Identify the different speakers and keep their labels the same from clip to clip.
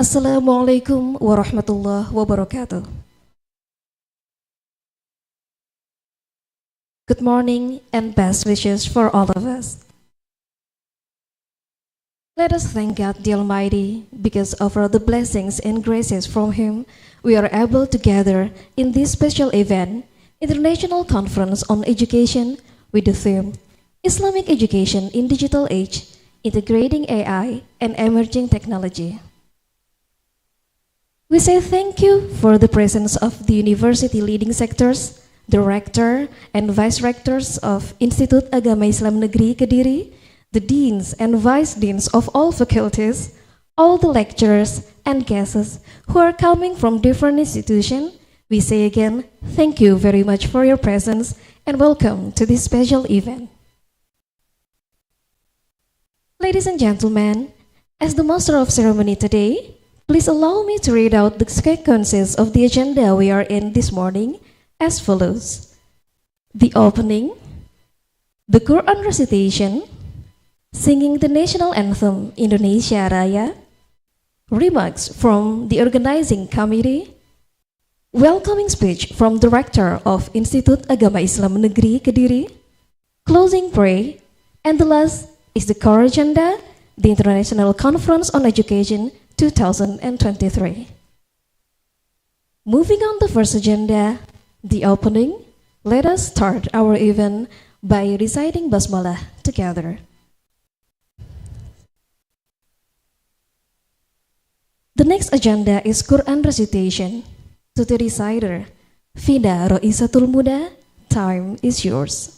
Speaker 1: Assalamualaikum warahmatullahi wabarakatuh. Good morning and best wishes for all of us. Let us thank God the Almighty because of all the blessings and graces from Him we are able to gather in this special event, International Conference on Education with the theme Islamic Education in Digital Age, Integrating AI and Emerging Technology. We say thank you for the presence of the university leading sectors, the rector and vice rectors of Institut Agama Islam Negeri Kediri, the deans and vice deans of all faculties, all the lecturers and guests who are coming from different institutions. We say again, thank you very much for your presence and welcome to this special event. Ladies and gentlemen, as the master of ceremony today, please allow me to read out the sequences of the agenda we are in this morning as follows. The opening, the Quran recitation, singing the national anthem Indonesia Raya, remarks from the organizing committee, welcoming speech from the rector of Institut Agama Islam Negeri Kediri, closing prayer, and the last is the core agenda, the International Conference on Education 2023. Moving on the first agenda, the opening, let us start our event by reciting Basmalah together. The next agenda is Quran recitation. To the reciter, Fida Roisatul Muda, time is yours.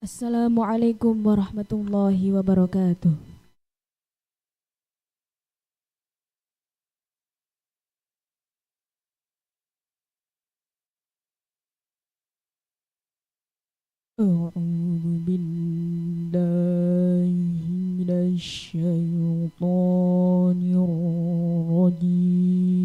Speaker 2: Assalamualaikum warahmatullahi wabarakatuh. A'udzu billahi minasy syaithanir rajim.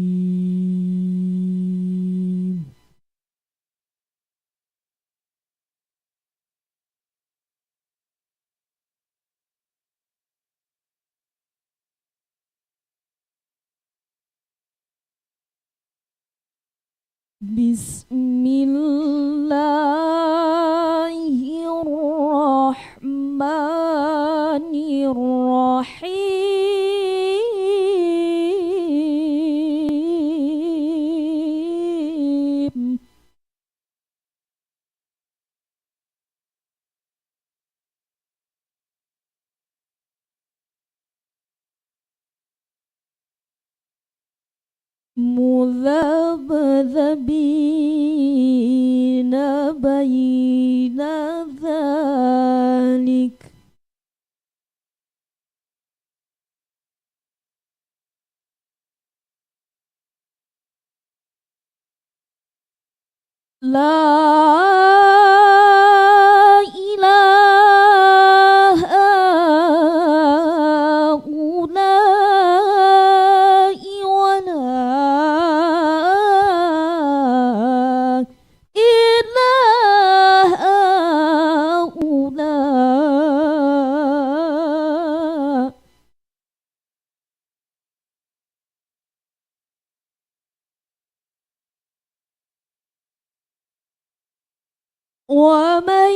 Speaker 2: Bismillahirrahmanirrahim. Mudhabdhabina baina dhalik. La ilaha ulai wa la ilaha ulai. Wa man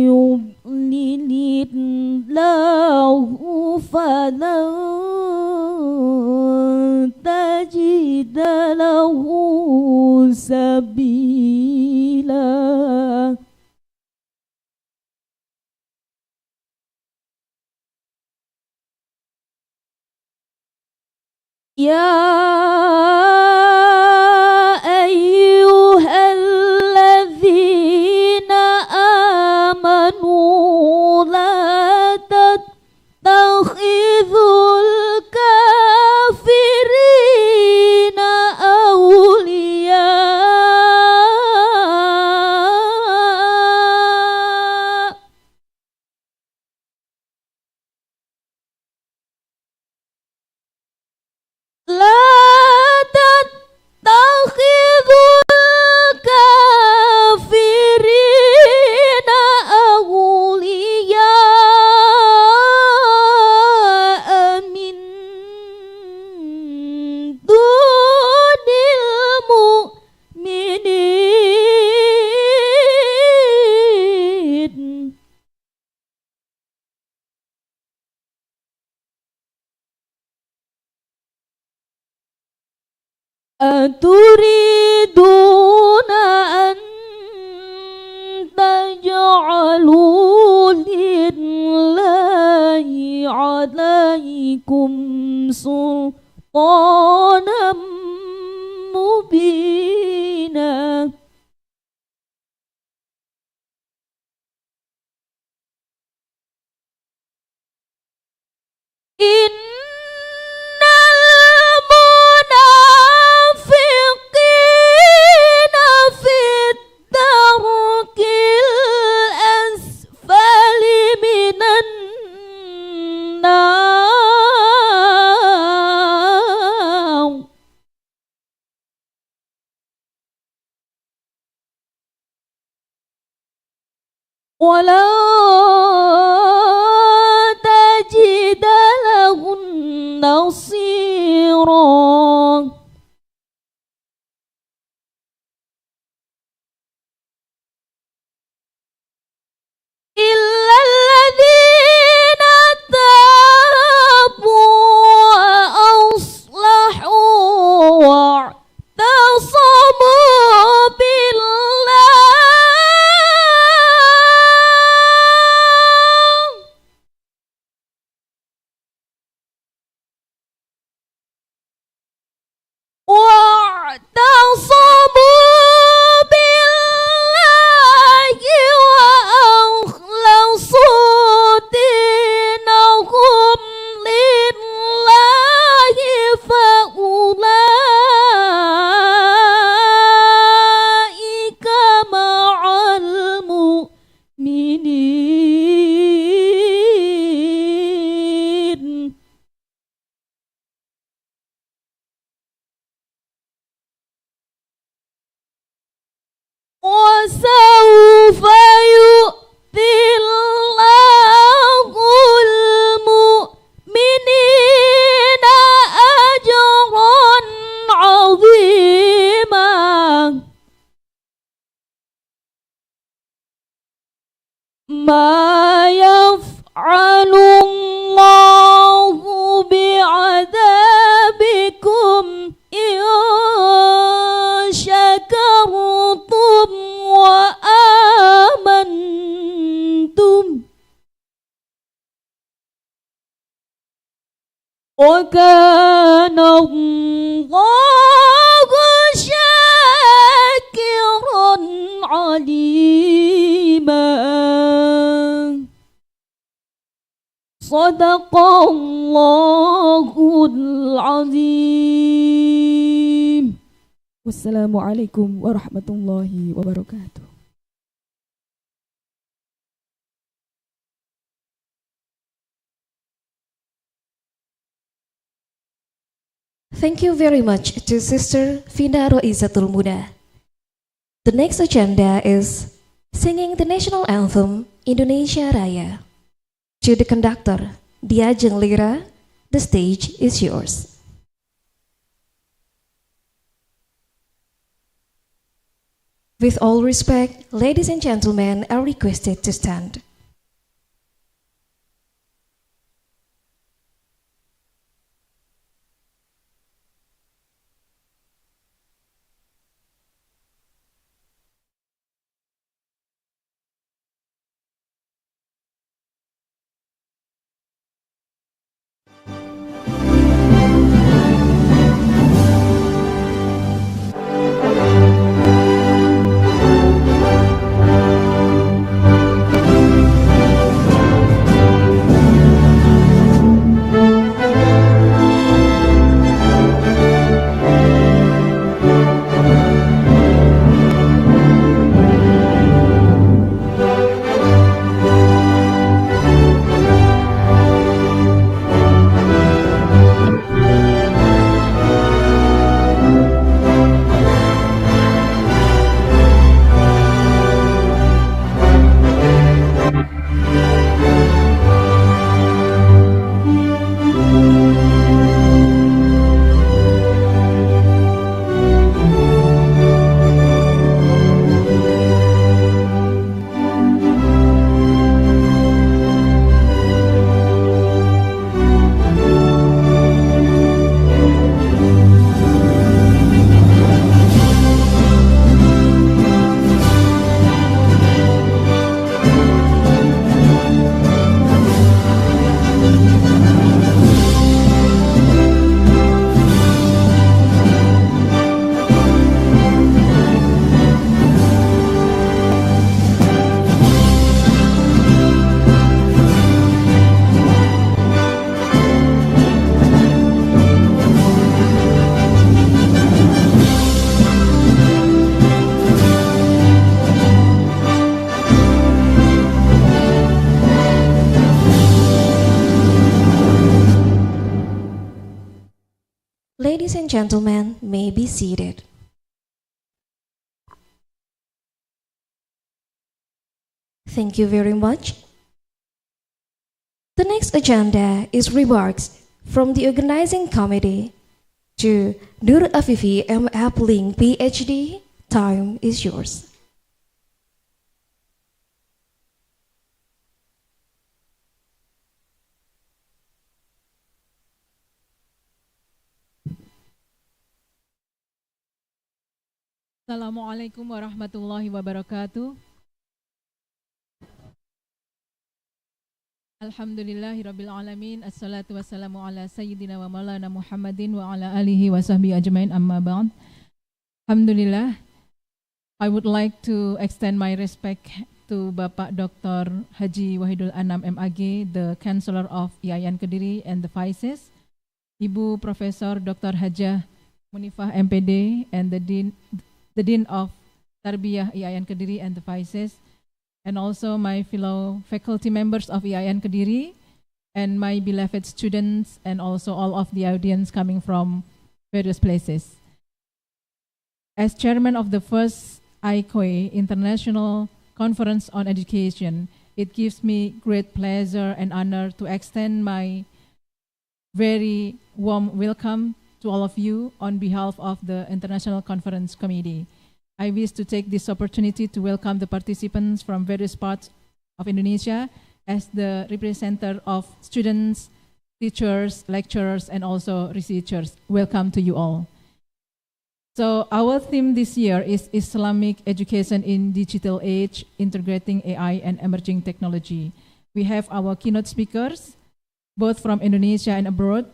Speaker 2: yudlilillahu falan tajida lahu sabila. Ya ayyuhalladzina amanu la tattakhidhul kafirina aw أتريدون أن تجعلوا لله عليكم سلطانا مبينا إن المنافقين في الدرك الأسفل من النار ولا تجد لهم نصيرا إلا الذين تابوا وأصلحوا واعتصموا بالله وأخلصوا دينهم لله فأولئك مع المؤمنين وسوف يؤتي الله المؤمنين أجرا عظيما ما يفعل الله بعذابكم إن شكرتم وآمنتم وكان الله شاكرا عليما صدق الله العظيم والسلام عليكم ورحمة الله وبركاته.
Speaker 1: Thank you very much to Sister Fina Roizatul Muda. The next agenda is singing the national anthem Indonesia Raya. To the conductor, Diajeng Lira, the stage is yours. With all respect, ladies and gentlemen are requested to stand. Ladies and gentlemen, may be seated. Thank you very much. The next agenda is remarks from the organizing committee to Nur Afifi M. Appling, PhD. Time is yours.
Speaker 3: Assalamualaikum warahmatullahi wabarakatuh. Alhamdulillahirabbil alamin. Assalatu wassalamu ala sayyidina wa maulana Muhammadin wa ala alihi wa sahbihi ajmain, amma ba'd. Alhamdulillah, I would like to extend my respect to Bapak Dr. Haji Wahidul Anam MAG, the Chancellor of Iain Kediri and the Vices, Ibu Profesor Dr. Hajah Munifah MPD and the Dean of Tarbiyah Iain Kediri and the Vices, and also my fellow faculty members of Iain Kediri, and my beloved students, and also all of the audience coming from various places. As chairman of the first Icoe International Conference on Education, it gives me great pleasure and honor to extend my very warm welcome to all of you on behalf of the International Conference Committee. I wish to take this opportunity to welcome the participants from various parts of Indonesia as the representative of students, teachers, lecturers, and also researchers. Welcome to you all. So our theme this year is Islamic Education in Digital Age, Integrating AI and Emerging Technology. We have our keynote speakers, both from Indonesia and abroad,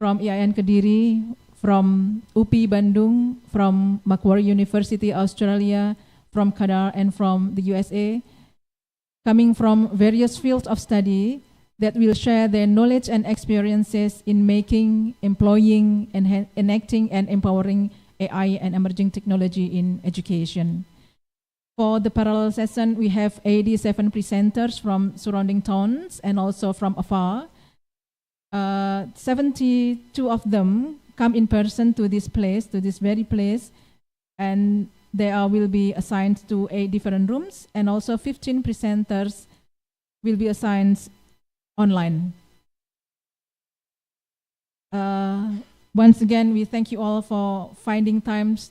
Speaker 3: from Iain Kediri, from UPI Bandung, from Macquarie University, Australia, from Qatar, and from the USA, coming from various fields of study that will share their knowledge and experiences in making, employing, enacting, and empowering AI and emerging technology in education. For the parallel session, we have 87 presenters from surrounding towns and also from afar. 72 of them come in person to this place, to this very place, and they will be assigned to 8 different rooms, and also 15 presenters will be assigned online. Once again, we thank you all for finding times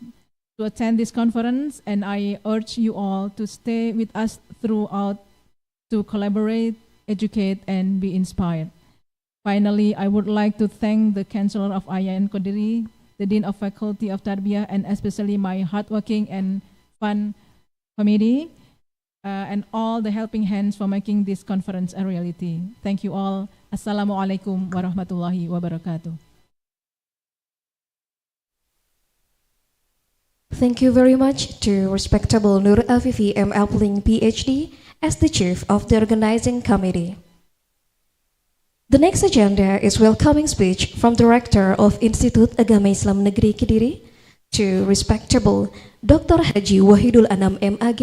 Speaker 3: to attend this conference, and I urge you all to stay with us throughout to collaborate, educate, and be inspired. Finally, I would like to thank the Chancellor of Iain Kediri, the Dean of Faculty of Tarbiyah, and especially my hardworking and fun committee, and all the helping hands for making this conference a reality. Thank you all. Assalamualaikum warahmatullahi wabarakatuh.
Speaker 1: Thank you very much to respectable Nur Afifi M. Appling, PhD, as the Chief of the Organizing Committee. The next agenda is welcoming speech from Director of Institut Agama Islam Negeri Kediri to respectable Dr. Haji Wahidul Anam MAG.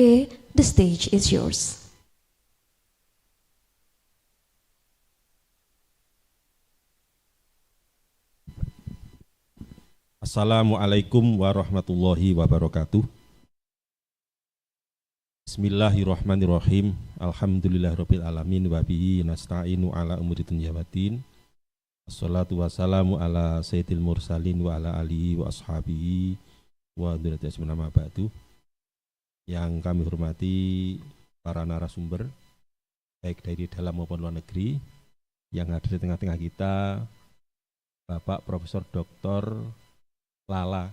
Speaker 1: The stage is yours.
Speaker 4: Assalamualaikum warahmatullahi wabarakatuh. Bismillahirrahmanirrahim. Alhamdulillahirabbil alamin wa bihi nasta'inu ala umuri dunya waddin. Wassalatu wassalamu ala sayyidil mursalin wa ala alihi wa ashabihi wa dzurriyyati ajmain amma ba'du. Yang kami hormati para narasumber baik dari dalam maupun luar negeri yang hadir di tengah-tengah kita, Bapak Profesor Dr. Lala,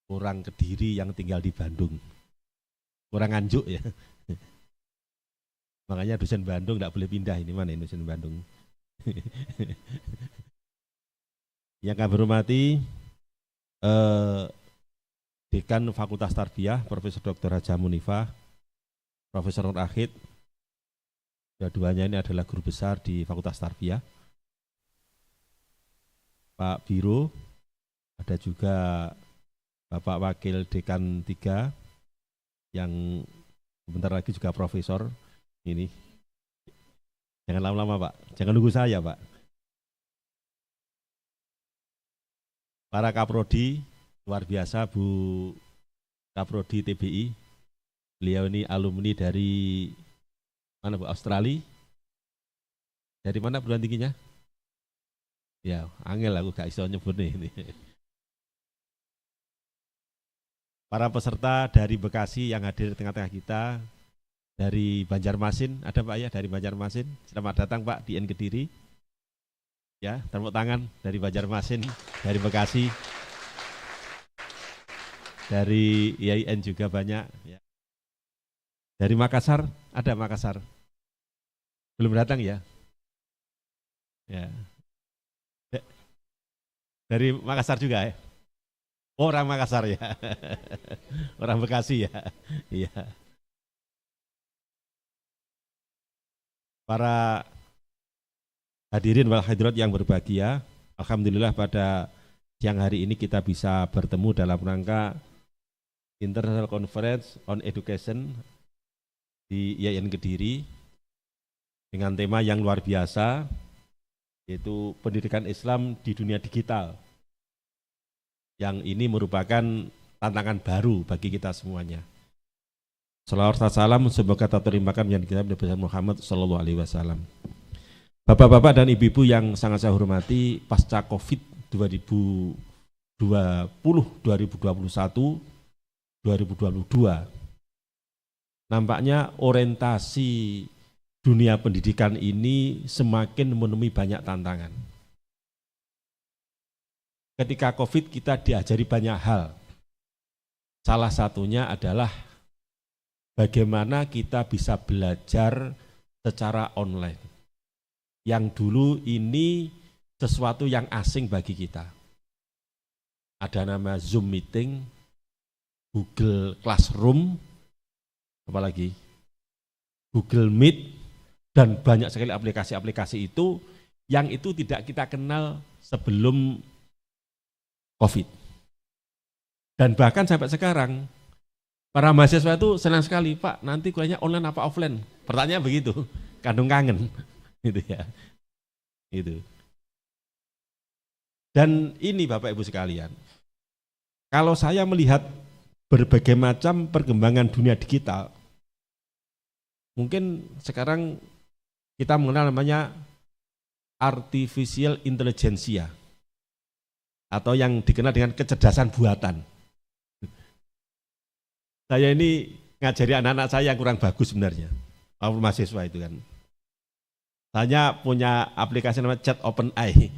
Speaker 4: orang Kediri yang tinggal di Bandung. Orang Nganjuk ya. Makanya dosen Bandung tidak boleh pindah, ini mana ini dosen Bandung. Yang kami hormati Dekan Fakultas Tarbiyah, Profesor Dr. Hajah Munifah, Profesor Nur Akhid. Dua-duanya ini adalah guru besar di Fakultas Tarbiyah. Pak Biro, ada juga Bapak Wakil Dekan 3 yang sebentar lagi juga profesor ini. Jangan lama-lama Pak, jangan nunggu saya Pak. para kaprodi, luar biasa Bu Kaprodi TBI. Beliau ini alumni dari mana Bu? Australia. Dari mana perguruan tingginya? Ya, angel aku gak iso nyebut ini. Para peserta dari Bekasi yang hadir di tengah-tengah kita, dari Banjarmasin, ada Pak ya dari Banjarmasin. Selamat datang Pak di Iain Kediri. Ya, tepuk tangan dari Banjarmasin, dari Bekasi. Dari IAIN juga banyak ya. Dari Makassar, ada Makassar. Belum datang ya? Ya. Dari Makassar juga ya? Orang Makassar ya. Orang Bekasi ya. Iya. Para hadirin wal hadirat yang berbahagia, alhamdulillah pada siang hari ini kita bisa bertemu dalam rangka International Conference on Education di IAIN Kediri dengan tema yang luar biasa, yaitu pendidikan Islam di dunia digital. Yang ini merupakan tantangan baru bagi kita semuanya. Salawat dan salam semoga terterimakan yang kita Nabi Muhammad Sallallahu Alaihi Wasallam. Bapak-bapak dan ibu-ibu yang sangat saya hormati, pasca COVID 2020, 2021, 2022, nampaknya orientasi dunia pendidikan ini semakin menemui banyak tantangan. Ketika COVID kita diajari banyak hal. Salah satunya adalah bagaimana kita bisa belajar secara online. Yang dulu ini sesuatu yang asing bagi kita. Ada nama Zoom meeting, Google Classroom, apalagi Google Meet, dan banyak sekali aplikasi-aplikasi itu yang itu tidak kita kenal sebelum COVID. Dan bahkan sampai sekarang, para mahasiswa itu senang sekali, Pak, nanti kuliahnya online apa offline? Pertanyaan begitu, kandung kangen. Gitu ya. Itu. Dan ini Bapak Ibu sekalian, kalau saya melihat berbagai macam perkembangan dunia digital, mungkin sekarang kita mengenal namanya artificial intelligence atau yang dikenal dengan kecerdasan buatan. Saya ini ngajari anak-anak saya yang kurang bagus sebenarnya, mahasiswa itu kan. Saya punya aplikasi namanya Chat OpenAI.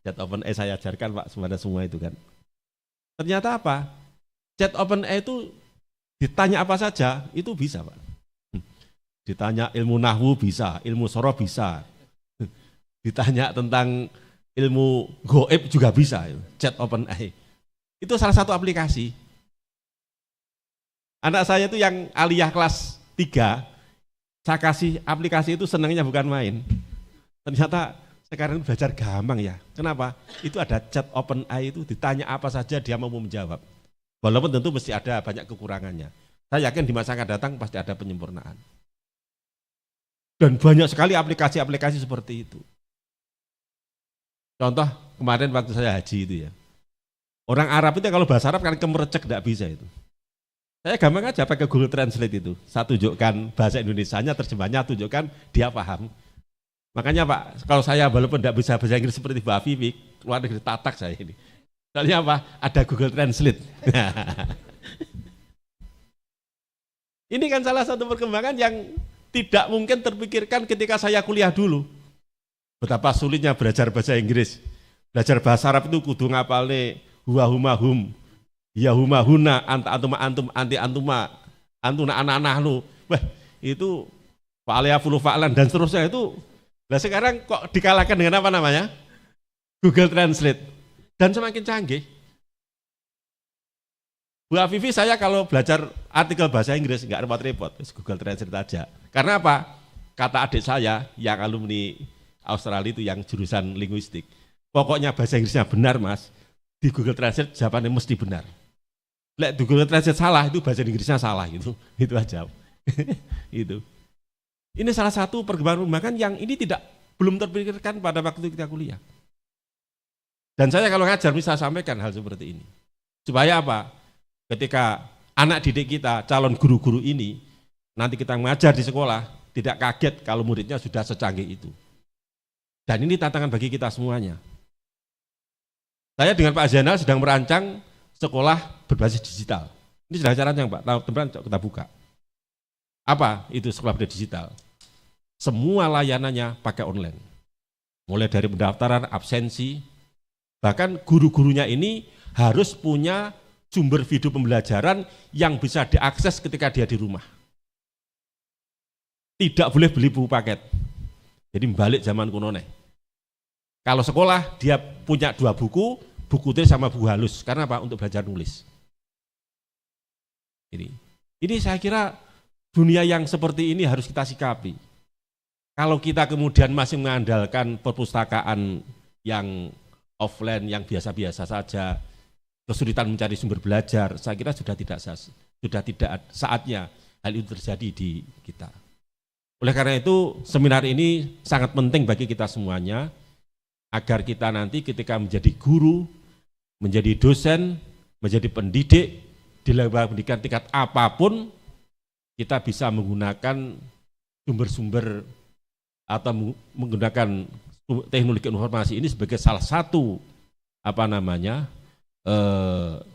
Speaker 4: Chat OpenAI saya ajarkan Pak kepada semua itu kan. Ternyata apa? Chat OpenAI itu ditanya apa saja, itu bisa Pak. Ditanya ilmu nahwu bisa, ilmu soroh bisa. Ditanya tentang ilmu goib juga bisa. Chat OpenAI. Itu salah satu aplikasi. Anak saya itu yang aliyah kelas 3, saya kasih aplikasi itu senangnya bukan main. Ternyata sekarang belajar gampang ya. Kenapa? Itu ada Chat OpenAI itu ditanya apa saja dia mau menjawab. Walaupun tentu mesti ada banyak kekurangannya. Saya yakin di masa akan datang pasti ada penyempurnaan. Dan banyak sekali aplikasi-aplikasi seperti itu. Contoh kemarin waktu saya haji itu ya. Orang Arab itu kalau bahasa Arab kan kemerecek tidak bisa itu. Saya gampang aja pakai Google Translate itu. Saya tunjukkan bahasa Indonesianya, terjemahnya tunjukkan, dia paham. Makanya Pak, kalau saya walaupun tidak bisa bahasa Inggris seperti Mbak Vivi, luar negeri tatak saya ini. Soalnya apa? Ada Google Translate. Ini kan salah satu perkembangan yang tidak mungkin terpikirkan ketika saya kuliah dulu. Betapa sulitnya belajar bahasa Inggris. Belajar bahasa Arab itu kudu ngapalne huwa huma hum. Ya huma huna anta antuma antum anti antuma antuna anak-anak lu. Wah, itu fa'alaya fulu fa'lan dan seterusnya itu. Nah sekarang kok dikalahkan dengan apa namanya? Google Translate. Dan semakin canggih. Bu Afifi, saya kalau belajar artikel bahasa Inggris nggak repot-repot, Google Translate aja. Karena apa? Kata adik saya yang alumni Australia itu yang jurusan linguistik. Pokoknya bahasa Inggrisnya benar Mas, di Google Translate jawabannya mesti benar. Lek Google Translate salah, itu bahasa Inggrisnya salah gitu. Itu aja. Itu. Ini salah satu perkembangan yang ini belum terpikirkan pada waktu kita kuliah. Dan saya kalau ngajar bisa sampaikan hal seperti ini. Supaya apa? Ketika anak didik kita, calon guru-guru ini, nanti kita mengajar di sekolah, tidak kaget kalau muridnya sudah secanggih itu. Dan ini tantangan bagi kita semuanya. Saya dengan Pak Zainal sedang merancang sekolah berbasis digital. Ini sudah cara yang Pak, teman-teman kita buka. Apa itu sekolah berbasis digital? Semua layanannya pakai online. Mulai dari pendaftaran, absensi, bahkan guru-gurunya ini harus punya sumber video pembelajaran yang bisa diakses ketika dia di rumah. Tidak boleh beli buku paket. Jadi balik zaman kuno nih. Kalau sekolah dia punya 2 buku tulis sama buku halus. Karena apa? Untuk belajar nulis. Ini saya kira dunia yang seperti ini harus kita sikapi. Kalau kita kemudian masih mengandalkan perpustakaan yang offline, yang biasa-biasa saja, kesulitan mencari sumber belajar, saya kira sudah tidak saatnya hal itu terjadi di kita. Oleh karena itu, seminar ini sangat penting bagi kita semuanya, agar kita nanti ketika menjadi guru, menjadi dosen, menjadi pendidik, di lembaga pendidikan tingkat apapun, kita bisa menggunakan sumber-sumber atau menggunakan teknologi informasi ini sebagai salah satu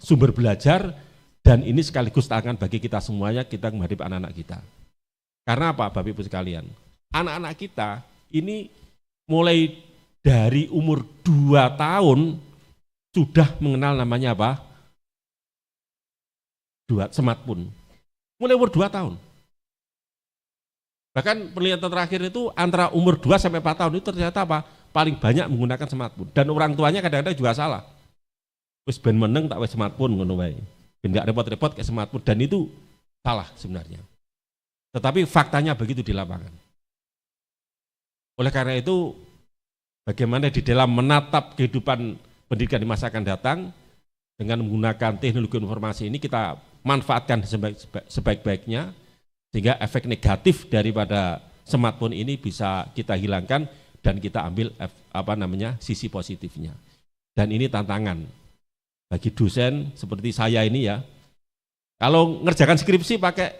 Speaker 4: sumber belajar, dan ini sekaligus tantangan bagi kita semuanya, kita menghadapi anak-anak kita. Karena apa, Bapak Ibu sekalian? Anak-anak kita ini mulai dari umur 2 tahun sudah mengenal namanya apa? Smartphone. Mulai umur 2 tahun. Bahkan penelitian terakhir itu antara umur 2 sampai 4 tahun itu ternyata apa? Paling banyak menggunakan smartphone. Dan orang tuanya kadang-kadang juga salah. Wis ben meneng tak wis smartphone ngono wae. Ben enggak repot-repot kayak smartphone, dan itu salah sebenarnya. Tetapi faktanya begitu di lapangan. Oleh karena itu, bagaimana di dalam menatap kehidupan pendidikan di masa akan datang, dengan menggunakan teknologi informasi ini kita manfaatkan sebaik-baiknya, sehingga efek negatif daripada smartphone ini bisa kita hilangkan dan kita ambil sisi positifnya. Dan ini tantangan bagi dosen seperti saya ini ya. Kalau ngerjakan skripsi pakai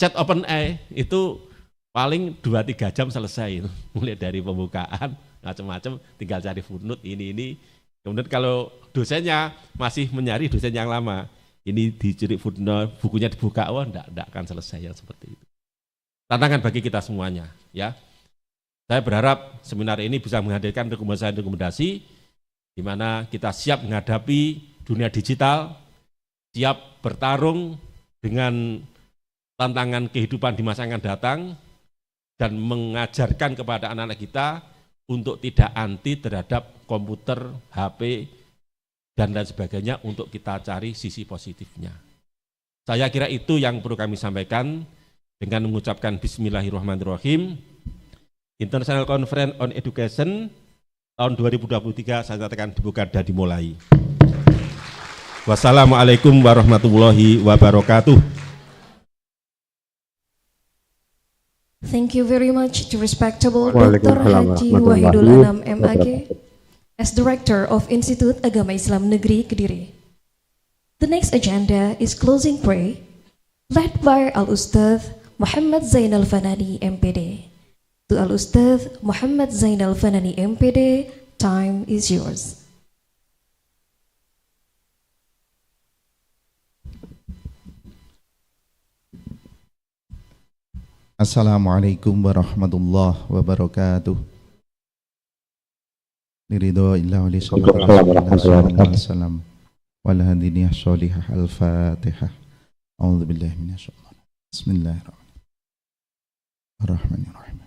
Speaker 4: chat OpenAI itu paling 2-3 jam selesai, mulai dari pembukaan macam-macam, tinggal cari footnote ini. Kemudian kalau dosennya masih mencari dosen yang lama, ini dicuri footnote, bukunya dibuka, enggak akan selesai yang seperti itu. Tantangan bagi kita semuanya, ya. Saya berharap seminar ini bisa menghadirkan rekomendasi di mana kita siap menghadapi dunia digital, siap bertarung dengan tantangan kehidupan di masa yang akan datang, dan mengajarkan kepada anak-anak kita untuk tidak anti terhadap komputer, HP, dan lain sebagainya, untuk kita cari sisi positifnya. Saya kira itu yang perlu kami sampaikan dengan mengucapkan Bismillahirrahmanirrahim. International Conference on Education tahun 2023 saya katakan dibuka dan dimulai. Wassalamualaikum warahmatullahi wabarakatuh.
Speaker 1: Thank you very much to respectable Dr. Haji Wahidul Anam MAG as Director of Institut Agama Islam Negeri Kediri. The next agenda is closing prayer led by Al-Ustadz Muhammad Zainal Fanani MPD. To Al-Ustadz Muhammad Zainal Fanani MPD, time is yours.
Speaker 5: Assalamualaikum warahmatullahi wabarakatuh. Niridho illa wali sallallahu wal hadiniyah sholihah al-fatihah. A'udzu billahi minasyaitonir rajim. Bismillahirrahmanirrahim.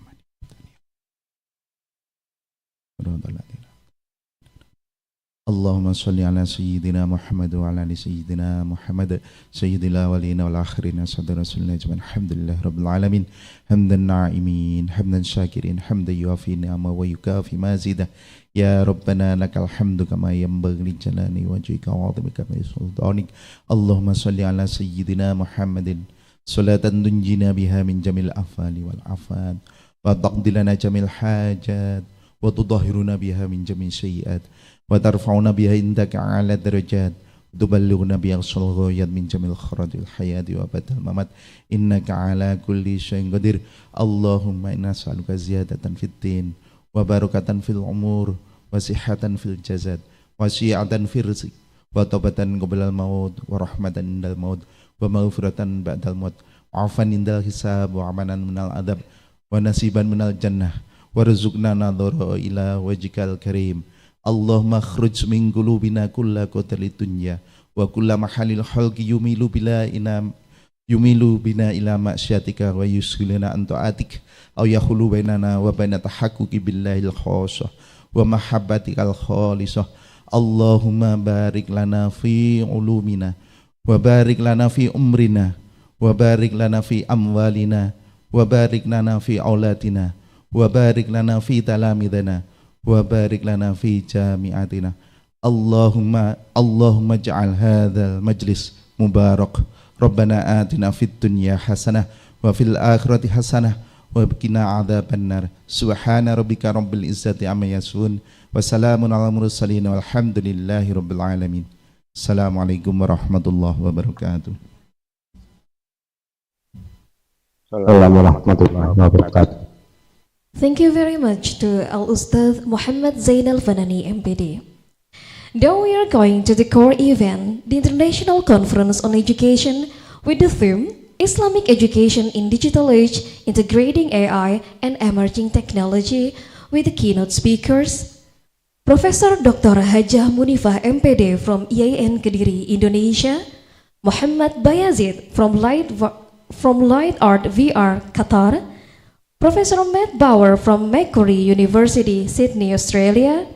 Speaker 5: Allahumma salli ala sayyidina Muhammad wa ala ali sayyidina Muhammad sayyidil awwalin wal akhirin sadar rasulillah ajmain. Alhamdulillah rabbil alamin hamdan na'imin hamdan syakirin hamdan yuafi ni'ama wa yukafi mazida. Ya Rabbana lakal hamdu kama yanbaghi li jalali wajhika wa 'azimika min sultanik. Allahumma salli ala sayyidina Muhammadin salatan tunjina biha min jamil afali wal afat wa taqdi lana jamil hajat وتطهرنا بها من جميع السيئات وترفعنا بها عندك أعلى الدرجات وتبلغنا بها أقصى الغايات من جميع الخيرات الحياة وأبد الممات إنك على كل شيء قدير اللهم إنا نسألك زيادة في الدين وبركة في الأمور وصحة في الجسد وسعة في الرزق وتوبة قبل الموت ورحمة عند الموت ومغفرة بعد الموت وعفوا عند الحساب وأمانا من العذاب ونصيبا من الجنة ورزقنا نظر إلى وجهك الكريم اللهم اخرج من قلوبنا كل قتل الدنيا وكل محل الخلق يميل بنا إلى معصيتك ويشغلنا عن طاعتك أو يحول بيننا وبين تحقق بالله الخاصة ومحبتك الخالصة اللهم بارك لنا في علومنا وبارك لنا في أمرنا وبارك لنا في أموالنا وبارك لنا في أولادنا وبارك لنا في تلاميذنا وبارك لنا في جامعاتنا اللهم اجعل هذا المجلس مبارك ربنا آتنا في الدنيا حسنة وفي الآخرة حسنة وقنا عذاب النار سبحان ربك رب العزة عما يصفون وسلام على المرسلين والحمد لله رب العالمين السلام عليكم ورحمة الله وبركاته.
Speaker 6: Assalamualaikum warahmatullahi wabarakatuh.
Speaker 1: Thank you very much to Al-Ustadh Muhammad Zainal Fanani MPD. Now we are going to the core event, the International Conference on Education, with the theme Islamic Education in Digital Age, Integrating AI and Emerging Technology, with the keynote speakers, Profesor Dr. Hajah Munifah MPD from Iain Kediri, Indonesia, Muhammad Bayazid from Light Art VR, Qatar, Professor Matt Bauer from Macquarie University, Sydney, Australia,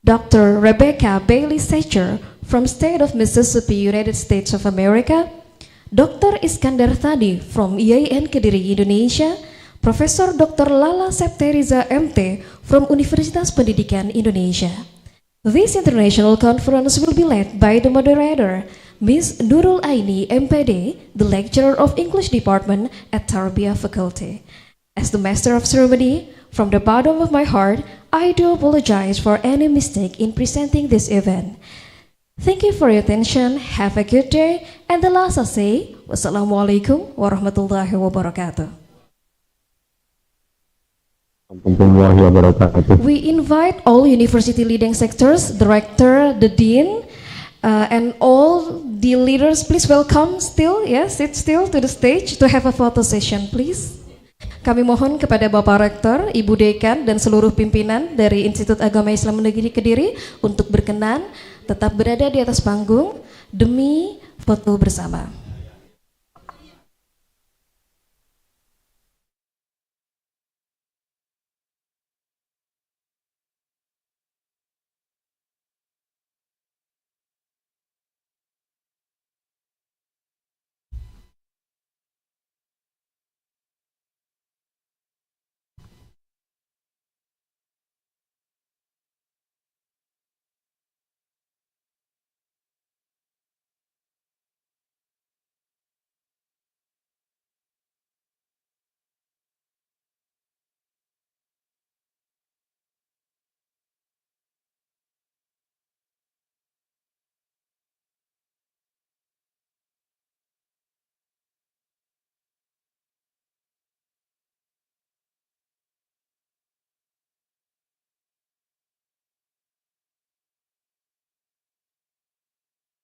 Speaker 1: Dr. Rebecca Bailey Sacher from State of Mississippi, United States of America, Dr. Iskandar Thadi from Iain Kediri, Indonesia, Profesor Dr. Lala Septeriza MT from Universitas Pendidikan Indonesia. This international conference will be led by the moderator, Ms. Nurul Aini MPD, the lecturer of English Department at Tarbiyah Faculty. As the master of ceremony, from the bottom of my heart, I do apologize for any mistake in presenting this event. Thank you for your attention, have a good day, and the last I say, wassalamualaikum warahmatullahi wabarakatuh.
Speaker 6: Warahmatullahi wabarakatuh.
Speaker 1: We invite all university leading sectors, director, the dean, and all the leaders, please welcome sit still to the stage to have a photo session, please. Kami mohon kepada Bapak Rektor, Ibu Dekan, dan seluruh pimpinan dari Institut Agama Islam Negeri Kediri untuk berkenan tetap berada di atas panggung demi foto bersama.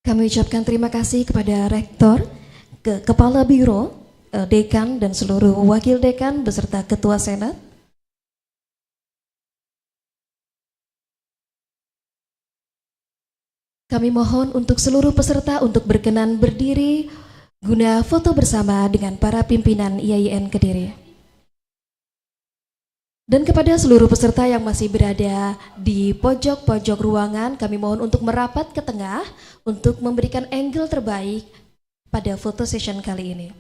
Speaker 1: Kami ucapkan terima kasih kepada Rektor, Kepala Biro, Dekan, dan seluruh Wakil Dekan beserta Ketua Senat. Kami mohon untuk seluruh peserta untuk berkenan berdiri guna foto bersama dengan para pimpinan IAIN Kediri. Dan kepada seluruh peserta yang masih berada di pojok-pojok ruangan, kami mohon untuk merapat ke tengah untuk memberikan angle terbaik pada foto session kali ini.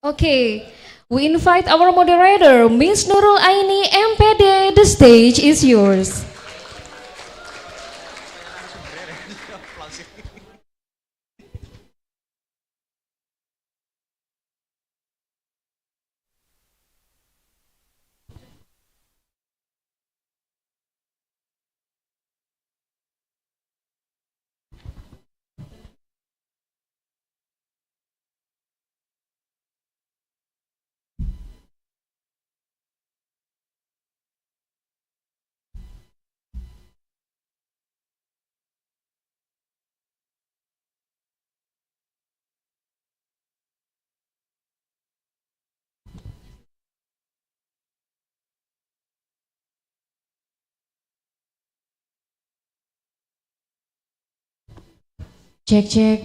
Speaker 1: Okay, we invite our moderator, Miss Nurul Aini MPD. The stage is yours. Cek cek.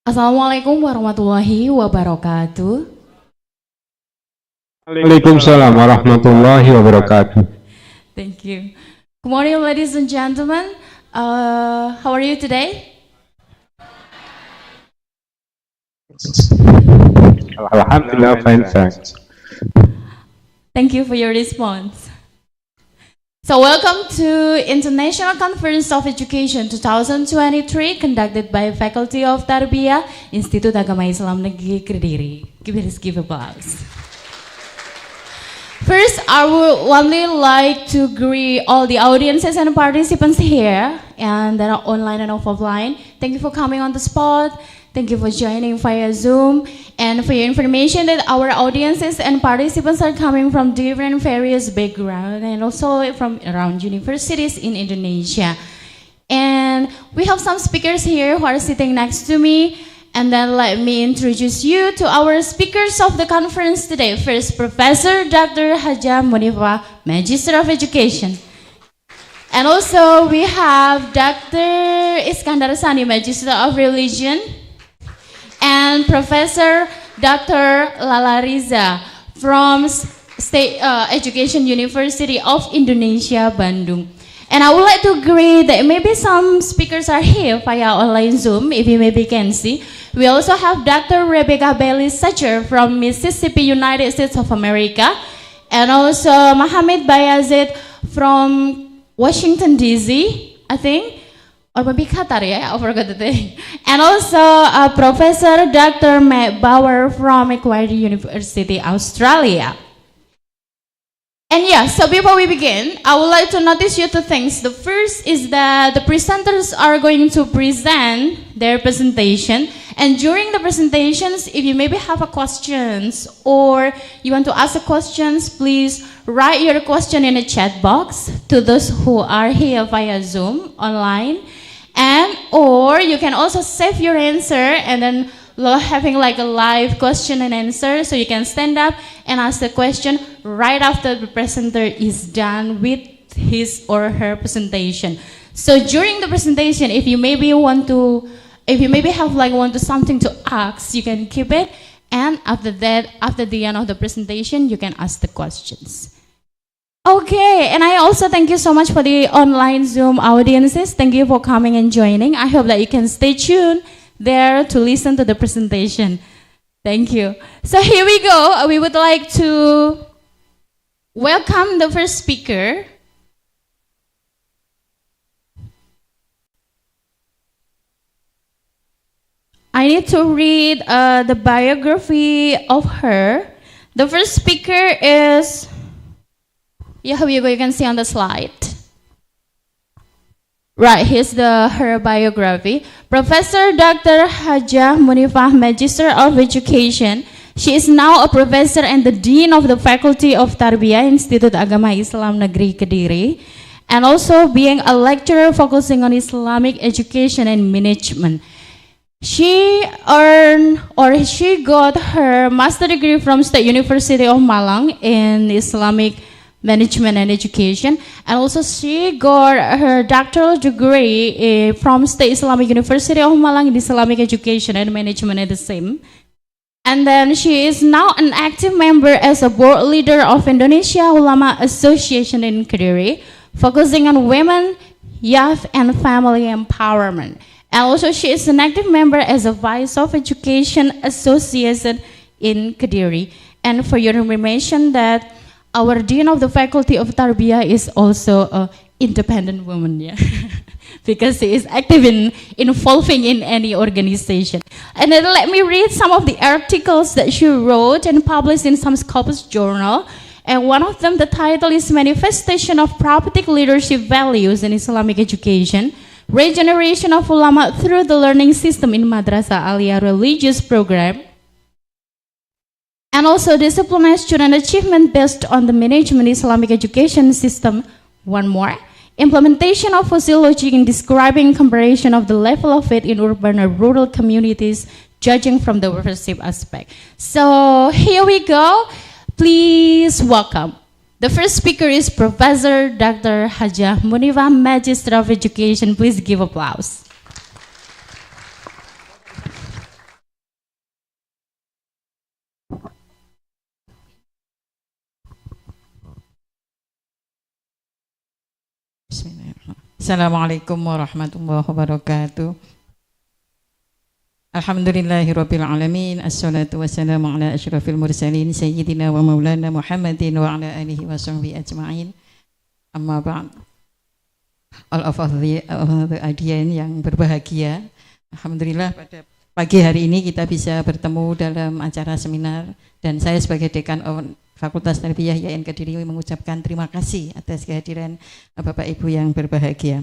Speaker 1: Assalamualaikum warahmatullahi wabarakatuh.
Speaker 6: Waalaikumsalam warahmatullahi wabarakatuh.
Speaker 1: Thank you. Good morning, ladies and gentlemen. How are you today?
Speaker 6: Alhamdulillah, fine, thanks.
Speaker 1: Thank you for your response. So welcome to International Conference of Education 2023 conducted by Faculty of Tarbiyah, Institut Agama Islam Negeri Kediri. Let's give applause. First, I would only like to greet all the audiences and participants here and that are online and offline. Thank you for coming on the spot. Thank you for joining via Zoom. And for your information that our audiences and participants are coming from different various backgrounds and also from around universities in Indonesia. And we have some speakers here who are sitting next to me. And then let me introduce you to our speakers of the conference today. First, Professor Dr. Haja Munifah, Magister of Education. And also we have Dr. Iskandar Sani, Magister of Religion. And Professor Dr. Lala Riza from State Education University of Indonesia, Bandung. And I would like to greet that maybe some speakers are here via online Zoom, if you maybe can see. We also have Dr. Rebecca Bailey Sacher from Mississippi, United States of America. And also Mohammed Bayazid from Washington, D.C., I think. Or maybe Qatar, yeah, I forgot the thing. And also Professor Dr. Matt Bauer from Icoe University, Australia. And yeah, so before we begin, I would like to notice you two things. The first is that the presenters are going to present their presentation. And during the presentations, if you maybe have a questions or you want to ask a questions, please write your question in the chat box to those who are here via Zoom online. And or you can also save your answer and then having like a live question and answer, so you can stand up and ask the question right after the presenter is done with his or her presentation. So during the presentation, if you maybe have like something to ask, you can keep it, and after that, after the end of the presentation, you can ask the questions. Okay, and I also thank you so much for the online Zoom audiences. Thank you for coming and joining. I hope that you can stay tuned there to listen to the presentation. Thank you. So here we go. We would like to welcome the first speaker. I need to read the biography of her. The first speaker is, yeah, here we go. You can see on the slide. Right, here's her biography. Professor Dr. Haja Munifah, Magister of Education. She is now a professor and the Dean of the Faculty of Tarbiyah, Institut Agama Islam Negeri Kediri, and also being a lecturer focusing on Islamic education and management. She got her master degree from State University of Malang in Islamic
Speaker 7: Management and Education, and also she got her doctoral degree from State Islamic University of Malang in Islamic Education and Management at the same. And then she is now an active member as a board leader of Indonesia Ulama Association in Kediri, focusing on women, youth, and family empowerment. And also she is an active member as a vice of Education Association in Kediri. And for your information that our Dean of the Faculty of Tarbiyah is also an independent woman, yeah. Because she is active in involving in any organization. And then let me read some of the articles that she wrote and published in some Scopus journal. And one of them, the title is Manifestation of Prophetic Leadership Values in Islamic Education, Regeneration of Ulama Through the Learning System in Madrasah Aliyah Religious Program. And also discipline and student achievement based on the management Islamic education system. One more. Implementation of fossil logic in describing comparison of the level of it in urban or rural communities, judging from the pervasive aspect. So here we go. Please welcome. The first speaker is Professor Dr. Hajah Munifah, Magister of Education. Please give applause.
Speaker 8: Assalamualaikum warahmatullahi wabarakatuh. Alhamdulillahirabbil alamin, assalatu wassalamu ala asyrafil mursalin sayyidina wa maulana Muhammadin wa ala alihi wa sahbihi ajma'in. Amma ba'd. All of the audience yang berbahagia, alhamdulillah pada pagi hari ini kita bisa bertemu dalam acara seminar, dan saya sebagai dekan Fakultas Tarbiyah Iain Kediri mengucapkan terima kasih atas kehadiran Bapak Ibu yang berbahagia.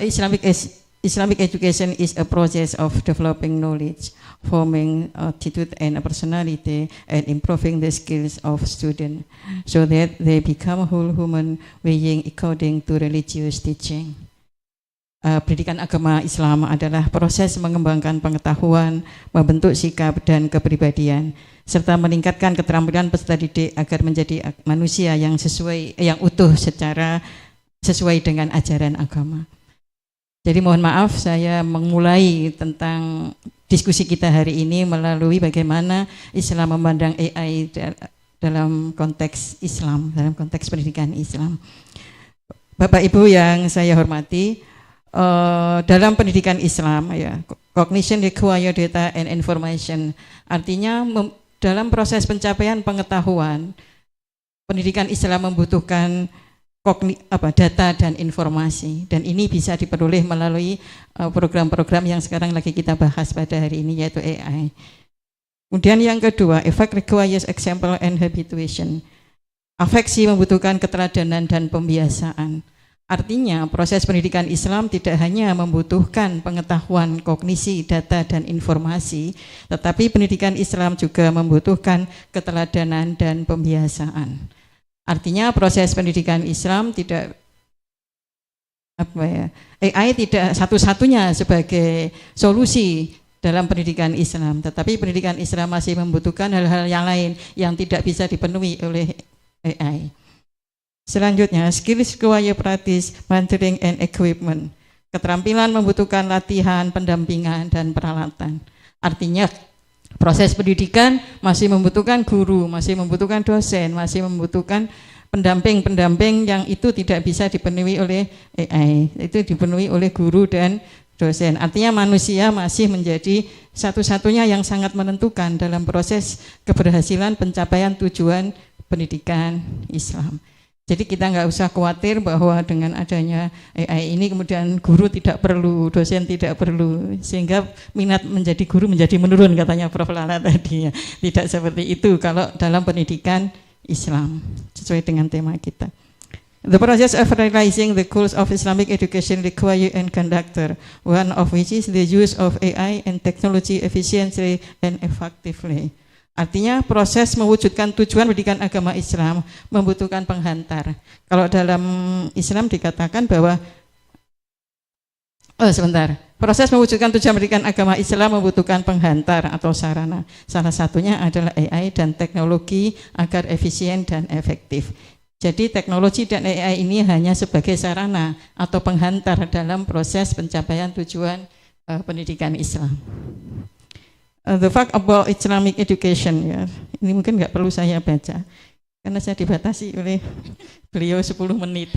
Speaker 8: Islamic education is a process of developing knowledge, forming attitude and personality, and improving the skills of students so that they become whole human being according to religious teaching. Pendidikan agama Islam adalah proses mengembangkan pengetahuan, membentuk sikap dan kepribadian, serta meningkatkan keterampilan peserta didik agar menjadi manusia yang utuh secara sesuai dengan ajaran agama. Jadi mohon maaf saya memulai tentang diskusi kita hari ini melalui bagaimana Islam memandang AI dalam konteks Islam, dalam konteks pendidikan Islam. Bapak Ibu yang saya hormati, dalam pendidikan Islam, ya, cognition require data and information, artinya dalam proses pencapaian pengetahuan, pendidikan Islam membutuhkan data dan informasi, dan ini bisa diperoleh melalui program-program yang sekarang lagi kita bahas pada hari ini, yaitu AI. Kemudian yang kedua, effect requires example and habituation. Afeksi membutuhkan keteladanan dan pembiasaan. Artinya proses pendidikan Islam tidak hanya membutuhkan pengetahuan, kognisi, data, dan informasi, tetapi pendidikan Islam juga membutuhkan keteladanan dan pembiasaan. Artinya proses pendidikan Islam tidak AI tidak satu-satunya sebagai solusi dalam pendidikan Islam, tetapi pendidikan Islam masih membutuhkan hal-hal yang lain yang tidak bisa dipenuhi oleh AI. Selanjutnya, skills require practice, mentoring, and equipment. Keterampilan membutuhkan latihan, pendampingan, dan peralatan. Artinya, proses pendidikan masih membutuhkan guru, masih membutuhkan dosen, masih membutuhkan pendamping-pendamping yang itu tidak bisa dipenuhi oleh AI. Itu dipenuhi oleh guru dan dosen. Artinya manusia masih menjadi satu-satunya yang sangat menentukan dalam proses keberhasilan pencapaian tujuan pendidikan Islam. Jadi kita nggak usah khawatir bahwa dengan adanya AI ini kemudian guru tidak perlu, dosen tidak perlu, sehingga minat menjadi guru menjadi menurun, katanya Prof. Lala tadi. Tidak seperti itu kalau dalam pendidikan Islam, sesuai dengan tema kita. The process of realizing the goals of Islamic education require a conductor, one of which is the use of AI and technology efficiently and effectively. Artinya proses mewujudkan tujuan pendidikan agama Islam membutuhkan penghantar. Kalau dalam Islam dikatakan bahwa Oh sebentar, proses mewujudkan tujuan pendidikan agama Islam membutuhkan penghantar atau sarana. Salah satunya adalah AI dan teknologi agar efisien dan efektif. Jadi teknologi dan AI ini hanya sebagai sarana atau penghantar dalam proses pencapaian tujuan pendidikan Islam. The fact about Islamic education, ya, ini mungkin nggak perlu saya baca karena saya dibatasi oleh beliau 10 menit.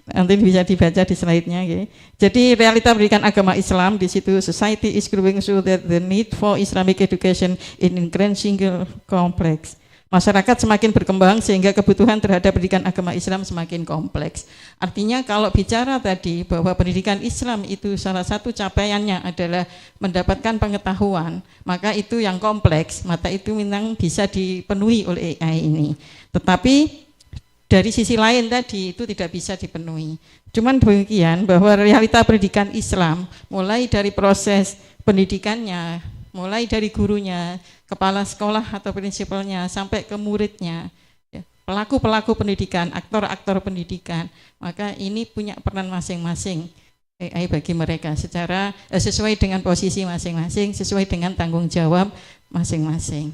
Speaker 8: Nanti bisa dibaca di slide-nya. Okay. Jadi realita pendidikan agama Islam di situ, society is growing so that the need for Islamic education in increasing complex. Masyarakat semakin berkembang sehingga kebutuhan terhadap pendidikan agama Islam semakin kompleks. Artinya kalau bicara tadi bahwa pendidikan Islam itu salah satu capaiannya adalah mendapatkan pengetahuan, maka itu yang kompleks, maka itu memang bisa dipenuhi oleh AI ini. Tetapi dari sisi lain tadi itu tidak bisa dipenuhi. Cuman demikian bahwa realita pendidikan Islam mulai dari proses pendidikannya, mulai dari gurunya, kepala sekolah atau prinsipalnya sampai ke muridnya, ya, pelaku-pelaku pendidikan, aktor-aktor pendidikan, maka ini punya peran masing-masing AI bagi mereka secara sesuai dengan posisi masing-masing, sesuai dengan tanggung jawab masing-masing.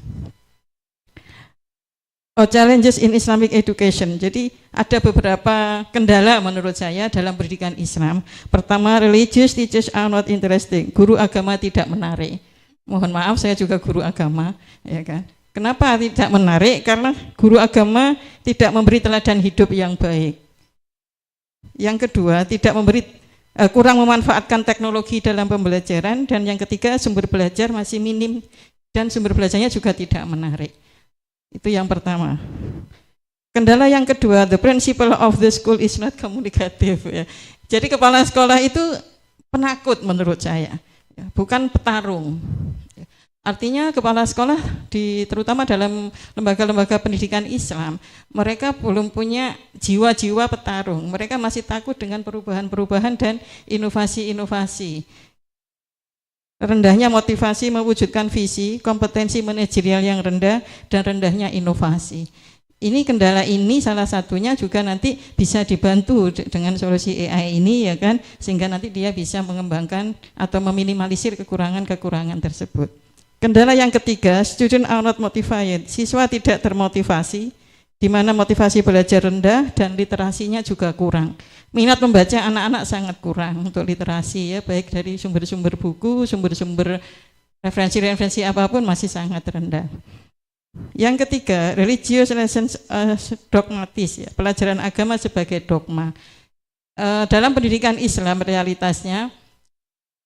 Speaker 8: Challenges in Islamic education. Jadi ada beberapa kendala menurut saya dalam pendidikan Islam. Pertama, religious teachers are not interesting. Guru agama tidak menarik. Mohon maaf, saya juga guru agama, ya kan. Kenapa tidak menarik? Karena guru agama tidak memberi teladan hidup yang baik. Yang kedua, kurang memanfaatkan teknologi dalam pembelajaran, dan yang ketiga, sumber belajar masih minim dan sumber belajarnya juga tidak menarik. Itu yang pertama. Kendala yang kedua, the principal of the school is not communicative. Ya. Jadi kepala sekolah itu penakut menurut saya, bukan petarung. Artinya kepala sekolah terutama dalam lembaga-lembaga pendidikan Islam, mereka belum punya jiwa-jiwa petarung. Mereka masih takut dengan perubahan-perubahan dan inovasi-inovasi. Rendahnya motivasi mewujudkan visi, kompetensi manajerial yang rendah, dan rendahnya inovasi. Ini kendala ini salah satunya juga nanti bisa dibantu dengan solusi AI ini, ya kan, sehingga nanti dia bisa mengembangkan atau meminimalisir kekurangan-kekurangan tersebut. Kendala yang ketiga, student are not motivated. Siswa tidak termotivasi, di mana motivasi belajar rendah dan literasinya juga kurang. Minat membaca anak-anak sangat kurang untuk literasi, ya, baik dari sumber-sumber buku, sumber-sumber referensi-referensi apapun masih sangat rendah. Yang ketiga, religious lessons dogmatis, ya, pelajaran agama sebagai dogma. Dalam pendidikan Islam realitasnya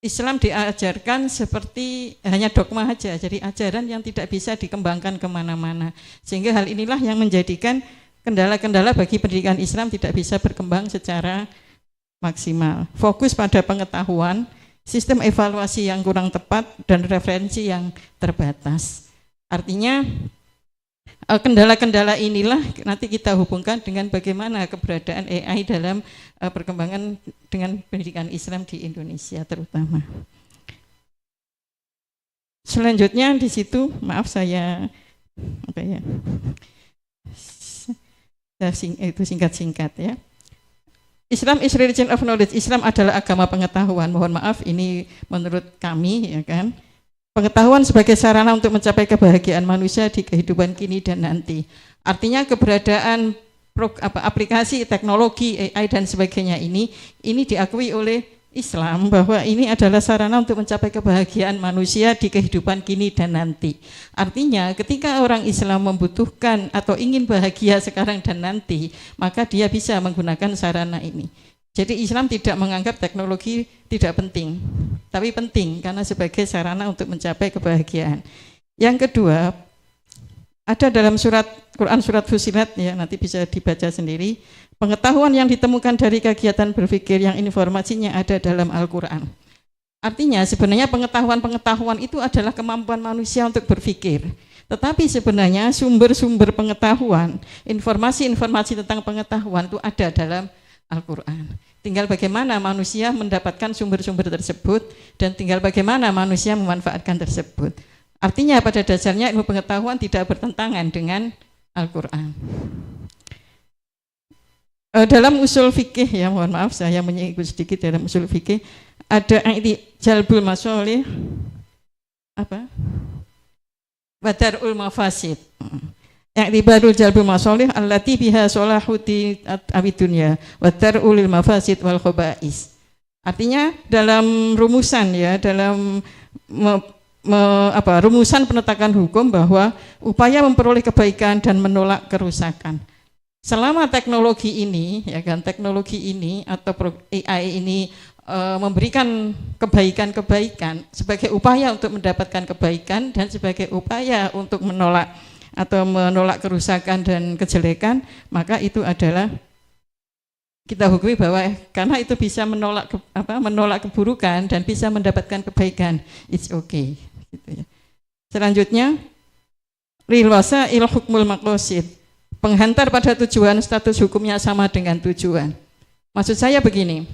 Speaker 8: Islam diajarkan seperti hanya dogma saja, jadi ajaran yang tidak bisa dikembangkan kemana-mana. Sehingga hal inilah yang menjadikan kendala-kendala bagi pendidikan Islam tidak bisa berkembang secara maksimal. Fokus pada pengetahuan, sistem evaluasi yang kurang tepat, dan referensi yang terbatas. Artinya kendala-kendala inilah nanti kita hubungkan dengan bagaimana keberadaan AI dalam perkembangan dengan pendidikan Islam di Indonesia terutama. Selanjutnya di situ, maaf saya itu singkat-singkat ya. Islam is religion of knowledge. Islam adalah agama pengetahuan. Mohon maaf, ini menurut kami, ya kan. Pengetahuan sebagai sarana untuk mencapai kebahagiaan manusia di kehidupan kini dan nanti. Artinya keberadaan aplikasi teknologi AI dan sebagainya ini diakui oleh Islam bahwa ini adalah sarana untuk mencapai kebahagiaan manusia di kehidupan kini dan nanti. Artinya ketika orang Islam membutuhkan atau ingin bahagia sekarang dan nanti, maka dia bisa menggunakan sarana ini. Jadi Islam tidak menganggap teknologi tidak penting, tapi penting karena sebagai sarana untuk mencapai kebahagiaan. Yang kedua, ada dalam Quran surat Fussilat, ya, nanti bisa dibaca sendiri, pengetahuan yang ditemukan dari kegiatan berpikir yang informasinya ada dalam Al-Quran. Artinya sebenarnya pengetahuan-pengetahuan itu adalah kemampuan manusia untuk berpikir. Tetapi sebenarnya sumber-sumber pengetahuan, informasi-informasi tentang pengetahuan itu ada dalam Al-Quran. Tinggal bagaimana manusia mendapatkan sumber-sumber tersebut dan tinggal bagaimana manusia memanfaatkan tersebut. Artinya pada dasarnya ilmu pengetahuan tidak bertentangan dengan Al-Quran. Dalam usul fikih ya, mohon maaf saya menyinggung sedikit dalam usul fikih, ada jalbul masolih apa? Badarul mafasid. I'tibarul jalbul masolih allati biha solahudi awid dunya wa dar'ul mafasid wal khaba'is. Artinya dalam rumusan ya, dalam rumusan penetapan hukum bahwa upaya memperoleh kebaikan dan menolak kerusakan. Selama teknologi ini, ya kan, teknologi ini atau AI ini memberikan kebaikan-kebaikan sebagai upaya untuk mendapatkan kebaikan dan sebagai upaya untuk menolak kerusakan dan kejelekan, maka itu adalah kita hukumi bahwa karena itu bisa menolak keburukan dan bisa mendapatkan kebaikan, it's okay. Gitu ya. Selanjutnya, lil wasail hukmul maqasid, penghantar pada tujuan, status hukumnya sama dengan tujuan. Maksud saya begini,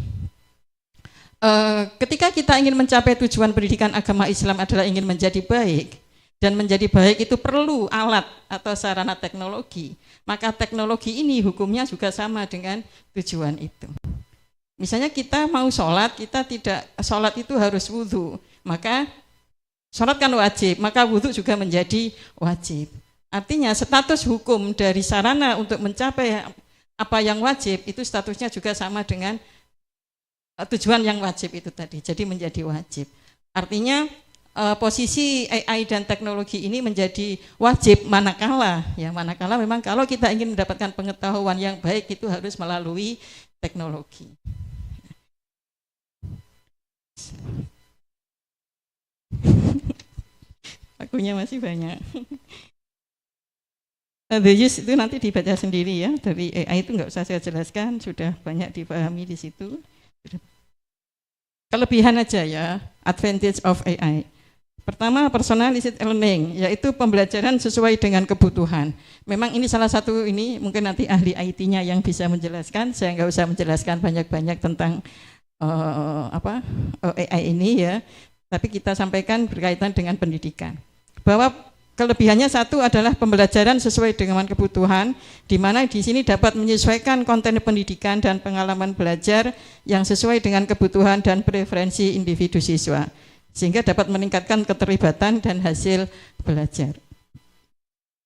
Speaker 8: ketika kita ingin mencapai tujuan pendidikan agama Islam adalah ingin menjadi baik, dan menjadi baik itu perlu alat atau sarana teknologi, maka teknologi ini hukumnya juga sama dengan tujuan itu. Misalnya kita mau sholat, sholat itu harus wudhu, maka sholat kan wajib, maka wudhu juga menjadi wajib. Artinya status hukum dari sarana untuk mencapai apa yang wajib itu statusnya juga sama dengan tujuan yang wajib itu tadi, jadi menjadi wajib. Artinya posisi AI dan teknologi ini menjadi wajib manakala memang kalau kita ingin mendapatkan pengetahuan yang baik itu harus melalui teknologi. Akunya masih banyak. The use itu nanti dibaca sendiri ya, dari AI itu nggak usah saya jelaskan, sudah banyak dipahami di situ. Kelebihan aja ya, advantage of AI. Pertama, personalized learning, yaitu pembelajaran sesuai dengan kebutuhan. Memang ini salah satu, ini mungkin nanti ahli IT-nya yang bisa menjelaskan, saya nggak usah menjelaskan banyak-banyak tentang AI ini ya, tapi kita sampaikan berkaitan dengan pendidikan. Bahwa kelebihannya satu adalah pembelajaran sesuai dengan kebutuhan, di mana di sini dapat menyesuaikan konten pendidikan dan pengalaman belajar yang sesuai dengan kebutuhan dan preferensi individu siswa, sehingga dapat meningkatkan keterlibatan dan hasil belajar.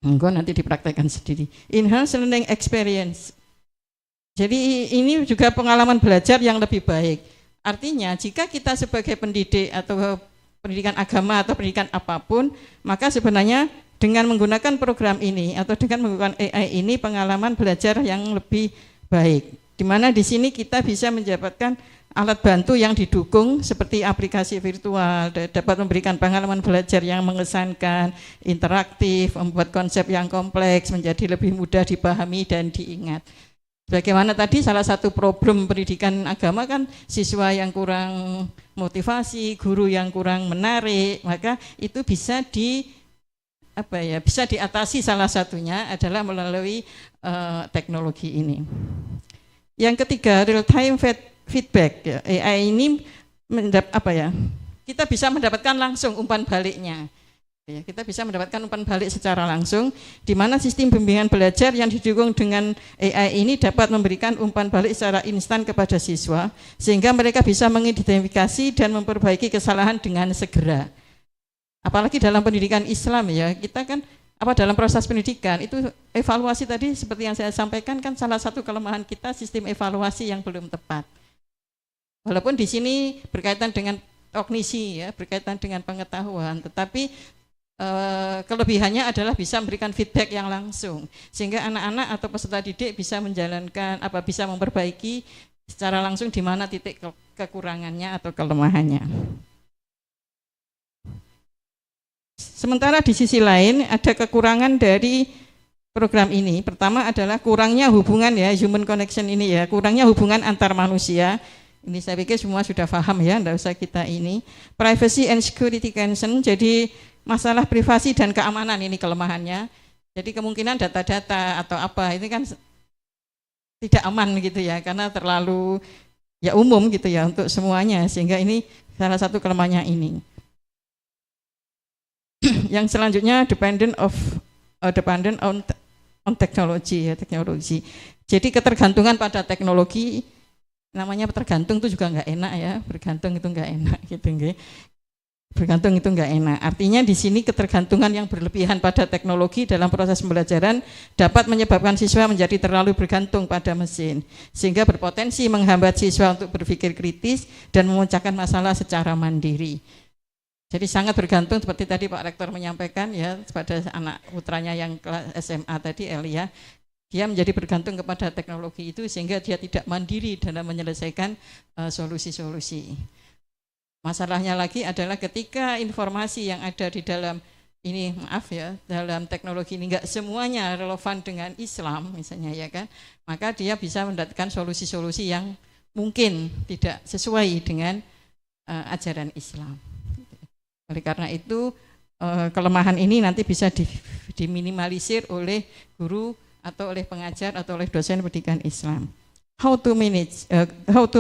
Speaker 8: Enggak, nanti dipraktekkan sendiri. Enhanced learning experience. Jadi ini juga pengalaman belajar yang lebih baik. Artinya jika kita sebagai pendidik atau pendidikan agama atau pendidikan apapun, maka sebenarnya dengan menggunakan program ini atau dengan menggunakan AI ini pengalaman belajar yang lebih baik. Di mana di sini kita bisa mendapatkan alat bantu yang didukung seperti aplikasi virtual, dapat memberikan pengalaman belajar yang mengesankan, interaktif, membuat konsep yang kompleks menjadi lebih mudah dipahami dan diingat. Bagaimana tadi salah satu problem pendidikan agama kan siswa yang kurang motivasi, guru yang kurang menarik, maka itu bisa bisa diatasi, salah satunya adalah melalui teknologi ini. Yang ketiga, real time feedback. Ya, AI ini kita bisa mendapatkan langsung umpan baliknya. Ya, kita bisa mendapatkan umpan balik secara langsung, di mana sistem bimbingan belajar yang didukung dengan AI ini dapat memberikan umpan balik secara instan kepada siswa, sehingga mereka bisa mengidentifikasi dan memperbaiki kesalahan dengan segera. Apalagi dalam pendidikan Islam ya, kita kan dalam proses pendidikan itu evaluasi tadi seperti yang saya sampaikan kan salah satu kelemahan kita, sistem evaluasi yang belum tepat. Walaupun di sini berkaitan dengan kognisi ya, berkaitan dengan pengetahuan, tetapi kelebihannya adalah bisa memberikan feedback yang langsung, sehingga anak-anak atau peserta didik bisa menjalankan bisa memperbaiki secara langsung di mana titik kekurangannya atau kelemahannya. Sementara di sisi lain ada kekurangan dari program ini. Pertama adalah kurangnya hubungan ya, human connection ini ya, kurangnya hubungan antar manusia. Ini saya pikir semua sudah paham ya, tidak usah kita ini. Privacy and security concern, jadi masalah privasi dan keamanan ini kelemahannya. Jadi kemungkinan data-data atau ini kan tidak aman gitu ya, karena terlalu ya umum gitu ya untuk semuanya, sehingga ini salah satu kelemahannya ini. Yang selanjutnya dependent on on teknologi ya, teknologi. Jadi ketergantungan pada teknologi, namanya tergantung itu juga nggak enak ya, bergantung itu nggak enak gitu nggih. Bergantung itu nggak enak. Artinya di sini ketergantungan yang berlebihan pada teknologi dalam proses pembelajaran dapat menyebabkan siswa menjadi terlalu bergantung pada mesin, sehingga berpotensi menghambat siswa untuk berpikir kritis dan memecahkan masalah secara mandiri. Jadi sangat bergantung seperti tadi Pak Rektor menyampaikan ya pada anak putranya yang kelas SMA tadi Elia, dia menjadi bergantung kepada teknologi itu sehingga dia tidak mandiri dalam menyelesaikan solusi-solusi. Masalahnya lagi adalah ketika informasi yang ada di dalam ini, maaf ya, dalam teknologi ini enggak semuanya relevan dengan Islam misalnya ya kan, maka dia bisa mendapatkan solusi-solusi yang mungkin tidak sesuai dengan ajaran Islam. Oleh karena itu kelemahan ini nanti bisa diminimalisir oleh guru atau oleh pengajar atau oleh dosen pendidikan Islam. How to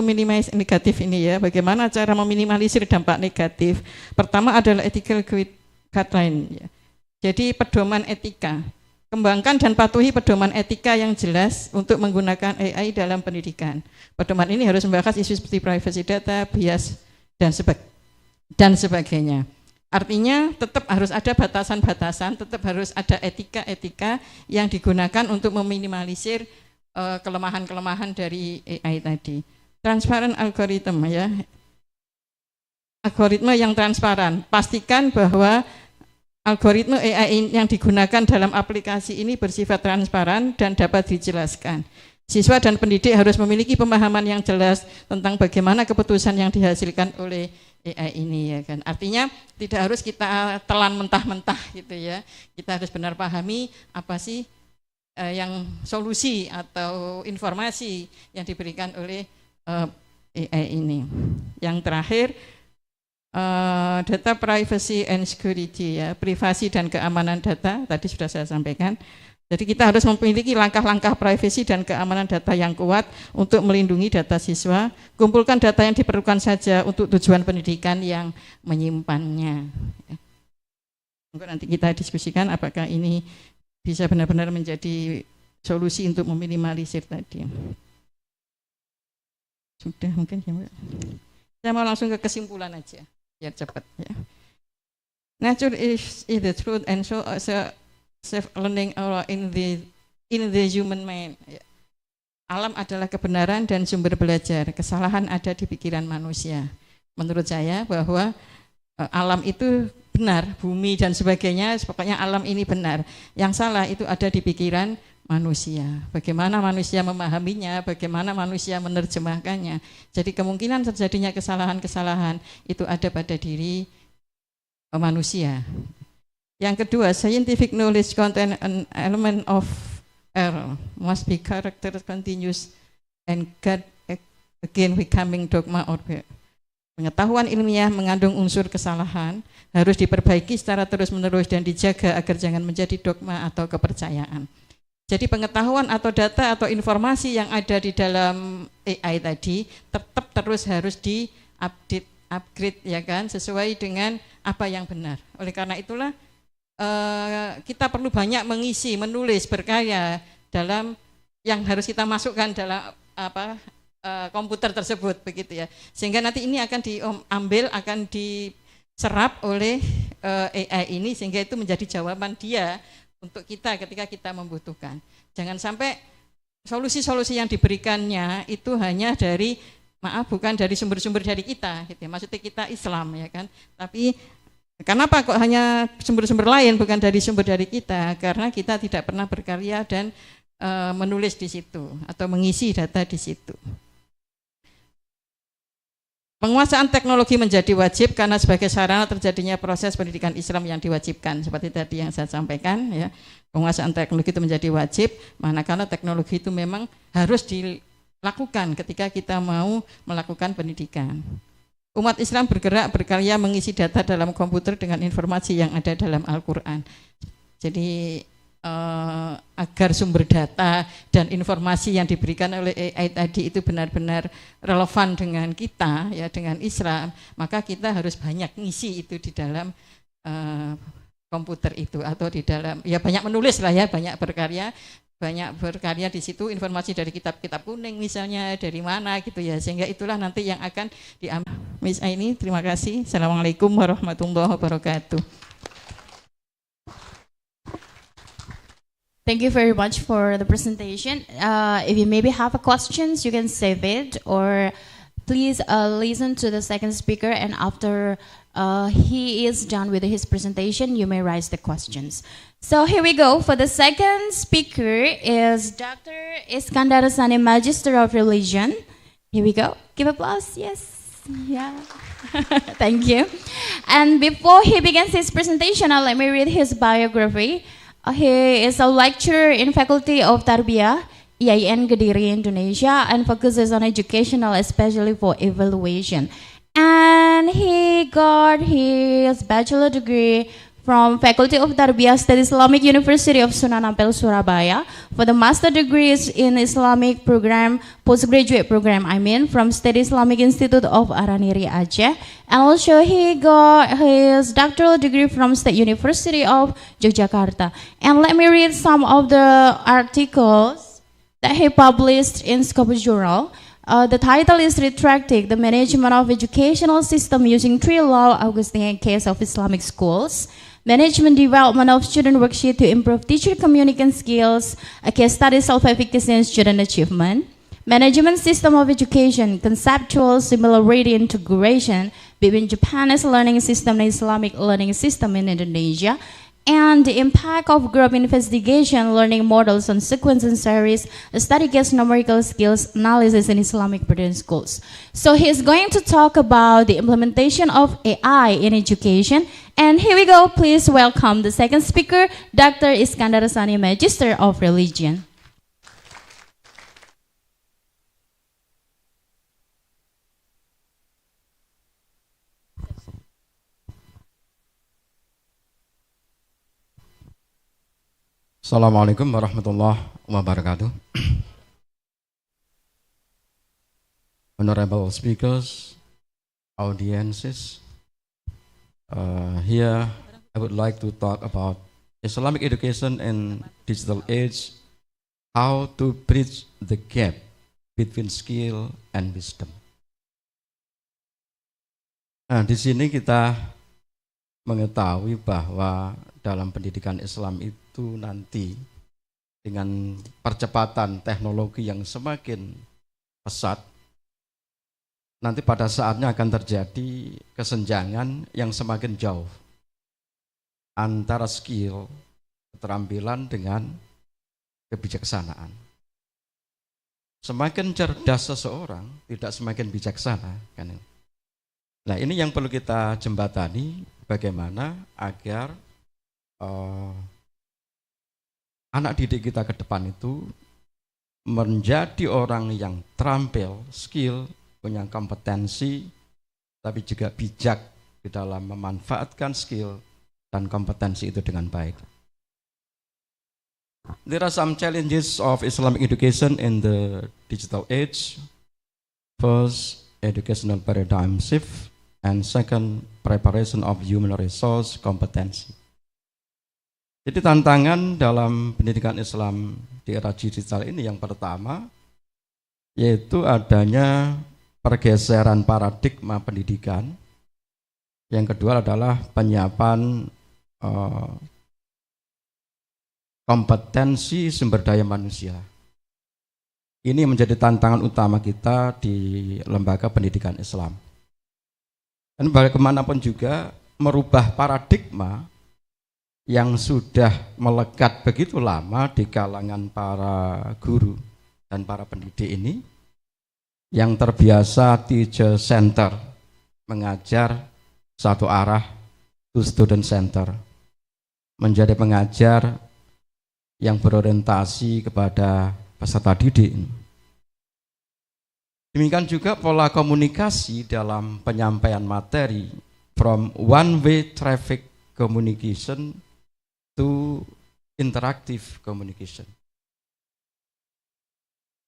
Speaker 8: minimize negatif ini ya, bagaimana cara meminimalisir dampak negatif. Pertama adalah ethical guideline ya. Jadi pedoman etika. Kembangkan dan patuhi pedoman etika yang jelas untuk menggunakan AI dalam pendidikan. Pedoman ini harus membahas isu seperti privacy data, bias dan sebagainya. Artinya tetap harus ada batasan-batasan, tetap harus ada etika-etika yang digunakan untuk meminimalisir kelemahan-kelemahan dari AI tadi. Transparan algoritma ya. Algoritma yang transparan. Pastikan bahwa algoritma AI yang digunakan dalam aplikasi ini bersifat transparan dan dapat dijelaskan. Siswa dan pendidik harus memiliki pemahaman yang jelas tentang bagaimana keputusan yang dihasilkan oleh AI ini ya kan. Artinya tidak harus kita telan mentah-mentah gitu ya. Kita harus benar pahami apa sih yang solusi atau informasi yang diberikan oleh AI ini. Yang terakhir data privacy and security ya, privasi dan keamanan data tadi sudah saya sampaikan. Jadi kita harus memiliki langkah-langkah privasi dan keamanan data yang kuat untuk melindungi data siswa. Kumpulkan data yang diperlukan saja untuk tujuan pendidikan yang menyimpannya. Nanti kita diskusikan apakah ini bisa benar-benar menjadi solusi untuk meminimalisir tadi. Sudah mungkin ya Mbak. Saya mau langsung ke kesimpulan aja, biar cepat ya. Nature is the truth and so self-learning in the human mind. Alam adalah kebenaran dan sumber belajar. Kesalahan ada di pikiran manusia. Menurut saya bahwa alam itu benar, bumi dan sebagainya, pokoknya alam ini benar. Yang salah itu ada di pikiran manusia. Bagaimana manusia memahaminya, bagaimana manusia menerjemahkannya. Jadi kemungkinan terjadinya kesalahan-kesalahan itu ada pada diri manusia. Yang kedua, scientific knowledge contain an element of error, must be character continuous and God again becoming dogma or pengetahuan ilmiah mengandung unsur kesalahan, harus diperbaiki secara terus-menerus dan dijaga agar jangan menjadi dogma atau kepercayaan. Jadi pengetahuan atau data atau informasi yang ada di dalam AI tadi tetap terus harus upgrade ya kan, sesuai dengan apa yang benar. Oleh karena itulah kita perlu banyak mengisi, menulis, berkarya dalam yang harus kita masukkan dalam komputer tersebut begitu ya, sehingga nanti ini akan diambil, akan diserap oleh AI ini sehingga itu menjadi jawaban dia untuk kita ketika kita membutuhkan. Jangan sampai solusi-solusi yang diberikannya itu hanya dari bukan dari sumber-sumber dari kita gitu ya. Maksudnya kita Islam ya kan, tapi kenapa kok hanya sumber-sumber lain bukan dari sumber dari kita? Karena kita tidak pernah berkarya dan menulis di situ atau mengisi data di situ. Penguasaan teknologi menjadi wajib karena sebagai sarana terjadinya proses pendidikan Islam yang diwajibkan. Seperti tadi yang saya sampaikan ya, penguasaan teknologi itu menjadi wajib, manakala teknologi itu memang harus dilakukan ketika kita mau melakukan pendidikan. Umat Islam bergerak, berkarya mengisi data dalam komputer dengan informasi yang ada dalam Al-Quran. Jadi agar sumber data dan informasi yang diberikan oleh AI tadi itu benar-benar relevan dengan kita, ya dengan Islam, maka kita harus banyak ngisi itu di dalam komputer itu atau di dalam ya banyak menulis lah ya, banyak berkarya di situ, informasi dari kitab-kitab kuning misalnya dari mana gitu ya, sehingga itulah nanti yang akan diambil. Miss Aini, terima kasih. Assalamualaikum warahmatullahi wabarakatuh.
Speaker 7: Thank you very much for the presentation. If you maybe have a questions, you can save it, or please listen to the second speaker, and after he is done with his presentation, you may raise the questions. So here we go. For the second speaker is Dr. Iskandar Sani, Magister of Religion. Here we go. Give applause. Yes. Yeah. Thank you. And before he begins his presentation, let me read his biography. He is a lecturer in Faculty of Tarbiyah Iain Kediri, Indonesia, and focuses on educational, especially for evaluation. And he got his bachelor degree from Faculty of Tarbiyah, State Islamic University of Sunan Ampel, Surabaya. For the master degrees in Islamic program, postgraduate program, from State Islamic Institute of Araniri, Aceh. And also he got his doctoral degree from State University of Yogyakarta. And let me read some of the articles that he published in Scopus Journal. The title is Retracting the Management of Educational System Using 3 Law Augustinian Case of Islamic Schools, Management Development of Student Worksheet to Improve Teacher Communication Skills, a case study self-efficacy and student achievement, Management System of Education, Conceptual Similarity Integration between Japanese learning system and Islamic learning system in Indonesia, and the impact of group investigation learning models on sequence and series, study case numerical skills analysis in Islamic Burden schools. So he's going to talk about the implementation of AI in education. And here we go. Please welcome the second speaker, Dr. Iskandar Sani, Magister of Religion.
Speaker 9: Assalamualaikum warahmatullahi wabarakatuh. Honorable speakers, audiences, here I would like to talk about Islamic education in digital age, how to bridge the gap between skill and wisdom. Nah, di sini kita mengetahui bahwa dalam pendidikan Islam itu nanti dengan percepatan teknologi yang semakin pesat, nanti pada saatnya akan terjadi kesenjangan yang semakin jauh antara skill, keterampilan dengan kebijaksanaan. Semakin cerdas seseorang, tidak semakin bijaksana, kan? Nah, ini yang perlu kita jembatani, bagaimana agar anak didik kita ke depan itu menjadi orang yang terampil, skill, punya kompetensi, tapi juga bijak di dalam memanfaatkan skill dan kompetensi itu dengan baik. There are some challenges of Islamic education in the digital age. First, educational paradigm shift, and second, preparation of human resource competency. Jadi tantangan dalam pendidikan Islam di era digital ini yang pertama yaitu adanya pergeseran paradigma pendidikan. Yang kedua adalah penyiapan kompetensi sumber daya manusia. Ini menjadi tantangan utama kita di lembaga pendidikan Islam. Dan bagaimanapun juga merubah paradigma yang sudah melekat begitu lama di kalangan para guru dan para pendidik ini, yang terbiasa teacher center, mengajar satu arah, to student center, menjadi pengajar yang berorientasi kepada peserta didik. Demikian juga pola komunikasi dalam penyampaian materi, from one-way traffic communication to interactive communication.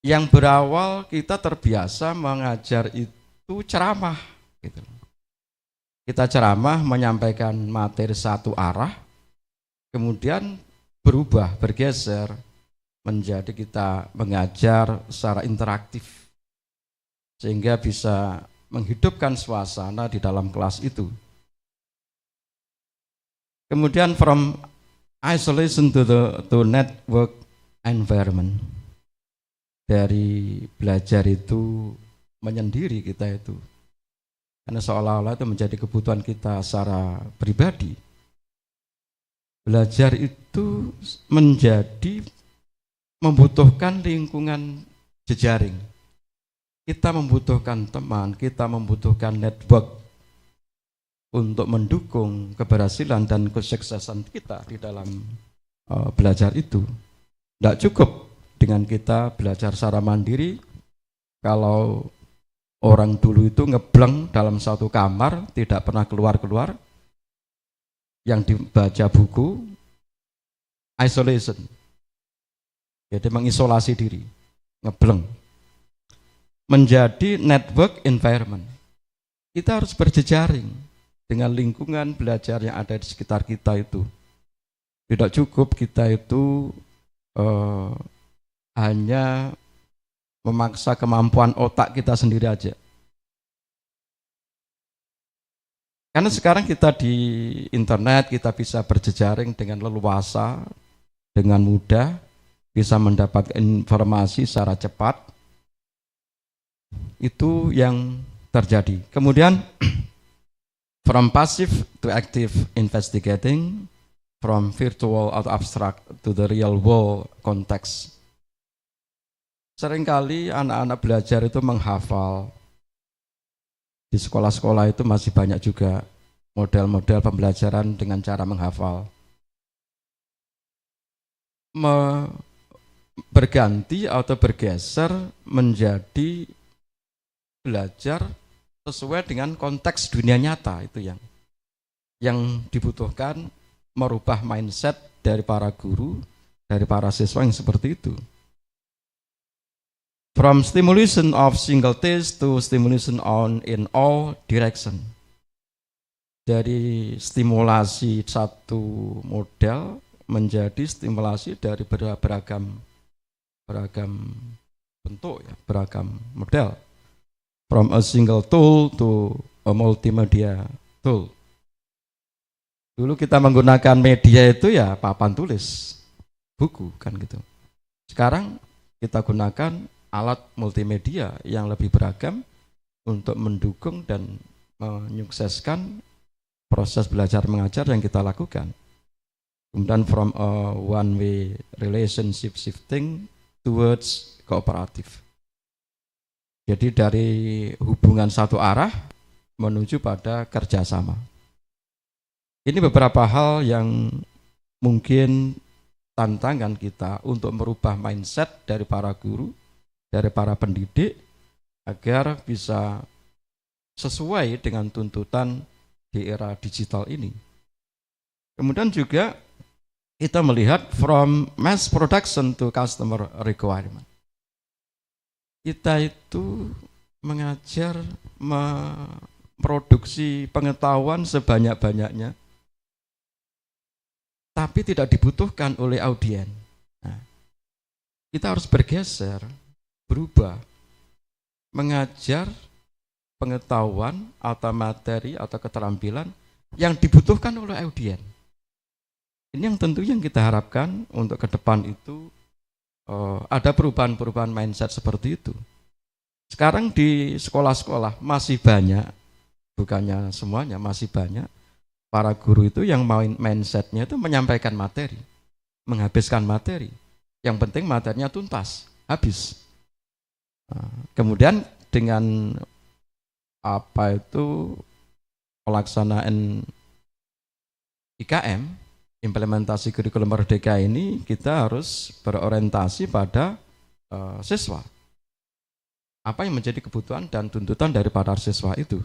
Speaker 9: Yang berawal kita terbiasa mengajar itu ceramah, gitu. Kita ceramah menyampaikan materi satu arah, kemudian berubah, bergeser menjadi kita mengajar secara interaktif sehingga bisa menghidupkan suasana di dalam kelas itu. Kemudian from isolation to network environment. Dari belajar itu menyendiri kita itu. Karena seolah-olah itu menjadi kebutuhan kita secara pribadi. Belajar itu menjadi membutuhkan lingkungan jejaring. Kita membutuhkan teman, kita membutuhkan network untuk mendukung keberhasilan dan kesuksesan kita di dalam belajar itu. Tidak cukup dengan kita belajar secara mandiri. Kalau orang dulu itu ngebleng dalam satu kamar, tidak pernah keluar-keluar, yang dibaca buku, isolation. Jadi mengisolasi diri, ngebleng. Menjadi network environment. Kita harus berjejaring dengan lingkungan belajar yang ada di sekitar kita itu. Tidak cukup kita itu hanya memaksa kemampuan otak kita sendiri aja. Karena sekarang kita di internet, kita bisa berjejaring dengan leluasa, dengan mudah, bisa mendapatkan informasi secara cepat. Itu yang terjadi. Kemudian, from passive to active investigating, from virtual atau abstract to the real world context. Seringkali anak-anak belajar itu menghafal. Di sekolah-sekolah itu masih banyak juga model-model pembelajaran dengan cara menghafal. Berganti atau bergeser menjadi belajar sesuai dengan konteks dunia nyata, itu yang dibutuhkan, merubah mindset dari para guru, dari para siswa yang seperti itu. From stimulation of single taste to stimulation in all direction. Dari stimulasi satu model menjadi stimulasi dari beragam bentuk, ya, beragam model. From a single tool to a multimedia tool. Dulu kita menggunakan media itu ya papan tulis, buku kan gitu. Sekarang kita gunakan alat multimedia yang lebih beragam untuk mendukung dan menyukseskan proses belajar mengajar yang kita lakukan. Kemudian from a one-way relationship shifting towards cooperative. Jadi dari hubungan satu arah menuju pada kerjasama. Ini beberapa hal yang mungkin tantangan kita untuk merubah mindset dari para guru, dari para pendidik, agar bisa sesuai dengan tuntutan di era digital ini. Kemudian juga kita melihat from mass production to customer requirement. Kita itu mengajar, memproduksi pengetahuan sebanyak-banyaknya, tapi tidak dibutuhkan oleh audien. Nah, kita harus bergeser, berubah, mengajar pengetahuan atau materi atau keterampilan yang dibutuhkan oleh audien. Ini yang tentu yang kita harapkan untuk ke depan itu ada perubahan-perubahan mindset seperti itu. Sekarang di sekolah-sekolah masih banyak, bukannya semuanya, masih banyak para guru itu yang mindsetnya itu menyampaikan materi, menghabiskan materi. Yang penting materinya tuntas, habis. Kemudian dengan pelaksanaan IKM, implementasi kurikulum merdeka ini, kita harus berorientasi pada siswa. Apa yang menjadi kebutuhan dan tuntutan dari para siswa itu.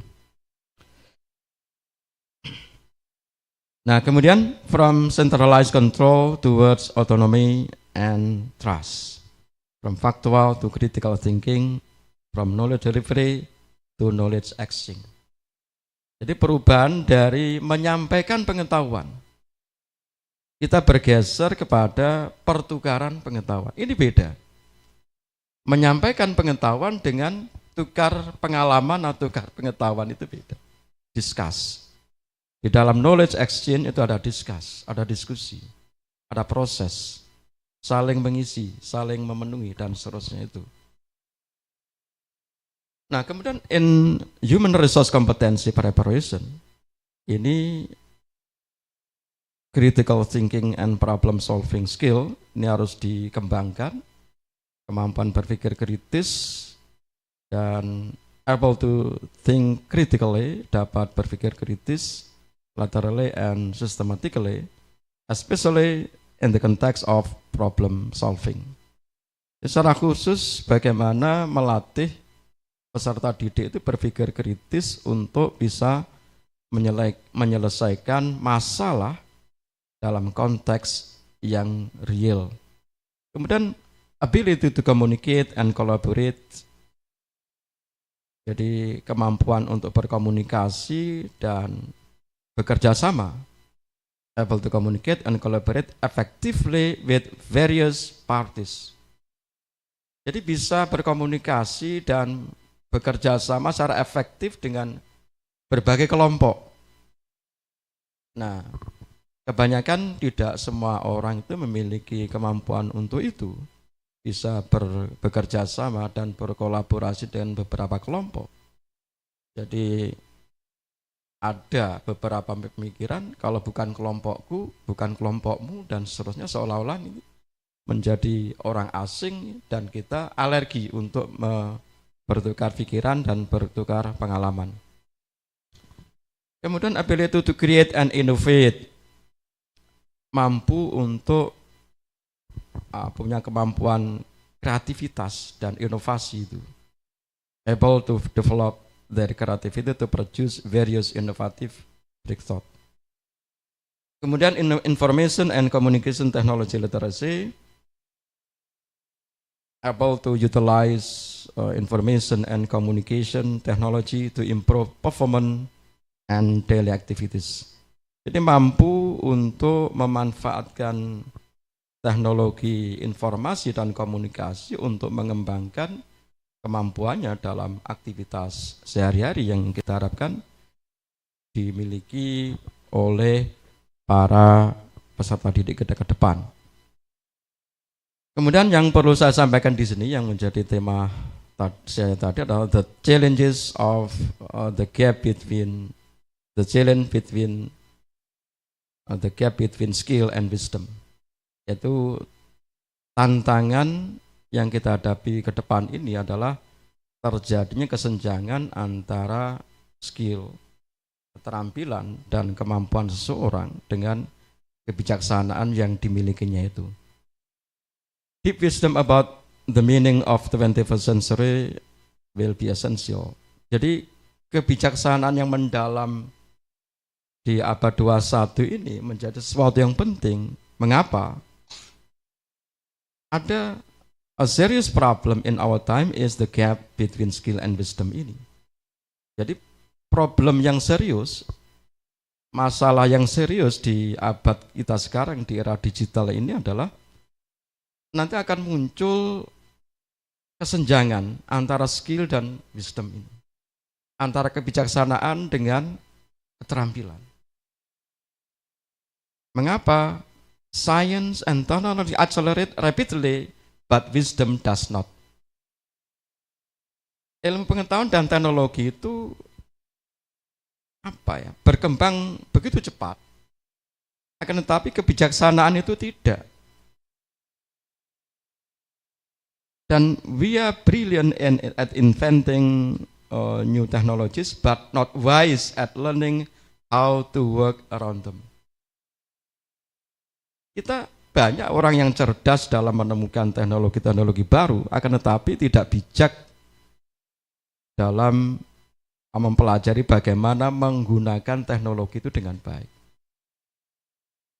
Speaker 9: Nah, kemudian from centralized control towards autonomy and trust. From factual to critical thinking, from knowledge delivery to knowledge exchange. Jadi perubahan dari menyampaikan pengetahuan kita bergeser kepada pertukaran pengetahuan. Ini beda. Menyampaikan pengetahuan dengan tukar pengalaman atau tukar pengetahuan itu beda. Discuss. Di dalam knowledge exchange itu ada discuss, ada diskusi, ada proses, saling mengisi, saling memenuhi, dan seterusnya itu. Nah, kemudian in human resource competency preparation, ini critical thinking and problem solving skill, ini harus dikembangkan, kemampuan berpikir kritis, dan able to think critically, dapat berpikir kritis, laterally and systematically, especially in the context of problem solving. Secara khusus, bagaimana melatih peserta didik itu berpikir kritis untuk bisa menyelesaikan masalah dalam konteks yang real. Kemudian ability to communicate and collaborate. Jadi kemampuan untuk berkomunikasi dan bekerja sama. Able to communicate and collaborate effectively with various parties. Jadi bisa berkomunikasi dan bekerja sama secara efektif dengan berbagai kelompok. Nah, kebanyakan tidak semua orang itu memiliki kemampuan untuk itu. Bisa bekerja sama dan berkolaborasi dengan beberapa kelompok. Jadi ada beberapa pemikiran, kalau bukan kelompokku, bukan kelompokmu, dan seterusnya, seolah-olah ini menjadi orang asing dan kita alergi untuk bertukar pikiran dan bertukar pengalaman. Kemudian ability to create and innovate, mampu untuk punya kemampuan kreativitas dan inovasi itu. Able to develop their creativity to produce various innovative breakthrough. Kemudian information and communication technology literacy, able to utilize information and communication technology to improve performance and daily activities. Jadi mampu untuk memanfaatkan teknologi informasi dan komunikasi untuk mengembangkan kemampuannya dalam aktivitas sehari-hari yang kita harapkan dimiliki oleh para peserta didik ke depan. Kemudian yang perlu saya sampaikan di sini yang menjadi tema saya tadi adalah the challenges of the gap between skill and wisdom. Yaitu tantangan yang kita hadapi ke depan ini adalah terjadinya kesenjangan antara skill, keterampilan, dan kemampuan seseorang dengan kebijaksanaan yang dimilikinya itu. Deep wisdom about the meaning of the 21st century will be essential. Jadi kebijaksanaan yang mendalam di abad 21 ini menjadi sesuatu yang penting. Mengapa? Ada a serious problem in our time is the gap between skill and wisdom ini. Jadi problem yang serius, masalah yang serius di abad kita sekarang di era digital ini adalah nanti akan muncul kesenjangan antara skill dan wisdom ini. Antara kebijaksanaan dengan keterampilan. Mengapa? Science and technology accelerate rapidly, but wisdom does not. Ilmu pengetahuan dan teknologi itu berkembang begitu cepat. Akan tetapi kebijaksanaan itu tidak. Dan we are brilliant at inventing new technologies, but not wise at learning how to work around them. Kita banyak orang yang cerdas dalam menemukan teknologi-teknologi baru, akan tetapi tidak bijak dalam mempelajari bagaimana menggunakan teknologi itu dengan baik.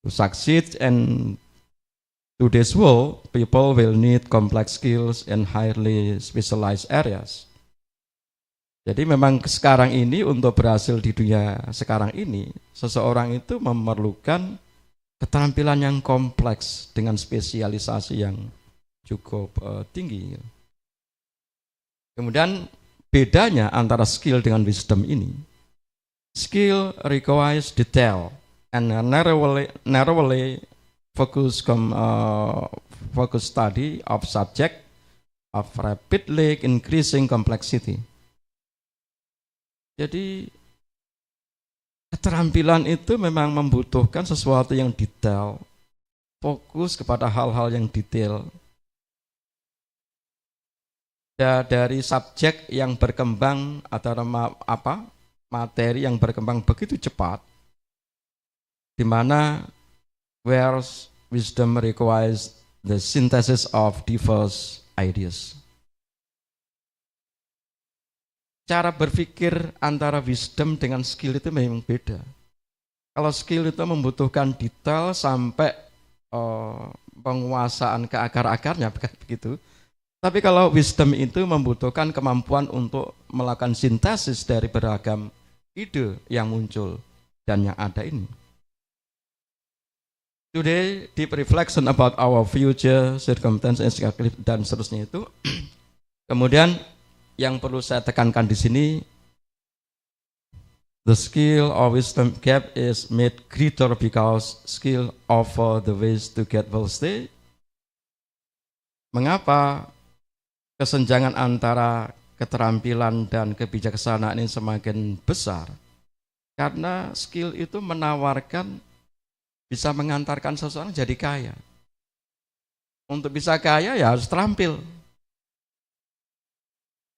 Speaker 9: To succeed in today's world, people will need complex skills in highly specialized areas. Jadi memang sekarang ini untuk berhasil di dunia sekarang ini, seseorang itu memerlukan keterampilan yang kompleks dengan spesialisasi yang cukup tinggi. Kemudian bedanya antara skill dengan wisdom ini, skill requires detail and narrowly focus study of subject of rapidly increasing complexity. Jadi keterampilan itu memang membutuhkan sesuatu yang detail, fokus kepada hal-hal yang detail. Dari subjek yang berkembang atau materi yang berkembang begitu cepat, di mana where wisdom requires the synthesis of diverse ideas. Cara berpikir antara wisdom dengan skill itu memang beda. Kalau skill itu membutuhkan detail sampai penguasaan ke akar-akarnya, begitu. Tapi kalau wisdom itu membutuhkan kemampuan untuk melakukan sintesis dari beragam ide yang muncul dan yang ada ini. Today, deep reflection about our future, circumstances, dan seterusnya itu. Kemudian yang perlu saya tekankan di sini, the skill or wisdom gap is made greater because skill offer the ways to get wealthy. Mengapa kesenjangan antara keterampilan dan kebijaksanaan ini semakin besar? Karena skill itu menawarkan bisa mengantarkan seseorang jadi kaya. Untuk bisa kaya ya harus terampil.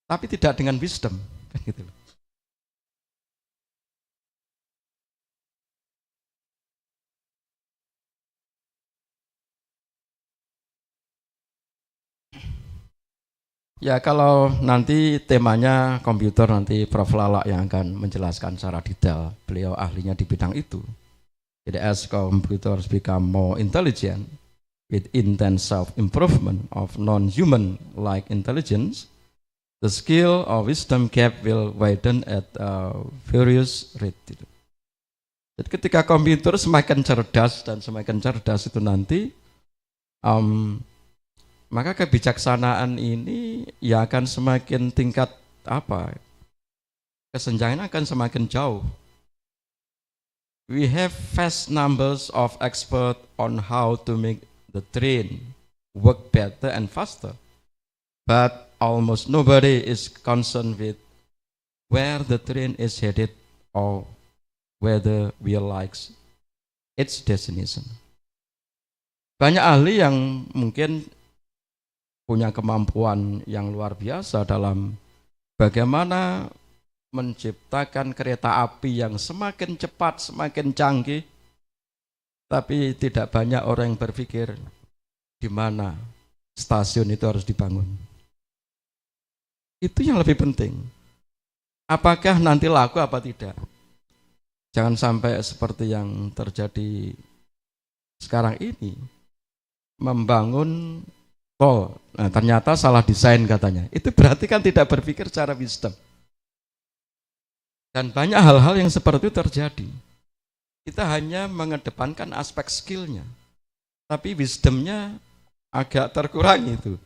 Speaker 9: Tapi tidak dengan wisdom, kan gitu. Ya kalau nanti temanya komputer, nanti Prof. Lala yang akan menjelaskan secara detail. Beliau ahlinya di bidang itu. Jadi as computers become more intelligent with intense self-improvement of non-human like intelligence, the skill or wisdom gap will widen at various rate. Jadi ketika komputer semakin cerdas dan semakin cerdas itu nanti, maka kebijaksanaan ini ya akan semakin tingkat kesenjangan akan semakin jauh. We have vast numbers of experts on how to make the train work better and faster, but almost nobody is concerned with where the train is headed or whether we likes its destination. Banyak ahli yang mungkin punya kemampuan yang luar biasa dalam bagaimana menciptakan kereta api yang semakin cepat, semakin canggih, tapi tidak banyak orang yang berpikir di mana stasiun itu harus dibangun. Itu yang lebih penting. Apakah nanti laku apa tidak? Jangan sampai seperti yang terjadi sekarang ini, membangun tol, nah ternyata salah desain katanya. Itu berarti kan tidak berpikir secara wisdom. Dan banyak hal-hal yang seperti itu terjadi. Kita hanya mengedepankan aspek skillnya, tapi wisdomnya agak terkurangi itu.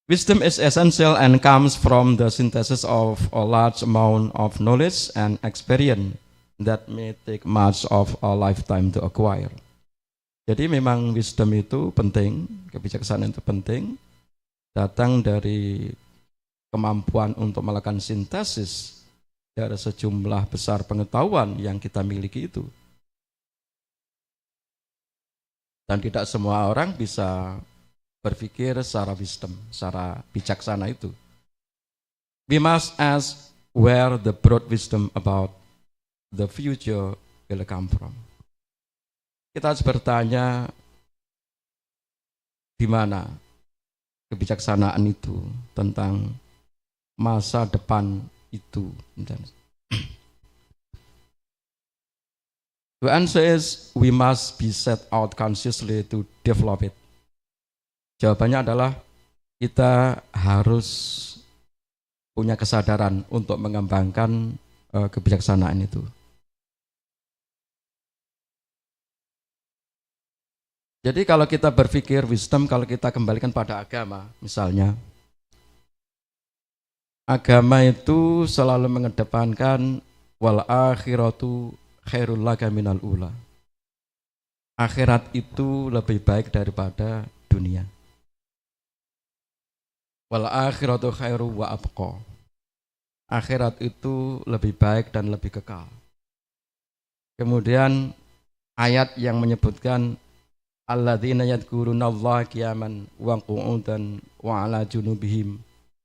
Speaker 9: Wisdom is essential and comes from the synthesis of a large amount of knowledge and experience that may take much of a lifetime to acquire. Jadi memang wisdom itu penting, kebijaksanaan itu penting, datang dari kemampuan untuk melakukan sintesis dari sejumlah besar pengetahuan yang kita miliki itu. Dan tidak semua orang bisa berpikir secara wisdom, secara bijaksana itu. We must ask where the broad wisdom about the future will come from. Kita harus bertanya di mana kebijaksanaan itu tentang masa depan itu. The answer is we must be set out consciously to develop it. Jawabannya adalah kita harus punya kesadaran untuk mengembangkan kebijaksanaan itu. Jadi kalau kita berpikir wisdom, kalau kita kembalikan pada agama, misalnya, agama itu selalu mengedepankan wal akhiratu khairul laka minal ula. Akhirat itu lebih baik daripada dunia. Wal akhiratu khairu wa abqa. Akhirat itu lebih baik dan lebih kekal. Kemudian ayat yang menyebutkan alladzina yadhkurunallaha qiyaman wa qu'udan wa 'ala junubihim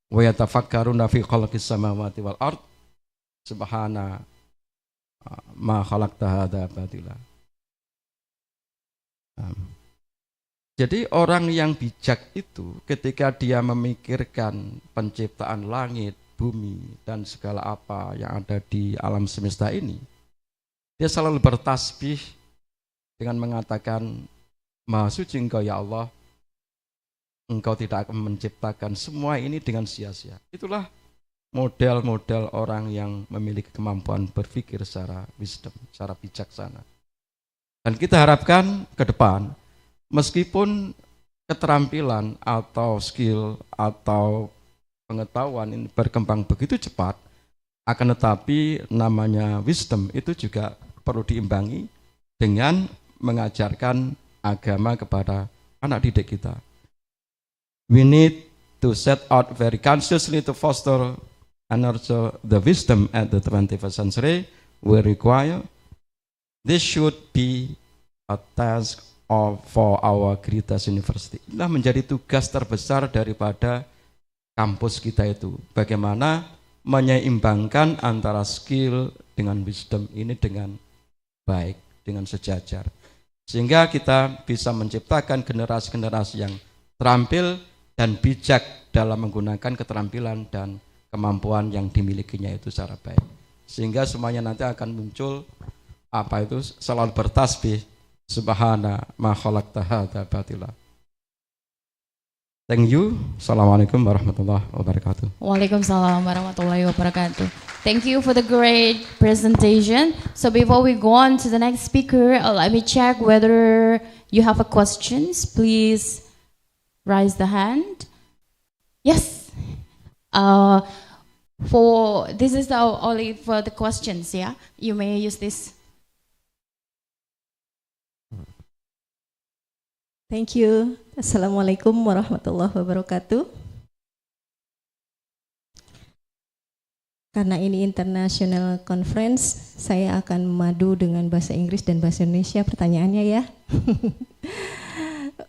Speaker 9: wa yatafakkaruna fi khalqis samawati wal ard subhana ma khalaqta hadza batila. Jadi orang yang bijak itu ketika dia memikirkan penciptaan langit, bumi, dan segala apa yang ada di alam semesta ini, dia selalu bertasbih dengan mengatakan, Maha suci Engkau ya Allah, Engkau tidak akan menciptakan semua ini dengan sia-sia. Itulah model-model orang yang memiliki kemampuan berpikir secara wisdom, secara bijaksana. Dan kita harapkan ke depan, meskipun keterampilan atau skill atau pengetahuan ini berkembang begitu cepat, akan tetapi namanya wisdom itu juga perlu diimbangi dengan mengajarkan agama kepada anak didik kita. We need to set out very consciously to foster and nurture the wisdom at the 21st century. We require this should be a task for our greatest university. Inilah menjadi tugas terbesar daripada kampus kita itu. Bagaimana menyeimbangkan antara skill dengan wisdom ini dengan baik, dengan sejajar. Sehingga kita bisa menciptakan generasi-generasi yang terampil dan bijak dalam menggunakan keterampilan dan kemampuan yang dimilikinya itu secara baik. Sehingga semuanya nanti akan muncul selalu bertasbih subhana ma khalaqta hadza batila. Thank you. Assalamualaikum warahmatullahi wabarakatuh.
Speaker 7: Waalaikumsalam warahmatullahi wabarakatuh. Thank you for the great presentation. So before we go on to the next speaker, let me check whether you have a questions. Please raise the hand. Yes. This is only for the questions. Yeah, you may use this.
Speaker 1: Thank you. Assalamualaikum warahmatullahi wabarakatuh. Karena ini international conference, saya akan madu dengan bahasa Inggris dan bahasa Indonesia pertanyaannya ya.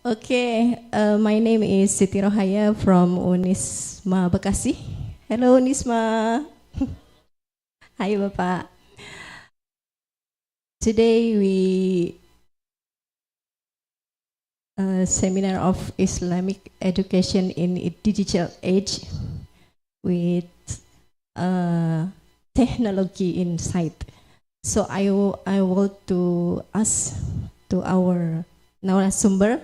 Speaker 1: Okay, my name is Siti Rohaya from Unisma Bekasi. Hello Unisma. Hai Bapak. Today we seminar of Islamic education in a digital age with technology inside. So I want to ask to our narasumber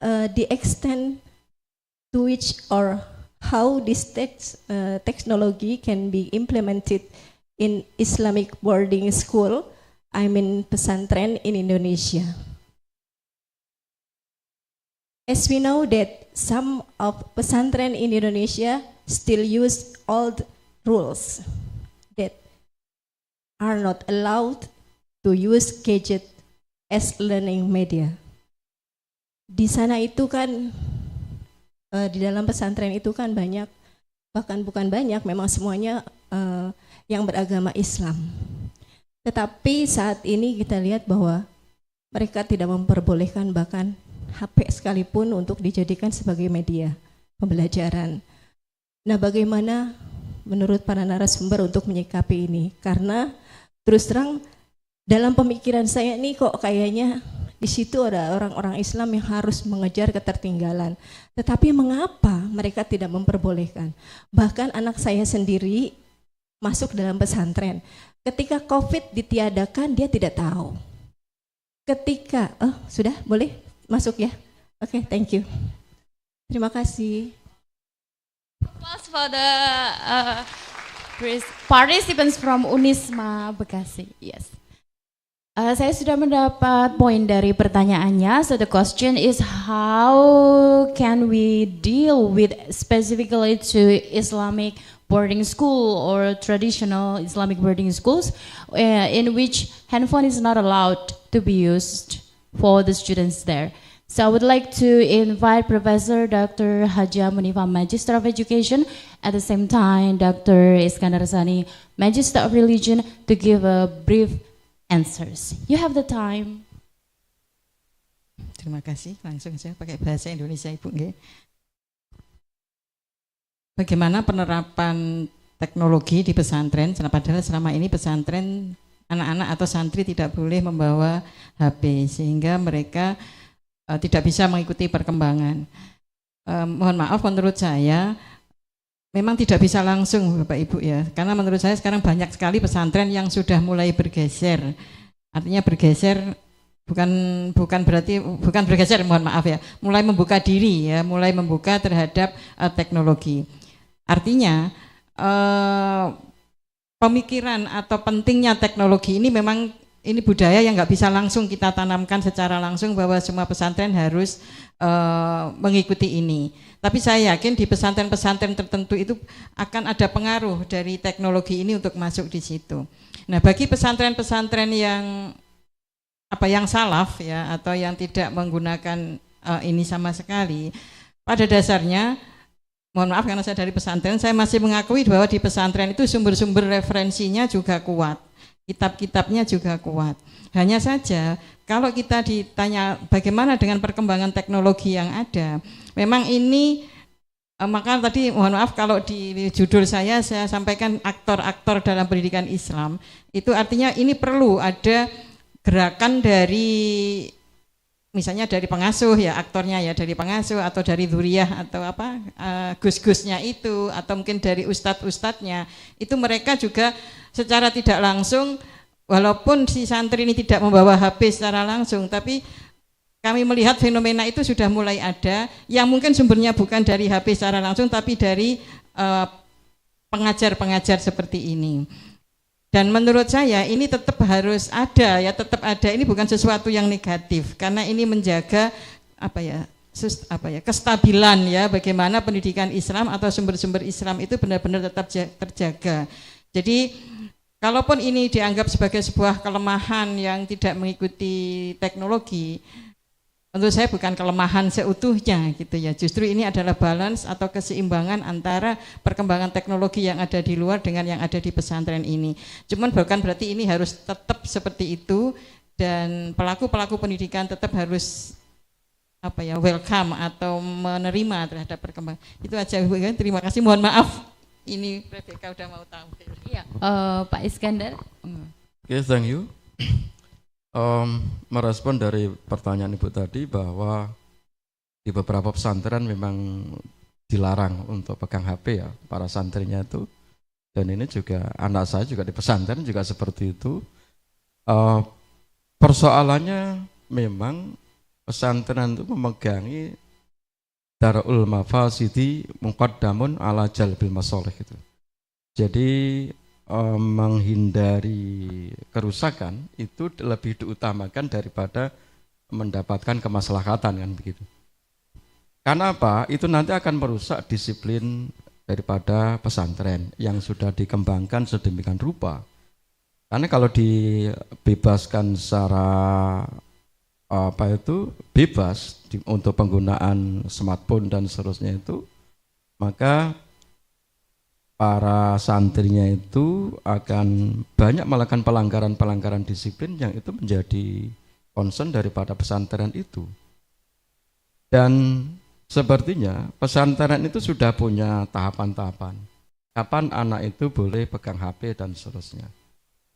Speaker 1: the extent to which or how this technology can be implemented in Islamic boarding school, I mean pesantren in Indonesia. As we know that some of pesantren in Indonesia still use old rules that are not allowed to use gadget as learning media. Di sana itu kan, di dalam pesantren itu kan banyak, bahkan bukan banyak, memang semuanya yang beragama Islam. Tetapi saat ini kita lihat bahwa mereka tidak memperbolehkan bahkan HP sekalipun untuk dijadikan sebagai media pembelajaran. Nah, bagaimana menurut para narasumber untuk menyikapi ini? Karena terus terang dalam pemikiran saya ini kok kayaknya di situ ada orang-orang Islam yang harus mengejar ketertinggalan. Tetapi mengapa mereka tidak memperbolehkan? Bahkan anak saya sendiri masuk dalam pesantren. Ketika COVID ditiadakan, dia tidak tahu. Ketika, sudah boleh masuk ya? Oke, thank you. Terima kasih.
Speaker 7: Applause for the participants from Unisma Bekasi. Yes. Saya sudah mendapat poin dari pertanyaannya. So the question is how can we deal with specifically to Islamic boarding school or traditional Islamic boarding schools in which handphone is not allowed to be used for the students there. So I would like to invite Professor Dr. Haja Munifa, Magister of Education, at the same time Dr. Iskandar Sani, Magister of Religion, to give a brief answers. You have the time.
Speaker 8: Terima kasih. Langsung saja pakai bahasa Indonesia, Ibu. Nggih. Bagaimana penerapan teknologi di pesantren? Padahal selama ini pesantren anak-anak atau santri tidak boleh membawa HP sehingga mereka tidak bisa mengikuti perkembangan. Mohon maaf, menurut saya memang tidak bisa langsung Bapak Ibu ya, karena menurut saya sekarang banyak sekali pesantren yang sudah mulai bergeser. Artinya bergeser bukan bergeser, mohon maaf ya, mulai membuka diri ya, mulai membuka terhadap teknologi. Artinya pemikiran atau pentingnya teknologi ini memang ini budaya yang nggak bisa langsung kita tanamkan secara langsung bahwa semua pesantren harus mengikuti ini. Tapi saya yakin di pesantren-pesantren tertentu itu akan ada pengaruh dari teknologi ini untuk masuk di situ. Nah, bagi pesantren-pesantren yang salaf ya atau yang tidak menggunakan ini sama sekali, pada dasarnya, mohon maaf karena saya dari pesantren, saya masih mengakui bahwa di pesantren itu sumber-sumber referensinya juga kuat, kitab-kitabnya juga kuat. Hanya saja kalau kita ditanya bagaimana dengan perkembangan teknologi yang ada, memang ini maka tadi mohon maaf kalau di judul saya sampaikan aktor-aktor dalam pendidikan Islam, itu artinya ini perlu ada gerakan dari misalnya dari pengasuh ya, aktornya ya dari pengasuh atau dari dzuriyah atau gus-gusnya itu, atau mungkin dari ustadz-ustadznya, itu mereka juga secara tidak langsung, walaupun si santri ini tidak membawa HP secara langsung, tapi kami melihat fenomena itu sudah mulai ada, yang mungkin sumbernya bukan dari HP secara langsung, tapi dari pengajar-pengajar seperti ini. Dan menurut saya ini tetap harus ada ya, tetap ada. Ini bukan sesuatu yang negatif, karena ini menjaga kestabilan ya, bagaimana pendidikan Islam atau sumber-sumber Islam itu benar-benar tetap terjaga. Jadi kalaupun ini dianggap sebagai sebuah kelemahan yang tidak mengikuti teknologi, menurut saya bukan kelemahan seutuhnya gitu ya. Justru ini adalah balance atau keseimbangan antara perkembangan teknologi yang ada di luar dengan yang ada di pesantren ini. Cuman bukan berarti ini harus tetap seperti itu, dan pelaku-pelaku pendidikan tetap harus welcome atau menerima terhadap perkembangan. Itu aja Bu. Terima kasih. Mohon maaf ini Rebecca udah mau tahu.
Speaker 7: Iya, Pak Iskandar.
Speaker 9: Okay, thank you. Merespon dari pertanyaan Ibu tadi bahwa di beberapa pesantren memang dilarang untuk pegang HP ya, para santrinya itu. Dan ini juga anak saya juga di pesantren juga seperti itu. Persoalannya memang pesantren itu memegangi darul mafasidi muqaddamun ala jalbil masoleh gitu. Jadi menghindari kerusakan itu lebih diutamakan daripada mendapatkan kemaslahatan kan begitu. Karena apa? Itu nanti akan merusak disiplin daripada pesantren yang sudah dikembangkan sedemikian rupa. Karena kalau dibebaskan secara bebas untuk penggunaan smartphone dan seterusnya itu, maka para santrinya itu akan banyak melakukan pelanggaran-pelanggaran disiplin yang itu menjadi concern daripada pesantren itu. Dan sepertinya pesantren itu sudah punya tahapan-tahapan. Kapan anak itu boleh pegang HP dan seterusnya.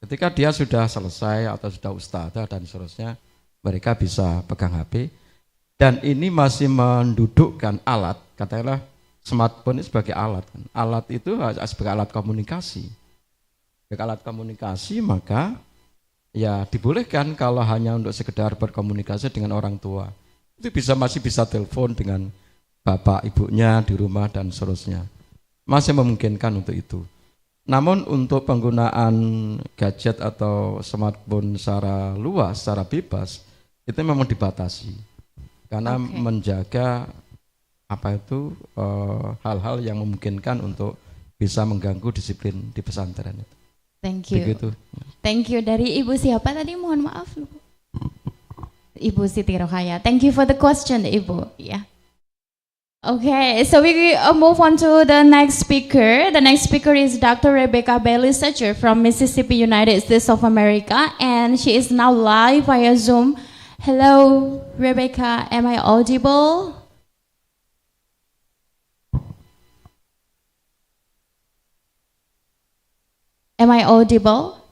Speaker 9: Ketika dia sudah selesai atau sudah ustadzah dan seterusnya, mereka bisa pegang HP. Dan ini masih mendudukkan alat, katakanlah smartphone ini sebagai alat. Alat itu sebagai alat komunikasi. Sebagai alat komunikasi maka ya dibolehkan kalau hanya untuk sekedar berkomunikasi dengan orang tua. Itu masih bisa telepon dengan bapak ibunya di rumah dan seterusnya. Masih memungkinkan untuk itu. Namun untuk penggunaan gadget atau smartphone secara luas, secara bebas, itu memang dibatasi karena menjaga apa itu hal-hal yang memungkinkan untuk bisa mengganggu disiplin di pesantren itu.
Speaker 7: Thank you.
Speaker 9: Begitu.
Speaker 7: Thank you. Dari Ibu siapa tadi? Mohon maaf. Ibu Siti Rohaya. Thank you for the question, Ibu. Yeah. Okay, so we move on to the next speaker. The next speaker is Dr. Rebecca Bailey Setcher from Mississippi, United States of America, and she is now live via Zoom. Hello, Rebecca. Am I audible? Am I audible?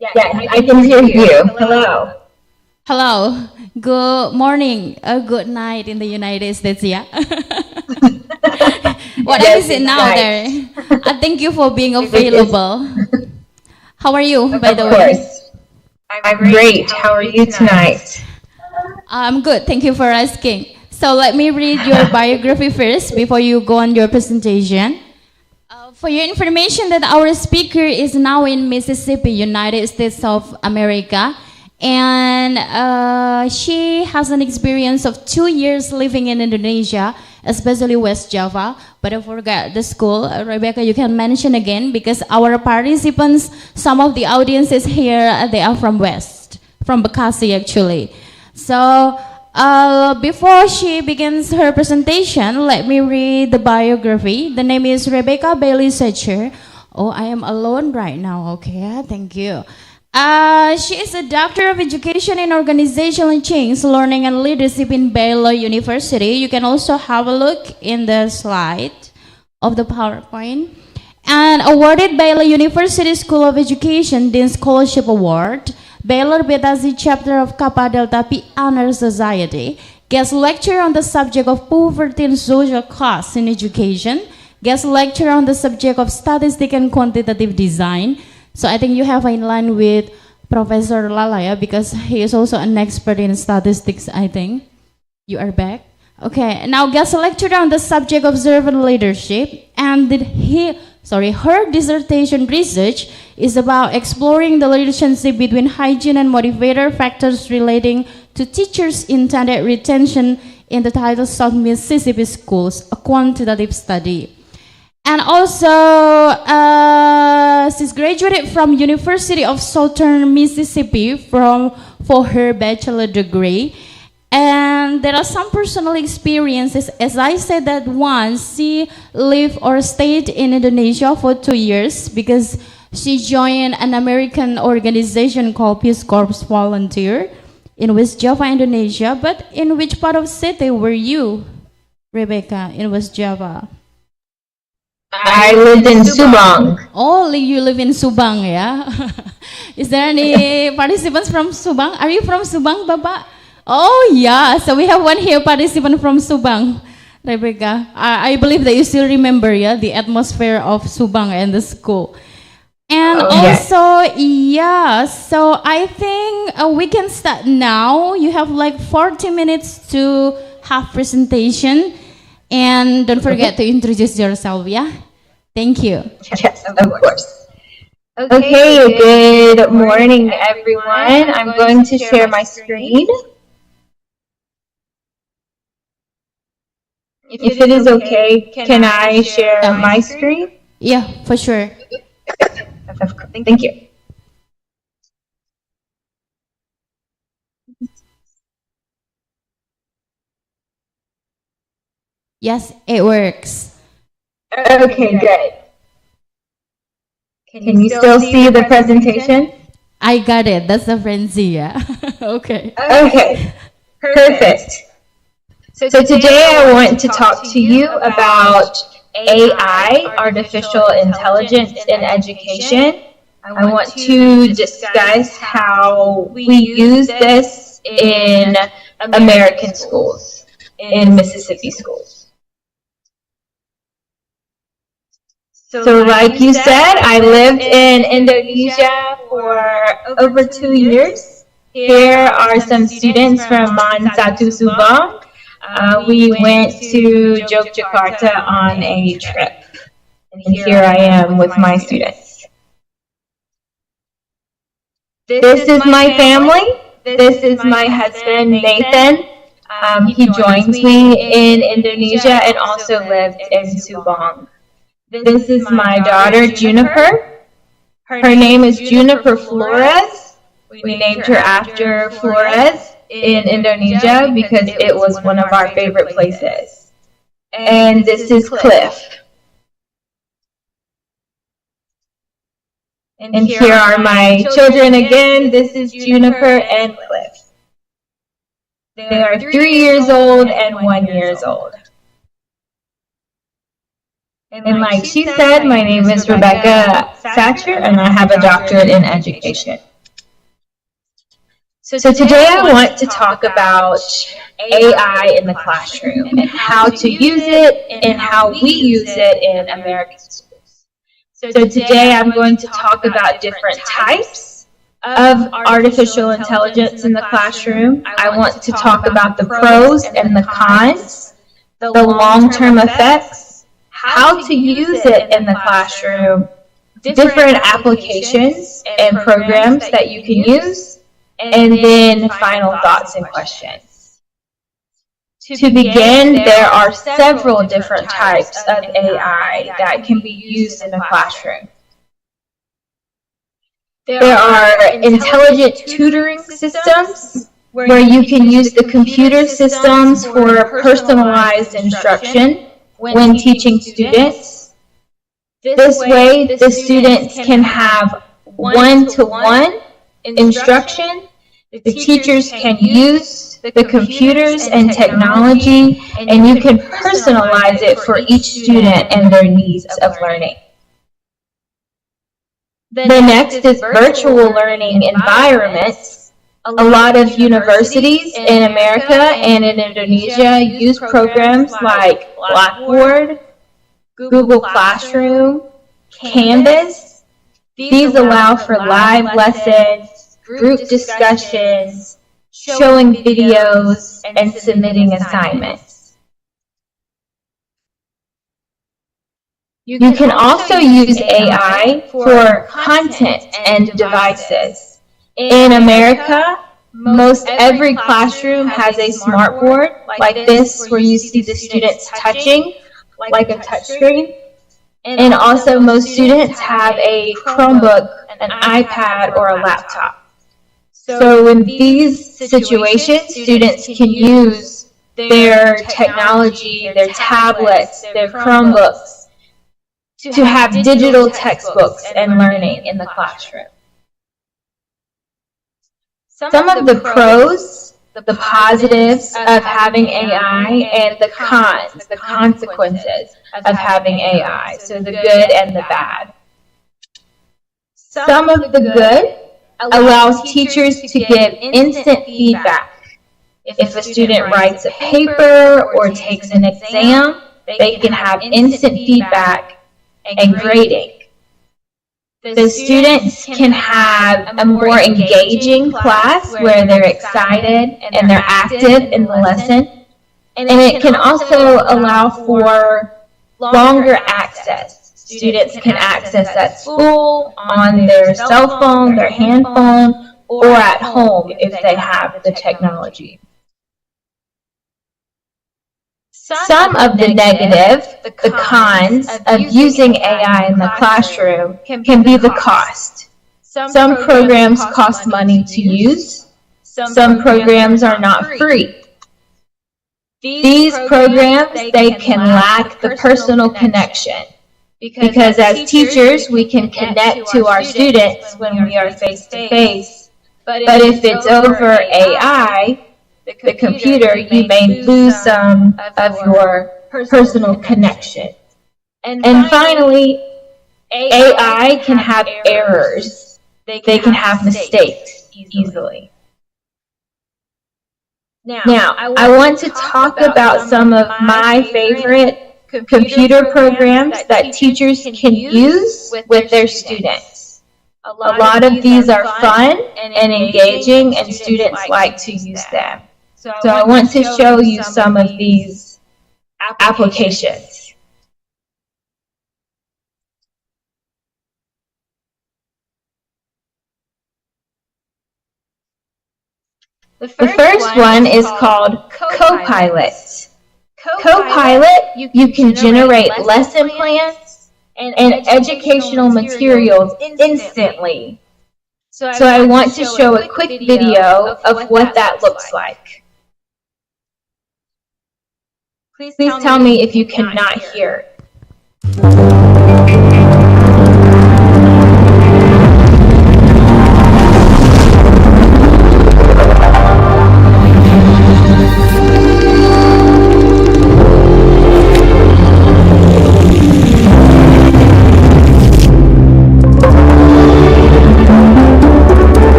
Speaker 10: Yes, I can hear you. Hello.
Speaker 7: Hello. Good morning. Good night in the United States, yeah? What is it now there? Thank you for being available. How are you, by the way?
Speaker 10: Of course. I'm great. How are you tonight?
Speaker 7: I'm good. Thank you for asking. So let me read your biography first before you go on your presentation. For your information that our speaker is now in Mississippi, United States of America. And she has an experience of 2 years living in Indonesia, especially West Java. But I forgot the school. Rebecca, you can mention again because our participants, some of the audiences here, they are from West, from Bekasi actually. So before she begins her presentation, let me read the biography. The name is Rebecca Bailey Setcher. Oh, I am alone right now. Okay, thank you. She is a Doctor of Education in Organizational Change, Learning and Leadership in Baylor University. You can also have a look in the slide of the PowerPoint. And awarded Baylor University School of Education Dean Scholarship Award, Baylor Beta Z Chapter of Kappa Delta Pi Honor Society, guest lecturer on the subject of poverty and social costs in education, guest lecturer on the subject of statistics and quantitative design. So I think you have in line with Professor Lalaya because he is also an expert in statistics, I think. You are back. Okay, now guest lecturer on the subject of servant leadership, and her dissertation research is about exploring the relationship between hygiene and motivator factors relating to teachers' intended retention in the title South Mississippi Schools, a quantitative study. And also, she's graduated from University of Southern Mississippi for her bachelor degree. And there are some personal experiences. As I said that once, she lived or stayed in Indonesia for 2 years because she joined an American organization called Peace Corps Volunteer in West Java, Indonesia. But in which part of city were you, Rebecca, in West Java?
Speaker 10: I lived in Subang.
Speaker 7: Oh, you live in Subang, yeah? Is there any participants from Subang? Are you from Subang, Bapak? Oh, yeah. So we have one here participant from Subang, Rebecca. I believe that you still remember, yeah, the atmosphere of Subang and the school. And also, yeah, so I think we can start now. You have like 40 minutes to have presentation. And don't forget to introduce yourself, yeah? Thank you.
Speaker 10: Yes, of course. Okay, good morning, everyone. I'm going to share my screen. If it is okay, can I share my screen?
Speaker 7: Yeah, for sure.
Speaker 10: Thank you.
Speaker 7: Yes, it works.
Speaker 10: Okay, good. Can you still see the presentation?
Speaker 7: I got it. That's the frenzy, yeah. Okay.
Speaker 10: Okay, perfect. So today I want to talk to you about AI, artificial intelligence in education. I want to discuss how we use this in American schools, in Mississippi schools. So like you said, I lived in Indonesia for over 2 years. Here are some students from Man Satu Subang. We went to Yogyakarta on a trip and here I am with my students. This is my family. This is my husband, Nathan. He joins me in Indonesia and also lived in Subang. This is my daughter, Juniper. Her name is Juniper Flores. We named her after Flores in Indonesia because it was one of our favorite places. And this is Cliff. And here are my children again. This is Juniper and Cliff. They are 3 years old and 1 year old. And like she said, my name is Rebecca Thatcher, and I have a doctorate in education. So today I want to talk about AI in the classroom and how to use it and how we use it in American schools. So today I'm going to talk about different types of artificial intelligence in the classroom. I want to talk about the pros and the cons, the long-term effects, how to use it in the classroom, different applications and programs that you can use, and then final thoughts and questions. To begin, there are several different types of AI that can be used in a classroom. There are intelligent tutoring systems, where you can use the computer systems for personalized instruction when teaching students. This way, the students can have one-to-one instruction. The teachers can use the computers and technology, and you can personalize it for each student and their needs of learning. The next is virtual learning environments. A lot of universities in America and in Indonesia use programs like Blackboard, Google Classroom, Canvas. These allow for live lessons, group discussions, showing videos, and submitting assignments. You can also use AI for content and devices. In America, most every classroom has a smartboard like this where you see the students touching like a touchscreen. And also most students have a Chromebook, an iPad, or a laptop. So in these situations, students can use their technology, their tablets, their Chromebooks to have digital textbooks and learning in the classroom. Some of the pros, the positives of having AI, and the cons, the consequences of having AI, so the good and the bad. Some of the good allows teachers to give instant feedback. If a student writes a paper or takes an exam, they can have instant feedback and grading. The students can have a more engaging class where they're excited and they're active in the lesson. And it can also allow for longer access. Students can access at school, on their cell phone, their hand phone, or at home if they have the technology. Some of the negative, the cons of using AI in the classroom can be the cost. Some programs cost money to use. Some programs are not free. These programs, they can lack the personal connection. Because as teachers, we can connect to our students when we are face-to-face. But if it's over AI, the computer, you may lose some of your personal connection. And finally, AI can have errors. They can have mistakes easily. Now, I want to talk about some of my favorite computer programs that teachers can use with their students. A lot of these are fun and engaging, and students like to use them. So I want to show you some of these applications. The first one is called Copilot. Copilot, you can generate lesson plans and educational materials instantly. So I want to show a quick video of what that looks like. Please tell me if you cannot hear.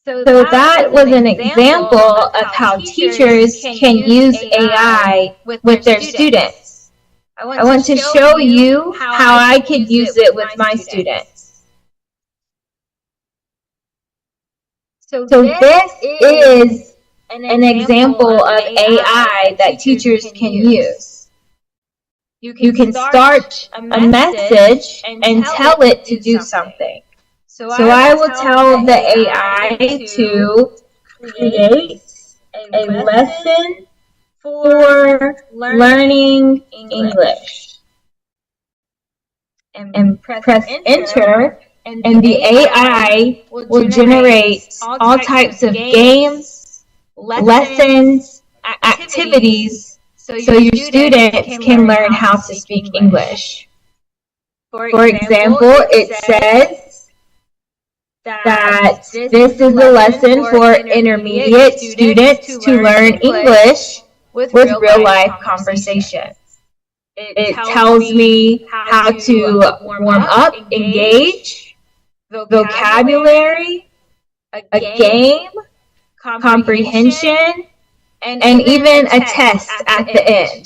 Speaker 10: So that was an example of how teachers can use AI with their students. I want to show you how I could use it with my students. So this is an example of AI that teachers can use. You can start a message and tell it to do something. So I will tell the AI to create a lesson for learning English. And press enter, and the AI will generate all types of games, lessons, activities, so your students can learn how to speak English. For example, it says that this is a lesson for intermediate students to learn English with real-life conversations. It tells me how to warm up, engage, vocabulary, a game, comprehension, and even a test at the end.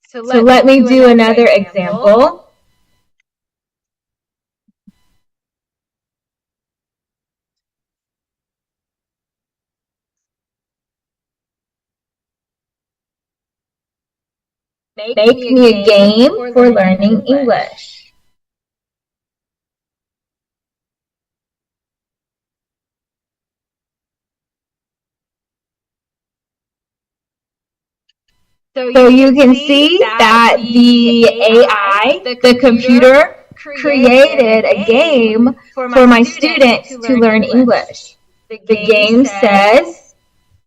Speaker 10: So let me do another example. Make me a game for learning English. So you can see that the AI, the computer, created a game for my students to learn English. The game says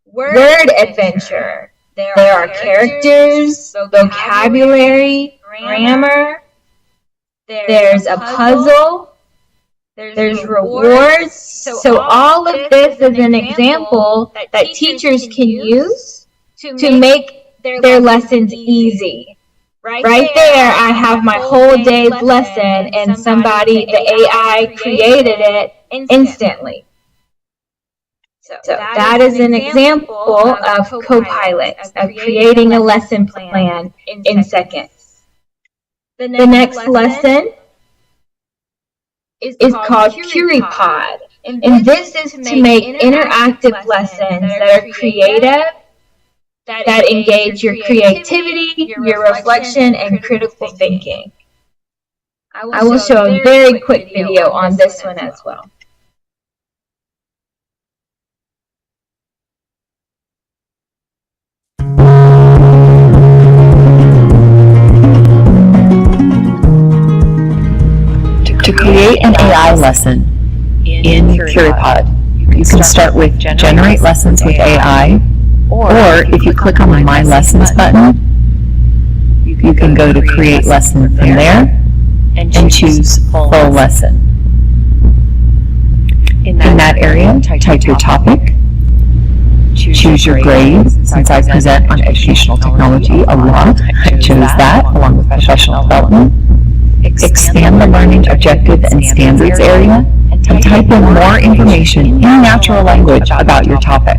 Speaker 10: Word Adventure. There are characters, vocabulary, grammar, there's a puzzle, there's rewards. So all of this is an example that teachers can use to make their lessons easy. Right there, I have my whole day's lesson, and the AI created it instantly. So that is an example of Copilot, of creating a lesson plan in seconds. The next lesson is called CuriePod, and this is to make interactive lessons that are creative, that engage your creativity, your reflection, and critical thinking. I will show a very quick video on this one as well.
Speaker 11: create an AI lesson in CuriPod. You can start with Generate Lessons with AI, or if you click on the My Lessons button, you can go to Create Lesson from there and choose Full Lesson. In that area, type your topic, choose your grade. Since I present on educational technology a lot, I chose that along with professional development. Expand the learning objective and standards area and type in more information in natural language about your topic.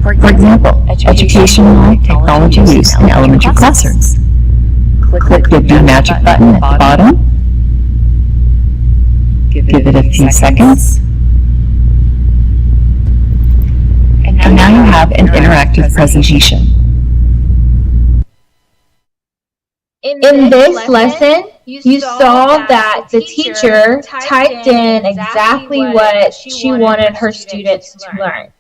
Speaker 11: For example, educational technology use in elementary classrooms. Click the blue magic button at the bottom. Give it a few seconds. And now you have an interactive presentation.
Speaker 10: In this lesson, you saw that the teacher typed in exactly what she wanted her students to learn.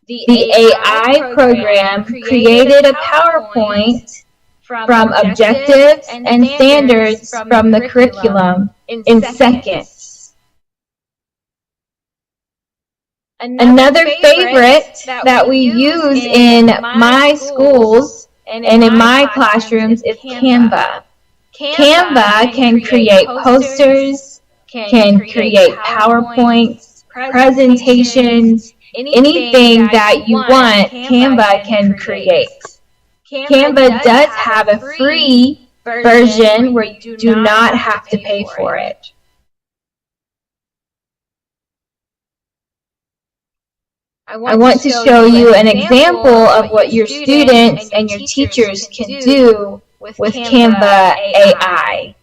Speaker 10: The AI program created a PowerPoint from objectives and standards from the curriculum in seconds. Another favorite that we use in my schools and in my classrooms is Canva. Canva can create posters, can create PowerPoints, presentations, anything that you want, Canva can create. Canva does have a free version where you do not have to pay for it. I want to show you an example of what your students and your teachers can do with Canva AI.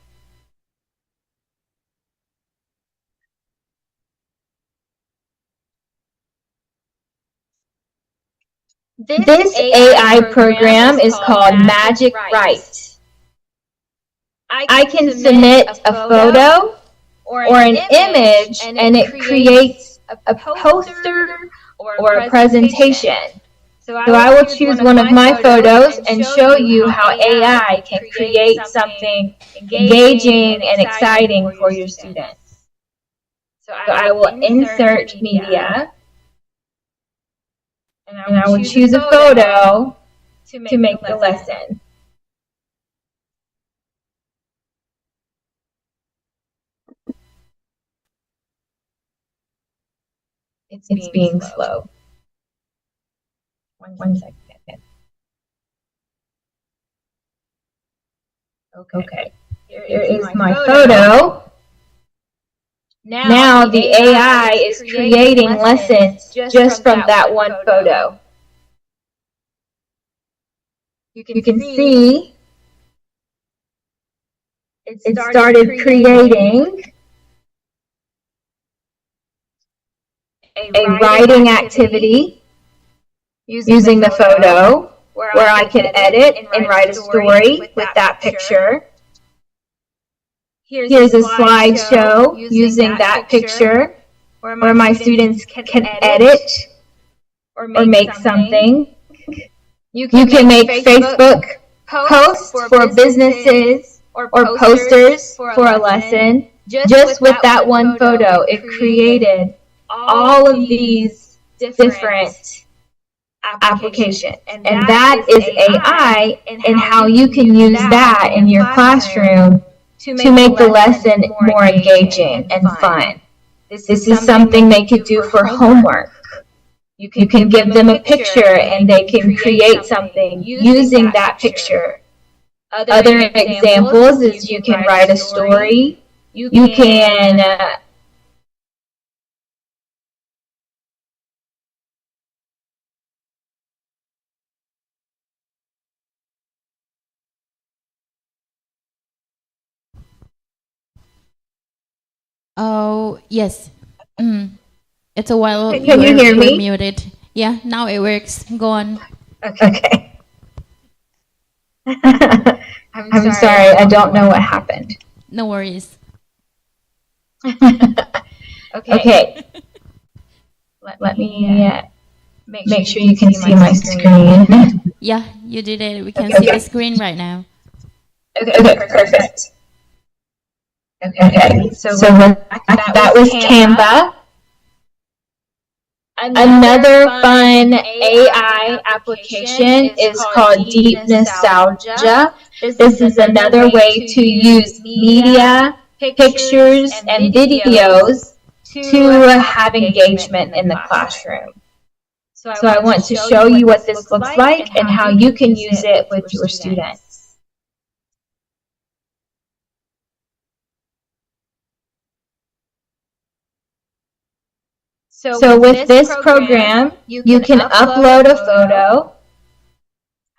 Speaker 10: This AI program is called Magic Write. I can submit a photo or an image and it creates a poster or a presentation. So I will choose one of my photos and show you how AI can create something engaging and exciting for your students. So I will insert media, and I will choose a photo to make the lesson. It's being slow. One second. Okay. Here is my photo. Now the AI is creating lessons just from that one photo. You can see it started creating a writing activity using the photo where I can edit and write a story with that picture. Here's a slideshow using that picture where my students can edit or make something. You can make Facebook posts for businesses or posters for a lesson. Just with that one photo, it created all of these different applications. And that is AI and how you can use that in your classroom to make the lesson more engaging and fun. This is something they could do for homework. You can give them a picture and they can create something using that picture. Other examples is you can write a story. You can
Speaker 7: Oh, yes. It's a while
Speaker 10: Can you hear me?
Speaker 7: muted. Yeah, now it works. Go on.
Speaker 10: Okay. I'm sorry, I don't know what happened.
Speaker 7: No worries.
Speaker 10: Okay. Let me make sure you can see my screen.
Speaker 7: Yeah, you did it. We can see the screen right now.
Speaker 10: Okay, perfect. Okay, so that was Canva. Another fun AI application is called Deep Nostalgia. This is another way to use media, pictures, and videos to have engagement in the classroom. So I want to show you what this looks like and how you can use it with your students. So with this program, you can upload a photo.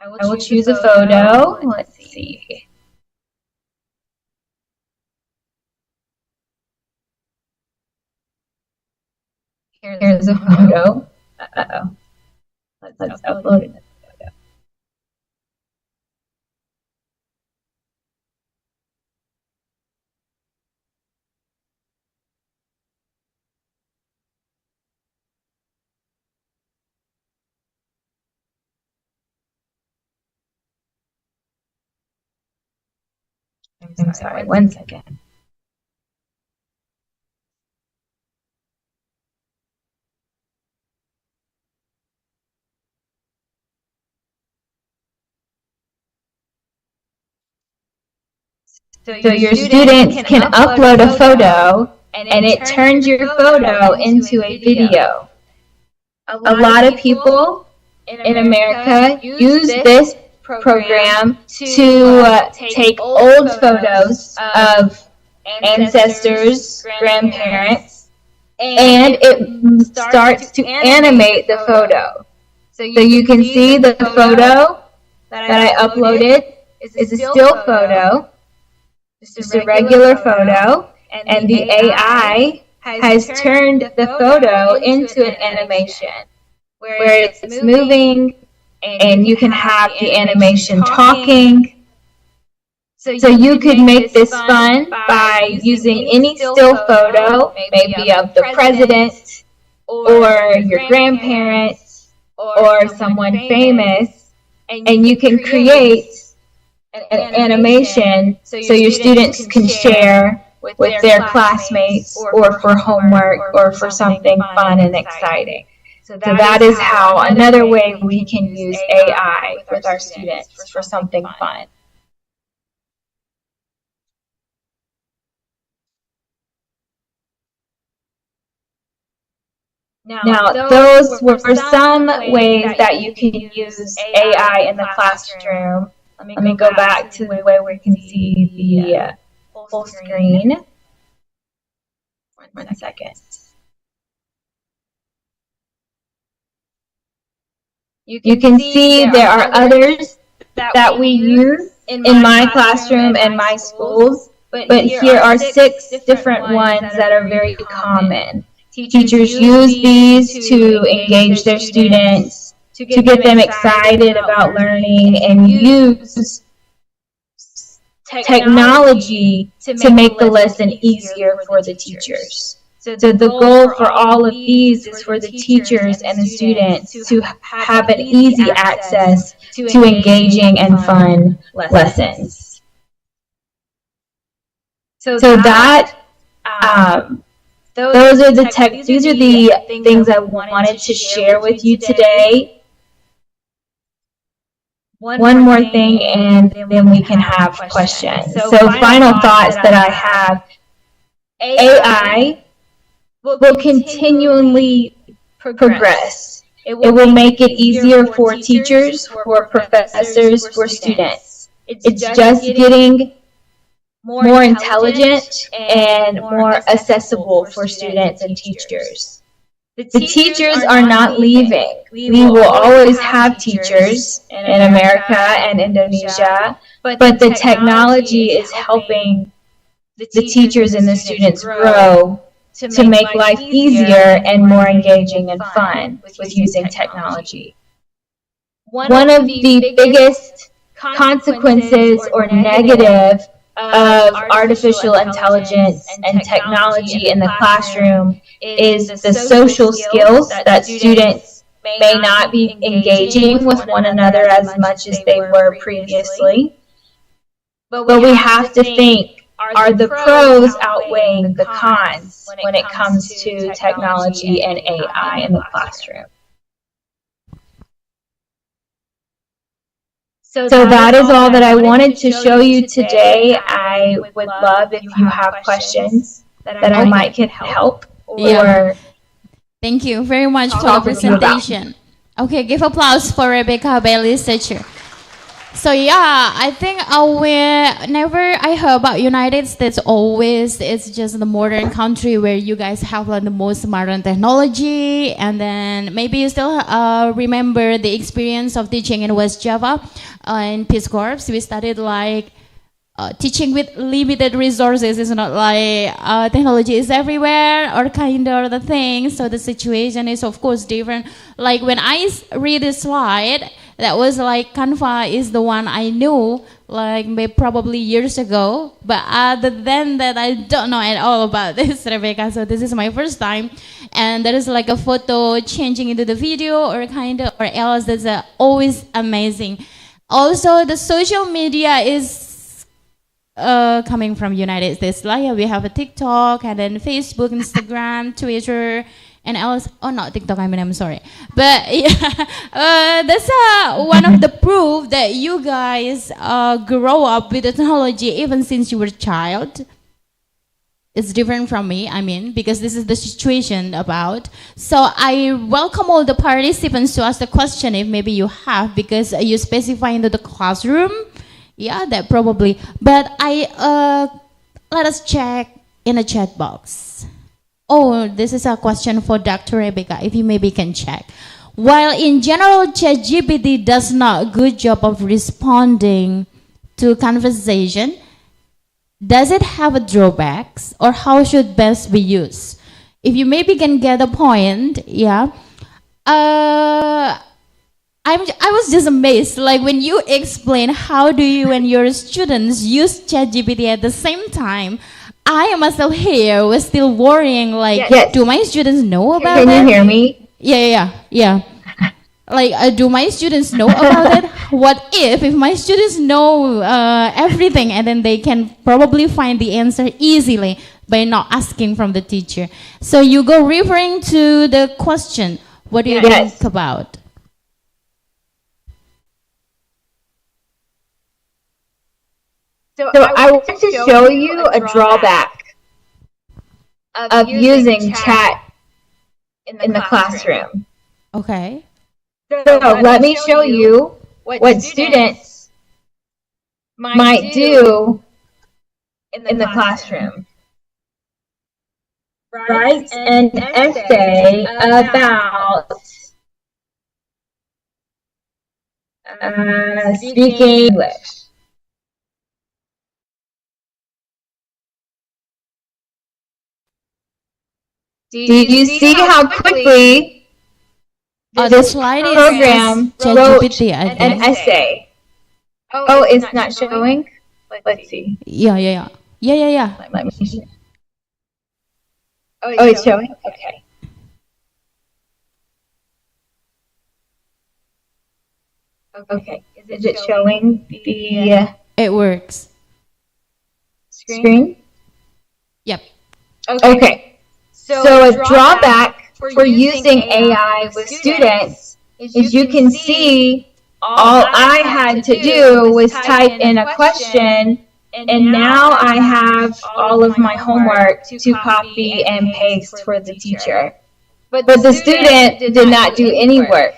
Speaker 10: I will choose a photo. Let's see. Here's a photo. Uh-oh. Let's upload it. I'm sorry, 1 second. So your students can upload a photo and it turns your photo into a video. A lot of people in America use this program to take old photos of ancestors, grandparents, and it starts to animate the photo. So you can see the photo that I uploaded is a still photo, just a regular photo, and the AI has turned the photo into an animation where it's moving and you can have the animation talking. So you could make this fun by using any still photo, maybe of the president or your grandparents or someone famous, and you can create an animation so your students can share with their classmates or for homework or for something fun and exciting. So that is how another way we can use AI with our students for something fun. Now, those were some ways that you can use AI in the classroom. Let me go back to the way we can see the full screen. 1 second. You can see there are others that we use in my classroom and my schools, but here are 6 different ones that are very common. Teachers use these to engage their students, to get them excited about learning, and use technology to make the lesson easier for the teachers. So the goal for all of these is for the teachers and the students to have an easy access to engaging and fun lessons. So that those are the things I wanted to share with you today. One more thing, and then we can have questions. So final thoughts that I have: AI will continually progress. It will make it easier for teachers, for professors, for students. It's just getting more intelligent and more accessible for students and teachers. The teachers are not leaving. We will always have teachers in America and Indonesia, but the technology is helping the teachers and the students grow to make life easier and more engaging and fun with using technology. One of the biggest consequences or negative of artificial intelligence and technology in the classroom is the social skills that students may not be engaging with one another as much as they were previously. But we have to think, are the pros outweighing the cons when it comes to technology and AI in the classroom? So that is all that I wanted to show you today. I would love if you have questions that I might can help or
Speaker 7: Thank you very much for the
Speaker 10: talk with you about.
Speaker 7: presentation. Okay, give applause for Rebecca Bailey's teacher. So yeah, I think whenever I heard about United States, always it's just the modern country where you guys have like the most modern technology, and then maybe you still remember the experience of teaching in West Java in Peace Corps. We studied like teaching with limited resources. It's not like technology is everywhere or kind of the thing. So the situation is of course different. Like when I read the slide, that was like Canva is the one I knew like maybe probably years ago. But other than that, I don't know at all about this, Rebecca. So this is my first time. And there is like a photo changing into the video or kind of or else. That's always amazing. Also, the social media is coming from United States. Like we have a TikTok and then Facebook, Instagram, Twitter, and else. Oh, not TikTok. I'm sorry. But yeah, that's one of the proof that you guys grow up with the technology even since you were a child. It's different from me, I mean, because this is the situation about. So I welcome all the participants to ask the question if maybe you have, because you specify into the classroom. Yeah, that probably. But let us check in the chat box. Oh, this is a question for Dr. Rebecca, if you maybe can check. While in general, ChatGPT does not a good job of responding to conversation, does it have a drawbacks, or how should best be used? If you maybe can get a point, yeah. I was just amazed, like when you explain how do you and your students use ChatGPT at the same time. I myself here was still worrying, like,
Speaker 10: Yes.
Speaker 7: do my students know about it?
Speaker 10: Can you hear me?
Speaker 7: Yeah. Like, do my students know about it? What if my students know everything, and then they can probably find the answer easily by not asking from the teacher? So you go referring to the question. What do you
Speaker 10: Yes.
Speaker 7: think about?
Speaker 10: So I want to show you a drawback of using chat in the classroom.
Speaker 7: Okay.
Speaker 10: So let me show you what students might do in the classroom. Write an essay about speaking English. Do you see how quickly
Speaker 7: The
Speaker 10: this
Speaker 7: slide is
Speaker 10: program
Speaker 7: just
Speaker 10: wrote
Speaker 7: ChatGPT, I
Speaker 10: an
Speaker 7: think.
Speaker 10: essay? Oh, it's not showing? Let's see.
Speaker 7: Yeah.
Speaker 10: Let me see. Oh, it's showing? Okay. Okay. Is it showing the
Speaker 7: It works.
Speaker 10: screen?
Speaker 7: Yep.
Speaker 10: Okay. So a drawback for using AI with students is you can see all I had to do was type in a question, and now I have all of my homework to copy and paste for the teacher. But the student did not do any work.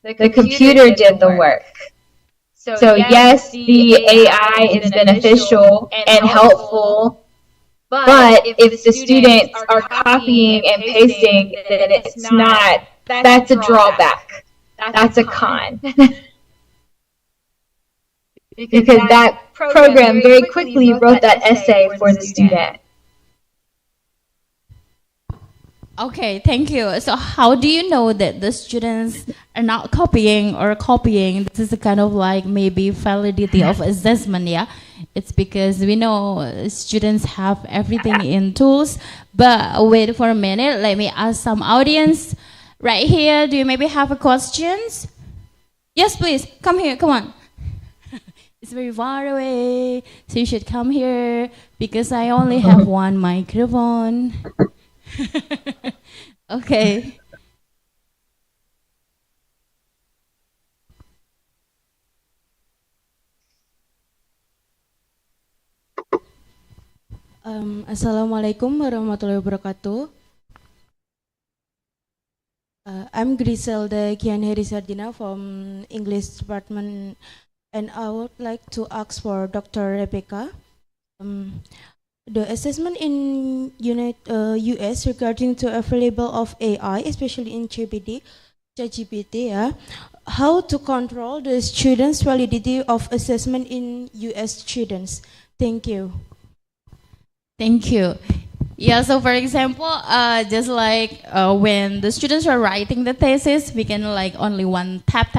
Speaker 10: The computer did the work. So yes, the AI is beneficial and helpful, but if the students are copying and pasting, then it's not. That's a drawback. That's a con. Because that program very quickly wrote that essay for the student.
Speaker 7: Okay, thank you. So how do you know that the students are not copying or copying? This is a kind of like maybe validity of assessment, yeah? It's because we know students have everything in tools. But wait for a minute, let me ask some audience. Right here, do you maybe have a questions? Yes, please, come here, come on. It's very far away, so you should come here because I only have one microphone. Okay. Assalamualaikum warahmatullahi wabarakatuh. I'm Griselda Kian Heri Sardina from English department, and I would like to ask for Dr. Rebecca. The assessment in US regarding to available of AI, especially in ChatGPT, how to control the students' validity of assessment in US students? Thank you. Thank you. Yeah, so for example, just like when the students are writing the thesis, we can like only one tap,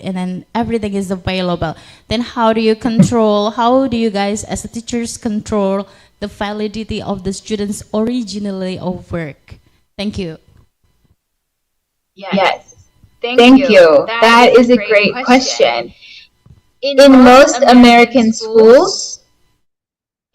Speaker 7: and then everything is available. Then how do you control, how do you guys as teachers control the validity of the students' originally of work? Thank you.
Speaker 10: Yes. Thank you. That is a great question. In most American schools,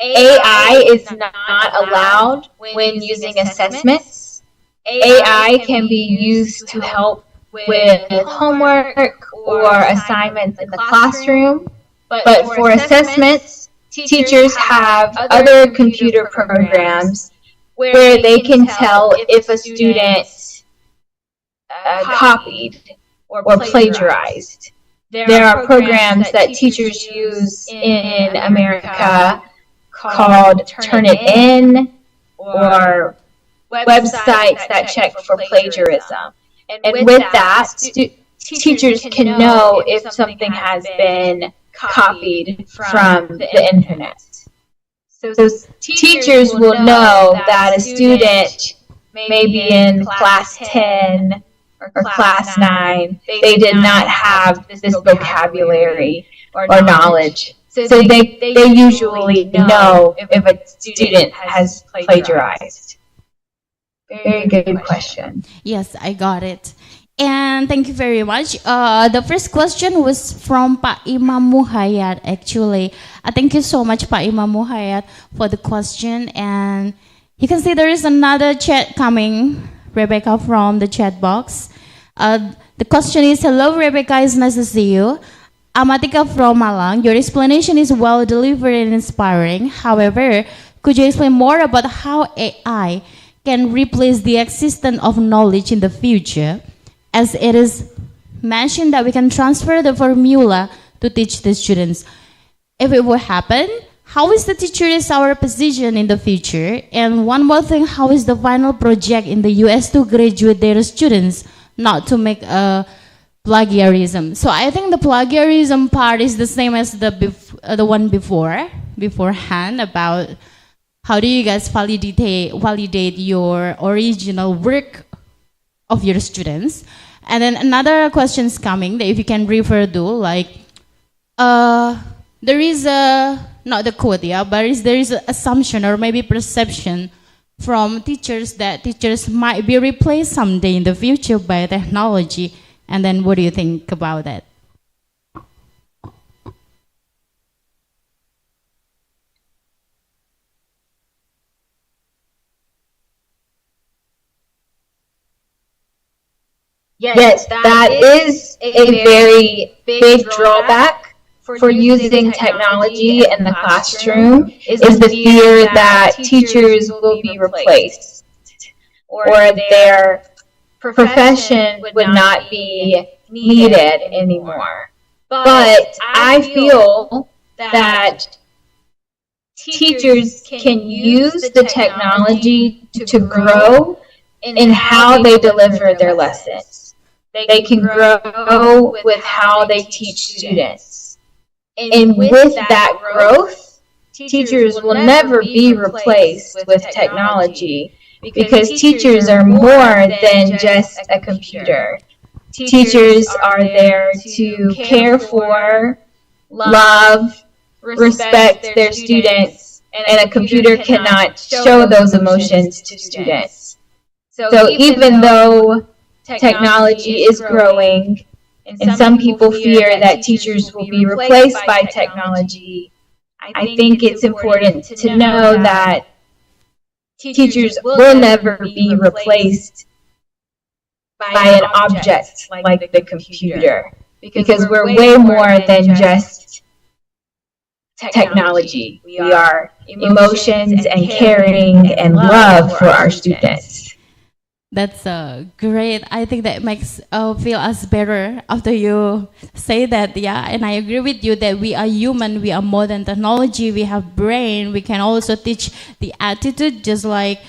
Speaker 10: AI is not allowed when using assessments. AI can be used to help with homework or assignments in the classroom, but for assessments, teachers have other computer programs where they can tell if a student copied or plagiarized. There are programs that teachers use in America called Turnitin, or websites that check for plagiarism. And with that, teachers can know if something has been copied from the internet. So teachers will know that a student may be in class 10 or class 9, they did not have this vocabulary or knowledge. So they usually know if a student has plagiarized. Very good question.
Speaker 7: Yes, I got it. And thank you very much. The first question was from Pak Imam Muhayyad, actually. Thank you so much, Pak Imam Muhayyad, for the question. And you can see there is another chat coming, Rebecca, from the chat box. The question is, hello, Rebecca, it's nice to see you. Amatika from Malang, your explanation is well delivered and inspiring. However, could you explain more about how AI can replace the existence of knowledge in the future, as it is mentioned that we can transfer the formula to teach the students? If it will happen, how is the teacher is our position in the future? And one more thing, how is the final project in the US to graduate their students, not to make a plagiarism? So I think the plagiarism part is the same as the one beforehand, about how do you guys validate your original work of your students. And then another question is coming that if you can refer to, like there is a, not the quote, yeah, but there is an assumption or maybe perception from teachers that teachers might be replaced someday in the future by technology. And then what do you think about that?
Speaker 10: Yes, that is a very big drawback for using technology in the classroom, is the fear that teachers will be replaced or their profession would not be needed anymore. But I feel that teachers can use the technology to grow in how they deliver their lessons. They can grow with how they teach students. And with that growth, teachers will never be replaced with technology, because teachers are more than just a computer. Teachers are there to care for, love, respect their students, and a computer cannot show those emotions to students. So even though technology is growing and some people fear that teachers will be replaced by technology, I think it's important to know that teachers will never be replaced by an object like the computer, because we're way more than just technology. We are emotions and caring and love for our students.
Speaker 7: That's great. I think that makes feel us better after you say that. Yeah, and I agree with you that we are human. We are more than technology. We have brain. We can also teach the attitude, just like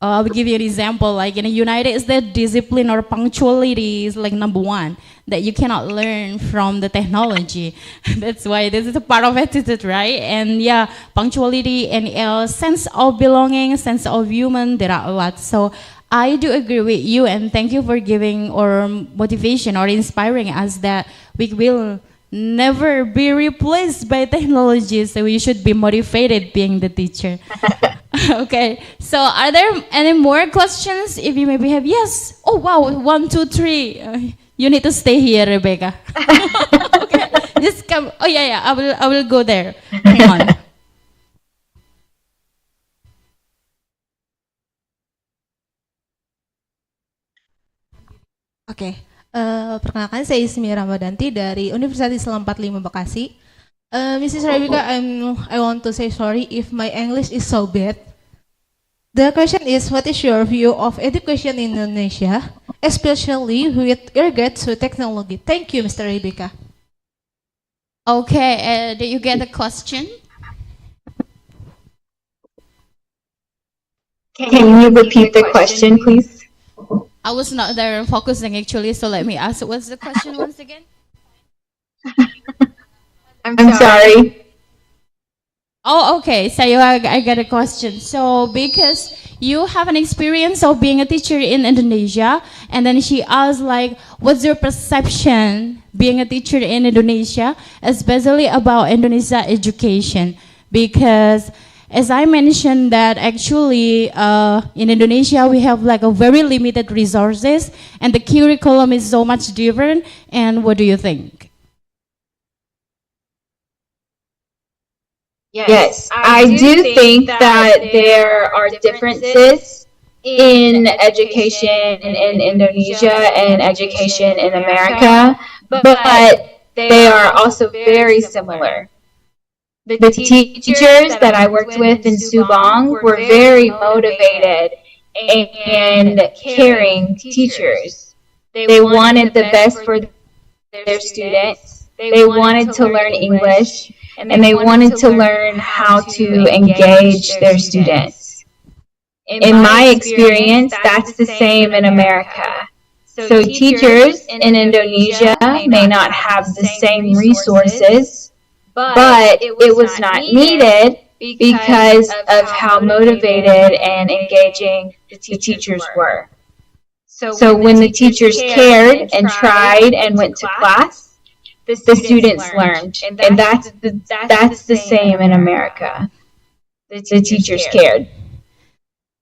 Speaker 7: I will give you an example. Like in the United States, discipline or punctuality is like number one that you cannot learn from the technology. That's why this is a part of attitude, right? And yeah, punctuality and sense of belonging, sense of human. There are a lot. So I do agree with you, and thank you for giving or motivation or inspiring us that we will never be replaced by technology, so we should be motivated being the teacher. Okay, so are there any more questions? If you maybe have, yes. Oh wow, 1, 2, 3. You need to stay here, Rebecca. Okay, just come. Oh yeah, I will go there. Hang on.
Speaker 12: Oke, perkenalkan saya Ismi Ramadanti dari Universitas Islam 45 Bekasi. Mrs. Rebecca, I want to say sorry if my English is so bad. The question is, what is your view of education in Indonesia, especially with regard to technology? Thank you, Mr. Rebecca.
Speaker 7: Okay, did you get the question?
Speaker 10: Can you repeat the question, please?
Speaker 7: I was not there focusing actually, so let me ask. What's the question once again?
Speaker 10: I'm sorry.
Speaker 7: Oh, okay. So I got a question. So because you have an experience of being a teacher in Indonesia, and then she asked like, what's your perception being a teacher in Indonesia, especially about Indonesia education? Because as I mentioned that actually in Indonesia we have like a very limited resources, and the curriculum is so much different. And what do you think?
Speaker 10: Yes, I do think that there are differences in education in Indonesia and education in America, but they are also very similar. The teachers that I worked with in Subang were very motivated and caring teachers. They wanted the best for their students. They wanted to learn English, and they wanted to learn how to engage their students. In my experience, that's the same in America. So teachers in Indonesia may not have the same resources, but it was not needed because of how motivated and engaging the teachers were. So when the teachers cared and tried and went to class, the students learned. And that's the same in America. The teachers cared.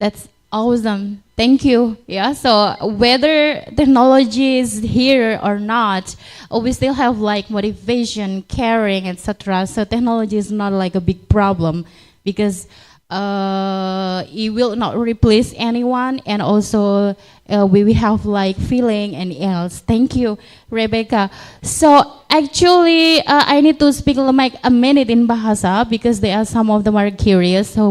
Speaker 7: That's awesome. Thank you. Yeah, so whether technology is here or not, we still have like motivation, caring, etc. So technology is not like a big problem because it will not replace anyone, and also we have like feeling and else. Thank you, Rebecca. So actually I need to speak like a minute in Bahasa because there are some of them are curious. So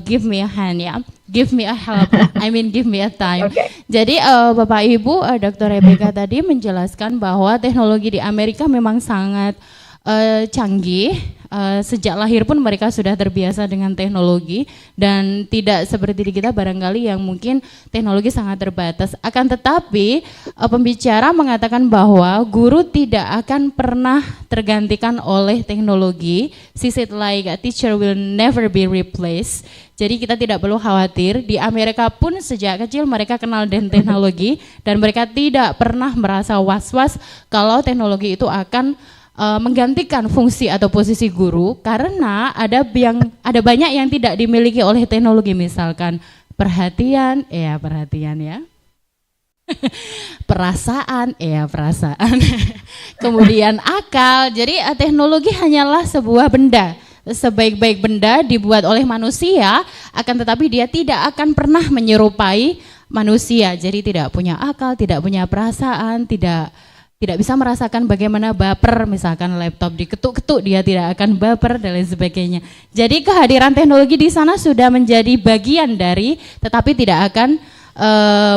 Speaker 7: give me a hand, yeah. Give me a help, I mean give me a time. Okay. Jadi Bapak Ibu, Dr. Rebecca tadi menjelaskan bahwa teknologi di Amerika memang sangat canggih. Sejak lahir pun mereka sudah terbiasa dengan teknologi, dan tidak seperti di kita barangkali yang mungkin teknologi sangat terbatas. Akan tetapi pembicara mengatakan bahwa guru tidak akan pernah tergantikan oleh teknologi. She said like a teacher will never be replaced. Jadi kita tidak perlu khawatir. Di Amerika pun sejak kecil mereka kenal dengan teknologi, dan mereka tidak pernah merasa was-was kalau teknologi itu akan menggantikan fungsi atau posisi guru, karena ada banyak yang tidak dimiliki oleh teknologi, misalkan perhatian ya. perasaan, perasaan. Kemudian akal. Jadi teknologi hanyalah sebuah benda. Sebaik-baik benda dibuat oleh manusia, akan tetapi dia tidak akan pernah menyerupai manusia. Jadi tidak punya akal, tidak punya perasaan, tidak bisa merasakan bagaimana baper, misalkan laptop diketuk-ketuk dia tidak akan baper dan lain sebagainya. Jadi kehadiran teknologi di sana sudah menjadi bagian dari, tetapi tidak akan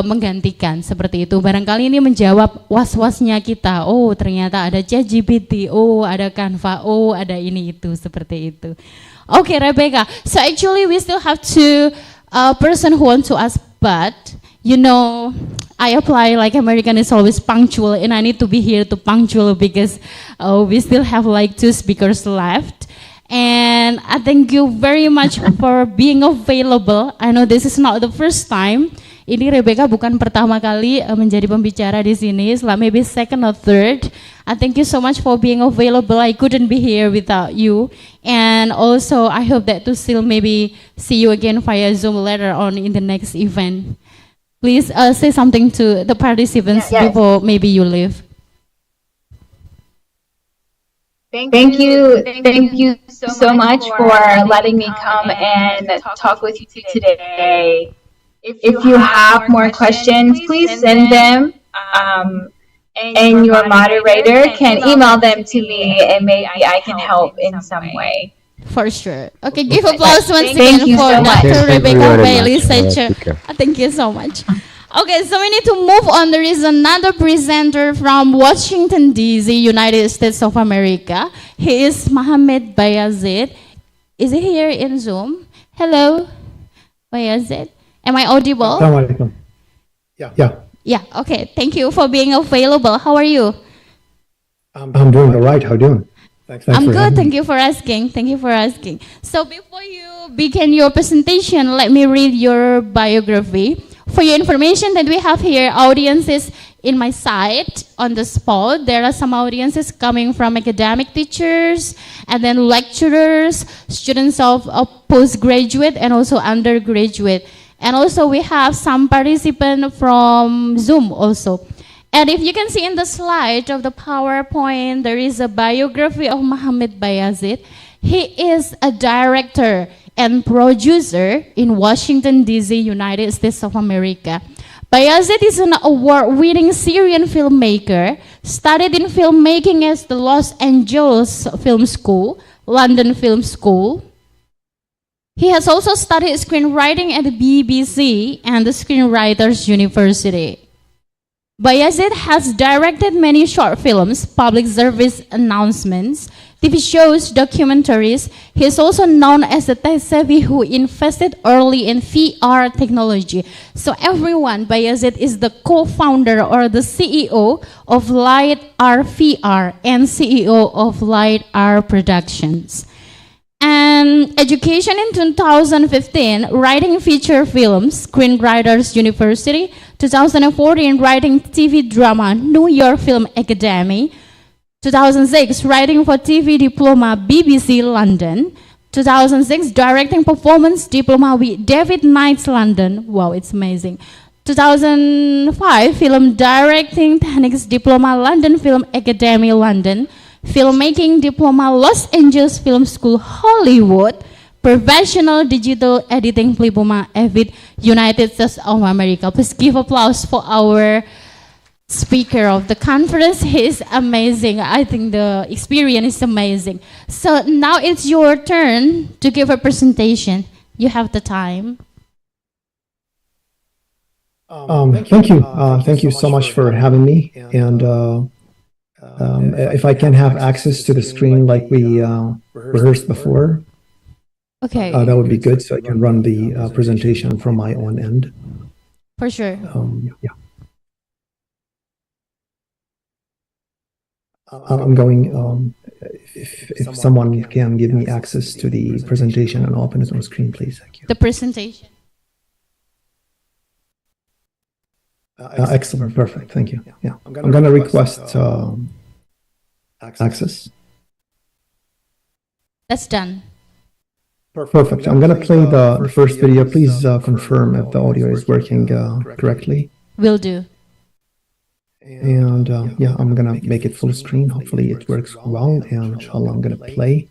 Speaker 7: menggantikan, seperti itu. Barangkali ini menjawab was-wasnya kita. Oh, ternyata ada ChatGPT, oh ada Canva, oh ada ini itu, seperti itu. Okay, Rebecca. So actually we still have two person who want to ask, but you know, I apply like American is always punctual, and I need to be here to punctual because we still have like two speakers left. And I thank you very much for being available. I know this is not the first time. Ini Rebecca bukan pertama kali menjadi pembicara di sini, maybe second or third. I thank you so much for being available. I couldn't be here without you. And also I hope that to still maybe see you again via Zoom later on in the next event. Please say something to the participants before maybe you leave.
Speaker 10: Thank you so much for letting me come and talk with you today. If you have more questions, please send them, and your moderator can email them to me, and maybe I can help in some way.
Speaker 7: For sure. Okay, give applause once
Speaker 10: Thank
Speaker 7: again
Speaker 10: you
Speaker 7: for
Speaker 10: so much.
Speaker 7: Dr. Rebecca Bailey.
Speaker 6: Thank
Speaker 7: Thank you so much. Okay, so we need to move on. There is another presenter from Washington, D.C., United States of America. He is Mohammed Bayazid. Is he here in Zoom? Hello, Bayazid. Am I audible?
Speaker 13: Assalamualaikum. Yeah.
Speaker 7: Yeah, okay. Thank you for being available. How are you?
Speaker 13: I'm doing all right. How are you doing? Thanks
Speaker 7: I'm
Speaker 13: for
Speaker 7: good.
Speaker 13: having
Speaker 7: Thank
Speaker 13: me.
Speaker 7: you for asking. Thank you for asking. So before you begin your presentation, let me read your biography. For your information that we have here, audiences in my side on the spot, there are some audiences coming from academic teachers and then lecturers, students of postgraduate and also undergraduate. And also we have some participants from Zoom also. And if you can see in the slide of the PowerPoint, there is a biography of Mohammed Bayazid. He is a director and producer in Washington, D.C., United States of America. Bayazid is an award-winning Syrian filmmaker, studied in filmmaking at the Los Angeles Film School, London Film School. He has also studied screenwriting at the BBC and the Screenwriters University. Bayazid has directed many short films, public service announcements, TV shows, documentaries. He is also known as the tech-savvy who invested early in VR technology. So everyone, Bayazid is the co-founder or the CEO of Light R VR and CEO of Light R Productions. And education in 2015, writing feature films, Screenwriters University. 2014, writing TV drama, New York Film Academy. 2006, writing for TV diploma, BBC London. 2006, directing performance diploma with David Knights London. Wow, it's amazing. 2005, film directing techniques diploma, London Film Academy London. Filmmaking diploma, Los Angeles Film School, Hollywood. Professional digital editing diploma, EVIT, United States of America. Please give applause for our speaker of the conference. He is amazing. I think the experience is amazing. So now it's your turn to give a presentation. You have the time.
Speaker 13: Thank you. Thank you so much for having me. And if I can have access to the screen like we rehearsed before,
Speaker 7: okay,
Speaker 13: that would be good, so I can run the presentation from my own end.
Speaker 7: For sure.
Speaker 13: Yeah. I'm going, if someone can give me access to the presentation and open it on screen, please. Thank you.
Speaker 7: The presentation.
Speaker 13: Excellent, perfect, thank you. Yeah, I'm going to request access.
Speaker 7: That's done.
Speaker 13: Perfect. I'm going to play the first video. Please confirm if the audio is working correctly.
Speaker 7: Will do.
Speaker 13: And yeah, I'm gonna make it full screen. Hopefully it works well, and inshallah I'm gonna play.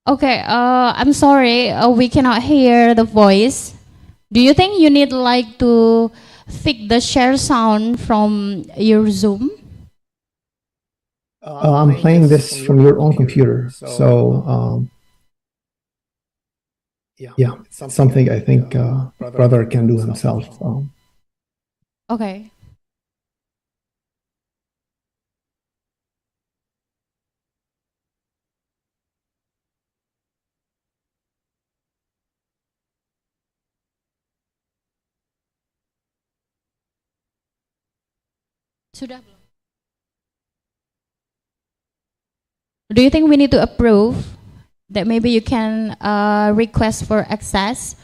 Speaker 7: Okay, I'm sorry, we cannot hear the voice. Do you think you need like to fix the share sound from your Zoom?
Speaker 13: I'm playing this from your own computer, so yeah, it's something I think brother can do himself.
Speaker 7: Okay. Sudah belum? Do you think we need to approve that maybe you can request for access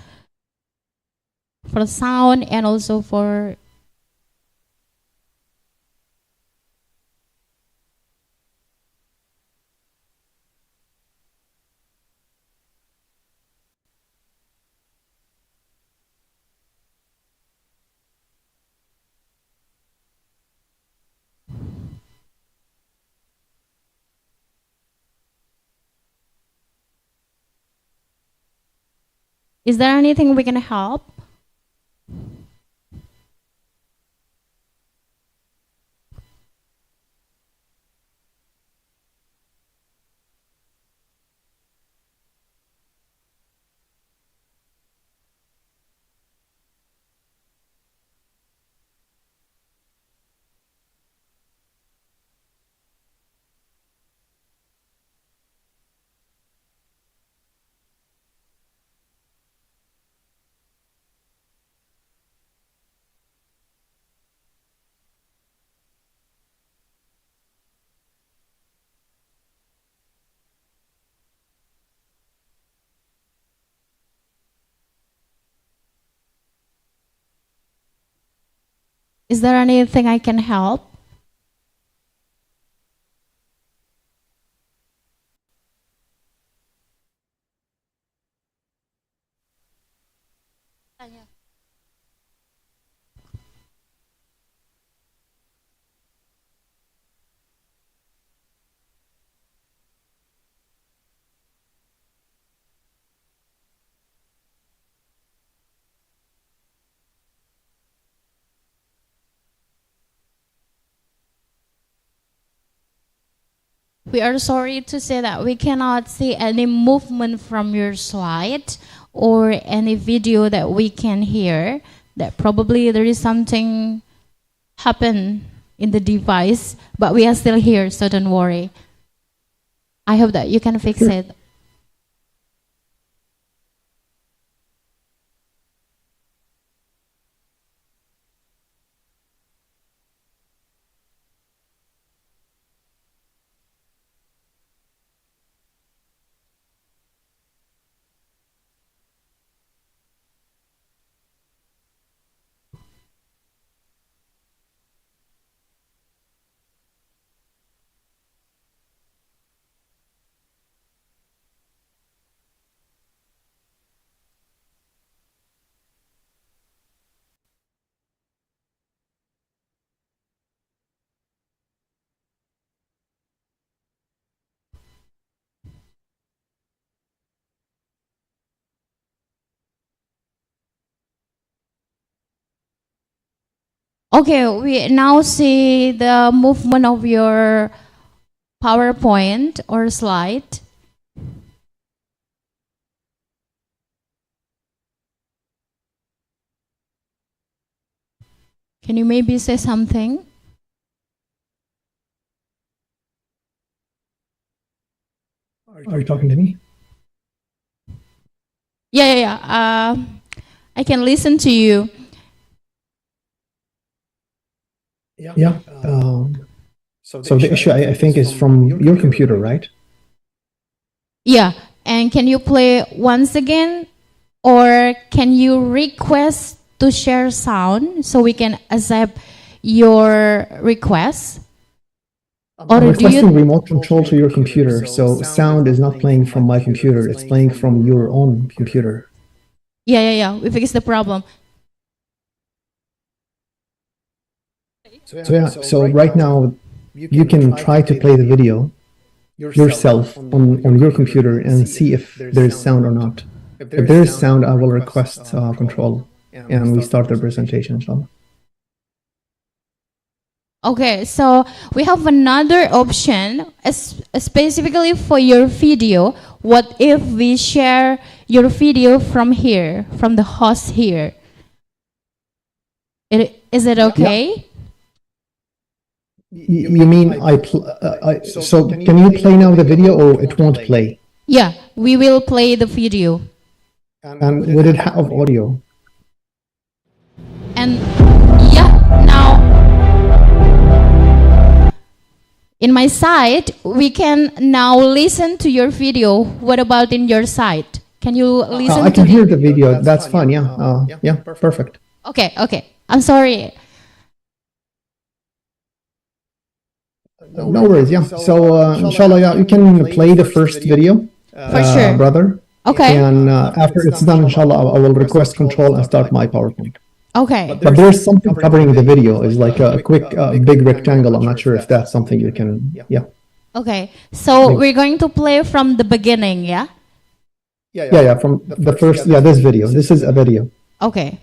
Speaker 7: for sound and also for Is there anything we can help? Is there anything I can help? We are sorry to say that we cannot see any movement from your slide or any video that we can hear. That probably there is something happen in the device, but we are still here, so don't worry. I hope that you can fix it. Okay, we now see the movement of your PowerPoint or slide. Can you maybe say something?
Speaker 13: Are you talking to me?
Speaker 7: Yeah. I can listen to you.
Speaker 13: Yeah. So the issue I think is from your computer, right?
Speaker 7: Yeah. And can you play once again, or can you request to share sound so we can accept your request? Or
Speaker 13: I'm
Speaker 7: do
Speaker 13: requesting
Speaker 7: you?
Speaker 13: remote control to your computer, so sound is not playing from my computer, it's playing from your own computer.
Speaker 7: Yeah. We fix the problem.
Speaker 13: So right now, you can try to play the video yourself on your computer and see if there is sound or not. If there is sound, I will request control, and we start the presentation, inshallah.
Speaker 7: Okay, so we have another option, specifically for your video. What if we share your video from here, from the host here? Is it okay?
Speaker 13: You mean so can you play now the video, or it won't play?
Speaker 7: Yeah, we will play the video.
Speaker 13: And would it have audio?
Speaker 7: And yeah, now in my side, we can now listen to your video. What about in your side? Can you listen
Speaker 13: I can hear the video. That's fine. Yeah. Yeah. Perfect.
Speaker 7: Okay. I'm sorry.
Speaker 13: No worries. Yeah. So inshallah, yeah, you can play the first video,
Speaker 7: For sure.
Speaker 13: brother.
Speaker 7: Okay.
Speaker 13: And after it's done, inshallah, I will request control and start my PowerPoint.
Speaker 7: Okay.
Speaker 13: But there's something covering the video. It's like a quick, big rectangle. I'm not sure if that's something you can. Yeah.
Speaker 7: Okay. So we're going to play from the beginning, yeah?
Speaker 13: Yeah. From the first. Yeah. This video. This is a video.
Speaker 7: Okay.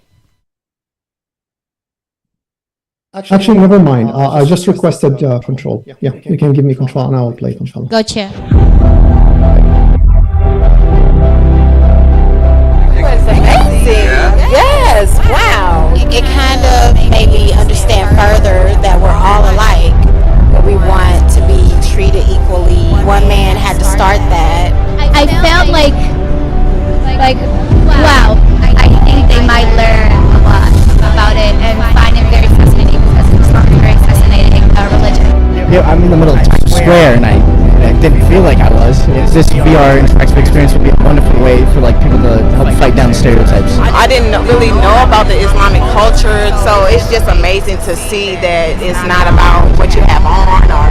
Speaker 13: Actually, never mind. I just requested control. Yeah. You can give me control, and I will play inshallah.
Speaker 7: Gotcha.
Speaker 14: Yes, wow. It kind of made me understand further that we're all alike, that we want to be treated equally. One man had to start that.
Speaker 15: I felt like wow, I think they might learn a lot about it and find it very fascinating, because Islam is a very fascinating religion.
Speaker 16: Yeah, I'm in the middle of Times Square, and I didn't feel like I was. This VR interactive experience would be a wonderful way for like people to help fight down stereotypes.
Speaker 14: I didn't really know about the Islamic culture, so it's just amazing to see that it's not about what you have on or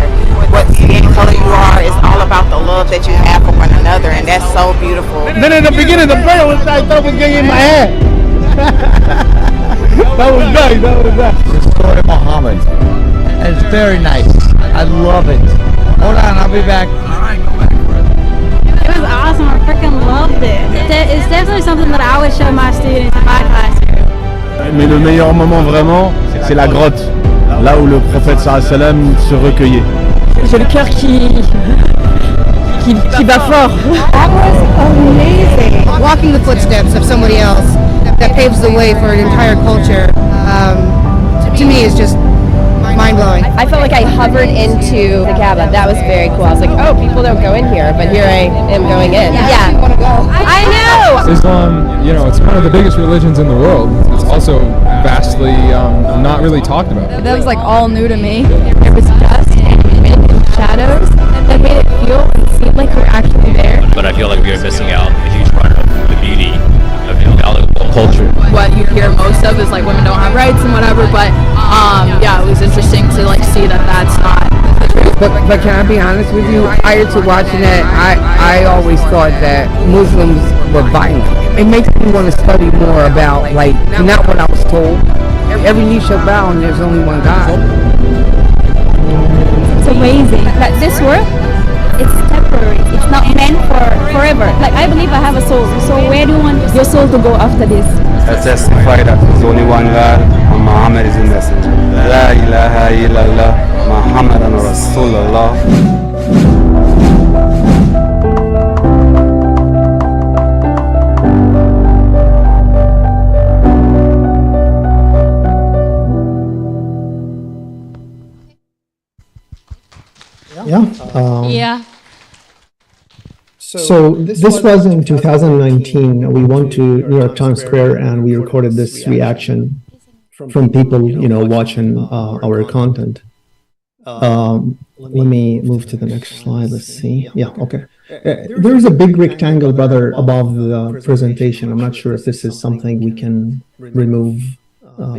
Speaker 14: what skin color you are. It's all about the love that you have for one another, and that's so beautiful.
Speaker 16: Then in the beginning, the prayer was I thought it was getting in my head. That was nice. The story of Muhammad. It's very nice. I love it. Hold on, I'll be back.
Speaker 17: It was awesome. I freaking loved it. It's definitely something that I would show my students in my class.
Speaker 18: Mais le meilleur moment vraiment, c'est la grotte, là où le prophète sallallahu alayhi wa sallam se recueillait.
Speaker 2: J'ai le cœur qui bat fort.
Speaker 19: That was amazing. Walking the footsteps of somebody else that paves the way for an entire culture, to me is just mind-blowing.
Speaker 20: I felt like I hovered into the Kaaba. That was very cool. I was like, oh, people don't go in here, but here I am going in. Yeah. I know!
Speaker 21: Islam, it's one of the biggest religions in the world. It's also vastly not really talked about.
Speaker 22: That was like all new to me. There was dust and wind and shadows that made it feel and seem like we're actually there.
Speaker 23: But I feel like we are missing out a huge part of the beauty of valuable culture.
Speaker 24: What you hear most of is like women don't have rights and whatever, but yeah, it was interesting to like see that that's not the truth.
Speaker 25: But can I be honest with you? Prior to watching that, I always thought that Muslims were violent. It makes me want to study more about like not what I was told. Every knee shall bow and there's only one God.
Speaker 17: It's amazing. Like this world, it's temporary. It's not meant for forever. Like I believe I have a soul. So where do you want your soul to go after this?
Speaker 6: I testify that there's only one God and Muhammad is the messenger. La ilaha illallah Muhammadan Rasulullah.
Speaker 7: Yeah.
Speaker 13: So this was in 2019. We went to New York Times Square and we recorded this reaction from people, watching our content. Let me move to the next slide. Let's see. Yeah, okay. There's a big rectangle, brother, above the presentation. I'm not sure if this is something we can remove.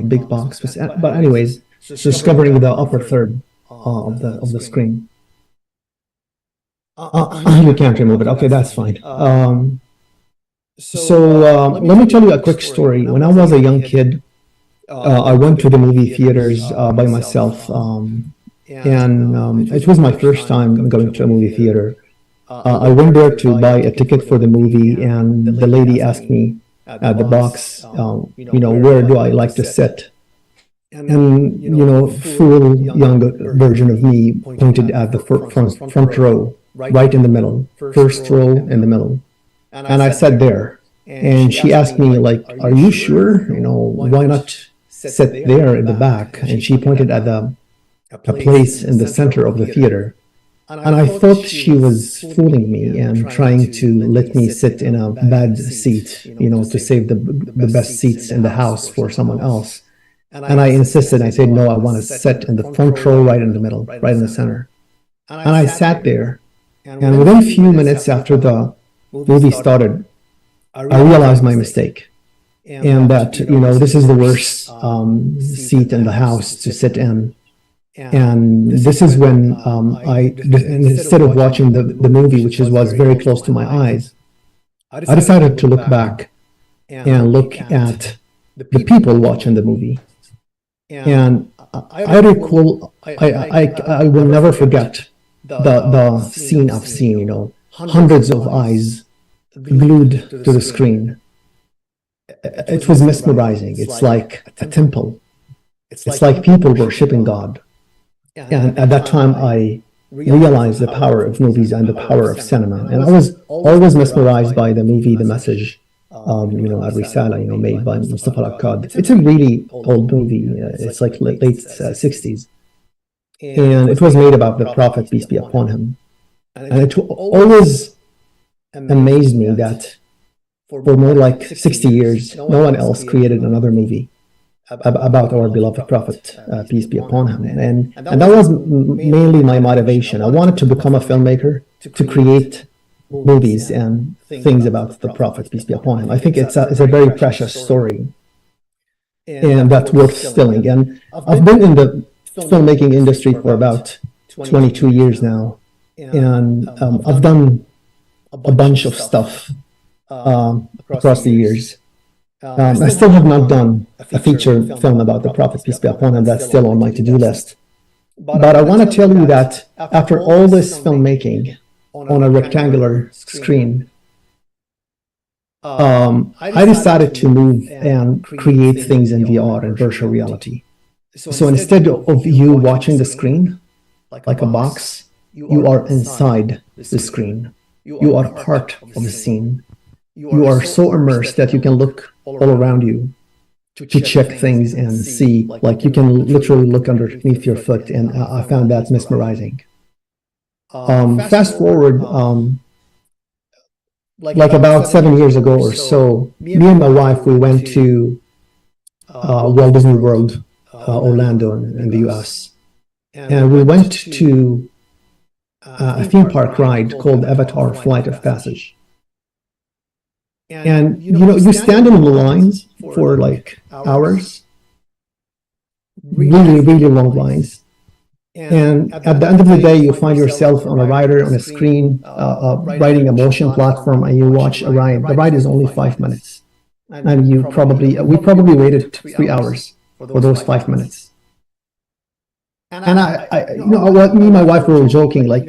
Speaker 13: Big box, but anyways, discovering the upper third of the screen. You can't remove it. Okay, that's fine. Let me tell you a quick story. When I was a young kid, I went to the movie theaters by myself, and it was my first time going to a movie theater. I went there to buy a ticket for the movie, and the lady asked me at the box, where do I like to sit? And, full young version of me pointed at the front row, right in the middle, first row in the middle. And I sat there, and she asked me, like, are you sure? Why not sit there in the back? And she pointed at a place in the center of the theater. And I thought she was fooling me and trying to let me sit in a bad seat, to save the best seats in the house for someone else. And I insisted. I said, no, I want to sit in the front row, right in the middle, right in the center. And I sat there. And within a few minutes after the movie started, I realized my mistake. And that, this is the worst seat in the house to sit in. And this is when instead of watching the movie, which was very close to my eyes, I decided to look back and look at the people watching the movie. And I recall, I will never forget the scene I've seen, hundreds of eyes glued to the screen. It was mesmerizing. It's like a temple. It's like people worshiping God. And at that time, I realized the power of movies and the power of cinema. And I was always mesmerized by the movie, The Message, Al-Risala, made by Mustafa Al-Akkad. It's a really old movie. It's like late 60s. And it was made about the Prophet, peace be upon him. And it always amazed me that for more like 60 years, no one else created another movie about our beloved Prophet, peace be upon him. And that was mainly my motivation. I wanted to become a filmmaker, to create movies and things about the Prophet, peace be upon him. I think it's a very precious story, and that's worth telling. And I've been in the filmmaking industry for about 22 years now, and I've done a bunch of stuff across the years. I still have not done a feature film about the Prophet, peace be upon him. That's still on my to-do list. But I want to tell you that after all this filmmaking on a rectangular screen, I decided to move and create things in VR and virtual reality. So instead of you watching the screen like a box, you are inside the screen. You are part of the scene. You are so immersed that you can look all around you to check things and see, like you can literally look underneath your foot, and I found that mesmerizing. Fast forward, like about 7 years ago or so, me and my wife, we went to Walt Disney World, Orlando in the US. And we went to a theme park ride called Avatar Flight of Passage. And you stand in the lines for like hours, really, really long lines. And at the end of the day, you find yourself on a rider on a screen, riding a motion platform, and you watch a ride. The ride is only 5 minutes, and we probably waited 3 hours for those 5 minutes. And what me and my wife were joking, like,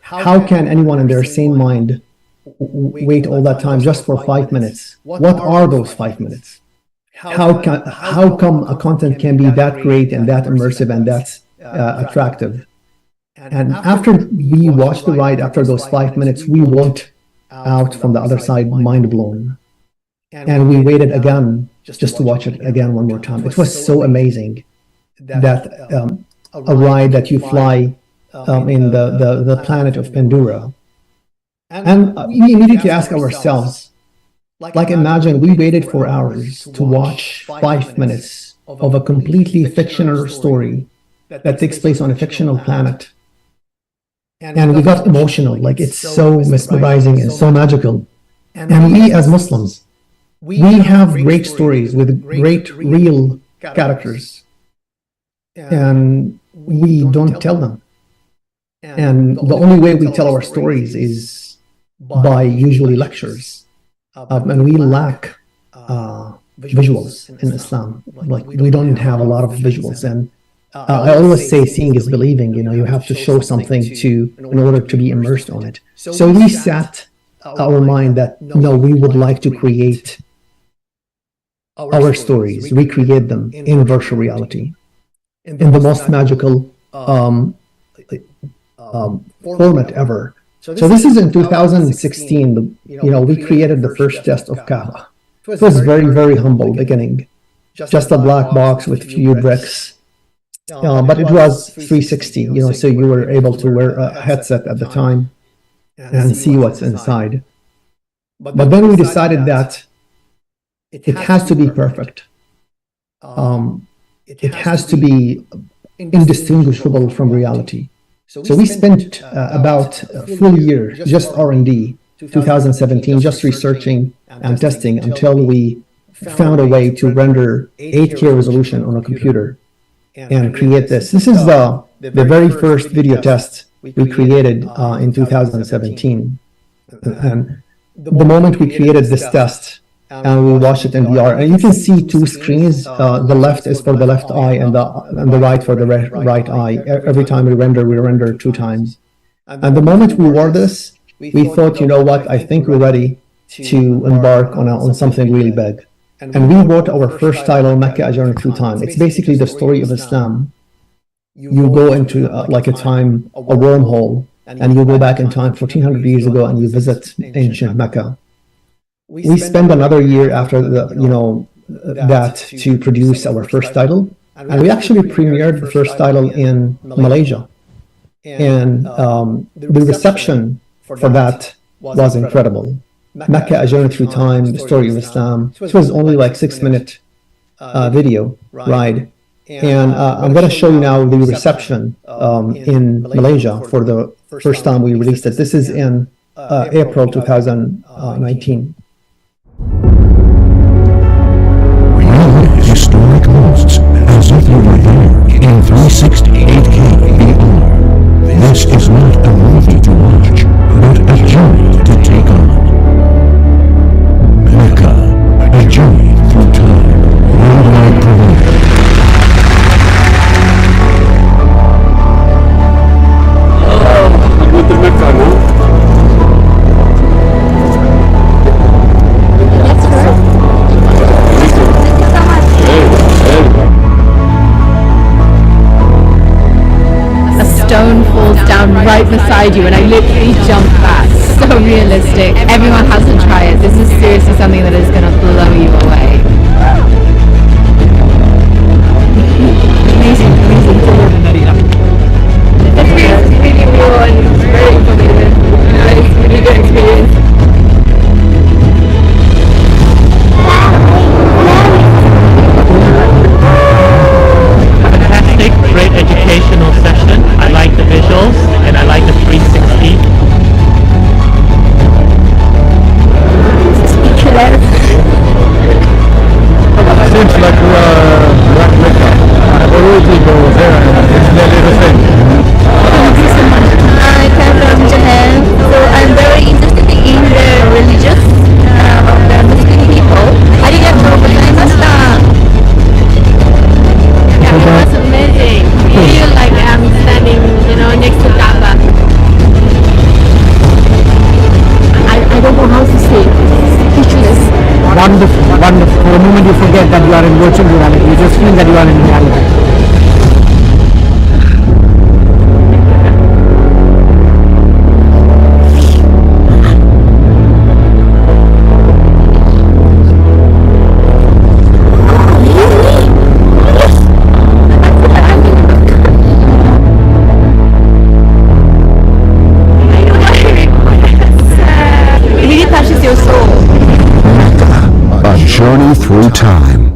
Speaker 13: how can anyone in their sane mind wait all that time just for 5 minutes? What are those 5 minutes? How come a content can be that great and that immersive and that attractive? And after we watched the ride, after those 5 minutes, we walked out from the other side mind blown. And we waited again just to watch it again one more time. It was so amazing that a ride that you fly in the planet of Pandora. And we immediately ask ourselves, like, imagine we waited 4 hours to watch 5 minutes of a completely fictional story that takes place on a fictional planet. And we got emotional, like it's so mesmerizing and so magical. And we as Muslims, we have great stories with great real characters. and we don't tell them. And the only way we tell our stories is by usually lectures. And we lack visuals in Islam. Like, we don't have a lot of visuals. And I always say seeing is believing. You have to show something in order to be immersed on it. So we set our mind that, no, we would like to create our stories, recreate them in virtual reality, in the most magical format ever. So this is in 2016. We created the first test of Kaaba. It was very, very humble beginning, just a black box with few bricks, but it was 360. So you were able to wear a headset at the time and see what's inside. But then we decided that it has to be perfect. It has to be indistinguishable from reality. So we spent about a full year, just R&D, 2017, just researching and testing until we found a way to render 8K resolution on a computer and create this. This is the very first video test we created in 2017. And the moment we created this test, and we watched it in VR, and you can see two screens. The left is for the left eye, and the right for the right eye. Every time we render 2 times. And the moment we wore this, we thought, you know what? I think we're ready to embark on something really big. And we wrote our first title, Mecca: A Journey Through Time. It's basically the story of Islam. You go into like a wormhole, and you go back in time 1400 years ago, and you visit ancient Mecca. We spent another year after that to produce our first title, and we actually premiered the first title in Malaysia, and the reception for that was incredible. Mecca: A Journey Through Time, the story of Islam. It was only like 6-minute video ride, and I'm going to show you now the reception in Malaysia for the first time we released it. This is in April 2019.
Speaker 1: Historic hosts as if you were there in 360 8K VR. This is not a movie to watch, but a journey to take on. Mecca: A Journey Through Time. Worldwide premiere. I'm with the Mecca now.
Speaker 3: Stone falls down right beside you and I literally jump back. So realistic. Everyone has to try it. This is seriously something that is going to blow you away. Amazing, amazing. The experience is really real and very informative. It's a really good experience.
Speaker 4: Fantastic, great educational session. I like the visuals and I like the 360.
Speaker 18: Seems like we're at Mecca. I've already been there and it's nearly the same.
Speaker 5: I come from Japan, so I'm very interested in the religious of the Muslim people. Arigatou gozaimashita.
Speaker 3: Yeah, it was amazing. I feel like I'm standing, next to Kaaba. I don't know how to say it. Speechless.
Speaker 25: Wonderful, wonderful. For a moment you forget that you are in virtual reality. You just feel that you are in reality.
Speaker 1: Journey Through Time.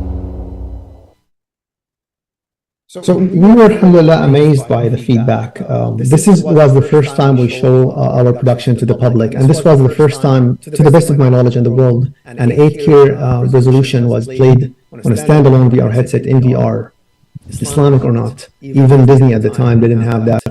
Speaker 13: So we were, alhamdulillah, amazed by the feedback. This was the first time we show our production to the public, and this was the first time, to the best of my knowledge in the world, an 8K resolution was played on a standalone VR headset in VR. Islamic or not. Even Disney at the time didn't have that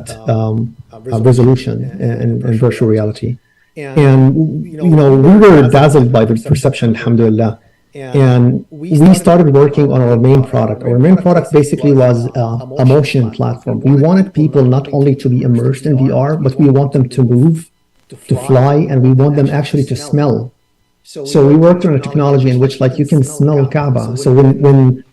Speaker 13: resolution in virtual reality. And, we were dazzled by the perception, alhamdulillah. And we started working on our main product. Our main product basically was a motion platform. We wanted people not only to be immersed in VR, but we want them to move, to fly, and we want them actually to smell. So we worked on a technology in which, like, you can smell Kaaba. So when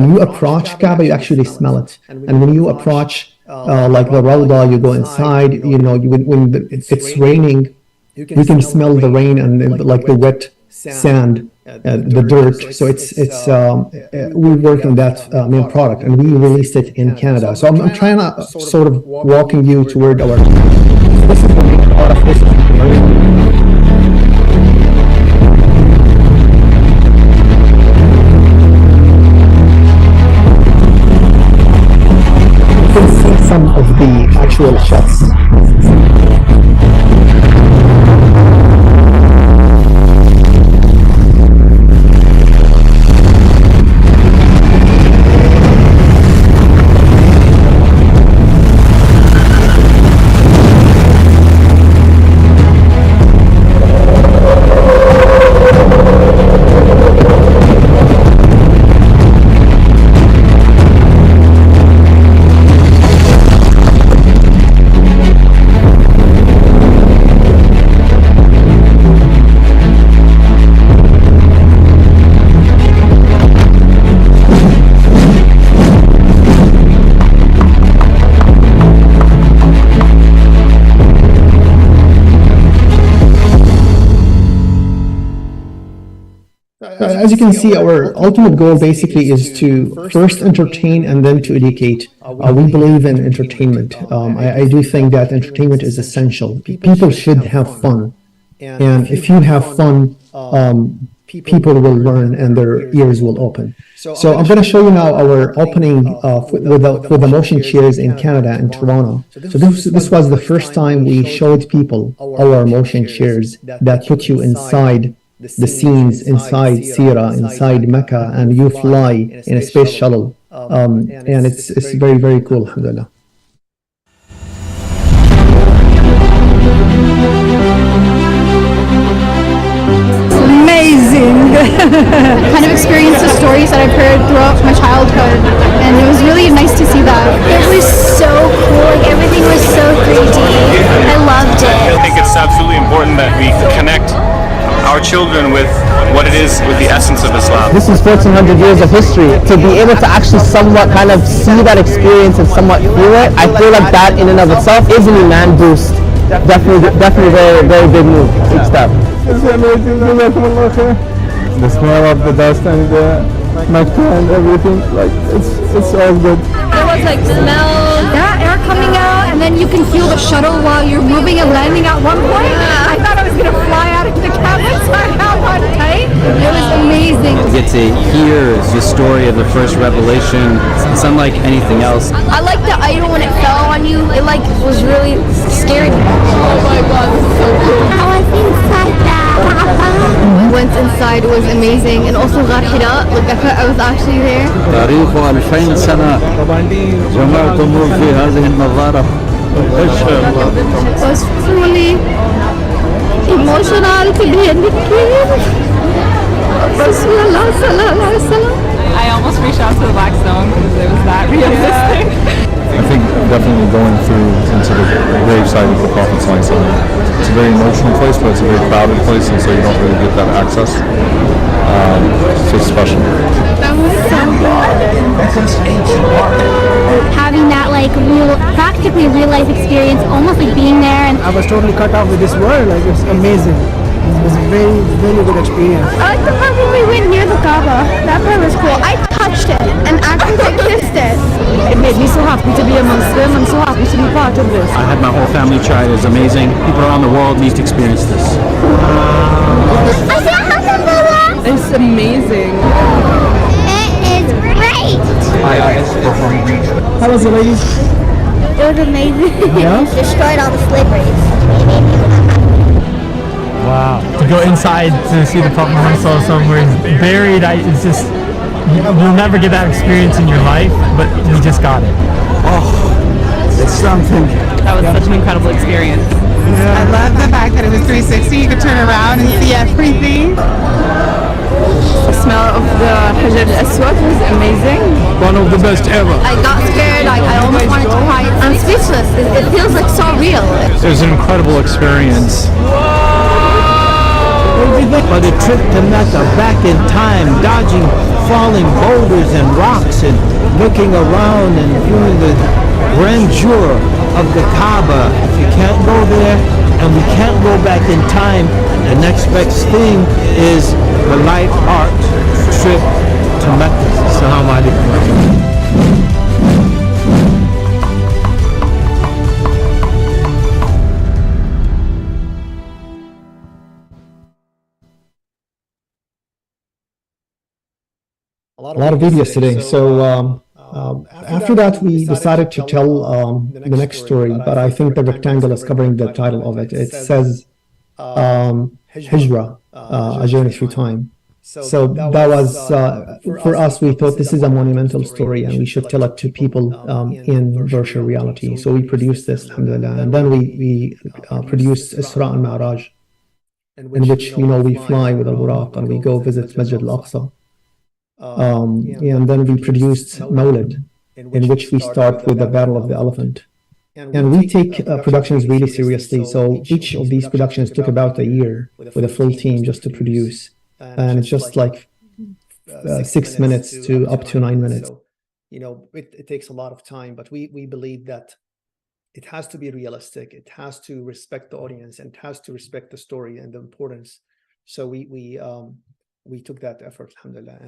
Speaker 13: you approach Kaaba, you actually smell it. And when you approach like the Rawda, you go inside. When it's raining, you can smell the rain and like the wet sand, the dirt. So we worked on that main product, and we released it in Canada. So I'm trying to sort of walking you toward our. This is the main product. This is some of the actual shots. As you can see, our ultimate goal basically is to first entertain and then to educate. We believe in entertainment. I do think that entertainment is essential. People should have fun. And if you have fun, people will learn and their ears will open. So I'm going to show you now our opening with the motion chairs in Canada, in Toronto. So this was the first time we showed people our motion chairs that put you inside the scenes, inside Sira, inside Mecca, and you fly in a space shuttle. And it's very, very cool, alhamdulillah.
Speaker 17: Amazing!
Speaker 15: Kind of experienced the stories that I've heard throughout my childhood, and it was really nice to see that.
Speaker 8: It was so cool, like everything was so 3D. I loved it.
Speaker 9: I think it's absolutely important that we connect our children with what it is, with the essence of Islam.
Speaker 16: This is 1400 years of history. To be able to actually somewhat kind of see that experience and somewhat feel it, I feel like that in and of itself is an iman boost. Definitely very, very big move. Big step.
Speaker 10: It's amazing. The smell of the dust and the Mecca and everything, like it's all good.
Speaker 17: There was like smell, air coming out, and then you can feel the shuttle while you're moving and landing at one point. I thought I was gonna fly out of the cabin, so I held on tight. It was amazing.
Speaker 11: You get to hear the story of the first revelation. It's unlike anything else.
Speaker 8: I liked the idol when it fell on you. It like was really scary.
Speaker 17: Oh my god, this is so cool.
Speaker 8: I was inside that.
Speaker 17: Once inside was amazing, and also Ghar Hira, like I was actually there.
Speaker 11: تاريخه 2000 سنة جمعتم في هذه النظارة.
Speaker 17: It was truly emotional to be in the cave.
Speaker 24: I almost reached out to the Black Stone because it was that realistic.
Speaker 18: I think definitely going through into the graveside of the Prophet ﷺ. It's a very emotional place, but it's a very crowded place, and so you don't really get that access. So it's special.
Speaker 17: That was so good.
Speaker 8: Having that like practically real life experience, almost like being there. And
Speaker 12: I was totally cut off with this world. Like it's amazing. It was a very, very good experience.
Speaker 17: I like the part when we went near the Kaaba. That part was cool. I touched it and actually kissed it.
Speaker 22: It made me so happy to be a Muslim. I'm so happy to be part of this.
Speaker 11: I had my whole family try it. It was amazing. People around the world need to experience this.
Speaker 22: It's amazing.
Speaker 8: It is great.
Speaker 12: How was it, ladies?
Speaker 8: It was amazing.
Speaker 12: Yeah?
Speaker 8: Destroyed all the slipperies.
Speaker 4: Wow. To go inside to see the Prophet Muhammad where he's buried, it's just You'll never get that experience in your life, but we just got it.
Speaker 2: It's something.
Speaker 3: That was such an incredible experience.
Speaker 14: I love the fact that it was 360. You could turn around and see everything.
Speaker 22: The smell of the Hajar al-Aswad was amazing.
Speaker 2: One of the best ever.
Speaker 17: I got scared. I almost wanted to cry. I'm speechless. It feels like so real.
Speaker 2: It was an incredible experience.
Speaker 19: But a trip to Mecca back in time, dodging falling boulders and rocks and looking around and viewing the grandeur of the Kaaba. If you can't go there and we can't go back in time, the next best thing is the light art trip to Mecca. Assalamu alaikum.
Speaker 13: A lot of videos today. So after that, we decided to tell the next story, but I think the rectangle is covering the title of it. It says Hijra, a journey through time. So that was, for us, we thought this is a monumental story and we should tell it to people in virtual reality. So we produced this, alhamdulillah. And then we produced Isra and Mi'raj, in which, we fly with al-Buraq and we go visit Masjid al-Aqsa. And then we produced Mawlid, in which we start with the Battle of the Elephant. And we take productions really seriously. So each of these productions took about a year with a full team just to produce. And it's just like 6 minutes to up to 9 minutes.
Speaker 20: So, it takes a lot of time, but we believe that it has to be realistic. It has to respect the audience and it has to respect the story and the importance. So we took that effort, alhamdulillah.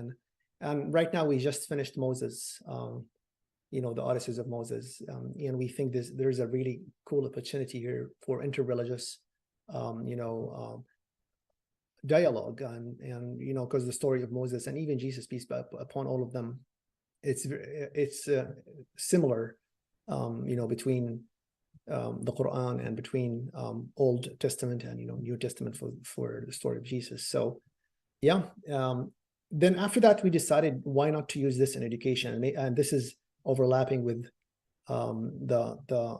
Speaker 20: And right now we just finished Moses, the Odysseys of Moses. And we think there's a really cool opportunity here for interreligious, dialogue and because the story of Moses and even Jesus, peace be upon all of them, it's similar, between the Quran and between Old Testament and New Testament for the story of Jesus. So then after that we decided why not to use this in education, and this is overlapping with the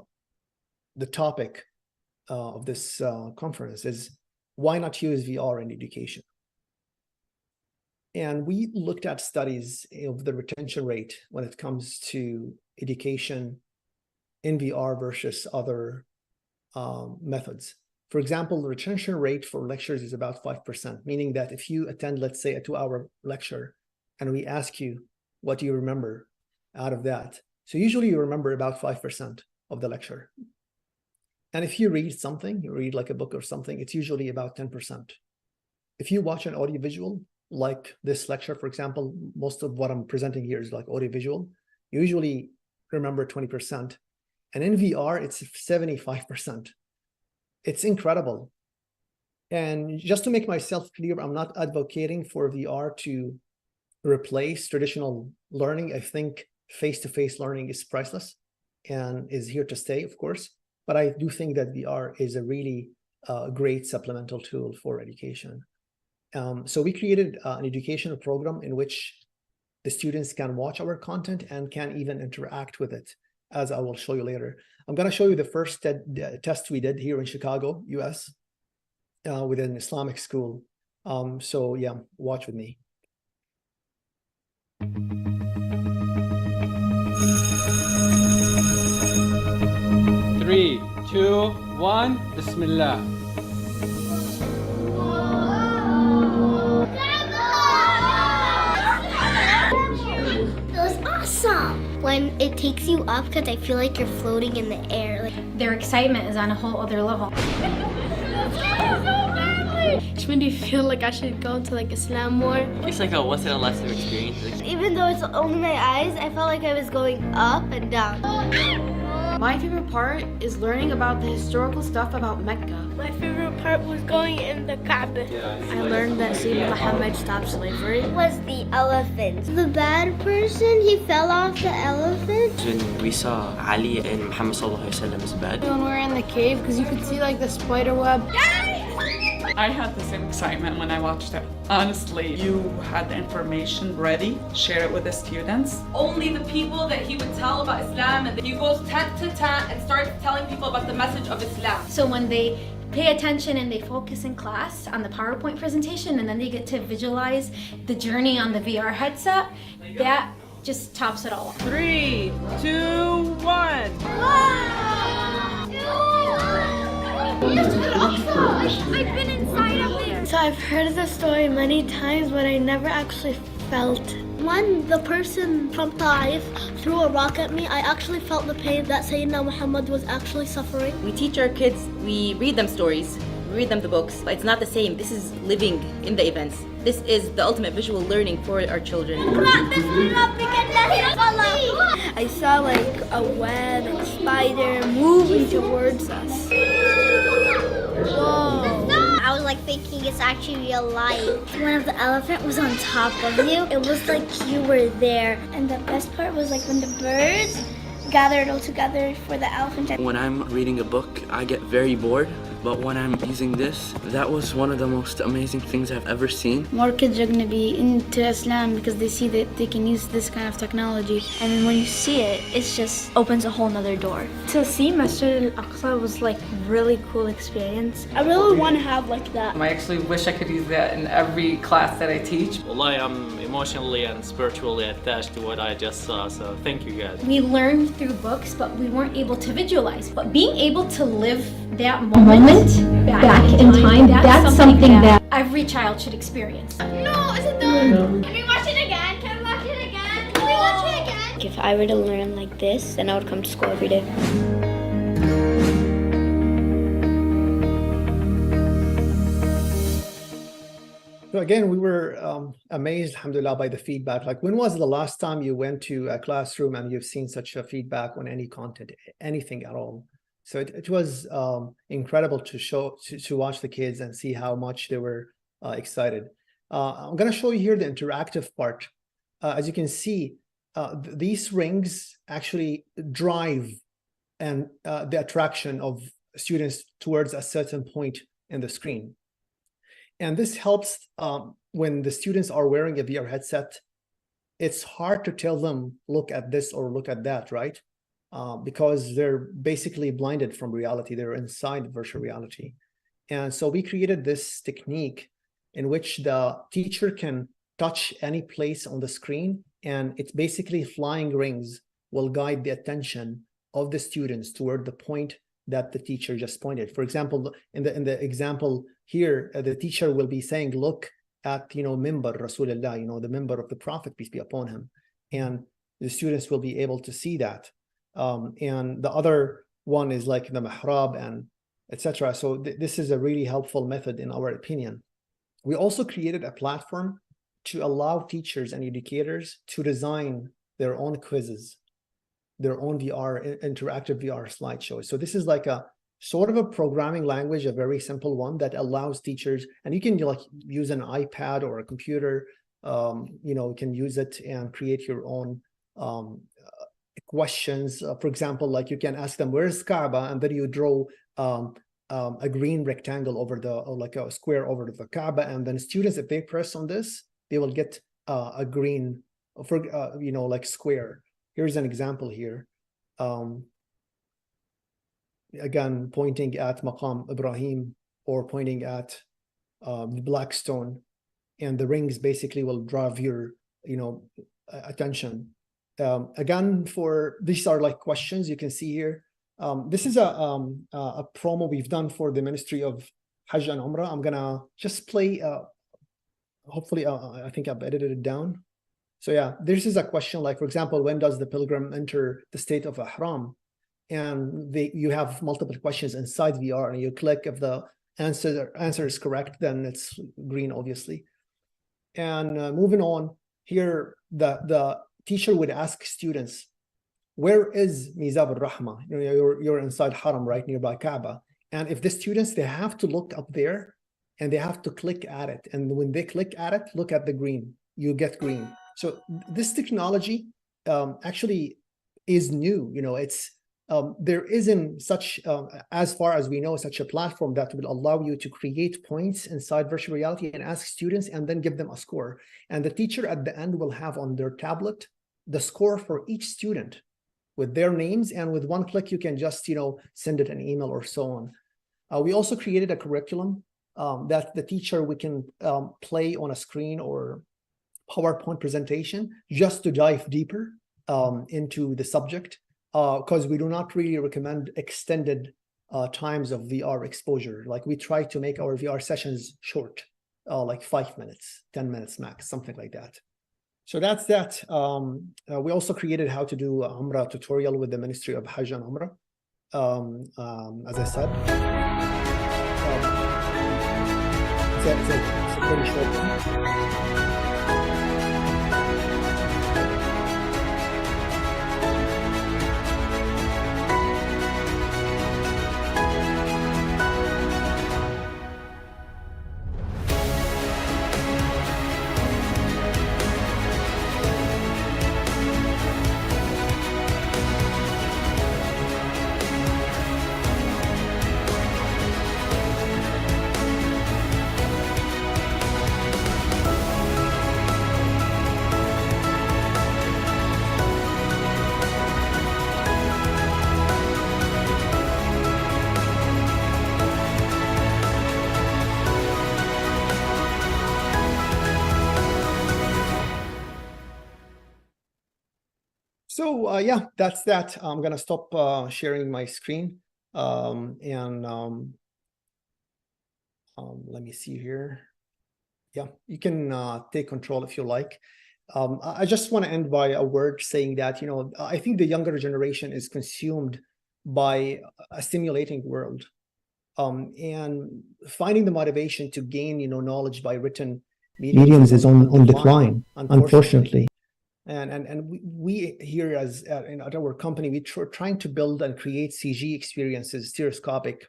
Speaker 20: topic of this conference is why not use VR in education? And we looked at studies of the retention rate when it comes to education in VR versus other methods. For example, the retention rate for lectures is about 5%, meaning that if you attend, let's say, a 2-hour lecture, and we ask you, what do you remember out of that? So usually you remember about 5% of the lecture. And if you read something, you read like a book or something, it's usually about 10%. If you watch an audiovisual, like this lecture, for example, most of what I'm presenting here is like audiovisual, you usually remember 20%. And in VR, it's 75%. It's incredible. And just to make myself clear, I'm not advocating for VR to replace traditional learning. I think face-to-face learning is priceless and is here to stay, of course. But I do think that VR is a really great supplemental tool for education. So we created an educational program in which the students can watch our content and can even interact with it, as I will show you later. I'm going to show you the first test we did here in Chicago, US, with an Islamic school. So yeah, watch with me.
Speaker 21: 3, 2, 1, Bismillah.
Speaker 8: That was awesome when it takes you up, because I feel like you're floating in the air.
Speaker 26: Their excitement is on a whole other level.
Speaker 8: Which made me feel like I should go to Islam more.
Speaker 27: It's like a once in a lifetime experience.
Speaker 8: Even though it's only my eyes, I felt like I was going up and down.
Speaker 26: My favorite part is learning about the historical stuff about Mecca.
Speaker 8: My favorite part was going in the Kaaba.
Speaker 26: I learned that Sayyidina Muhammad stopped slavery.
Speaker 8: It was the elephant. The bad person, he fell off the elephant.
Speaker 27: When we saw Ali and Muhammad sallallahu alaihi wasallam is bad.
Speaker 26: When we were in the cave, because you could see the spider web.
Speaker 1: I had the same excitement when I watched it. Honestly, you had the information ready, share it with the students.
Speaker 26: Only the people that he would tell about Islam, and he goes tent to tent and starts telling people about the message of Islam.
Speaker 5: So when they pay attention and they focus in class on the PowerPoint presentation, and then they get to visualize the journey on the VR headset, that just tops it all off.
Speaker 26: 3, 2, 1.
Speaker 8: I've been inside of there. So I've heard the story many times, but I never actually felt. When the person from Ta'if threw a rock at me, I actually felt the pain that Sayyidina Muhammad was actually suffering.
Speaker 6: We teach our kids, we read them stories, we read them the books, but it's not the same. This is living in the events. This is the ultimate visual learning for our children.
Speaker 8: I saw like a web and a spider moving towards us. Whoa. I was like thinking it's actually real life. When the elephant was on top of you, it was like you were there. And the best part was like when the birds gathered all together for the elephant.
Speaker 27: When I'm reading a book, I get very bored. But when I'm using this, that was one of the most amazing things I've ever seen.
Speaker 7: More kids are going to be into Islam because they see that they can use this kind of technology.
Speaker 5: And when you see it, it just opens a whole nother door.
Speaker 7: To see Masjid al-Aqsa was like really cool experience.
Speaker 8: I really want to have like that.
Speaker 1: I actually wish I could use that in every class that I teach.
Speaker 15: Wallahi, I'm emotionally and spiritually attached to what I just saw, so thank you guys.
Speaker 5: We learned through books, but we weren't able to visualize. But being able to live that moment back in time, that's something that every child should experience.
Speaker 8: No, is it done? Can we watch it again? Can we watch it again? Can we watch it again?
Speaker 7: If I were to learn like this, then I would come to school every day.
Speaker 20: So again, we were amazed, alhamdulillah, by the feedback. Like, when was the last time you went to a classroom and you've seen such a feedback on any content, anything at all? So it was incredible to watch the kids and see how much they were excited. I'm going to show you here the interactive part. As you can see, these rings actually drive and the attraction of students towards a certain point in the screen. And this helps when the students are wearing a VR headset. It's hard to tell them, look at this or look at that, right? Because they're basically blinded from reality. They're inside virtual reality. And so we created this technique in which the teacher can touch any place on the screen, and it's basically flying rings will guide the attention of the students toward the point that the teacher just pointed. For example, in the example here, the teacher will be saying, look at, Mimbar Rasulullah, the member of the Prophet, peace be upon him. And the students will be able to see that. And the other one is like the mihrab and etc. So this is a really helpful method in our opinion. We also created a platform to allow teachers and educators to design their own quizzes, their own interactive VR slideshows. So this is like a sort of a programming language, a very simple one that allows teachers, and you can use an iPad or a computer, you can use it and create your own questions. For example, like you can ask them, where's Kaaba? And then you draw a green rectangle over like a square over the Kaaba. And then students, if they press on this, they will get a green, like square. Here's an example here. Again, pointing at Maqam Ibrahim or pointing at Blackstone, and the rings basically will drive your, attention. Again, these are like questions you can see here. This is a promo we've done for the Ministry of Hajj and Umrah. I'm gonna just play. Hopefully, I think I've edited it down. So yeah, this is a question like, for example, when does the pilgrim enter the state of Ihram? And you have multiple questions inside VR, and you click if the answer is correct, then it's green, obviously. And moving on here, the teacher would ask students, where is Mizab al-Rahma? You're inside Haram, right, nearby Kaaba. And if the students, they have to look up there and they have to click at it. And when they click at it, look at the green, you get green. So this technology actually is new. It's there isn't such, as far as we know, such a platform that will allow you to create points inside virtual reality and ask students and then give them a score. And the teacher at the end will have on their tablet the score for each student with their names, and with one click you can just send it an email or so on. We also created a curriculum that the teacher we can play on a screen or PowerPoint presentation just to dive deeper into the subject, because we do not really recommend extended times of VR exposure. Like, we try to make our VR sessions short, like 5 minutes, 10 minutes max, something like that. So that's that. We also created how to do Umrah tutorial with the Ministry of Hajj and Umrah. As I said, it's a pretty short one. So yeah, that's that. I'm gonna stop sharing my screen, and let me see here. Yeah, you can take control if you like. I just want to end by a word saying that, I think the younger generation is consumed by a stimulating world, and finding the motivation to gain, knowledge by written
Speaker 13: mediums is on decline, unfortunately.
Speaker 20: And we here at our company, we're trying to build and create CG experiences, stereoscopic,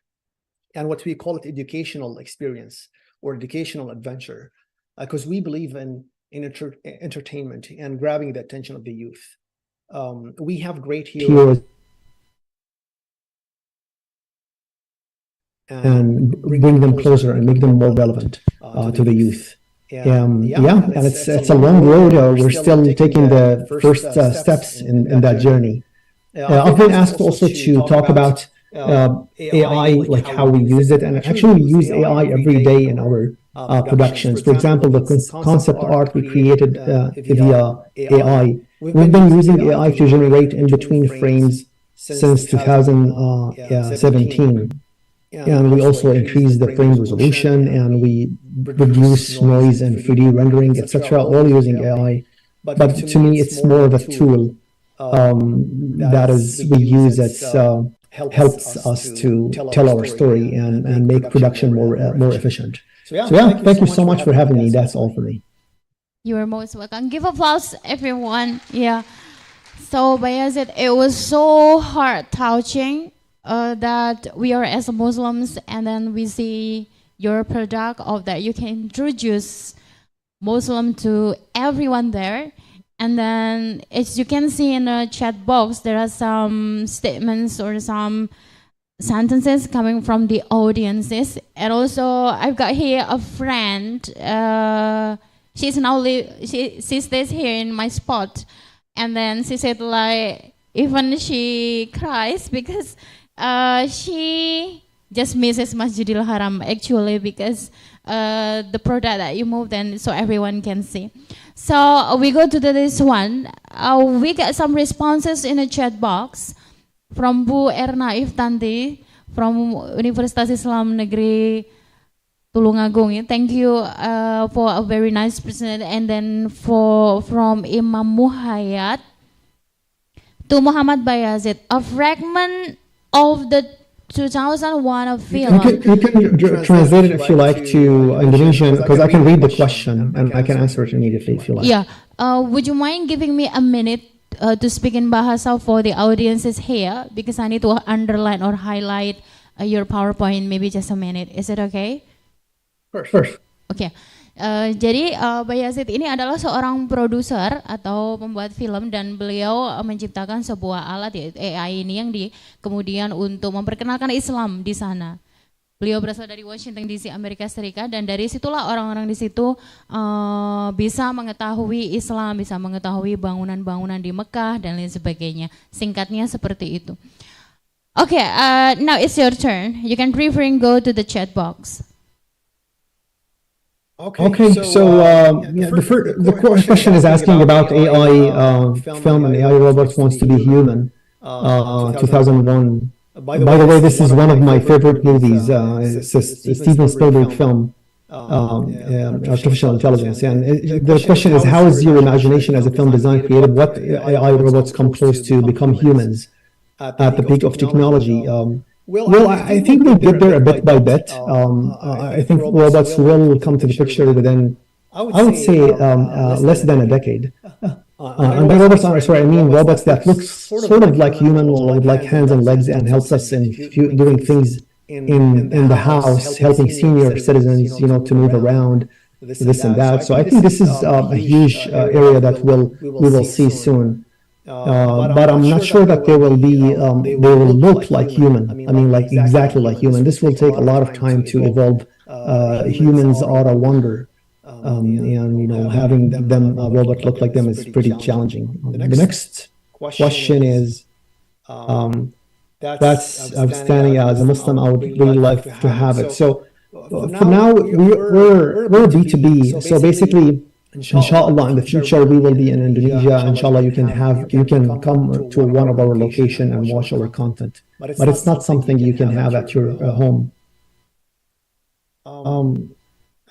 Speaker 20: and what we call it educational experience or educational adventure, because we believe in entertainment and grabbing the attention of the youth. We have great heroes
Speaker 13: and bring them closer and make them more relevant to the youth. And it's a long road. We're still taking the first steps in that journey. I've been asked also to talk about AI, like how we use it, and actually we use AI every day in our productions. For example, the concept art we created via AI. We've been using AI to generate in between frames since 2017. And we also increase the frame resolution, and we reduce noise and 3D rendering, etc., all using AI. But to me, it's more of a tool that is we use that helps us to tell our story and make production more efficient. So yeah, thank you so much for having me. That's all for me.
Speaker 22: You are most welcome. Give applause, everyone. Yeah. So Bayazid, it was so heart-touching. That we are as Muslims, and then we see your product of that you can introduce Muslim to everyone there. And then as you can see in the chat box, there are some statements or some sentences coming from the audiences. And also I've got here a friend, she stays here in my spot, and then she said like even she cries because she just misses Masjidil Haram actually, because the product that you moved in so everyone can see. So we go to this one. We get some responses in the chat box from Bu Erna Iftanti from Universitas Islam Negeri Tulungagung. Thank you for a very nice present. And then from Imam Muhayyad to Muhammad Bayazid, a fragment of the 2001 film.
Speaker 13: You can translate it if you like to Indonesian, because I can read the question and I can answer it immediately if you like.
Speaker 22: Yeah. Would you mind giving me a minute to speak in Bahasa for the audiences here, because I need to underline or highlight your PowerPoint, maybe just a minute. Is it okay?
Speaker 13: First.
Speaker 22: Oke. Jadi Bayazid ini adalah seorang produser atau pembuat film dan beliau menciptakan sebuah alat yaitu AI ini yang kemudian untuk memperkenalkan Islam di sana. Beliau berasal dari Washington DC, Amerika Serikat, dan dari situlah orang-orang di situ bisa mengetahui Islam, bisa mengetahui bangunan-bangunan di Mekah dan lain sebagainya. Singkatnya seperti itu. Okay, now it's your turn. You can prefer and go to the chat box.
Speaker 13: Okay, so the question is asking about AI film and AI robots wants to be human. 2001. By the way, this is one of my favorite movies. It's a Steven Spielberg film, artificial intelligence. And the question is, how is your imagination as a film design creative? What AI robots come close to become humans at the peak of technology? Well, I think we'll get there a bit by bit. I think robots will come to the picture within, I would say, less than a decade. And by robots, I mean robots that look sort of like human, with like hands and legs, and helps us in doing things in the house, helping senior citizens, to move around, this and that. So I think this is a huge area that we will see soon. But I'm not sure that they will look like human. I mean, like exactly like human. This will take a lot of time to evolve. Humans are a wonder. And having them robot look like them is pretty challenging. The next question is, that's outstanding. As a Muslim, I would really like to have it. So for now, we're B2B. So basically, inshallah, in the future we will be in Indonesia. Inshallah, you can come to one of our location and watch our content. But it's not something you can have at your home.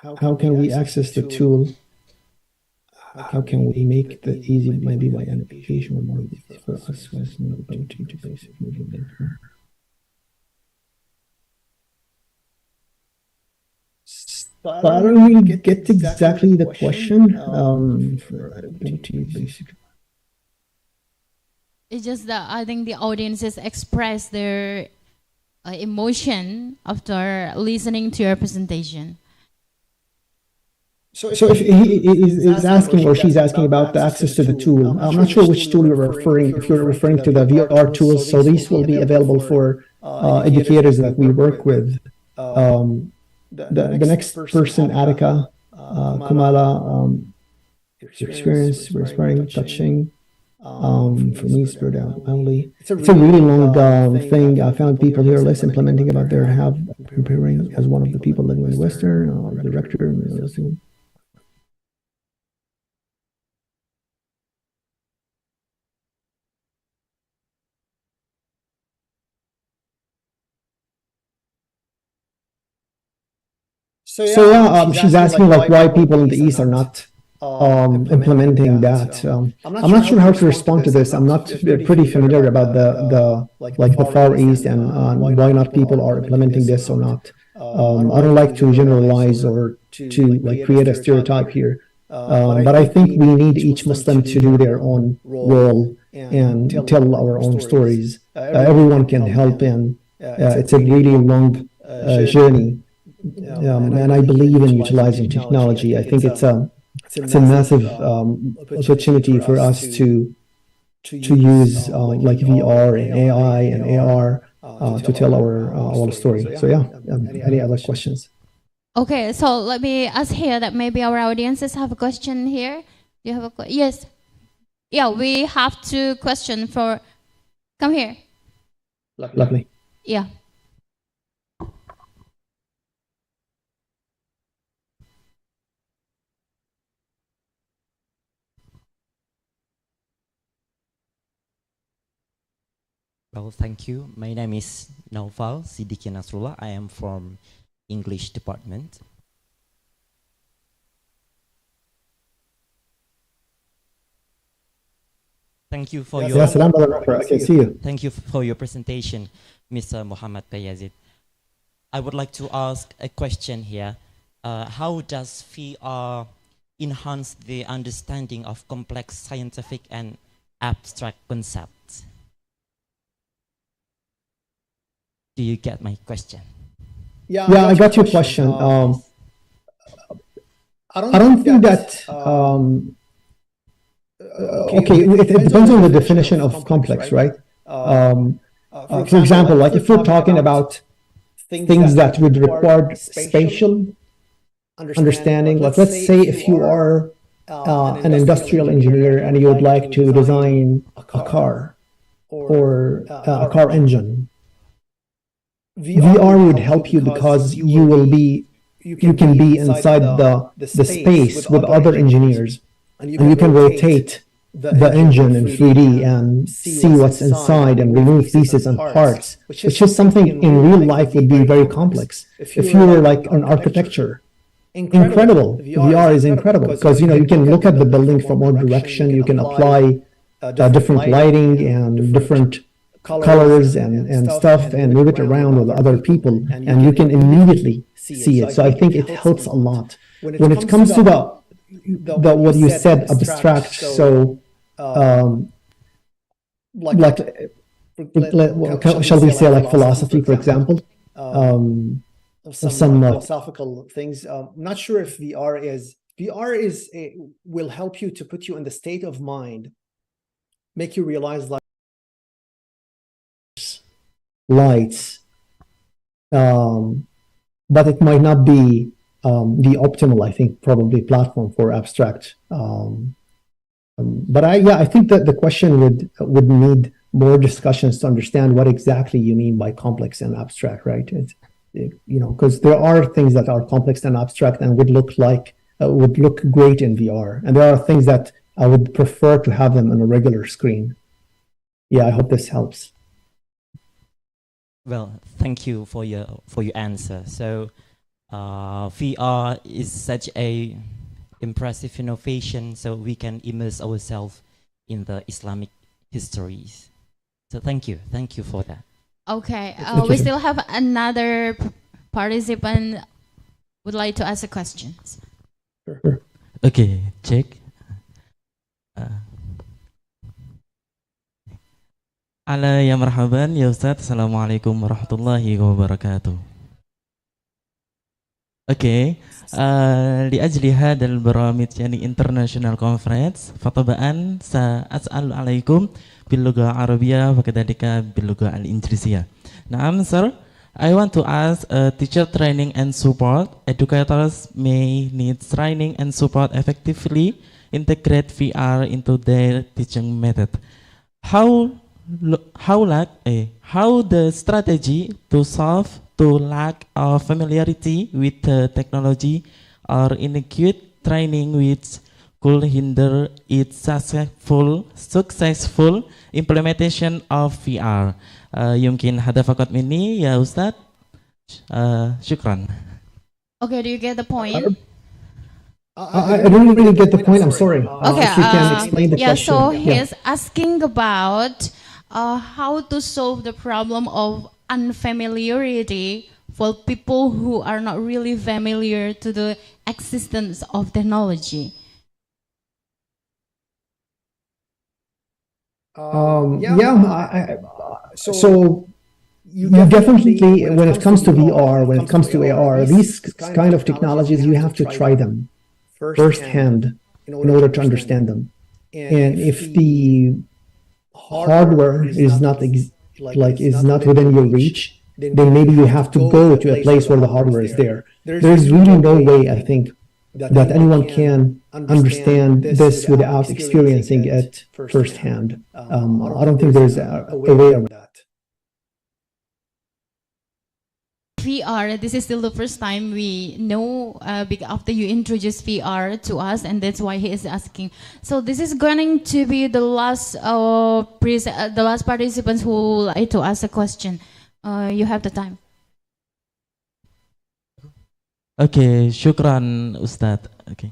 Speaker 13: How can we access the tool? How can we make the easy, maybe by an application or more for us who has no ability to basic movement? But I don't really get exactly the question.
Speaker 22: It's just that I think the audiences express their emotion after listening to your presentation.
Speaker 13: So if he is asking or she's asking about the access to the tool, I'm not sure which tool you're referring. If you're referring to the VR tools, so these will be available for educators that we work with. The next person, Attica, Kumala, your experience, we're inspiring, touching. For me, spirit only. It's a really long thing. I found people here less implementing about their have preparing as one of the people living in the Western director. So yeah, she's asking like why people in the East are not implementing that. I'm not sure how to respond to this. I'm not pretty familiar about the Far East and why not people are implementing this or not. I don't like to generalize or to like create a stereotype here. But I think we need each Muslim to do their own role and tell our own stories. Everyone can help, and it's a really long journey. And I believe in utilizing technology. I think it's a massive opportunity for us to use like VR and AI and AR to tell our story. So yeah, any other questions?
Speaker 22: Okay, so let me ask here that maybe our audiences have a question here. Do you have a question? Yes. Yeah, we have two questions for. Come here.
Speaker 13: Lovely.
Speaker 22: Yeah.
Speaker 9: Well, thank you. My name is Naufal Siddiqui Nasrullah. I am from English department. Thank you for your.
Speaker 13: Yes, I can see you.
Speaker 9: Thank you for your presentation, Mr. Muhammad Bayazid. I would like to ask a question here. How does VR enhance the understanding of complex scientific and abstract concepts? Do you get my question?
Speaker 13: Yeah, I got your question.
Speaker 20: I don't think that. Okay, it depends on the definition of complex, right? For example, like if we're talking about things that would require spatial understanding, like let's say if you are an industrial engineer and you would like to design a car or a car engine, VR would help you because you can be inside the space with other engineers, and you can rotate the engine in 3D and see what's inside and remove pieces and parts, which is something in real life would be very complex. If you were like an architecture, incredible. VR is incredible because you can look at the building from one direction, you can apply different lighting and different colors and stuff and move it around with other people, and you can immediately see it. So I think it helps a lot. When it comes to the what you said, abstract, so shall we say like philosophy, for example, some philosophical things. I'm not sure if VR will help you to put you in the state of mind, make you realize like lights, but it might not be the optimal, I think, probably platform for abstract. But I think that the question would need more discussions to understand what exactly you mean by complex and abstract, right? Because there are things that are complex and abstract and would look great in VR, and there are things that I would prefer to have them on a regular screen. Yeah, I hope this helps.
Speaker 9: Well, thank you for your answer. So, VR is such a impressive innovation, so we can immerse ourselves in the Islamic histories. So thank you for that.
Speaker 22: Okay, we still have another participant would like to ask a question.
Speaker 20: Sure.
Speaker 10: Okay, check. Ala ya marhaban ya Ustadz. Assalamualaikum warahmatullahi wabarakatuh. Okay, لأجل هذا البرامج يعني international conference فطبعا سأسأل عليكم باللغة العربية وكذلك باللغة الإنجليزية. نعم sir, I want to ask teacher training and support. Educators may need training and support effectively integrate VR into their teaching method. How the strategy to solve the lack of familiarity with the technology or inadequate training which could hinder its successful implementation of VR. يمكن هذا فقط مني يا أستاذ. شكرا.
Speaker 22: Okay, do you get the point?
Speaker 20: I don't really get the point. I'm sorry.
Speaker 22: Okay,
Speaker 20: if you can explain the question.
Speaker 22: So he's asking about how to solve the problem of unfamiliarity for people who are not really familiar to the existence of technology.
Speaker 20: So you definitely, when it comes to VR, when it comes to AR, these kind of technologies, you have to try them firsthand in order to understand them. And if the hardware is not within your reach, then maybe you have to go to a place where the hardware is there. There's really no way, I think, that anyone can understand this without experiencing it firsthand. I don't think there's a way around that.
Speaker 22: VR, this is still the first time we know after you introduced VR to us, and that's why he is asking. So this is going to be the last participants who would like to ask a question. You have the time.
Speaker 10: Okay, syukran Ustadz. Okay.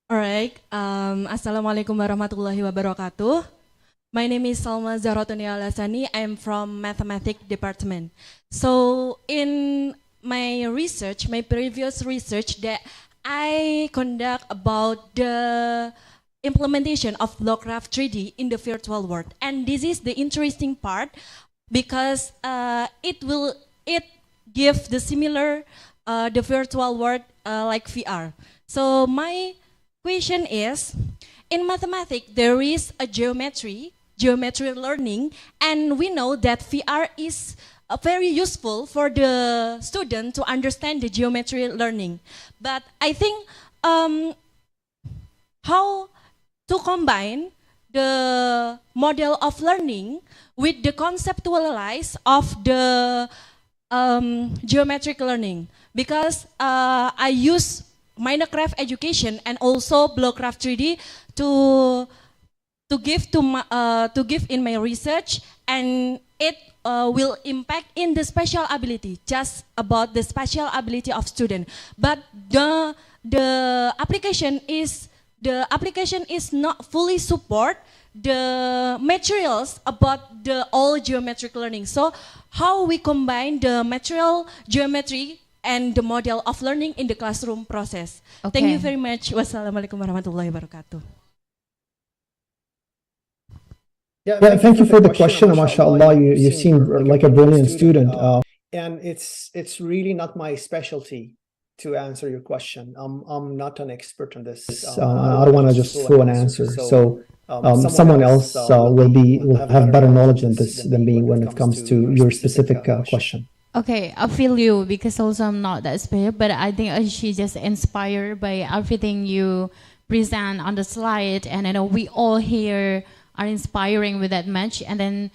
Speaker 11: Alright, Assalamualaikum warahmatullahi wabarakatuh. My name is Salma Zahrotuni Alasani. I am from Mathematics Department. So in my previous research that I conduct about the implementation of Lovecraft 3D in the virtual world. And this is the interesting part because it give the similar the virtual world like VR. So my question is, in mathematics there is a geometry learning, and we know that VR is very useful for the student to understand the geometry learning. But I think how to combine the model of learning with the conceptualize of the geometric learning, because I use Minecraft education and also Blockcraft 3D to give in my research, and it will impact in the special ability, just about the special ability of student. But the application is not fully support the materials about the all geometric learning. So how we combine the material geometry and the model of learning in the classroom process.
Speaker 22: Okay.
Speaker 11: Thank you very much. Wassalamualaikum warahmatullahi wabarakatuh.
Speaker 13: Yeah, thank you for the question. MashaAllah, you seem like a brilliant student.
Speaker 20: And it's really not my specialty to answer your question. I'm not an expert on this.
Speaker 13: I don't want to just throw an answer. So someone else will have better knowledge than this than me when it comes to your specific question.
Speaker 22: Okay, I feel you, because also I'm not that special, but I think she just inspired by everything you present on the slide, and I know we all here are inspiring with that much. And then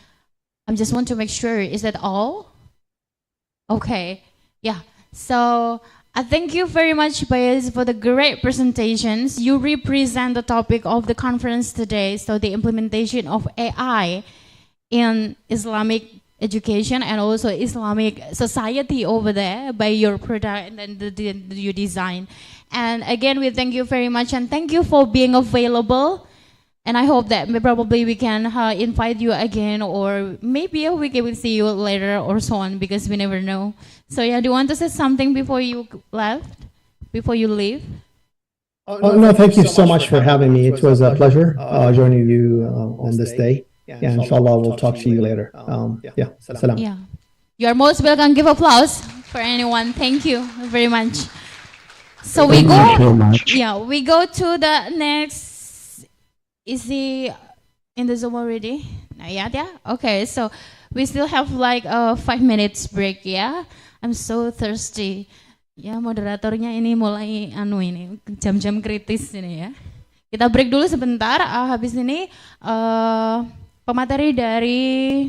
Speaker 22: I just want to make sure, is that all? Okay, yeah. So I thank you very much, Bayez, for the great presentations. You represent the topic of the conference today, so the implementation of AI in Islamic education and also Islamic society over there by your product and then your design. And again, we thank you very much, and thank you for being available. And I hope that probably we can invite you again, or maybe we will see you later or so on, because we never know. So yeah, do you want to say something before you leave?
Speaker 13: No, thank you so much for having me. It was a pleasure joining you on this day. Yeah, inshallah, we'll talk to you later. Yeah, salam.
Speaker 22: Yeah, you are most welcome. Give applause for anyone. Thank you very much. So we go to the next. Is he in the Zoom already? Not yet, yeah? Okay, so we still have like a 5 minutes break, ya. I'm so thirsty. Ya, moderatornya ini mulai ini jam-jam kritis ini ya. Kita break dulu sebentar. Habis ini pemateri dari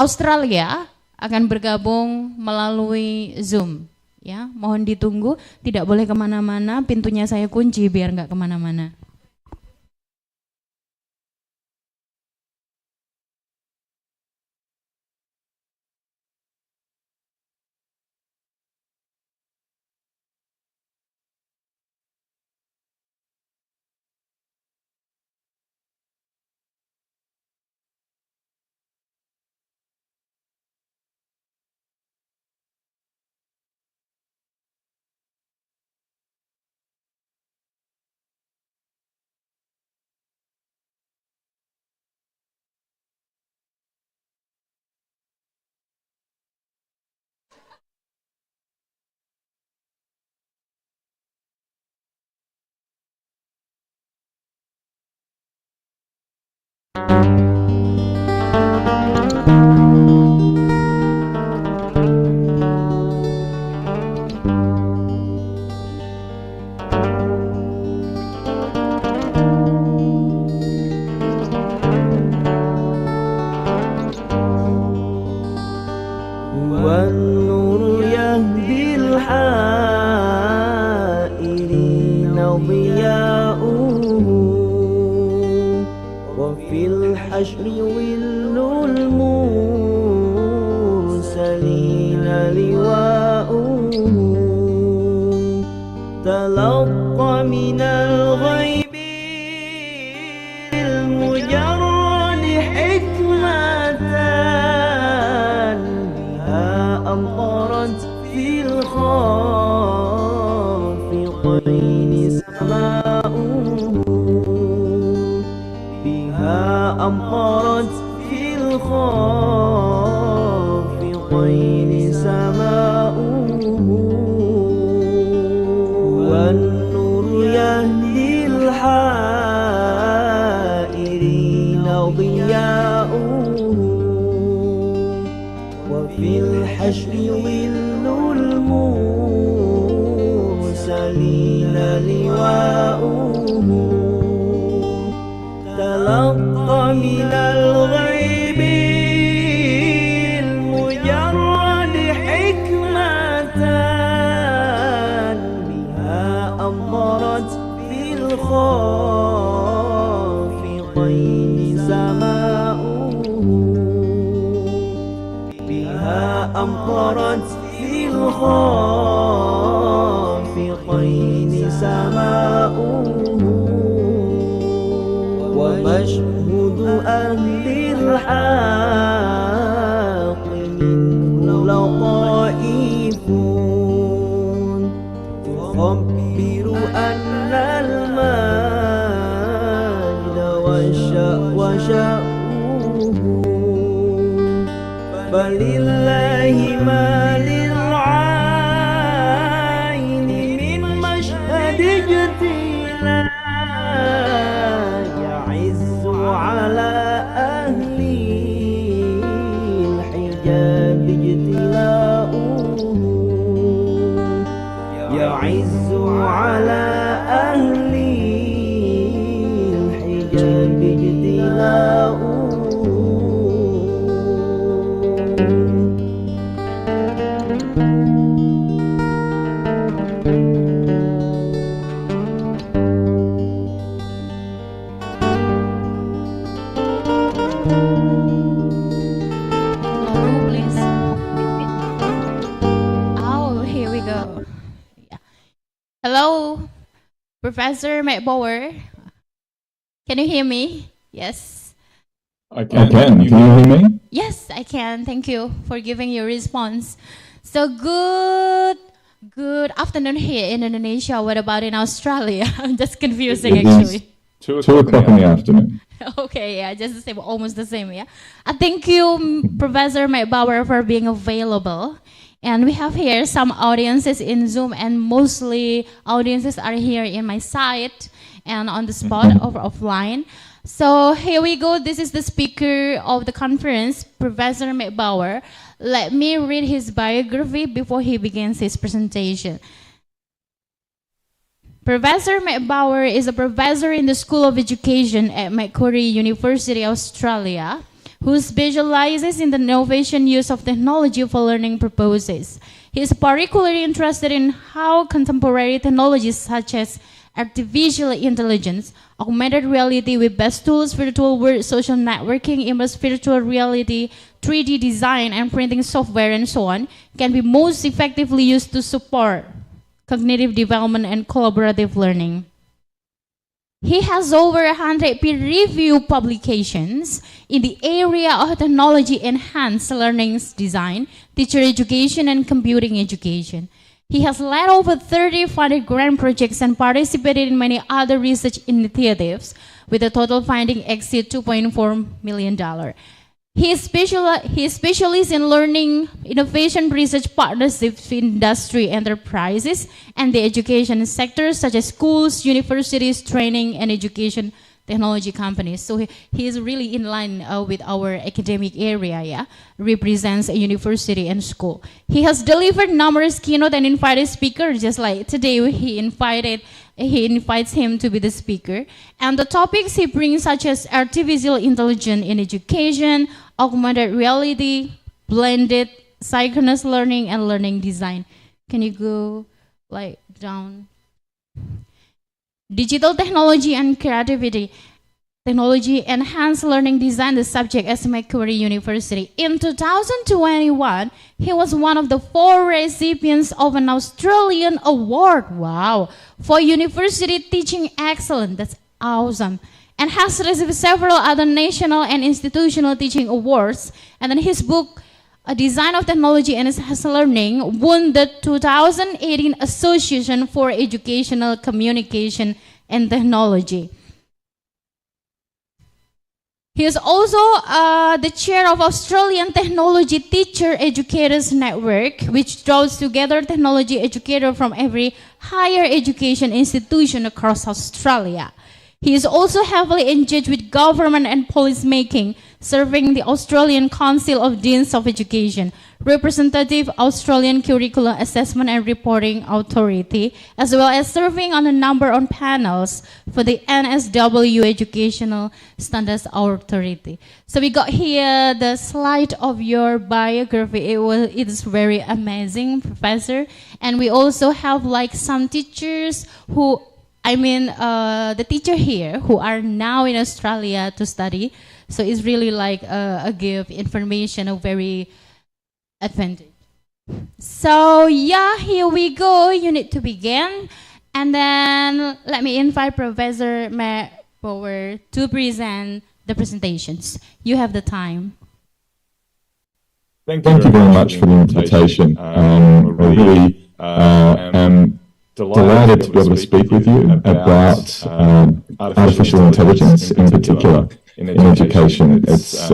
Speaker 22: Australia akan bergabung melalui Zoom. Ya, mohon ditunggu, tidak boleh kemana-mana, pintunya saya kunci biar nggak kemana-mana.
Speaker 19: والنور يهدي الحائرين ضياؤه وفي الحشر ظل المرسلين لواؤه تلقى من الغيب المجرد حكمة أمطرت في الخافقين سماؤه بها أمطرت في الخافقين الحشر ظل المرسلين لواؤه تلقى من الغيب المجرد حكمة بها أمطرت في الخافقين سماؤه بها أمطرت في الخافقين سماؤه ومشهد أهل الحق منه لطائف تخبر أن المجد وشأوه فلله ما للعين من مشهد اجتلاء يعز على أهل الحجاب اجتلاؤه يعز على أهل الحجاب اجتلاؤه.
Speaker 22: Hello, Professor McBower. Can you hear me? Yes.
Speaker 4: I can. Can you hear me?
Speaker 22: Yes, I can. Thank you for giving your response. So good afternoon here in Indonesia. What about in Australia? I'm just confusing actually.
Speaker 4: 2 o'clock in the afternoon.
Speaker 22: Okay, yeah, just the same, almost the same, yeah. Thank you, Professor McBower, for being available. And we have here some audiences in Zoom, and mostly audiences are here in my site and on the spot or offline. So here we go. This is the speaker of the conference, Professor McBower. Let me read his biography before he begins his presentation. Professor McBower is a professor in the School of Education at Macquarie University, Australia, who specializes in the innovation use of technology for learning purposes. He is particularly interested in how contemporary technologies such as artificial intelligence, augmented reality with best tools, virtual world, social networking, immersive virtual reality, 3D design and printing software, and so on, can be most effectively used to support cognitive development and collaborative learning. He has over 100 peer-reviewed publications in the area of technology-enhanced learning design, teacher education, and computing education. He has led over 30 funded grant projects and participated in many other research initiatives, with a total funding exceed $2.4 million. He specializes in learning innovation research partnerships with industry enterprises and the education sectors such as schools, universities, training, and education technology companies. So he is really in line with our academic area, yeah, represents a university and school. He has delivered numerous keynote and invited speakers, just like today he invites him to be the speaker. And the topics he brings such as artificial intelligence in education, augmented reality, blended synchronous learning, and learning design. Can you go like down? Digital technology and creativity. Technology enhanced learning design, the subject at Macquarie University. In 2021, he was one of the 4 recipients of an Australian award, wow, for university teaching excellence. That's awesome. And has received several other national and institutional teaching awards. And then his book, A Design of Technology and Enhanced Learning, won the 2018 Association for Educational Communication and Technology. He is also the chair of Australian Technology Teacher Educators Network, which draws together technology educators from every higher education institution across Australia. He is also heavily engaged with government and policy making, serving the Australian Council of Deans of Education, representative Australian Curriculum Assessment and Reporting Authority, as well as serving on a number of panels for the NSW Educational Standards Authority. So we got here the slide of your biography. It is very amazing, Professor. And we also have like some teachers who, the teacher here who are now in Australia to study. So it's really like a give information, a very advantage. So yeah, here we go. You need to begin. And then let me invite Professor Matt Power to present the presentations. You have the time.
Speaker 4: Thank you very much for the invitation. I really am delighted to be able to speak with you about artificial intelligence in particular in education. It's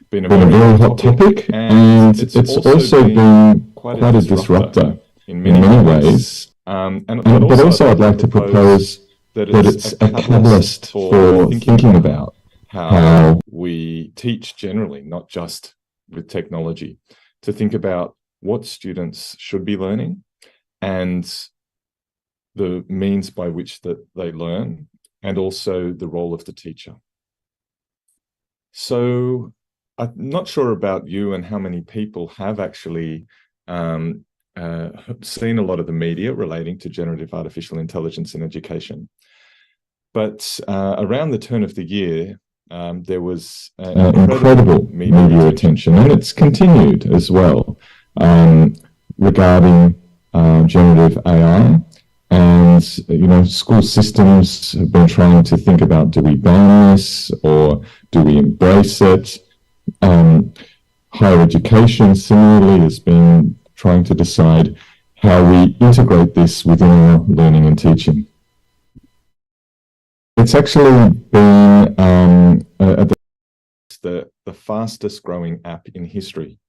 Speaker 4: been a very hot topic, and it's also been quite a disruptor in many ways. But also I'd like to propose that it's a catalyst for thinking about how we teach generally, not just with technology, to think about what students should be learning and the means by which that they learn, and also the role of the teacher. So I'm not sure about you and how many people have actually seen a lot of the media relating to generative artificial intelligence in education. But around the turn of the year, there was incredible media attention, and it's continued as well, regarding generative AI. And, school systems have been trying to think about, do we ban this or do we embrace it? Higher education similarly has been trying to decide how we integrate this within our learning and teaching. It's actually been the fastest growing app in history.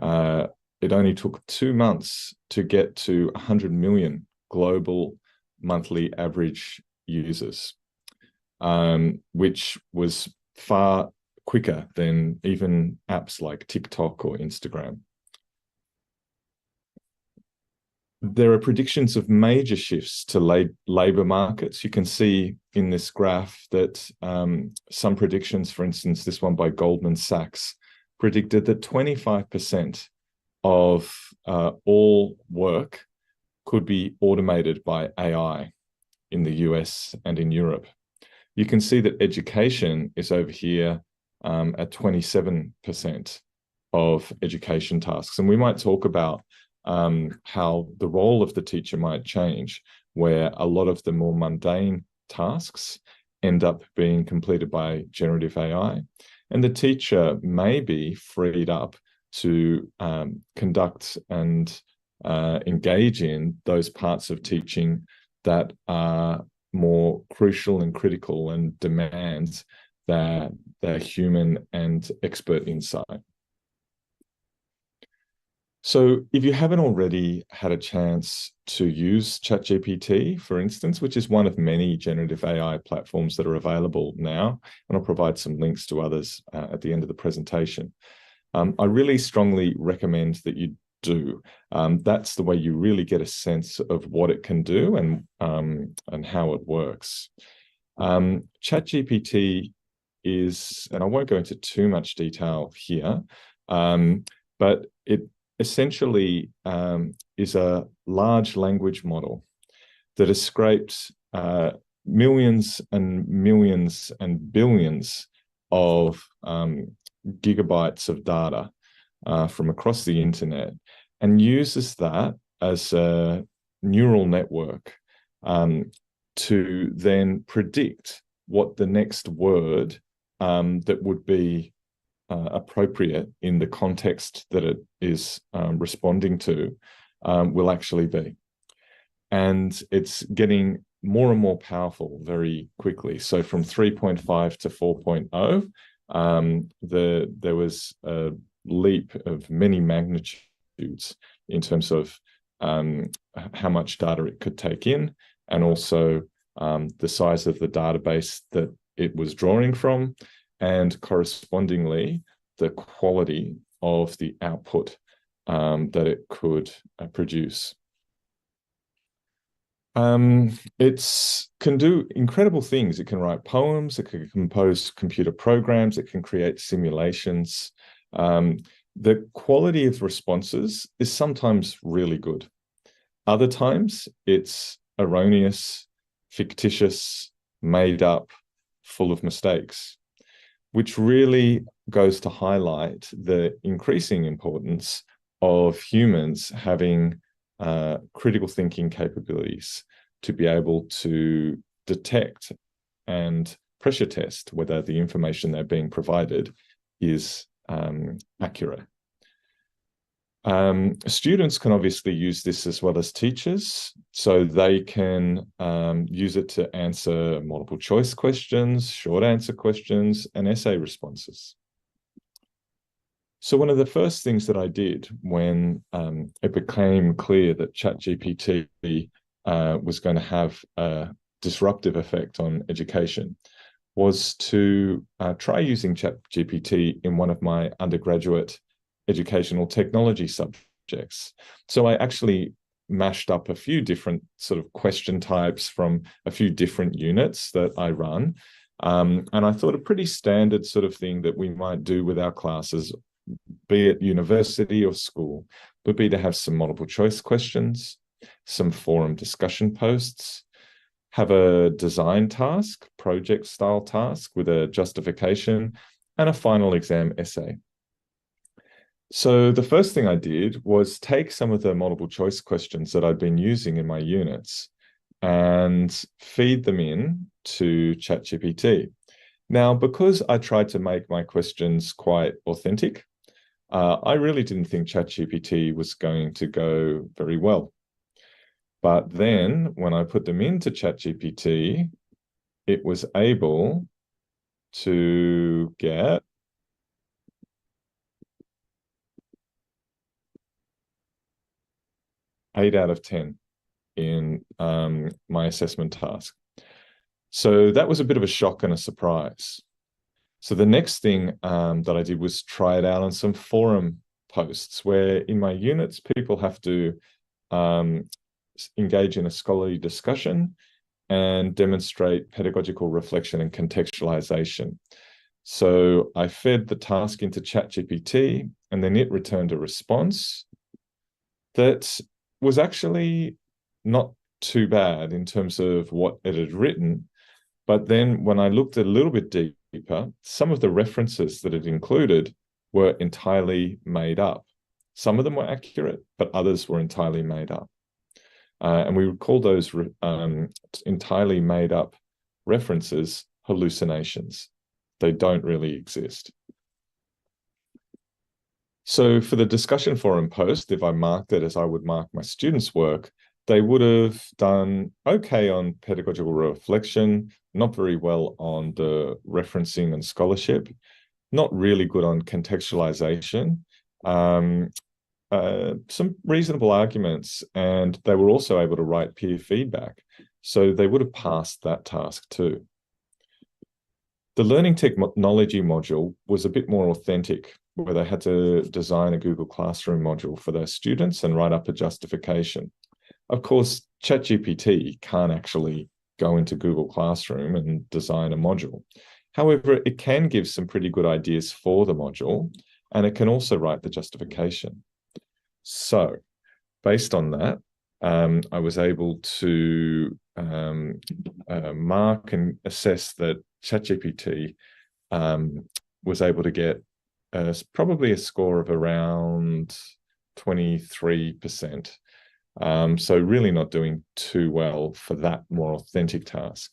Speaker 4: It only took 2 months to get to 100 million global monthly average users, which was far quicker than even apps like TikTok or Instagram. There are predictions of major shifts to labour markets. You can see in this graph that some predictions, for instance, this one by Goldman Sachs, predicted that 25% of all work could be automated by AI in the US and in Europe. You can see that education is over here at 27% of education tasks. And we might talk about how the role of the teacher might change, where a lot of the more mundane tasks end up being completed by generative AI. And the teacher may be freed up to conduct and engage in those parts of teaching that are more crucial and critical and demand their human and expert insight. So if you haven't already had a chance to use ChatGPT, for instance, which is one of many generative AI platforms that are available now, and I'll provide some links to others at the end of the presentation, I really strongly recommend that you do. That's the way you really get a sense of what it can do and how it works. ChatGPT is, and I won't go into too much detail here, but it essentially is a large language model that has scraped millions and millions and billions of gigabytes of data from across the internet, and uses that as a neural network to then predict what the next word that would be appropriate in the context that it is responding to will actually be. And it's getting more and more powerful very quickly. So from 3.5 to 4.0, there was a leap of many magnitudes in terms of how much data it could take in, and also the size of the database that it was drawing from, and correspondingly the quality of the output that it could produce. It can do incredible things. It can write poems, it can compose computer programs, it can create simulations. The quality of responses is sometimes really good. Other times it's erroneous, fictitious, made up, full of mistakes, which really goes to highlight the increasing importance of humans having critical thinking capabilities to be able to detect and pressure test whether the information they're being provided is accurate. Students can obviously use this as well as teachers, so they can use it to answer multiple choice questions, short answer questions, and essay responses. So one of the first things that I did when it became clear that ChatGPT was going to have a disruptive effect on education was to try using ChatGPT in one of my undergraduate educational technology subjects. So I actually mashed up a few different sort of question types from a few different units that I run. And I thought a pretty standard sort of thing that we might do with our classes, be it university or school, would be to have some multiple choice questions, some forum discussion posts, have a design task, project style task with a justification, and a final exam essay. So the first thing I did was take some of the multiple choice questions that I'd been using in my units and feed them in to ChatGPT. Now, because I tried to make my questions quite authentic, I really didn't think ChatGPT was going to go very well. But then when I put them into ChatGPT, it was able to get eight out of 10 in my assessment task. So that was a bit of a shock and a surprise. So the next thing that I did was try it out on some forum posts where in my units, people have to engage in a scholarly discussion and demonstrate pedagogical reflection and contextualization. So I fed the task into ChatGPT and then it returned a response that was actually not too bad in terms of what it had written. But then when I looked a little bit deeper, some of the references that it included were entirely made up. Some of them were accurate, but others were entirely made up. And we would call those entirely made up references hallucinations. They don't really exist. So for the discussion forum post, if I marked it as I would mark my students' work, they would have done okay on pedagogical reflection, not very well on the referencing and scholarship, not really good on contextualization, some reasonable arguments, and they were also able to write peer feedback. So they would have passed that task too. The learning technology module was a bit more authentic, where they had to design a Google Classroom module for their students and write up a justification. Of course, ChatGPT can't actually go into Google Classroom and design a module. However, it can give some pretty good ideas for the module, and it can also write the justification. So, based on that, I was able to mark and assess that ChatGPT was able to get probably a score of around 23%. So really not doing too well for that more authentic task.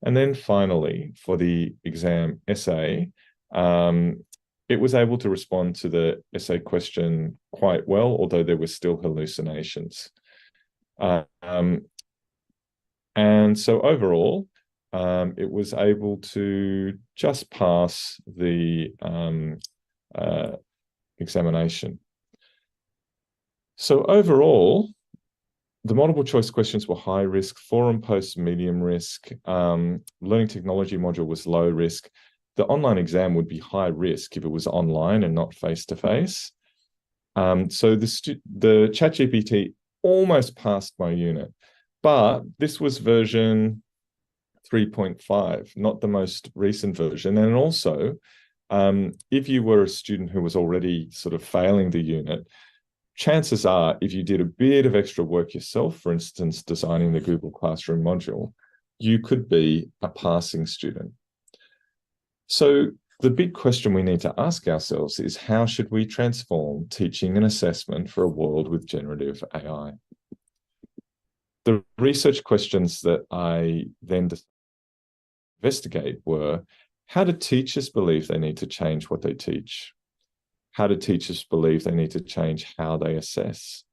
Speaker 4: And then finally, for the exam essay, it was able to respond to the essay question quite well, although there were still hallucinations. And so overall, it was able to just pass the examination. So overall, the multiple choice questions were high risk, forum posts medium risk, learning technology module was low risk. the online exam would be high risk if it was online and not face-to-face. So the ChatGPT almost passed my unit, but this was version 3.5, not the most recent version. And also, if you were a student who was already sort of failing the unit, chances are, if you did a bit of extra work yourself, for instance, designing the Google Classroom module, you could be a passing student. So the big question we need to ask ourselves is, how should we transform teaching and assessment for a world with generative AI? The research questions that I then investigate were, how do teachers believe they need to change what they teach? How do teachers believe they need to change how they assess?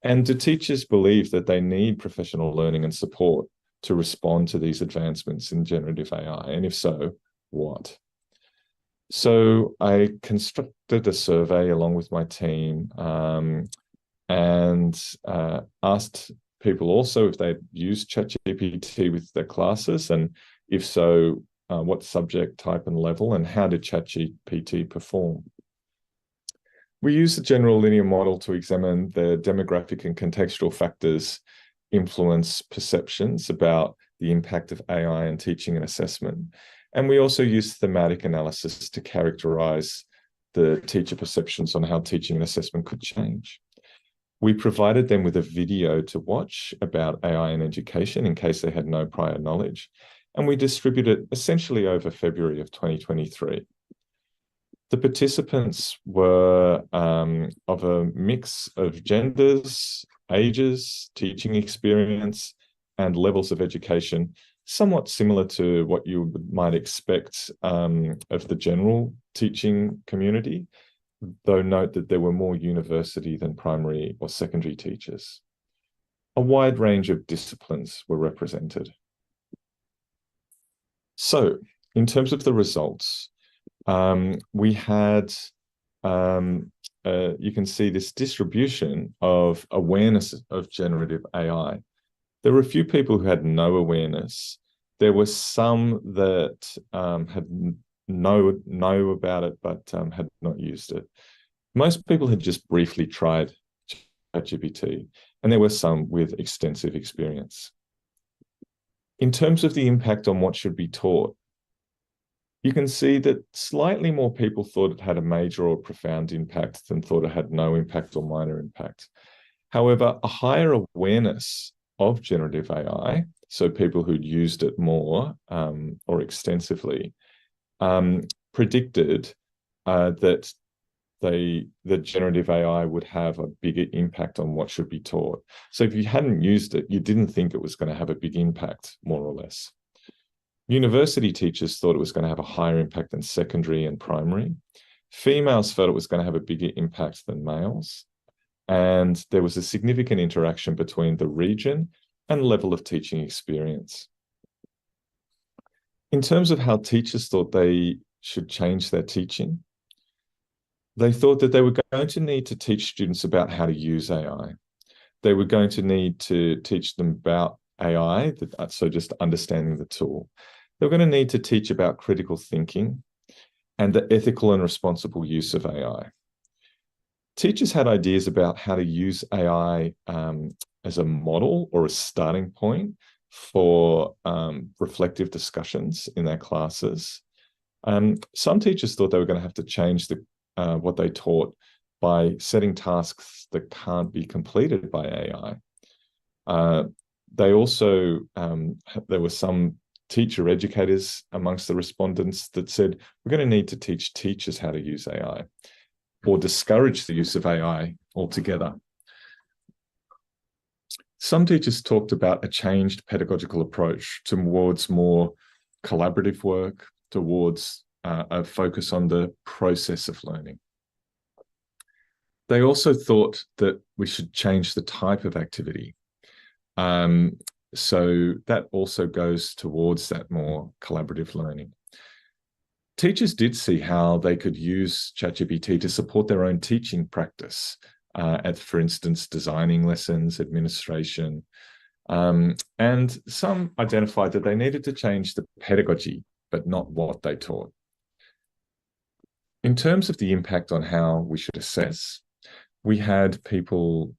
Speaker 4: And do teachers believe that they need professional learning and support to respond to these advancements in generative AI? And if so, what? So I constructed a survey along with my team and asked people also if they'd used ChatGPT with their classes, and if so, what subject type and level, and how did ChatGPT perform? We use the general linear model to examine the demographic and contextual factors influence perceptions about the impact of AI in teaching and assessment. And we also use thematic analysis to characterize the teacher perceptions on how teaching and assessment could change. We provided them with a video to watch about AI in education in case they had no prior knowledge, and we distributed it essentially over February of 2023. The participants were of a mix of genders, ages, teaching experience, and levels of education, somewhat similar to what you might expect of the general teaching community, though note that there were more university than primary or secondary teachers. A wide range of disciplines were represented. So, in terms of the results, we had, you can see this distribution of awareness of generative AI. There were a few people who had no awareness. There were some that had know about it, but had not used it. Most people had just briefly tried ChatGPT, and there were some with extensive experience. In terms of the impact on what should be taught, you can see that slightly more people thought it had a major or profound impact than thought it had no impact or minor impact. However, a higher awareness of generative AI, so people who'd used it more or extensively, predicted that the generative AI would have a bigger impact on what should be taught. So if you hadn't used it, you didn't think it was going to have a big impact, more or less. University teachers thought it was going to have a higher impact than secondary and primary. Females felt it was going to have a bigger impact than males. And there was a significant interaction between the region and level of teaching experience. In terms of how teachers thought they should change their teaching, they thought that they were going to need to teach students about how to use AI. They were going to need to teach them about AI, so just understanding the tool. They were going to need to teach about critical thinking and the ethical and responsible use of AI. Teachers had ideas about how to use AI as a model or a starting point for reflective discussions in their classes. Some teachers thought they were going to have to change what they taught by setting tasks that can't be completed by AI. They also, there were some teacher educators amongst the respondents that said, we're going to need to teach teachers how to use AI or discourage the use of AI altogether. Some teachers talked about a changed pedagogical approach towards more collaborative work, towards a focus on the process of learning. They also thought that we should change the type of activity. So that also goes towards that more collaborative learning. Teachers did see how they could use ChatGPT to support their own teaching practice, for instance, designing lessons, administration, and some identified that they needed to change the pedagogy, but not what they taught. In terms of the impact on how we should assess, we had people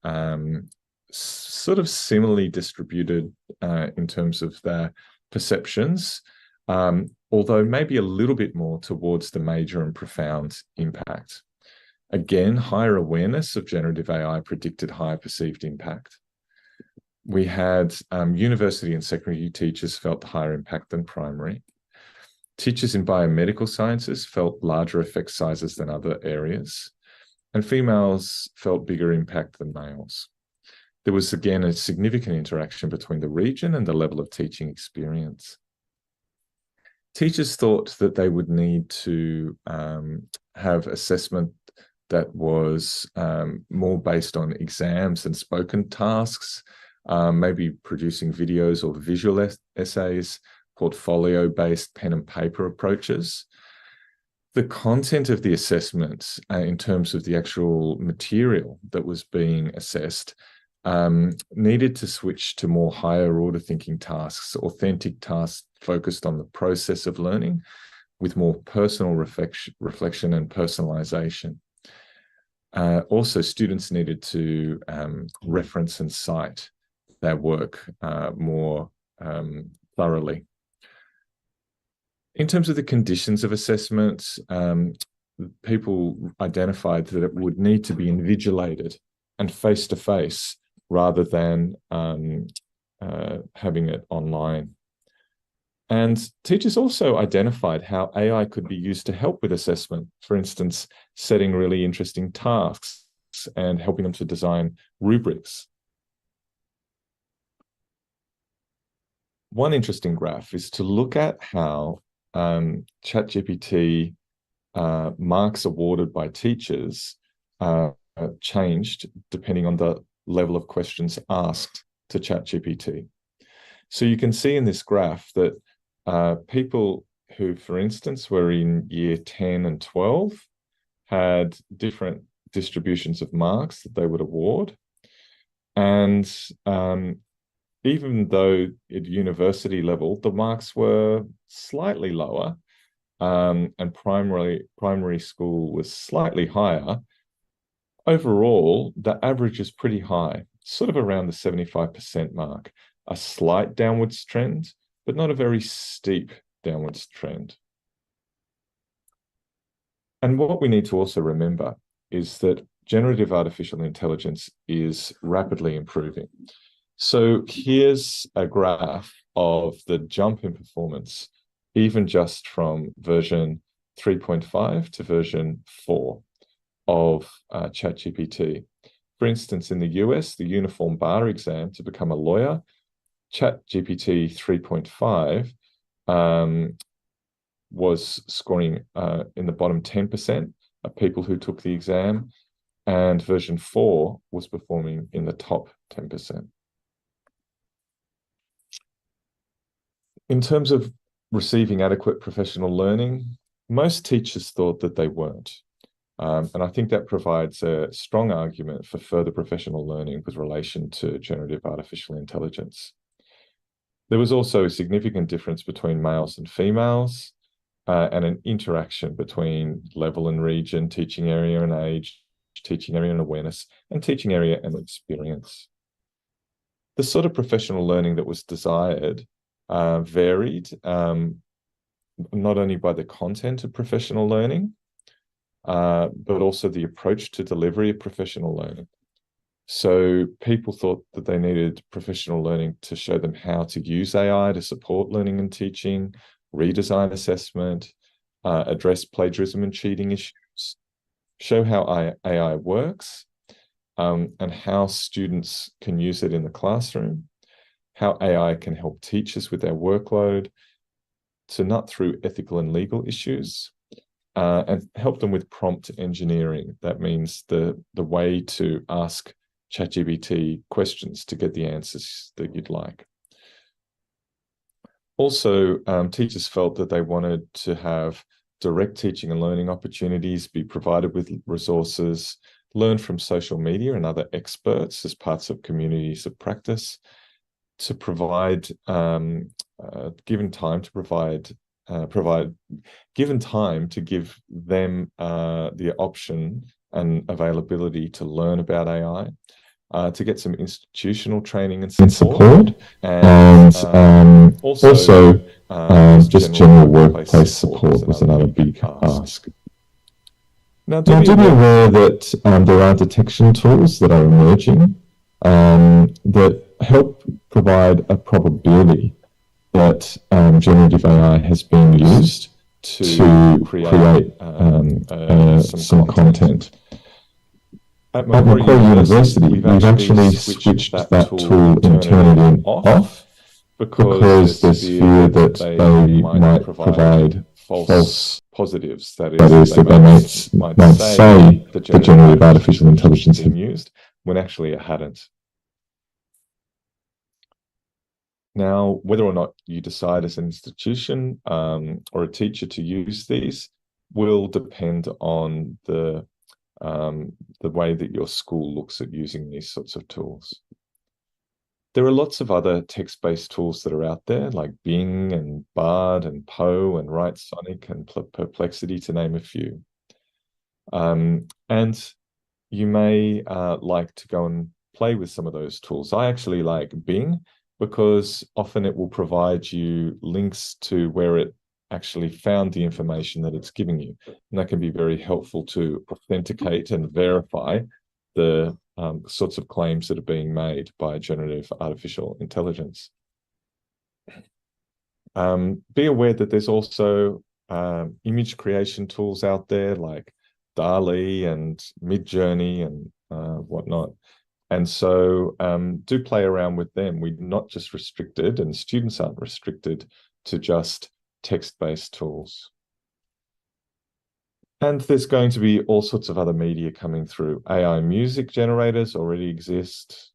Speaker 4: sort of similarly distributed in terms of their perceptions, although maybe a little bit more towards the major and profound impact. Again, higher awareness of generative AI predicted higher perceived impact. We had university and secondary teachers felt higher impact than primary. Teachers in biomedical sciences felt larger effect sizes than other areas, and females felt bigger impact than males. There was, again, a significant interaction between the region and the level of teaching experience. Teachers thought that they would need to have assessment that was more based on exams and spoken tasks, maybe producing videos or visual essays, portfolio-based pen and paper approaches. The content of the assessment in terms of the actual material that was being assessed needed to switch to more higher order thinking tasks, authentic tasks focused on the process of learning with more personal reflection and personalization. Also, students needed to reference and cite their work more thoroughly. In terms of the conditions of assessment, people identified that it would need to be invigilated and face-to-face rather than having it online. And teachers also identified how AI could be used to help with assessment, for instance, setting really interesting tasks and helping them to design rubrics. One interesting graph is to look at how ChatGPT marks awarded by teachers changed depending on the level of questions asked to ChatGPT. So you can see in this graph that people who, for instance, were in year 10 and 12 had different distributions of marks that they would award. And even though at university level, the marks were slightly lower and primary school was slightly higher, overall, the average is pretty high, sort of around the 75% mark, a slight downwards trend, but not a very steep downwards trend. And what we need to also remember is that generative artificial intelligence is rapidly improving. So here's a graph of the jump in performance, even just from version 3.5 to version 4 of ChatGPT. For instance, in the US, the Uniform Bar exam to become a lawyer, ChatGPT 3.5 was scoring in the bottom 10% of people who took the exam, and version 4 was performing in the top 10%. In terms of receiving adequate professional learning, most teachers thought that they weren't. And I think that provides a strong argument for further professional learning with relation to generative artificial intelligence. There was also a significant difference between males and females, and an interaction between level and region, teaching area and age, teaching area and awareness, and teaching area and experience. The sort of professional learning that was desired varied, not only by the content of professional learning, but also the approach to delivery of professional learning. So people thought that they needed professional learning to show them how to use AI to support learning and teaching, redesign assessment, address plagiarism and cheating issues, show how AI works, and how students can use it in the classroom, how AI can help teachers with their workload, to nut through ethical and legal issues, and help them with prompt engineering. That means the way to ask ChatGPT questions to get the answers that you'd like. Also, teachers felt that they wanted to have direct teaching and learning opportunities, be provided with resources, learn from social media and other experts as parts of communities of practice, to provide, given time to provide given time to give them the option and availability to learn about AI, to get some institutional training and support, and also just general workplace support was another big ask. Now, do be aware that there are detection tools that are emerging that help provide a probability that generative AI has been used to create some content. At Macquarie University, we've actually switched that tool and turned it off because there's fear that they might provide false positives. That is, that they might say that generative artificial intelligence had been used when actually it hadn't. Now, whether or not you decide as an institution or a teacher to use these will depend on the way that your school looks at using these sorts of tools. There are lots of other text-based tools that are out there, like Bing and Bard and Poe and Write Sonic and Perplexity, to name a few. And you may like to go and play with some of those tools. I actually like Bing because often it will provide you links to where it actually found the information that it's giving you. And that can be very helpful to authenticate and verify the sorts of claims that are being made by generative artificial intelligence. Be aware that there's also image creation tools out there like DALL-E and Midjourney and whatnot. And so do play around with them. We're not just restricted, and students aren't restricted to just text-based tools. And there's going to be all sorts of other media coming through. AI music generators already exist.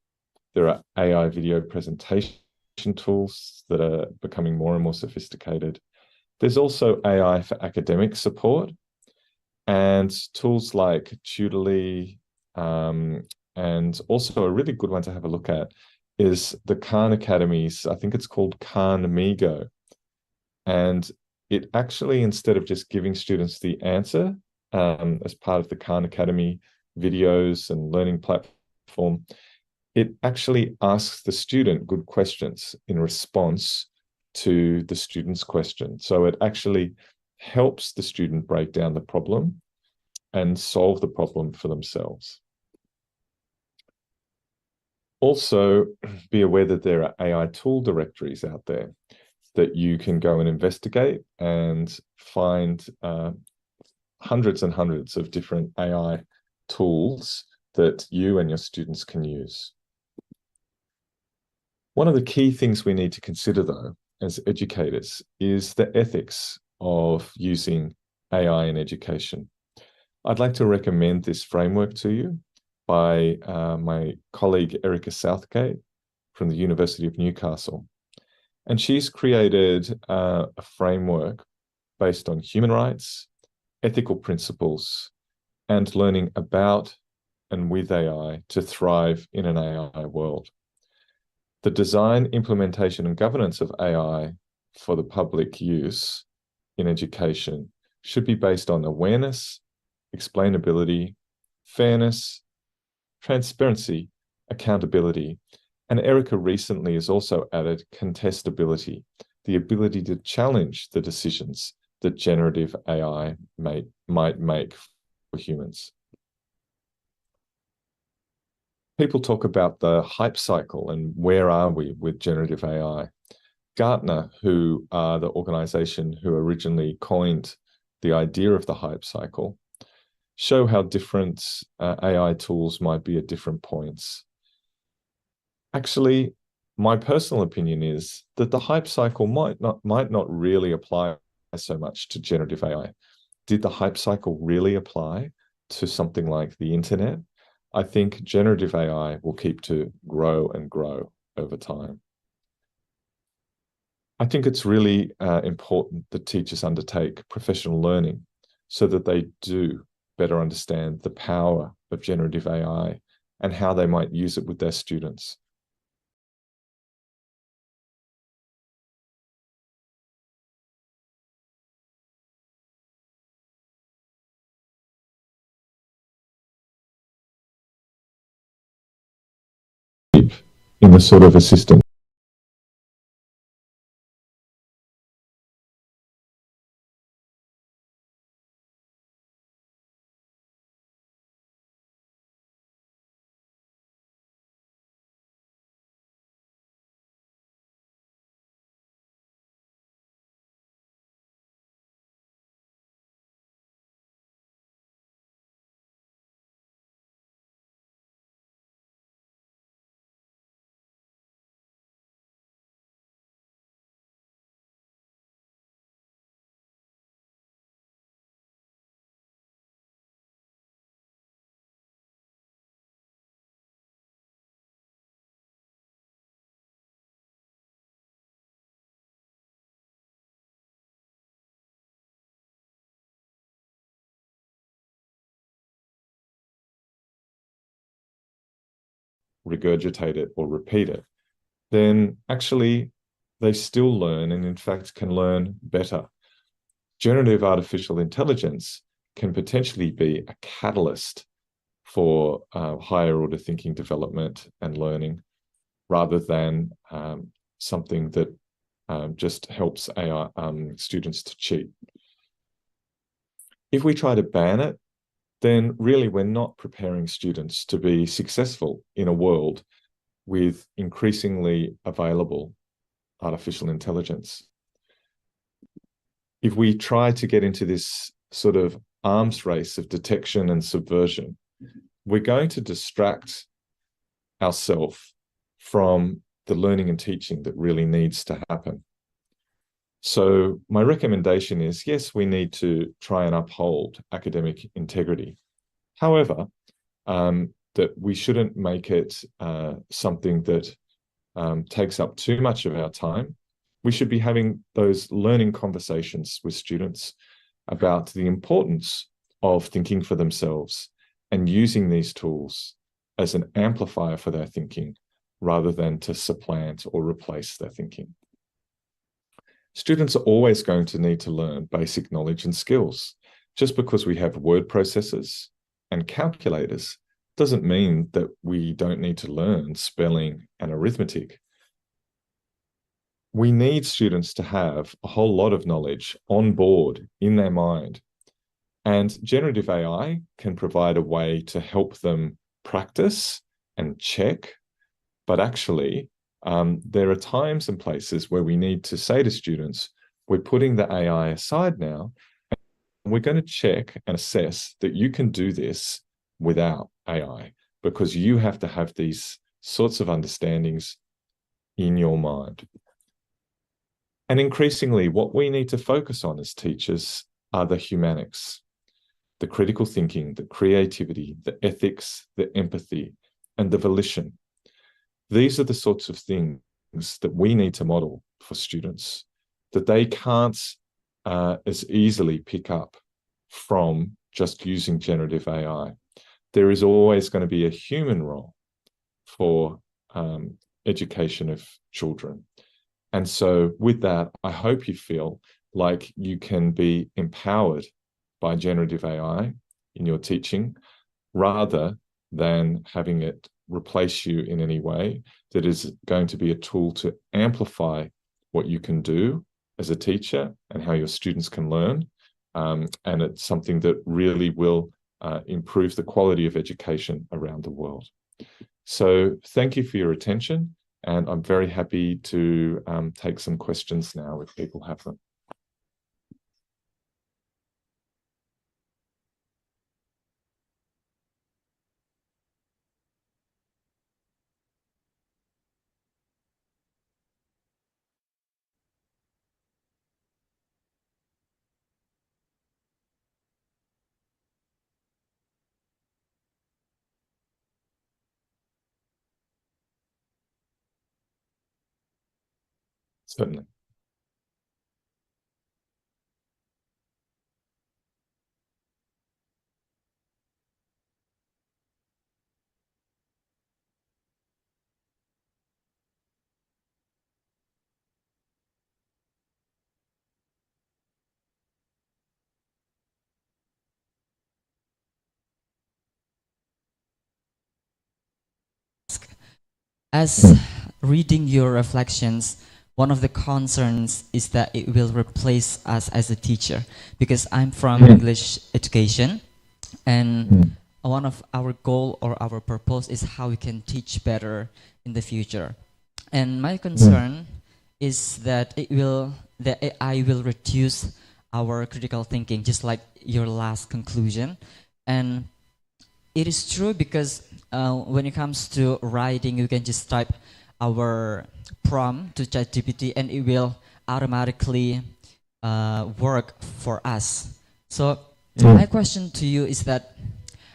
Speaker 4: There are AI video presentation tools that are becoming more and more sophisticated. There's also AI for academic support and tools like Tutorly, and also a really good one to have a look at is the Khan Academy's, I think it's called Khan Migo. And it actually, instead of just giving students the answer as part of the Khan Academy videos and learning platform, it actually asks the student good questions in response to the student's question. So it actually helps the student break down the problem and solve the problem for themselves. Also, be aware that there are AI tool directories out there that you can go and investigate and find hundreds and hundreds of different AI tools that you and your students can use. One of the key things we need to consider, though, as educators, is the ethics of using AI in education. I'd like to recommend this framework to you by my colleague Erica Southgate from the University of Newcastle. And she's created a framework based on human rights, ethical principles, and learning about and with AI to thrive in an AI world. The design, implementation, and governance of AI for the public use in education should be based on awareness, explainability, fairness, transparency, accountability, and Erica recently has also added contestability, the ability to challenge the decisions that generative AI might make for humans. People talk about the hype cycle and where are we with generative AI. Gartner, who are the organization who originally coined the idea of the hype cycle, show how different AI tools might be at different points. Actually, my personal opinion is that the hype cycle might not really apply so much to generative AI. Did the hype cycle really apply to something like the internet? I think generative AI will keep to grow and grow over time. I think it's really important that teachers undertake professional learning so that they do better understand the power of generative AI and how they might use it with their students. in the sort of assistance. Regurgitate it or repeat it, then actually they still learn, and in fact can learn better. Generative artificial intelligence can potentially be a catalyst for higher order thinking development and learning, rather than something that just helps AI students to cheat. If we try to ban it, then really we're not preparing students to be successful in a world with increasingly available artificial intelligence. If we try to get into this sort of arms race of detection and subversion, we're going to distract ourselves from the learning and teaching that really needs to happen. So my recommendation is, yes, we need to try and uphold academic integrity. However, that we shouldn't make it something that takes up too much of our time. We should be having those learning conversations with students about the importance of thinking for themselves and using these tools as an amplifier for their thinking, rather than to supplant or replace their thinking. Students are always going to need to learn basic knowledge and skills. Just because we have word processors and calculators doesn't mean that we don't need to learn spelling and arithmetic. We need students to have a whole lot of knowledge on board in their mind. And generative AI can provide a way to help them practice and check. But actually, there are times and places where we need to say to students, we're putting the AI aside now, and we're going to check and assess that you can do this without AI, because you have to have these sorts of understandings in your mind. And increasingly, what we need to focus on as teachers are the humanics, the critical thinking, the creativity, the ethics, the empathy, and the volition. These are the sorts of things that we need to model for students, that they can't as easily pick up from just using generative AI. There is always going to be a human role for education of children. And so with that, I hope you feel like you can be empowered by generative AI in your teaching, rather than having it replace you in any way. That is going to be a tool to amplify what you can do as a teacher and how your students can learn. And it's something that really will improve the quality of education around the world. So thank you for your attention. And I'm very happy to take some questions now if people have them. Certainly.
Speaker 9: As reading your reflections, one of the concerns is that it will replace us as a teacher, because I'm from English education, and one of our goal or our purpose is how we can teach better in the future. And my concern is that the AI will reduce our critical thinking, just like your last conclusion. And it is true because when it comes to writing, you can just type our prompt to ChatGPT and it will automatically work for us. So my question to you is that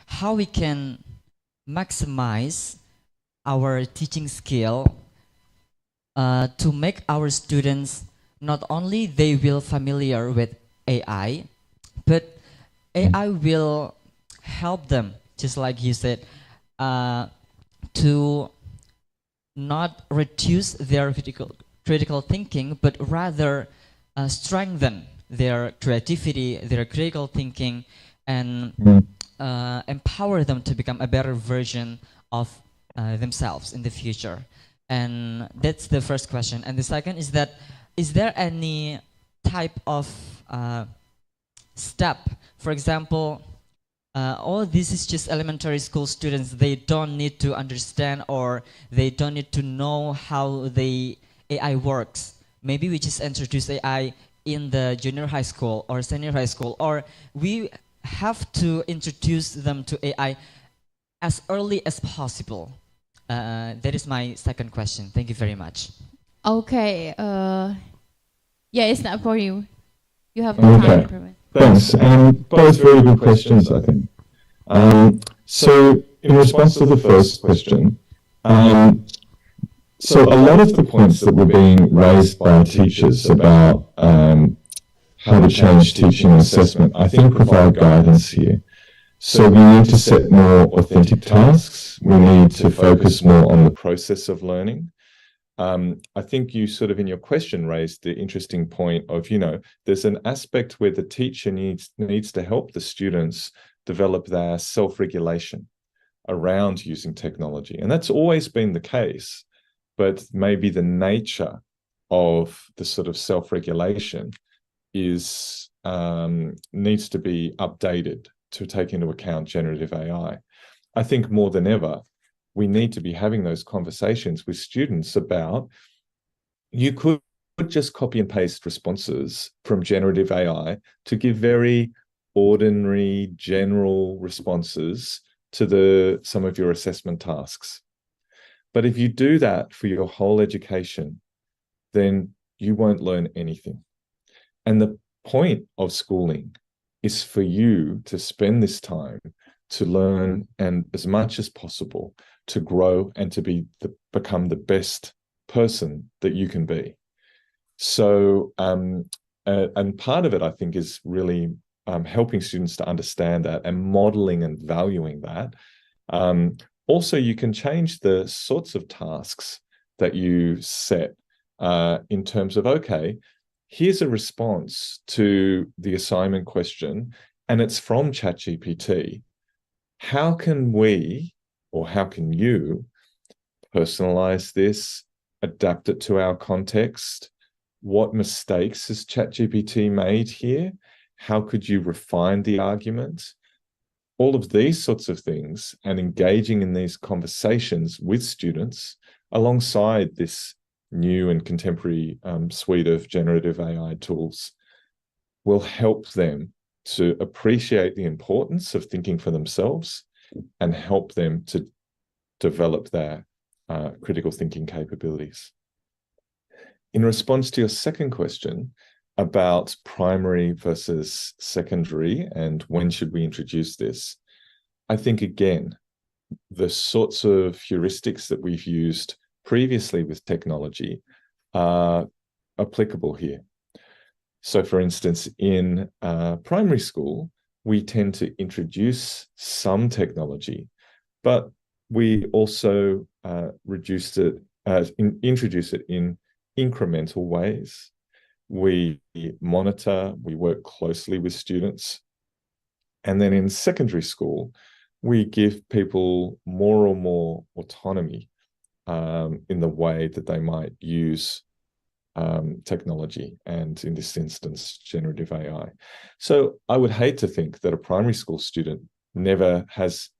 Speaker 9: how we can maximize our teaching skill to make our students not only they will familiar with AI, but AI will help them, just like you said, to not reduce their critical thinking, but rather strengthen their creativity, their critical thinking, and empower them to become a better version of themselves in the future. And that's the first question. And the second is that, is there any type of step, for example, all this is just elementary school students, they don't need to understand or they don't need to know how the AI works. Maybe we just introduce AI in the junior high school or senior high school, or we have to introduce them to AI as early as possible. That is my second question. Thank you very much.
Speaker 22: Okay. Yeah, it's not for you. You have no time for it.
Speaker 4: Thanks. Both very good questions, I think. So in response to the first question, so a lot of the points that were being raised by teachers about how to change teaching and assessment, I think provide guidance here. So we need to set more authentic tasks. We need to focus more on the process of learning. I think you sort of in your question raised the interesting point of, there's an aspect where the teacher needs to help the students develop their self-regulation around using technology. And that's always been the case, but maybe the nature of the sort of self-regulation is needs to be updated to take into account generative AI. I think more than ever, we need to be having those conversations with students about, you could just copy and paste responses from generative AI to give very ordinary, general responses to some of your assessment tasks. But if you do that for your whole education, then you won't learn anything. And the point of schooling is for you to spend this time to learn, and as much as possible to grow and to become the best person that you can be. So, and part of it, I think, is really helping students to understand that and modeling and valuing that. Also, you can change the sorts of tasks that you set in terms of, okay, here's a response to the assignment question, and it's from ChatGPT. How can we, or how can you, personalize this, adapt it to our context? What mistakes has ChatGPT made here? How could you refine the argument? All of these sorts of things, and engaging in these conversations with students alongside this new and contemporary suite of generative AI tools will help them to appreciate the importance of thinking for themselves and help them to develop their critical thinking capabilities. In response to your second question about primary versus secondary and when should we introduce this, I think, again, the sorts of heuristics that we've used previously with technology are applicable here. So, for instance, in primary school, we tend to introduce some technology, but we also introduce it in incremental ways. We monitor, we work closely with students. And then in secondary school, we give people more and more autonomy in the way that they might use technology, and in this instance, generative AI. So I would hate to think that a primary school student never has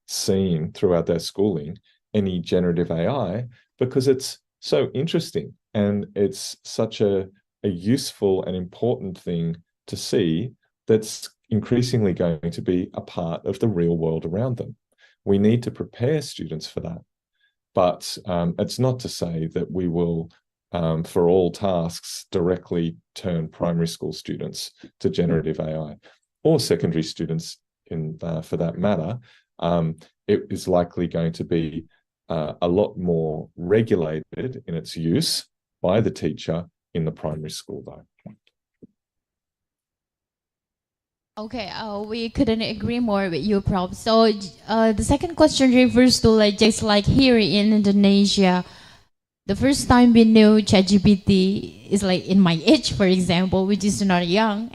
Speaker 4: seen throughout their schooling any generative AI, because it's so interesting and it's such a useful and important thing to see that's increasingly going to be a part of the real world around them. We need to prepare students for that. But it's not to say that we will, for all tasks, directly turn primary school students to generative AI, or secondary students for that matter. It is likely going to be a lot more regulated in its use by the teacher in the primary school, though.
Speaker 22: Okay, we couldn't agree more with you, Prof. So the second question refers to just like here in Indonesia, the first time we knew ChatGPT is like in my age, for example, which is not young.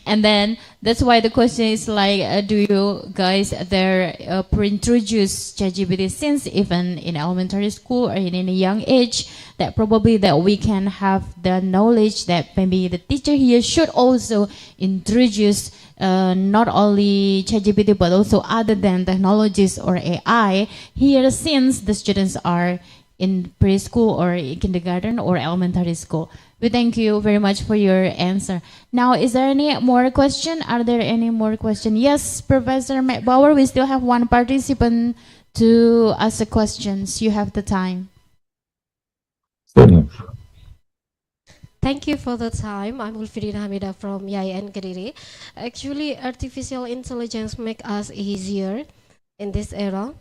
Speaker 22: And then that's why the question is like, do you guys there introduce ChatGPT since even in elementary school or in a young age, that probably that we can have the knowledge that maybe the teacher here should also introduce not only ChatGPT but also other than technologies or AI here, since the students are in preschool or kindergarten or elementary school. We thank you very much for your answer. Now, is there any more question? Are there any more question? Yes, Professor McBauer, we still have one participant to ask the questions. You have the time.
Speaker 4: Certainly.
Speaker 3: Thank you for the time. I'm Ulfidina Hamida from Iain Kediri. Actually, artificial intelligence make us easier in this era.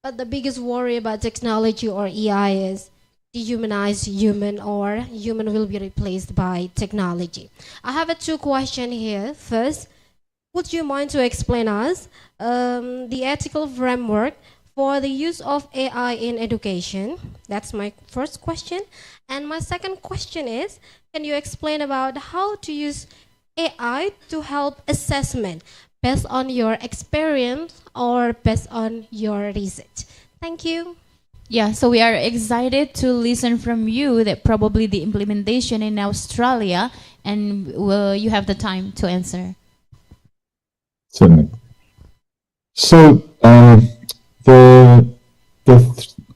Speaker 3: But the biggest worry about technology or AI is dehumanize human, or human will be replaced by technology. I have two questions here. First, would you mind to explain us the ethical framework for the use of AI in education? That's my first question. And my second question is, can you explain about how to use AI to help assessment based on your experience or based on your research? Thank you.
Speaker 22: Yeah, so we are excited to listen from you that probably the implementation in Australia, and you have the time to answer.
Speaker 4: Certainly. So the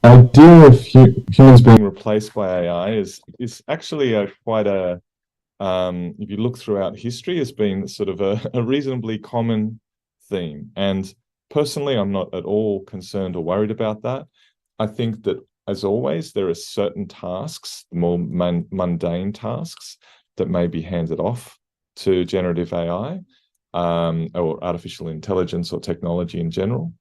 Speaker 4: idea of humans being replaced by AI is actually quite a if you look throughout history, has been sort of a reasonably common theme. And personally, I'm not at all concerned or worried about that. I think that, as always, there are certain tasks, more mundane tasks, that may be handed off to generative AI or artificial intelligence or technology in general.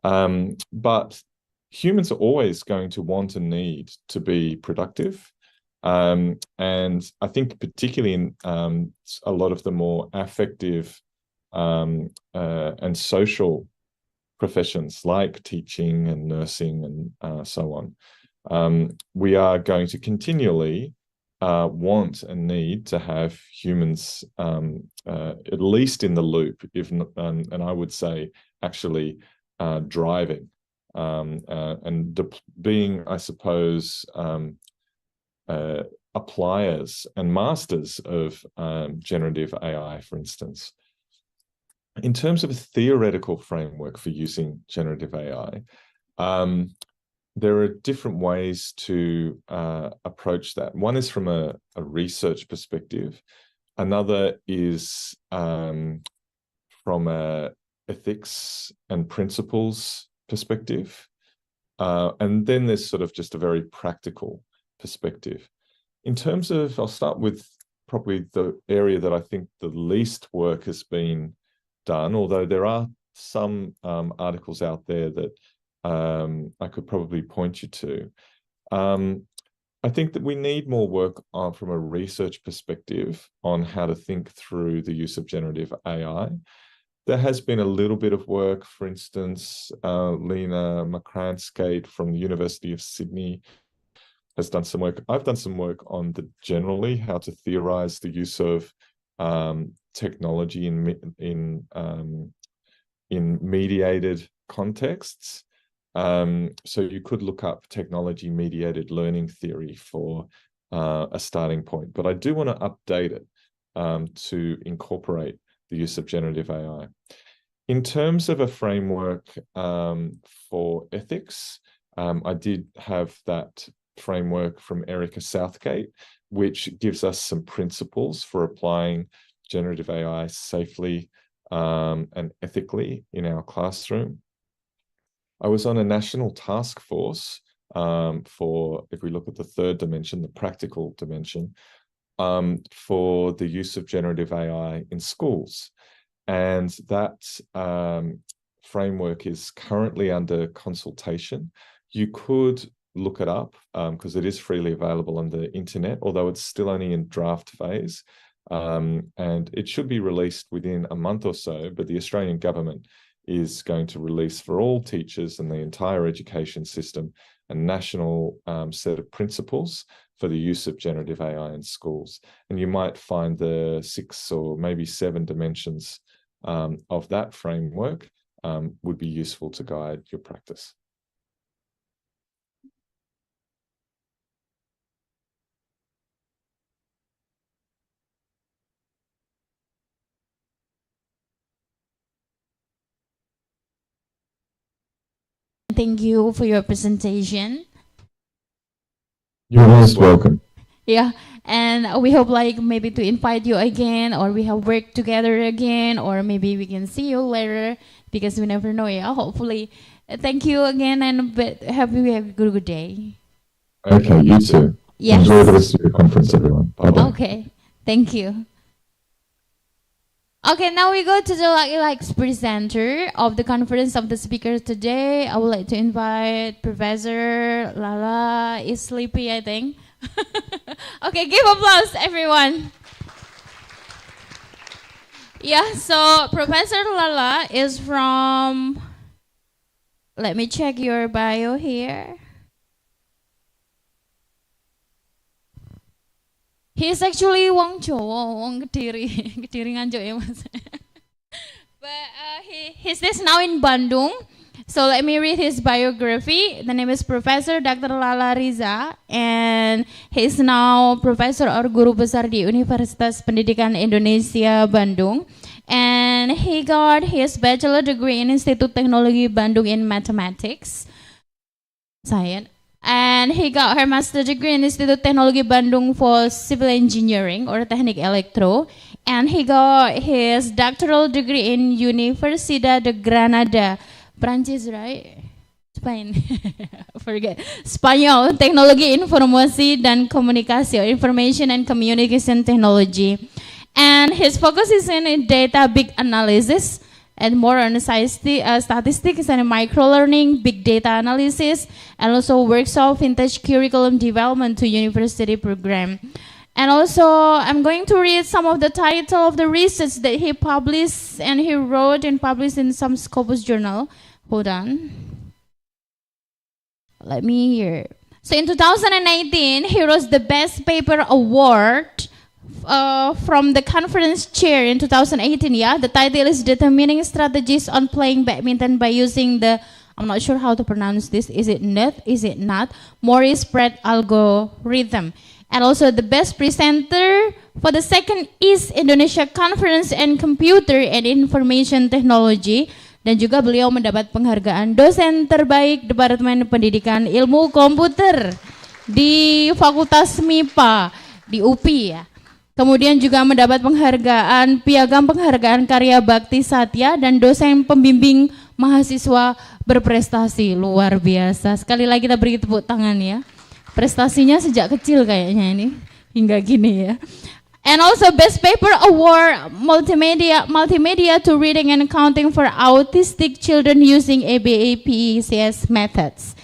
Speaker 4: But humans are always going to want and need to be productive. And I think particularly in a lot of the more affective and social professions like teaching and nursing and so on, we are going to continually want and need to have humans at least in the loop, if not, and I would say actually driving and being, I suppose, appliers and masters of generative AI, for instance. In terms of a theoretical framework for using generative AI, there are different ways to approach that. One is from a research perspective. Another is from a ethics and principles perspective. And then there's sort of just a very practical perspective. In terms of, I'll start with probably the area that I think the least work has been done, although there are some articles out there that I could probably point you to. I think that we need more work from a research perspective on how to think through the use of generative AI. There has been a little bit of work, for instance, Lena McCranskate from the University of Sydney has done some work. I've done some work on generally how to theorize the use of technology in mediated contexts. So you could look up technology-mediated learning theory for a starting point. But I do want to update it to incorporate the use of generative AI. In terms of a framework for ethics, I did have that framework from Erica Southgate, which gives us some principles for applying generative AI safely and ethically in our classroom. I was on a national task force for, if we look at the third dimension, the practical dimension, for the use of generative AI in schools. And that framework is currently under consultation. You could look it up because it is freely available on the internet, although it's still only in draft phase. And it should be released within a month or so, but the Australian government is going to release for all teachers and the entire education system a national set of principles for the use of generative AI in schools. And you might find the 6 or maybe 7 dimensions of that framework would be useful to guide your practice.
Speaker 22: Thank you for your presentation.
Speaker 4: You're most welcome.
Speaker 22: Yeah, and we hope like maybe to invite you again, or we have worked together again, or maybe we can see you later, because we never know. Yeah, hopefully. Thank you again, and have a good day.
Speaker 4: Okay, you too.
Speaker 22: Yes.
Speaker 4: Enjoy the rest of your conference, everyone. Bye-bye.
Speaker 22: Okay, thank you. Okay, now we go to the like presenter of the conference of the speakers today. I would like to invite Professor Lala. Is sleepy, I think. Okay, give applause, everyone. Yeah, so Professor Lala is from, let me check your bio here. He's actually Wong Jawa, Wong Kediri, Kediri Nganjuk ya Mas. But he's now in Bandung. So let me read his biography. The name is Professor Dr. Lala Riza, and he's now Professor or Guru Besar di Universitas Pendidikan Indonesia Bandung. And he got his bachelor degree in Institut Teknologi Bandung in Mathematics, Science. And he got her master degree in Institut Teknologi Bandung for Civil Engineering or Teknik Elektro. And he got his doctoral degree in Universidad de Granada, Prancis, right? Spain. Forget. Spanyol, Teknologi Informasi dan Komunikasi, or Information and Communication Technology. And his focus is in data big analysis, and more on statistics and micro-learning, big data analysis, and also works of vintage curriculum development to university program. And also, I'm going to read some of the title of the research that he published, and he wrote and published in some Scopus journal. Hold on. Let me hear. So in 2018, he was the Best Paper Award from the conference chair in 2018. Yeah, the title is Determining Strategies on Playing Badminton by Using the, I'm not sure how to pronounce this, is it not, Morris-Pratt algorithm. And also the best presenter for the second East Indonesia Conference and Computer and Information Technology. Dan juga beliau mendapat penghargaan dosen terbaik Departemen Pendidikan Ilmu Komputer di Fakultas MIPA di UPI ya. Kemudian juga mendapat penghargaan Piagam Penghargaan Karya Bakti Satya dan dosen pembimbing mahasiswa berprestasi. Luar biasa. Sekali lagi kita beri tepuk tangan ya. Prestasinya sejak kecil kayaknya ini hingga gini ya. And also Best Paper Award Multimedia to Reading and Counting for Autistic Children using ABA PECS methods.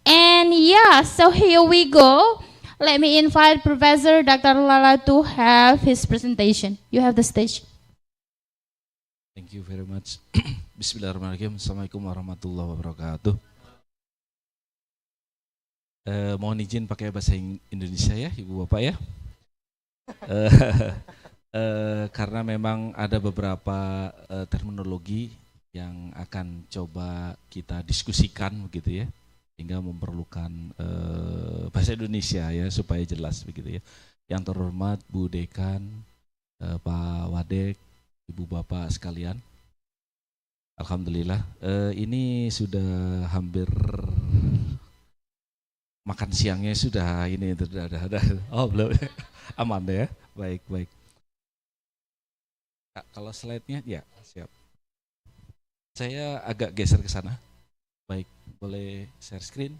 Speaker 22: And yeah, so here we go. Let me invite Professor Dr. Lala to have his presentation. You have the stage.
Speaker 12: Thank you very much. Bismillahirrahmanirrahim. Assalamualaikum warahmatullahi wabarakatuh. Mohon izin pakai bahasa Indonesia ya, Ibu Bapak ya. Karena memang ada beberapa terminologi yang akan coba kita diskusikan begitu ya, sehingga memerlukan bahasa Indonesia ya supaya jelas begitu ya. Yang terhormat Bu Dekan, Pak Wadek, Ibu Bapak sekalian, alhamdulillah ini sudah hampir makan siangnya sudah ini sudah oh belum aman ya, baik. Kalau slide-nya ya siap. Saya agak geser ke sana. Baik, boleh share screen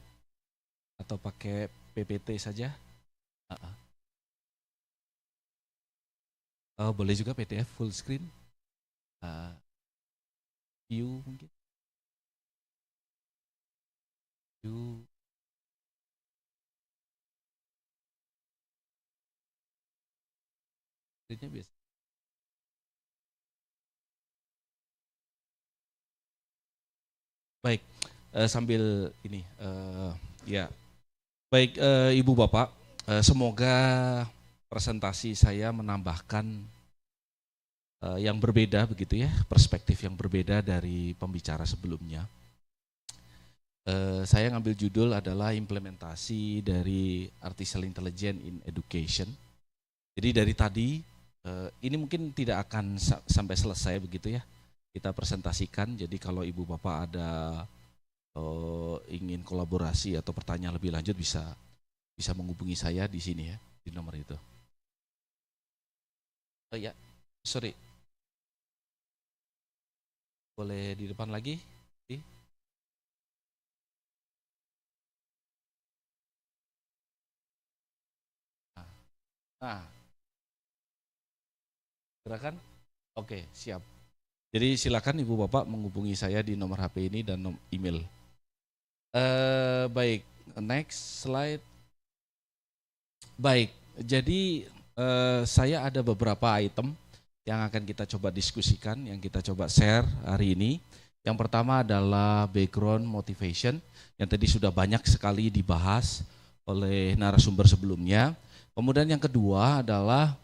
Speaker 12: atau pakai PPT saja. Oh, boleh juga PDF full screen. View mungkin. View. Screen-nya biasa. Baik, sambil ini ya. Baik, Ibu Bapak, semoga presentasi saya menambahkan yang berbeda begitu ya, perspektif yang berbeda dari pembicara sebelumnya. Saya ngambil judul adalah implementasi dari Artificial Intelligence in Education. Jadi dari tadi, ini mungkin tidak akan sampai selesai begitu ya, kita presentasikan. Jadi kalau Ibu Bapak ada ingin kolaborasi atau pertanyaan lebih lanjut bisa menghubungi saya di sini ya, di nomor itu. Ya, sorry. Boleh di depan lagi? Nah, gerakan? Oke, siap. Jadi silakan Ibu Bapak menghubungi saya di nomor HP ini dan email. Baik, next slide. Baik, jadi saya ada beberapa item yang akan kita coba diskusikan, yang kita coba share hari ini. Yang pertama adalah background motivation, yang tadi sudah banyak sekali dibahas oleh narasumber sebelumnya. Kemudian yang kedua adalah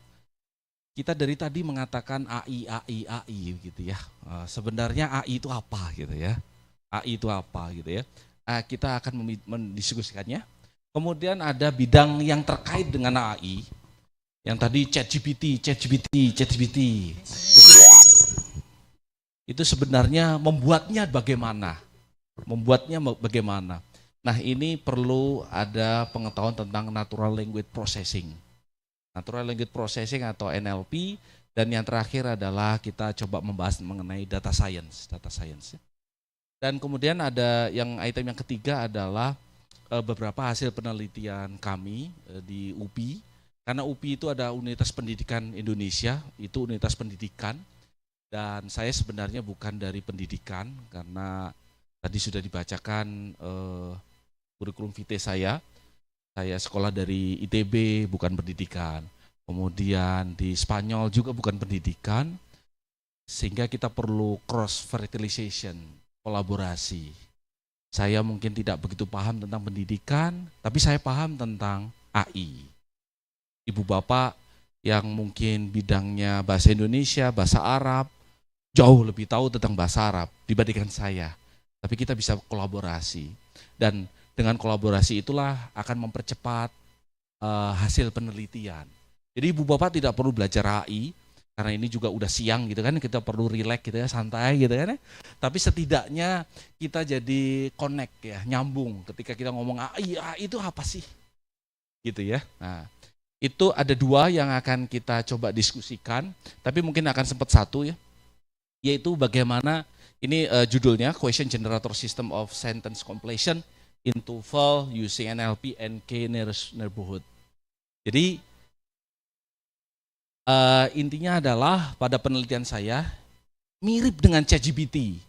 Speaker 12: kita dari tadi mengatakan AI gitu ya. Sebenarnya AI itu apa gitu ya? AI itu apa gitu ya? Kita akan mendiskusikannya. Kemudian ada bidang yang terkait dengan AI. Yang tadi ChatGPT. Itu sebenarnya membuatnya bagaimana? Nah, ini perlu ada pengetahuan tentang natural language processing. Natural language processing atau NLP, dan yang terakhir adalah kita coba membahas mengenai data science. Dan kemudian ada item yang ketiga adalah beberapa hasil penelitian kami di UPI. Karena UPI itu ada Universitas Pendidikan Indonesia, itu universitas pendidikan, dan saya sebenarnya bukan dari pendidikan karena tadi sudah dibacakan kurikulum vitae saya. Saya sekolah dari ITB, bukan pendidikan. Kemudian di Spanyol juga bukan pendidikan, sehingga kita perlu cross fertilization, kolaborasi. Saya mungkin tidak begitu paham tentang pendidikan, tapi saya paham tentang AI. Ibu Bapak yang mungkin bidangnya bahasa Indonesia, bahasa Arab, jauh lebih tahu tentang bahasa Arab dibandingkan saya. Tapi kita bisa kolaborasi. Dan dengan kolaborasi itulah akan mempercepat hasil penelitian. Jadi Ibu Bapak tidak perlu belajar AI, karena ini juga udah siang gitu kan, kita perlu relax gitu ya, santai gitu kan ya. Tapi setidaknya kita jadi connect ya, nyambung ketika kita ngomong AI itu apa sih? Gitu ya. Nah, itu ada dua yang akan kita coba diskusikan, tapi mungkin akan sempat satu ya, yaitu bagaimana, ini judulnya Question Generator System of Sentence Completion in TOEFL using NLP and K-Neighborhood. Jadi intinya adalah pada penelitian saya mirip dengan ChatGPT.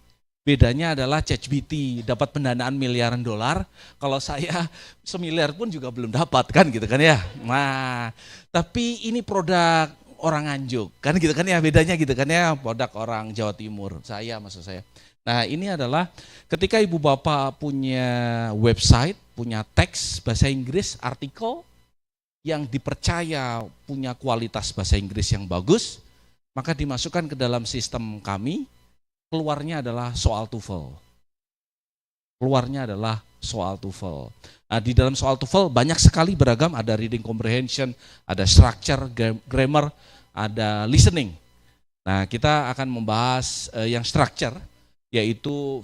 Speaker 12: Bedanya adalah ChatGPT dapat pendanaan miliaran dolar, kalau saya semiliar pun juga belum dapat kan gitu kan ya. Nah, tapi ini produk orang Nganjuk kan gitu kan ya, bedanya gitu kan ya, produk orang Jawa Timur. Maksud saya. Nah, ini adalah ketika Ibu Bapak punya website, punya teks bahasa Inggris, artikel yang dipercaya punya kualitas bahasa Inggris yang bagus, maka dimasukkan ke dalam sistem kami. keluarnya adalah soal TOEFL. Keluarnya adalah soal TOEFL. Nah, di dalam soal TOEFL banyak sekali beragam, ada reading comprehension, ada structure, grammar, ada listening. Nah, kita akan membahas yang structure, yaitu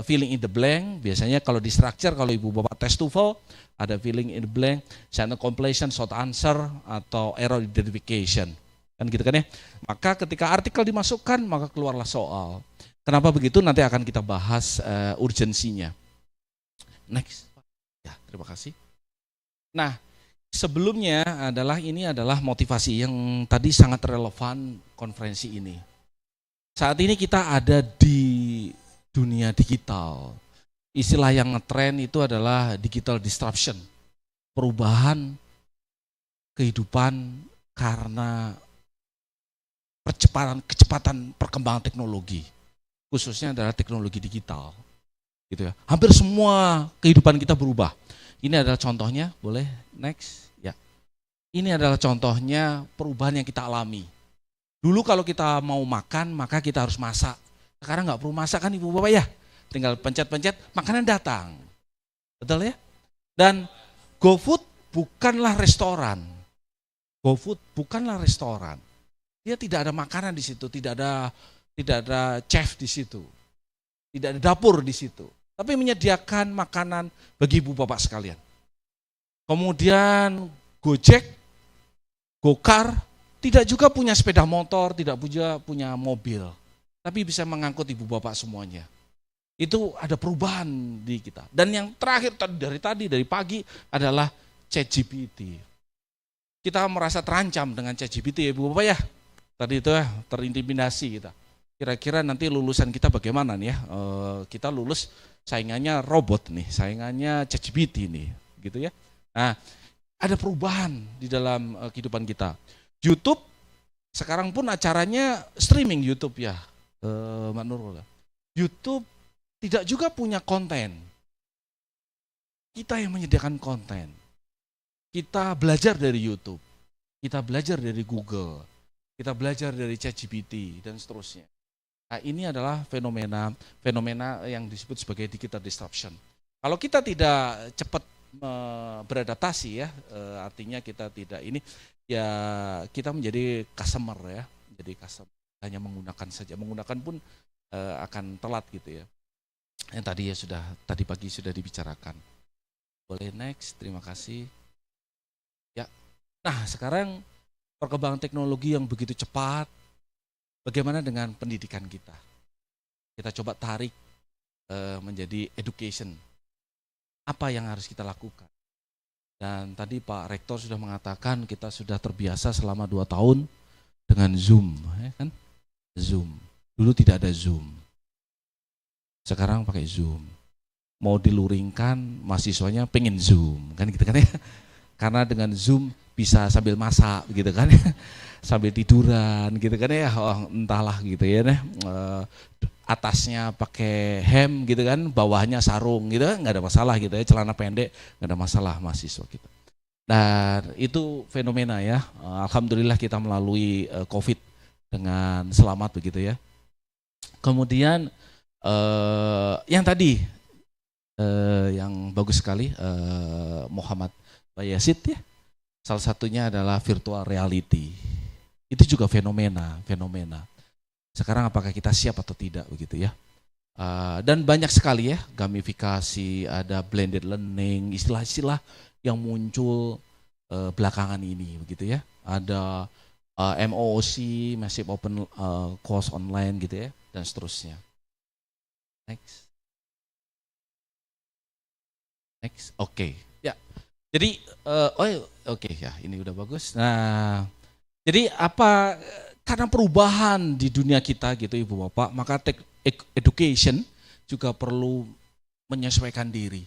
Speaker 12: filling in the blank. Biasanya kalau di structure, kalau ibu bapak tes TOEFL, ada filling in the blank, sentence completion, short answer, atau error identification. Kan gitu kan ya. Maka ketika artikel dimasukkan, maka keluarlah soal. Kenapa begitu? Nanti akan kita bahas urgensinya. Next. Ya, terima kasih. Nah, sebelumnya ini adalah motivasi yang tadi sangat relevan konferensi ini. Saat ini kita ada di dunia digital. Istilah yang ngetren itu adalah digital disruption. Perubahan kehidupan karena kecepatan perkembangan teknologi. Khususnya adalah teknologi digital, gitu ya. Hampir semua kehidupan kita berubah. Ini adalah contohnya, boleh next, ya. Ini adalah contohnya perubahan yang kita alami. Dulu kalau kita mau makan, maka kita harus masak. Sekarang nggak perlu masak kan ibu bapak ya, tinggal pencet-pencet, makanan datang, betul ya. Dan GoFood bukanlah restoran, GoFood bukanlah restoran. Dia tidak ada makanan di situ, tidak ada chef di situ, tidak ada dapur di situ, tapi menyediakan makanan bagi ibu bapak sekalian. Kemudian Gojek, Gokar, tidak juga punya sepeda motor, tidak punya mobil, tapi bisa mengangkut ibu bapak semuanya. Itu ada perubahan di kita. Dan yang terakhir dari pagi adalah ChatGPT. Kita merasa terancam dengan ChatGPT ya ibu bapak ya. Tadi itu ya terintimidasi kita. Kira-kira nanti lulusan kita bagaimana nih ya? Kita lulus saingannya robot nih, saingannya ChatGPT nih, gitu ya. Nah, ada perubahan di dalam kehidupan kita. YouTube sekarang pun acaranya streaming YouTube ya, Mbak Nurul. YouTube tidak juga punya konten. Kita yang menyediakan konten. Kita belajar dari YouTube, kita belajar dari Google, kita belajar dari ChatGPT dan seterusnya. Nah, ini adalah fenomena yang disebut sebagai digital disruption. Kalau kita tidak cepat beradaptasi ya, artinya kita tidak ini ya, kita menjadi customer ya, jadi customer hanya menggunakan saja, menggunakan pun akan telat gitu ya. Yang tadi pagi sudah dibicarakan. Boleh next, terima kasih. Ya, nah sekarang perkembangan teknologi yang begitu cepat. Bagaimana dengan pendidikan kita? Kita coba tarik menjadi education. Apa yang harus kita lakukan? Dan tadi Pak Rektor sudah mengatakan kita sudah terbiasa selama 2 tahun dengan Zoom, ya kan? Zoom. Dulu tidak ada Zoom. Sekarang pakai Zoom. Mau diluringkan, mahasiswanya pengen Zoom, kan gitu kan ya? Karena dengan Zoom bisa sambil masak gitu kan ya, sambil tiduran gitu kan ya, entahlah gitu ya, atasnya pakai hem gitu kan, bawahnya sarung gitu, nggak ada masalah gitu ya, celana pendek nggak ada masalah mahasiswa kita. Dan itu fenomena ya, alhamdulillah kita melalui COVID dengan selamat begitu ya. Kemudian yang tadi yang bagus sekali Muhammad Bayazid ya. Salah satunya adalah virtual reality. Itu juga fenomena. Sekarang apakah kita siap atau tidak begitu ya? Dan banyak sekali ya gamifikasi, ada blended learning, istilah-istilah yang muncul belakangan ini begitu ya. Ada MOOC, Massive Open Course Online gitu ya, dan seterusnya. Next, oke. Ya. Jadi, oke ya, ini udah bagus. Nah, jadi apa? Karena perubahan di dunia kita gitu, Ibu Bapak, maka education juga perlu menyesuaikan diri.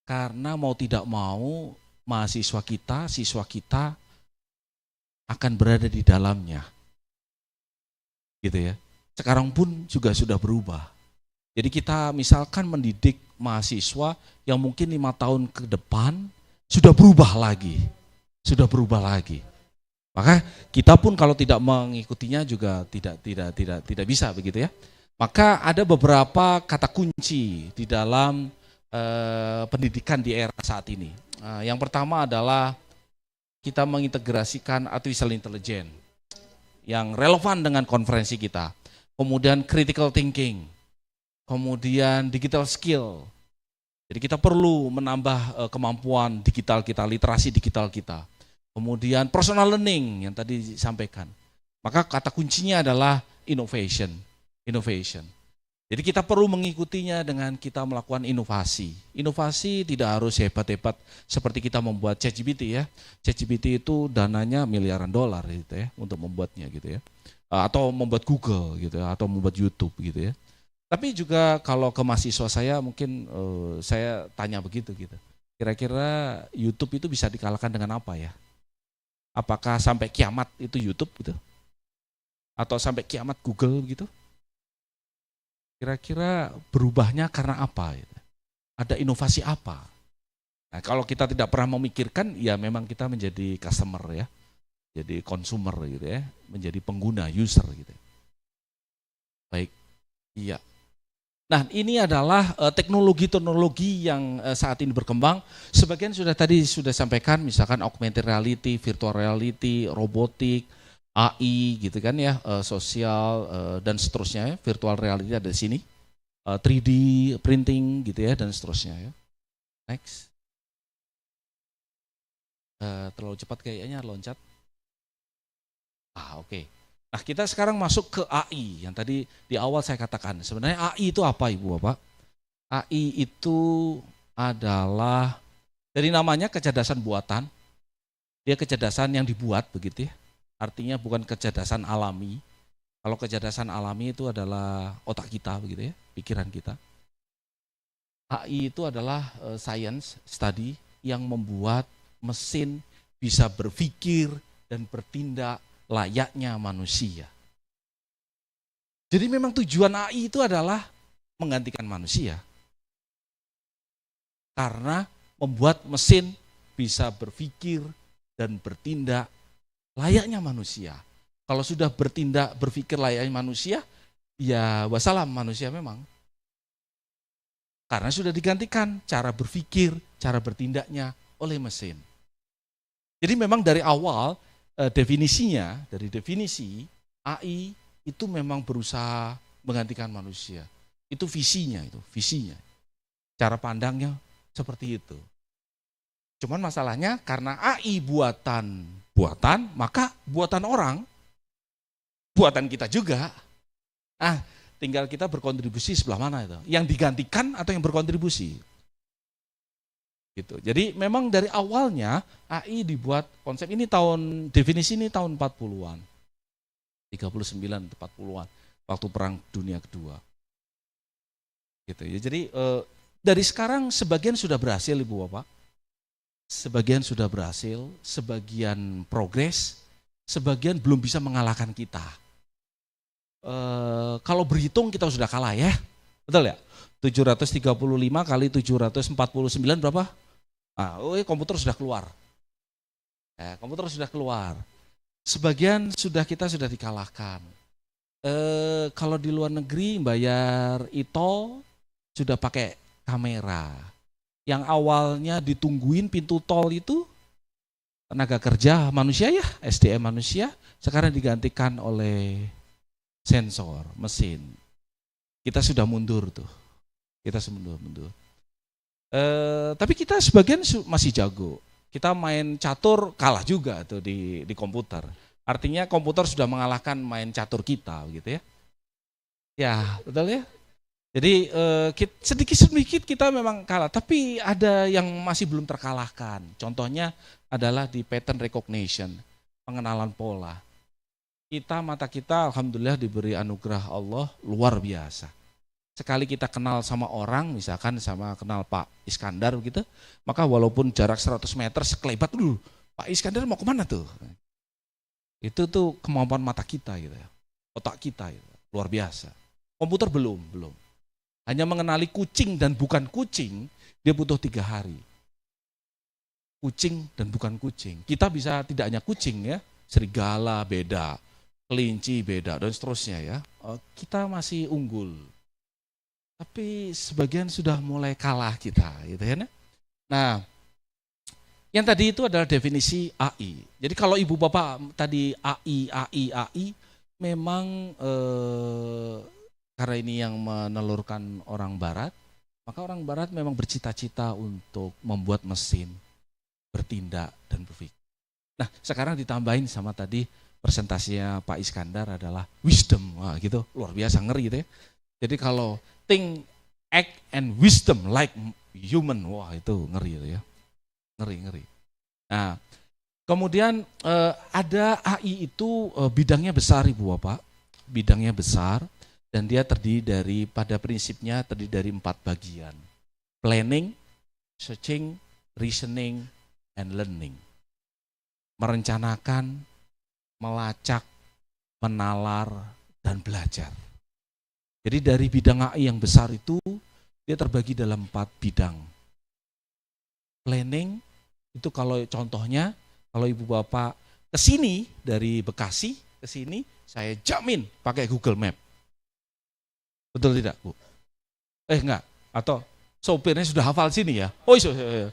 Speaker 12: Karena mau tidak mau, mahasiswa kita, siswa kita akan berada di dalamnya, gitu ya. Sekarang pun juga sudah berubah. Jadi kita misalkan mendidik mahasiswa yang mungkin 5 tahun ke depan sudah berubah lagi. Maka kita pun kalau tidak mengikutinya juga tidak bisa begitu ya. Maka ada beberapa kata kunci di dalam pendidikan di era saat ini. Yang pertama adalah kita mengintegrasikan artificial intelligence yang relevan dengan konferensi kita. Kemudian critical thinking, kemudian digital skill. Jadi kita perlu menambah kemampuan digital kita, literasi digital kita. Kemudian personal learning yang tadi disampaikan. Maka kata kuncinya adalah innovation. Jadi kita perlu mengikutinya dengan kita melakukan inovasi. Inovasi tidak harus hebat-hebat seperti kita membuat ChatGPT ya. ChatGPT itu dananya miliaran dolar gitu ya untuk membuatnya gitu ya. Atau membuat Google gitu ya, atau membuat YouTube gitu ya. Tapi juga kalau ke mahasiswa saya mungkin saya tanya begitu gitu. Kira-kira YouTube itu bisa dikalahkan dengan apa ya? Apakah sampai kiamat itu YouTube gitu? Atau sampai kiamat Google gitu? Kira-kira berubahnya karena apa? Ada inovasi apa? Nah, kalau kita tidak pernah memikirkan, ya memang kita menjadi customer ya, jadi consumer gitu ya, menjadi pengguna, user gitu. Baik, iya. Nah, ini adalah teknologi-teknologi yang saat ini berkembang. Sebagian tadi sudah sampaikan, misalkan augmented reality, virtual reality, robotik, AI gitu kan ya, sosial dan seterusnya ya, virtual reality ada di sini, 3D printing gitu ya dan seterusnya ya. Next. Terlalu cepat kayaknya loncat. Oke. Nah, kita sekarang masuk ke AI yang tadi di awal saya katakan. Sebenarnya AI itu apa Ibu Bapak? AI itu adalah dari namanya kecerdasan buatan. Dia kecerdasan yang dibuat begitu ya. Artinya bukan kecerdasan alami. Kalau kecerdasan alami itu adalah otak kita begitu ya, pikiran kita. AI itu adalah science study yang membuat mesin bisa berpikir dan bertindak layaknya manusia. Jadi memang tujuan AI itu adalah menggantikan manusia. Karena membuat mesin bisa berpikir dan bertindak layaknya manusia. Kalau sudah bertindak, berpikir layaknya manusia, ya wassalam manusia memang. Karena sudah digantikan cara berpikir, cara bertindaknya oleh mesin. Jadi memang dari awal definisinya, dari definisi AI itu memang berusaha menggantikan manusia. Itu visinya. Cara pandangnya seperti itu. Cuman masalahnya karena AI buatan, maka buatan orang, buatan kita juga. Tinggal kita berkontribusi sebelah mana itu. Yang digantikan atau yang berkontribusi. Gitu. Jadi memang dari awalnya AI dibuat konsep ini definisi ini tahun 40-an. 39 40-an waktu Perang Dunia Kedua. Gitu ya. Jadi dari sekarang sebagian sudah berhasil Ibu Bapak. Sebagian sudah berhasil, sebagian progres, sebagian belum bisa mengalahkan kita. Kalau berhitung kita sudah kalah ya, betul ya? 735 kali 749 berapa? Komputer sudah keluar. Komputer sudah keluar. Sebagian kita sudah dikalahkan. Kalau di luar negeri bayar Icoe sudah pakai kamera. Yang awalnya ditungguin pintu tol itu tenaga kerja manusia ya, SDM manusia, sekarang digantikan oleh sensor, mesin. Kita sudah mundur tuh. Kita mundur. Tapi kita sebagian masih jago. Kita main catur kalah juga tuh di komputer. Artinya komputer sudah mengalahkan main catur kita gitu ya. Ya, betul ya. Jadi sedikit-sedikit kita memang kalah, tapi ada yang masih belum terkalahkan. Contohnya adalah di pattern recognition, pengenalan pola. Mata kita alhamdulillah diberi anugerah Allah luar biasa. Sekali kita kenal sama orang, misalkan kenal Pak Iskandar gitu, maka walaupun jarak 100 meter sekelebat, Pak Iskandar mau kemana tuh? Itu tuh kemampuan mata kita gitu ya, otak kita gitu, luar biasa. Komputer belum. Hanya mengenali kucing dan bukan kucing, dia butuh 3 hari. Kucing dan bukan kucing. Kita bisa tidak hanya kucing ya, serigala beda, kelinci beda dan seterusnya ya. Kita masih unggul. Tapi sebagian sudah mulai kalah kita gitu ya. Nah, yang tadi itu adalah definisi AI. Jadi kalau ibu bapak tadi AI, memang karena ini yang menelurkan orang barat, maka orang barat memang bercita-cita untuk membuat mesin bertindak dan berpikir. Nah, sekarang ditambahin sama tadi presentasinya Pak Iskandar adalah wisdom. Wah, gitu, luar biasa, ngeri gitu ya. Jadi kalau think, act, and wisdom like human, wah itu ngeri itu ya. Ngeri. Nah, kemudian ada AI itu bidangnya besar Ibu Bapak, bidangnya besar dan dia terdiri dari, pada prinsipnya terdiri dari 4 bagian. Planning, searching, reasoning, and learning. Merencanakan, melacak, menalar, dan belajar. Jadi dari bidang AI yang besar itu, dia terbagi dalam 4 bidang. Planning, itu kalau contohnya, kalau ibu bapak ke sini dari Bekasi ke sini, saya jamin pakai Google Map. Betul tidak, Bu? Enggak, atau sopirnya sudah hafal sini ya? Oh iya.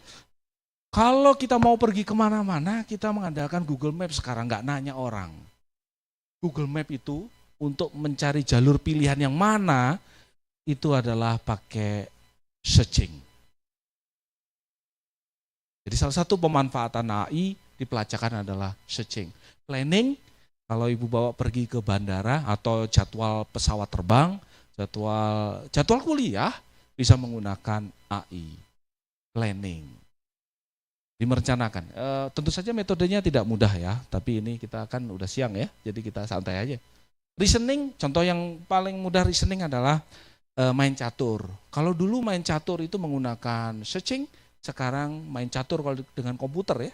Speaker 12: Kalau kita mau pergi kemana-mana, kita mengandalkan Google Map sekarang, nggak nanya orang. Google Map itu untuk mencari jalur pilihan yang mana, itu adalah pakai searching. Jadi salah satu pemanfaatan AI dipelajakan adalah searching. Planning, kalau ibu bawa pergi ke bandara atau jadwal pesawat terbang, jadwal kuliah, bisa menggunakan AI. Planning. Dimerencanakan. Tentu saja metodenya tidak mudah ya, tapi ini kita kan udah siang ya, jadi kita santai aja. Reasoning, contoh yang paling mudah reasoning adalah main catur. Kalau dulu main catur itu menggunakan searching, sekarang main catur kalau dengan komputer ya.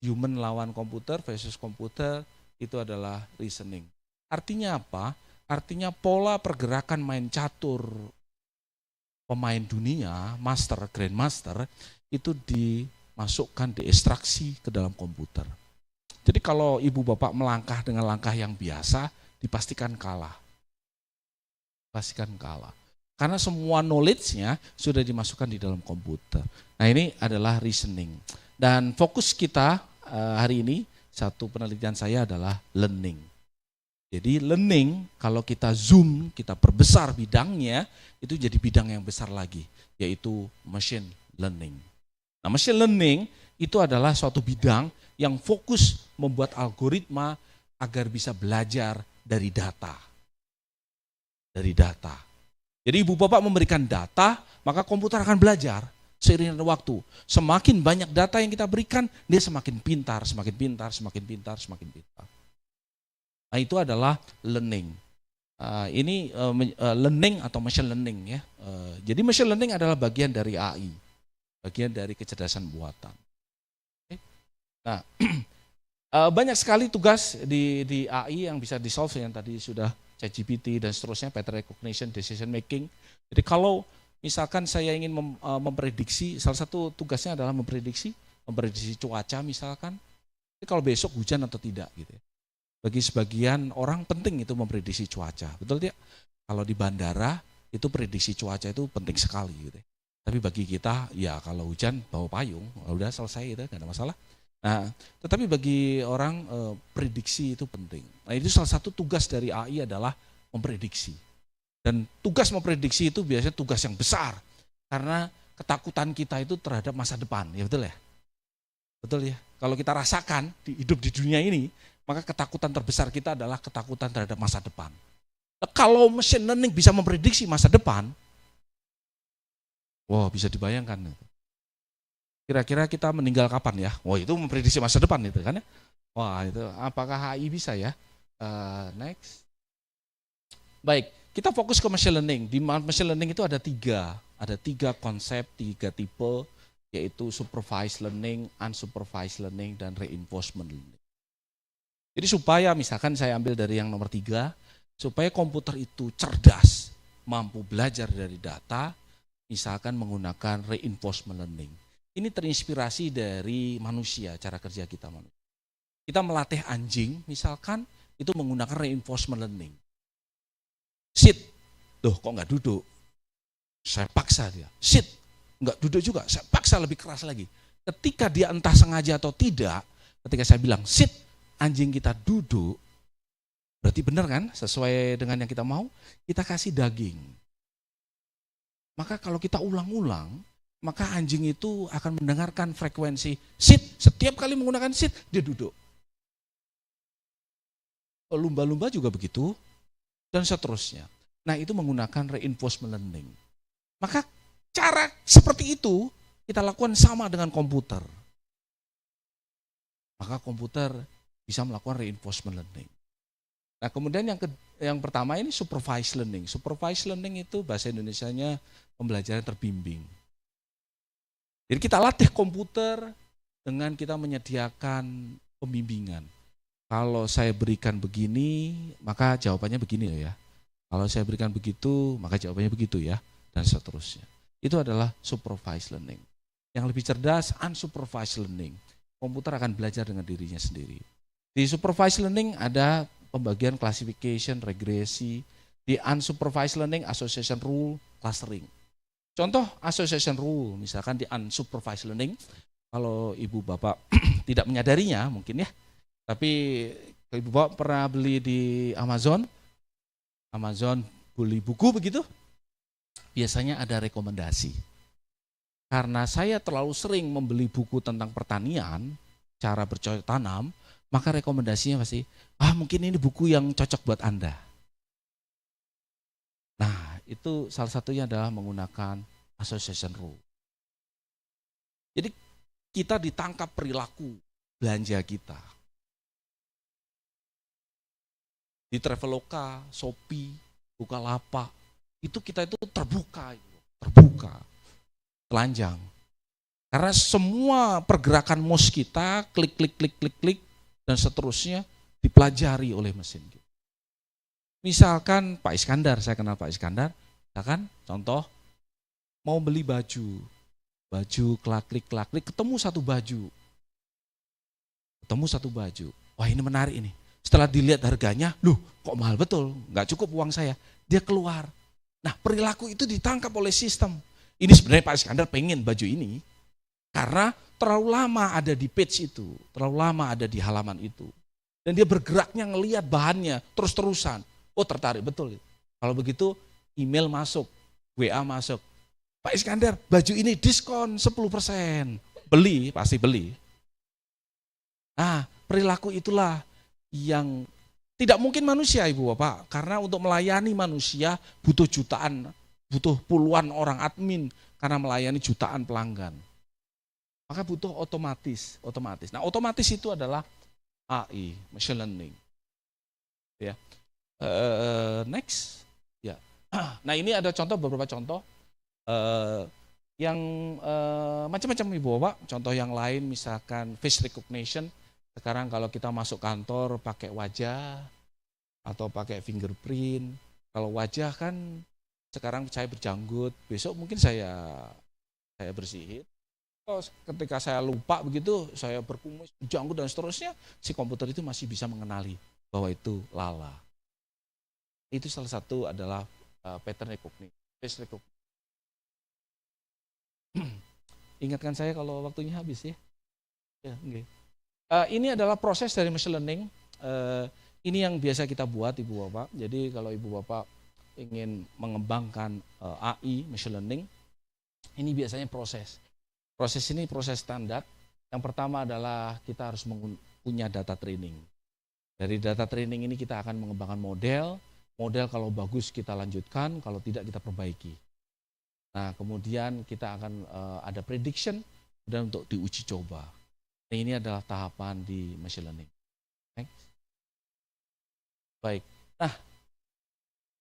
Speaker 12: Human lawan komputer versus komputer, itu adalah reasoning. Artinya apa? Artinya pola pergerakan main catur pemain dunia, master, grandmaster, itu dimasukkan, diekstraksi ke dalam komputer. Jadi kalau ibu bapak melangkah dengan langkah yang biasa, dipastikan kalah. Pastikan kalah. Karena semua knowledge-nya sudah dimasukkan di dalam komputer. Nah ini adalah reasoning. Dan fokus kita hari ini, satu penelitian saya adalah learning. Jadi learning, kalau kita zoom, kita perbesar bidangnya, itu jadi bidang yang besar lagi, yaitu machine learning. Nah machine learning itu adalah suatu bidang yang fokus membuat algoritma agar bisa belajar dari data. Dari data. Jadi ibu bapak memberikan data, maka komputer akan belajar seiring dengan waktu. Semakin banyak data yang kita berikan, dia semakin pintar, semakin pintar, semakin pintar, semakin pintar. Nah itu adalah learning. Ini learning atau machine learning ya. Jadi machine learning adalah bagian dari AI, bagian dari kecerdasan buatan. Nah, banyak sekali tugas di AI yang bisa di-solve yang tadi sudah ChatGPT dan seterusnya, pattern recognition, decision making. Jadi kalau misalkan saya ingin memprediksi, salah satu tugasnya adalah memprediksi cuaca misalkan. Jadi kalau besok hujan atau tidak gitu ya. Bagi sebagian orang penting itu memprediksi cuaca, betul tidak? Kalau di bandara itu prediksi cuaca itu penting sekali gitu. Tapi bagi kita ya kalau hujan bawa payung, udah selesai itu nggak ada masalah. Nah, tetapi bagi orang prediksi itu penting. Nah, itu salah satu tugas dari AI adalah memprediksi. Dan tugas memprediksi itu biasanya tugas yang besar karena ketakutan kita itu terhadap masa depan, ya betul ya? Betul ya? Kalau kita rasakan hidup di dunia ini, maka ketakutan terbesar kita adalah ketakutan terhadap masa depan. Nah, kalau machine learning bisa memprediksi masa depan, wah bisa dibayangkan. Kira-kira kita meninggal kapan ya? Wah itu memprediksi masa depan itu kan ya. Wah itu apakah AI bisa ya? Next. Baik, kita fokus ke machine learning. Di machine learning itu ada tiga konsep, 3 tipe, yaitu supervised learning, unsupervised learning, dan reinforcement learning. Jadi supaya misalkan saya ambil dari yang nomor 3, supaya komputer itu cerdas, mampu belajar dari data, misalkan menggunakan reinforcement learning. Ini terinspirasi dari manusia, cara kerja kita manusia. Kita melatih anjing, misalkan itu menggunakan reinforcement learning. Sit, kok nggak duduk? Saya paksa dia. Sit, nggak duduk juga, saya paksa lebih keras lagi. Ketika dia entah sengaja atau tidak, ketika saya bilang sit, anjing kita duduk, berarti benar kan, sesuai dengan yang kita mau, kita kasih daging. Maka kalau kita ulang-ulang, maka anjing itu akan mendengarkan frekuensi sit, setiap kali menggunakan sit, dia duduk. Lumba-lumba juga begitu, dan seterusnya. Nah, itu menggunakan reinforcement learning. Maka cara seperti itu kita lakukan sama dengan komputer. Maka komputer bisa melakukan reinforcement learning. Nah, kemudian yang pertama ini supervised learning. Supervised learning itu bahasa Indonesianya pembelajaran terbimbing. Jadi kita latih komputer dengan kita menyediakan pembimbingan. Kalau saya berikan begini, maka jawabannya begini ya. Kalau saya berikan begitu, maka jawabannya begitu ya, dan seterusnya. Itu adalah supervised learning. Yang lebih cerdas, unsupervised learning. Komputer akan belajar dengan dirinya sendiri. Di supervised learning ada pembagian classification, regresi. Di unsupervised learning, association rule, clustering. Contoh association rule, misalkan di unsupervised learning, kalau ibu bapak tidak menyadarinya mungkin ya, tapi ibu bapak pernah beli di Amazon beli buku begitu, biasanya ada rekomendasi. Karena saya terlalu sering membeli buku tentang pertanian, cara bercocok tanam, maka rekomendasinya pasti, mungkin ini buku yang cocok buat Anda. Nah, itu salah satunya adalah menggunakan association rule. Jadi kita ditangkap perilaku belanja kita. Di Traveloka, Shopee, Bukalapak, itu kita itu terbuka, telanjang. Karena semua pergerakan mouse kita, klik, dan seterusnya dipelajari oleh mesin. Misalkan Pak Iskandar, saya kenal Pak Iskandar, misalkan contoh, mau beli baju, klik, ketemu satu baju. Wah, ini menarik ini. Setelah dilihat harganya, kok mahal betul, nggak cukup uang saya. Dia keluar. Nah, perilaku itu ditangkap oleh sistem. Ini sebenarnya Pak Iskandar pengen baju ini, karena terlalu lama ada di page itu, terlalu lama ada di halaman itu. Dan dia bergeraknya ngelihat bahannya terus-terusan. Oh, tertarik betul. Kalau begitu, email masuk, WA masuk. Pak Iskandar, baju ini diskon 10%. Beli, pasti beli. Nah, perilaku itulah yang tidak mungkin manusia, Ibu Bapak, karena untuk melayani manusia butuh jutaan, butuh puluhan orang admin karena melayani jutaan pelanggan. Maka butuh otomatis. Nah, otomatis itu adalah AI, machine learning. Ya. Next. Ya. Nah, ini ada beberapa contoh yang macam-macam, Ibu Bapak. Contoh yang lain misalkan face recognition. Sekarang kalau kita masuk kantor pakai wajah atau pakai fingerprint. Kalau wajah kan sekarang saya berjanggut, besok mungkin saya bersihin. Ketika saya lupa begitu, saya berkumis, berjanggut dan seterusnya, si komputer itu masih bisa mengenali bahwa itu Lala. Itu salah satu adalah pattern recognition, face recognition. Ingatkan saya kalau waktunya habis ya. Ya, okay. Ini adalah proses dari machine learning. Ini yang biasa kita buat, Ibu Bapak. Jadi kalau Ibu Bapak ingin mengembangkan AI, machine learning, ini biasanya proses. Proses ini proses standar. Yang pertama adalah kita harus punya data training. Dari data training ini kita akan mengembangkan model. Model kalau bagus kita lanjutkan, kalau tidak kita perbaiki. Nah, kemudian kita akan ada prediction dan untuk diuji coba. Nah, ini adalah tahapan di machine learning. Next. Baik. Nah,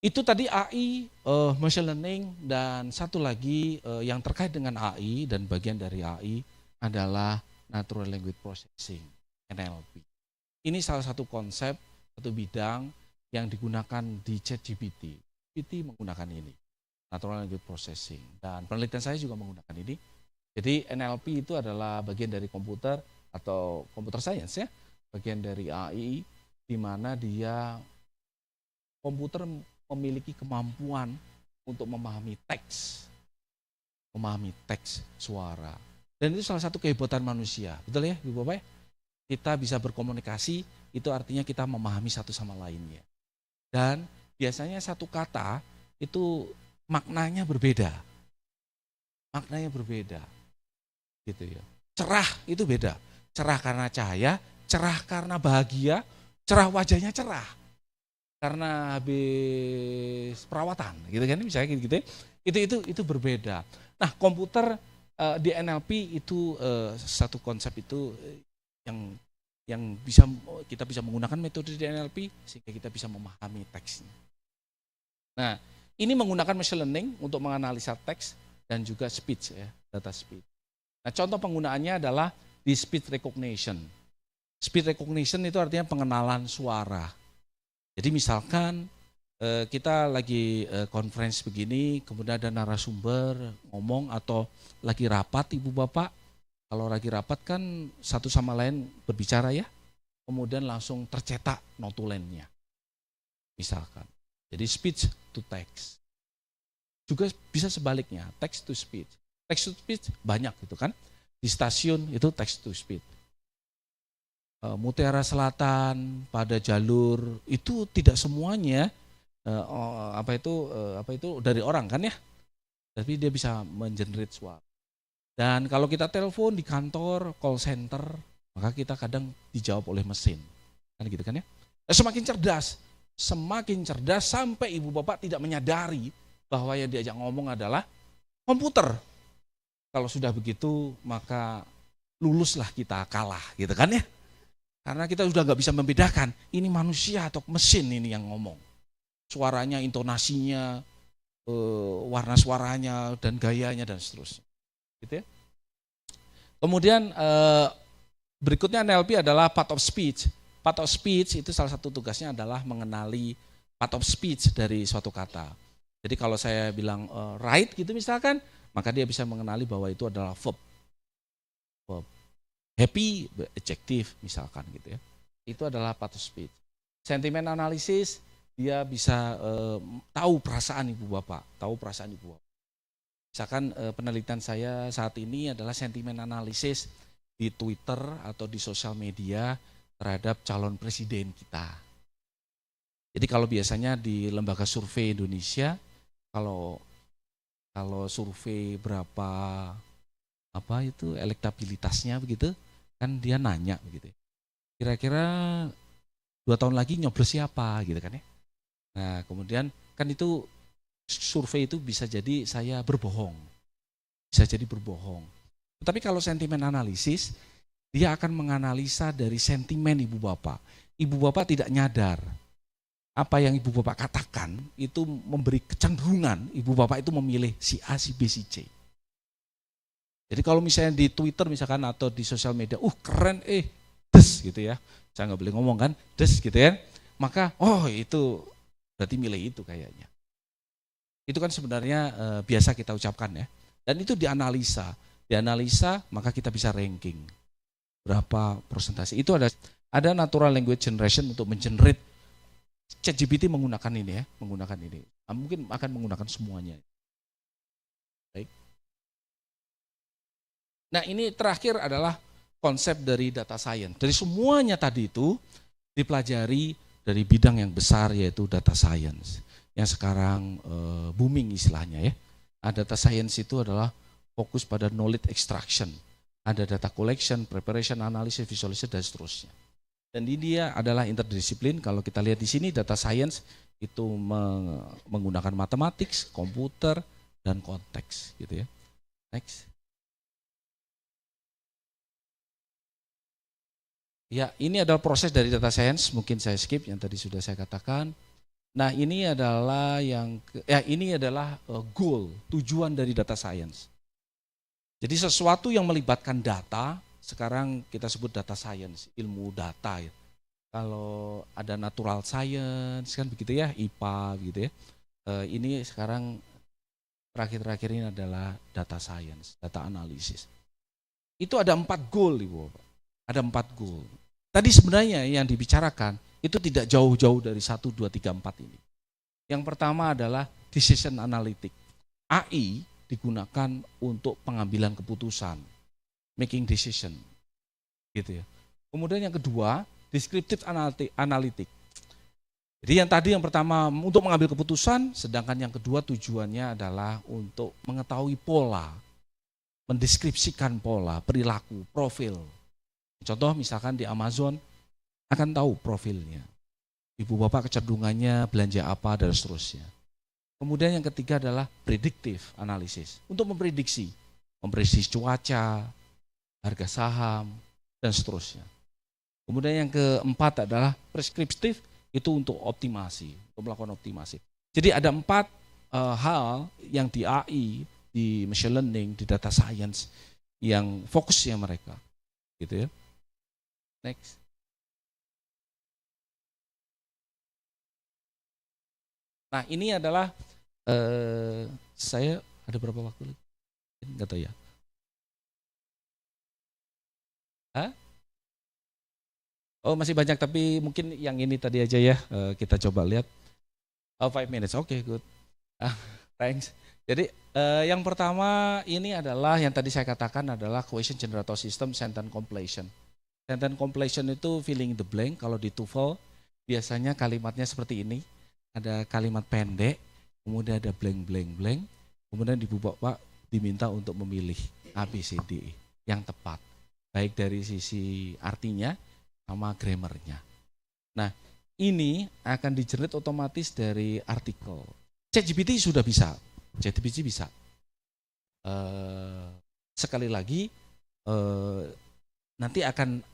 Speaker 12: itu tadi AI, machine learning, dan satu lagi yang terkait dengan AI dan bagian dari AI adalah natural language processing, NLP. Ini salah satu konsep, satu bidang yang digunakan di ChatGPT. GPT menggunakan ini, natural language processing, dan penelitian saya juga menggunakan ini. Jadi NLP itu adalah bagian dari komputer atau computer science ya, bagian dari AI di mana dia komputer memiliki kemampuan untuk memahami teks suara. Dan itu salah satu kehebatan manusia, betul ya Ibu Bapak ya? Kita bisa berkomunikasi, itu artinya kita memahami satu sama lainnya. Dan biasanya satu kata itu maknanya berbeda. Gitu ya. Cerah itu beda. Cerah karena cahaya, cerah karena bahagia, cerah wajahnya cerah karena habis perawatan, gitu kan, misalnya gitu ya. Itu berbeda. Nah, komputer di NLP itu satu konsep itu yang kita bisa menggunakan metode di NLP sehingga kita bisa memahami teksnya. Nah, ini menggunakan machine learning untuk menganalisa teks dan juga speech ya, data speech. Nah, contoh penggunaannya adalah di speech recognition. Speech recognition itu artinya pengenalan suara. Jadi misalkan kita lagi conference begini, kemudian ada narasumber ngomong atau lagi rapat Ibu Bapak. Kalau lagi rapat kan satu sama lain berbicara ya, kemudian langsung tercetak notulennya. Misalkan, jadi speech to text. Juga bisa sebaliknya, text to speech. Text to speech banyak gitu kan. Di stasiun itu text to speech. Mutiara Selatan pada jalur itu tidak semuanya apa itu dari orang kan ya, tapi dia bisa mengenerate suara. Dan kalau kita telepon di kantor call center, maka kita kadang dijawab oleh mesin, kan gitu kan ya. Semakin cerdas sampai Ibu Bapak tidak menyadari bahwa yang diajak ngomong adalah komputer. Kalau sudah begitu maka luluslah kita kalah, gitu kan ya. Karena kita sudah nggak bisa membedakan ini manusia atau mesin ini yang ngomong. Suaranya, intonasinya, warna suaranya, dan gayanya, dan seterusnya. Gitu ya. Kemudian berikutnya NLP adalah part of speech. Part of speech itu salah satu tugasnya adalah mengenali part of speech dari suatu kata. Jadi kalau saya bilang right gitu misalkan, maka dia bisa mengenali bahwa itu adalah verb. Happy, adjective misalkan gitu ya. Itu adalah part of speech. Sentiment analysis, dia bisa tahu perasaan Ibu Bapak. Misalkan penelitian saya saat ini adalah sentiment analysis di Twitter atau di sosial media terhadap calon presiden kita. Jadi kalau biasanya di lembaga survei Indonesia, kalau survei berapa elektabilitasnya begitu, kan dia nanya begitu. Kira-kira 2 tahun lagi nyoblos siapa gitu kan ya. Nah, kemudian kan itu survei itu bisa jadi saya berbohong. Tapi kalau sentimen analisis, dia akan menganalisa dari sentimen Ibu Bapak. Ibu Bapak tidak nyadar apa yang Ibu Bapak katakan itu memberi kecenderungan Ibu Bapak itu memilih si A, si B, si C. Jadi kalau misalnya di Twitter misalkan atau di sosial media, keren des gitu ya. Saya nggak boleh ngomong kan, des gitu ya. Maka itu berarti milih itu kayaknya. Itu kan sebenarnya biasa kita ucapkan ya. Dan itu dianalisa maka kita bisa ranking berapa persentase. Itu ada natural language generation untuk mengenerate. ChatGPT menggunakan ini. Mungkin akan menggunakan semuanya. Baik. Nah, ini terakhir adalah konsep dari data science. Dari semuanya tadi itu dipelajari dari bidang yang besar yaitu data science. Yang sekarang booming istilahnya ya. Data science itu adalah fokus pada knowledge extraction. Ada data collection, preparation, analysis, visualization, dan seterusnya. Dan ini dia adalah interdisiplin. Kalau kita lihat di sini data science itu menggunakan matematik, komputer, dan konteks gitu ya. Next. Ya, ini adalah proses dari data science, mungkin saya skip yang tadi sudah saya katakan. Nah, ini adalah goal, tujuan dari data science. Jadi sesuatu yang melibatkan data, sekarang kita sebut data science, ilmu data ya. Kalau ada natural science kan begitu ya, IPA gitu ya. Ini sekarang terakhir-terakhir ini adalah data science, data analysis. Itu ada 4 goal Ibu Bapak. Ada 4 goal. Tadi sebenarnya yang dibicarakan itu tidak jauh-jauh dari 1, 2, 3, 4 ini. Yang pertama adalah decision analytic. AI digunakan untuk pengambilan keputusan, making decision, gitu ya. Kemudian yang kedua, descriptive analytic. Jadi yang pertama untuk mengambil keputusan, sedangkan yang kedua tujuannya adalah untuk mengetahui pola, mendeskripsikan pola, perilaku, profil. Contoh misalkan di Amazon akan tahu profilnya. Ibu bapak kecenderungannya belanja apa dan seterusnya. Kemudian yang ketiga adalah predictive analysis, untuk memprediksi cuaca, harga saham, dan seterusnya. Kemudian yang keempat adalah prescriptive, itu untuk optimasi, untuk melakukan optimasi. Jadi ada 4 hal yang di AI, di machine learning, di data science yang fokusnya mereka, gitu ya. Next. Nah ini adalah saya ada berapa waktu lagi? Nggak tahu ya. Hah? Oh masih banyak, tapi mungkin yang ini tadi aja ya, kita coba lihat. 5 minutes, oke, good. Thanks. Jadi yang pertama ini adalah yang tadi saya katakan adalah question generator system sentence completion. Sentence completion itu filling the blank. Kalau di TOEFL biasanya kalimatnya seperti ini. Ada kalimat pendek, kemudian ada blank, kemudian ibu bapak diminta untuk memilih A, B, C, D yang tepat. Baik dari sisi artinya sama grammarnya. Nah, ini akan di-generate otomatis dari artikel. ChatGPT sudah bisa, ChatGPT bisa. Sekali lagi, nanti akan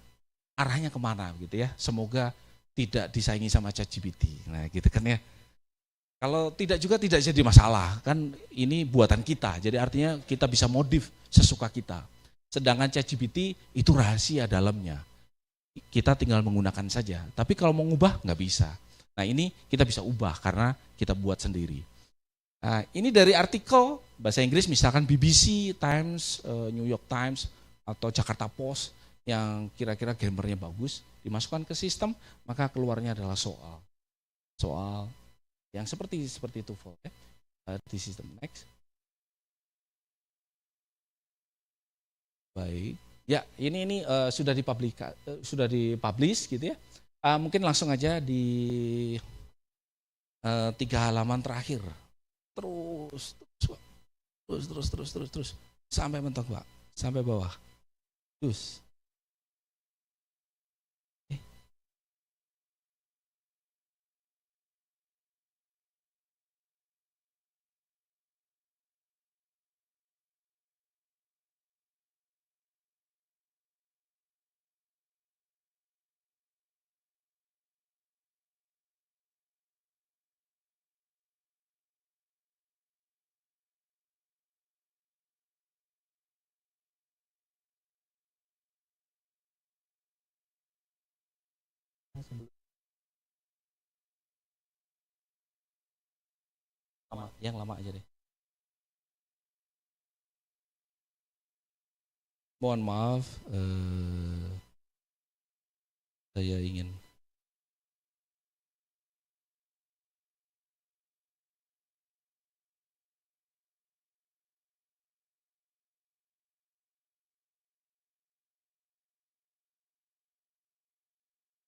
Speaker 12: arahnya kemana gitu ya. Semoga tidak disaingi sama ChatGPT. Nah, gitu kan ya. Kalau tidak juga tidak jadi masalah, kan ini buatan kita. Jadi artinya kita bisa modif sesuka kita. Sedangkan ChatGPT itu rahasia dalamnya. Kita tinggal menggunakan saja. Tapi kalau mau ngubah nggak bisa. Nah ini kita bisa ubah karena kita buat sendiri. Nah, ini dari artikel bahasa Inggris misalkan BBC, Times, New York Times, atau Jakarta Post yang kira-kira grammarnya bagus, dimasukkan ke sistem, maka keluarnya adalah soal yang seperti itu ya. Di sistem next. Baik. Ya, ini sudah dipublish gitu ya. Mungkin langsung aja di 3 halaman terakhir. Terus sampai mentok, Pak. Sampai bawah. Terus. Yang lama aja deh. Mohon maaf, saya ingin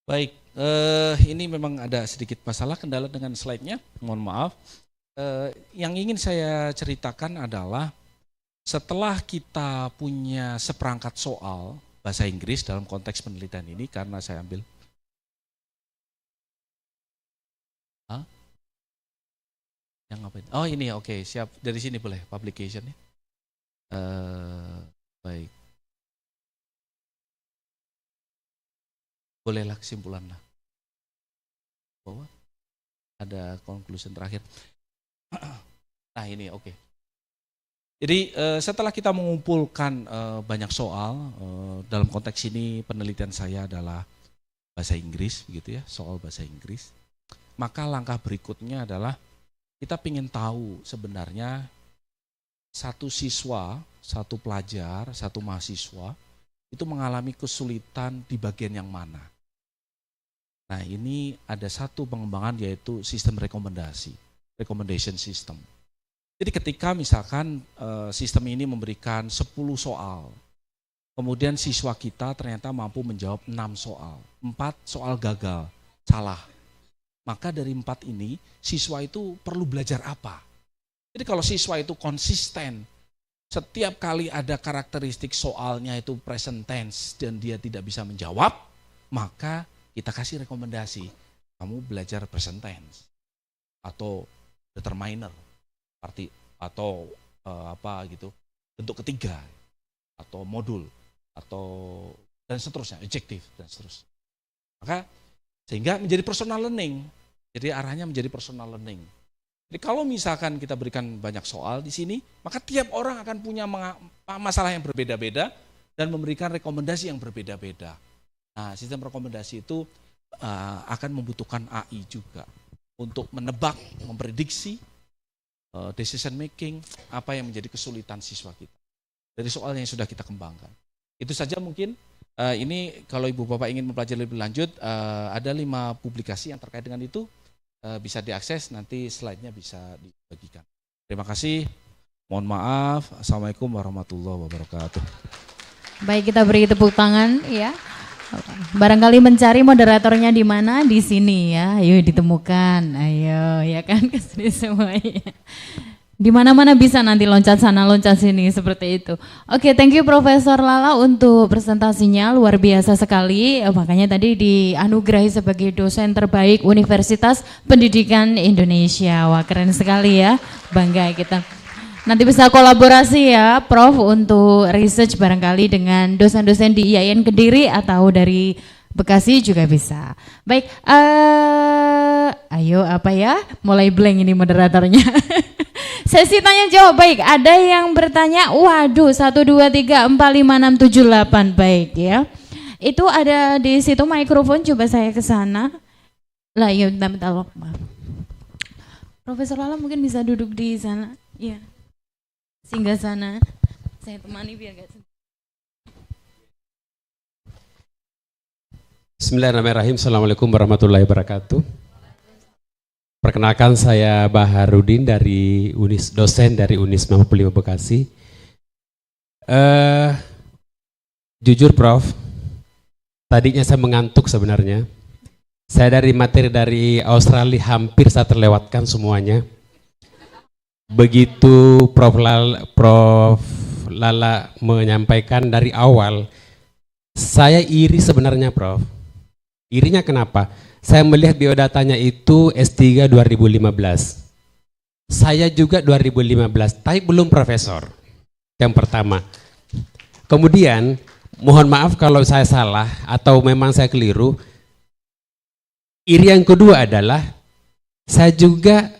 Speaker 12: baik, ini memang ada sedikit masalah kendala dengan slide-nya, mohon maaf. Yang ingin saya ceritakan adalah setelah kita punya seperangkat soal bahasa Inggris dalam konteks penelitian ini, karena saya ambil yang ngapain? Oh ini oke, siap, dari sini boleh publication ya. Baik. Bolehlah kesimpulan lah. Bahwa ada conclusion terakhir. Nah ini oke. Jadi setelah kita mengumpulkan banyak soal, dalam konteks ini penelitian saya adalah bahasa Inggris, gitu ya, soal bahasa Inggris. Maka langkah berikutnya adalah kita ingin tahu sebenarnya satu siswa, satu pelajar, satu mahasiswa itu mengalami kesulitan di bagian yang mana. Nah, ini ada satu pengembangan yaitu sistem rekomendasi, recommendation system. Jadi ketika misalkan sistem ini memberikan 10 soal, kemudian siswa kita ternyata mampu menjawab 6 soal, 4 soal gagal, salah. Maka dari 4 ini, siswa itu perlu belajar apa? Jadi kalau siswa itu konsisten, setiap kali ada karakteristik soalnya itu present tense dan dia tidak bisa menjawab, maka kita kasih rekomendasi. Kamu belajar present tense atau determiner, atau apa gitu, bentuk ketiga, atau modul, atau dan seterusnya, adjektif dan seterusnya. Maka sehingga menjadi personal learning. Jadi arahnya menjadi personal learning. Jadi kalau misalkan kita berikan banyak soal di sini, maka tiap orang akan punya masalah yang berbeda-beda dan memberikan rekomendasi yang berbeda-beda. Nah, sistem rekomendasi itu akan membutuhkan AI juga untuk menebak, memprediksi, decision making, apa yang menjadi kesulitan siswa kita. Dari soal yang sudah kita kembangkan. Itu saja mungkin. Ini kalau Ibu Bapak ingin mempelajari lebih lanjut, ada 5 publikasi yang terkait dengan itu. Bisa diakses, nanti slide-nya bisa dibagikan. Terima kasih, mohon maaf. Assalamualaikum warahmatullahi wabarakatuh.
Speaker 22: Baik, kita beri tepuk tangan ya. Barangkali mencari moderatornya di mana? Di sini ya. Ayo ditemukan. Ayo ya kan, ke sini semuanya. Di mana-mana bisa nanti loncat sana, loncat sini seperti itu. Oke, thank you Profesor Lala untuk presentasinya, luar biasa sekali. Makanya tadi dianugerahi sebagai dosen terbaik Universitas Pendidikan Indonesia. Wah, keren sekali ya, bangga kita. Nanti bisa kolaborasi ya Prof untuk research barangkali dengan dosen-dosen di IAIN Kediri atau dari Bekasi juga bisa. Baik, ayo apa ya, mulai blank ini moderatornya. Sesi tanya jawab, baik, ada yang bertanya, waduh 1, 2, 3, 4, 5, 6, 7, 8, baik ya. Itu ada di situ mikrofon, coba saya ke sana. Lah ya, bentar, maaf. Profesor Lala mungkin bisa duduk di sana, ya. Singgah sana, saya temani biar gak.
Speaker 14: Bismillahirrahmanirrahim. Assalamualaikum warahmatullahi wabarakatuh. Perkenalkan, saya Baharudin dari dosen dari Unis 55 Bekasi. Jujur Prof, tadinya saya mengantuk sebenarnya. Saya dari materi dari Australia hampir saya terlewatkan semuanya. Begitu Prof Lala menyampaikan dari awal, saya iri sebenarnya Prof. Irinya kenapa? Saya melihat biodatanya itu S3 2015. Saya juga 2015, tapi belum profesor. Yang pertama. Kemudian, mohon maaf kalau saya salah atau memang saya keliru. Iri yang kedua adalah, saya juga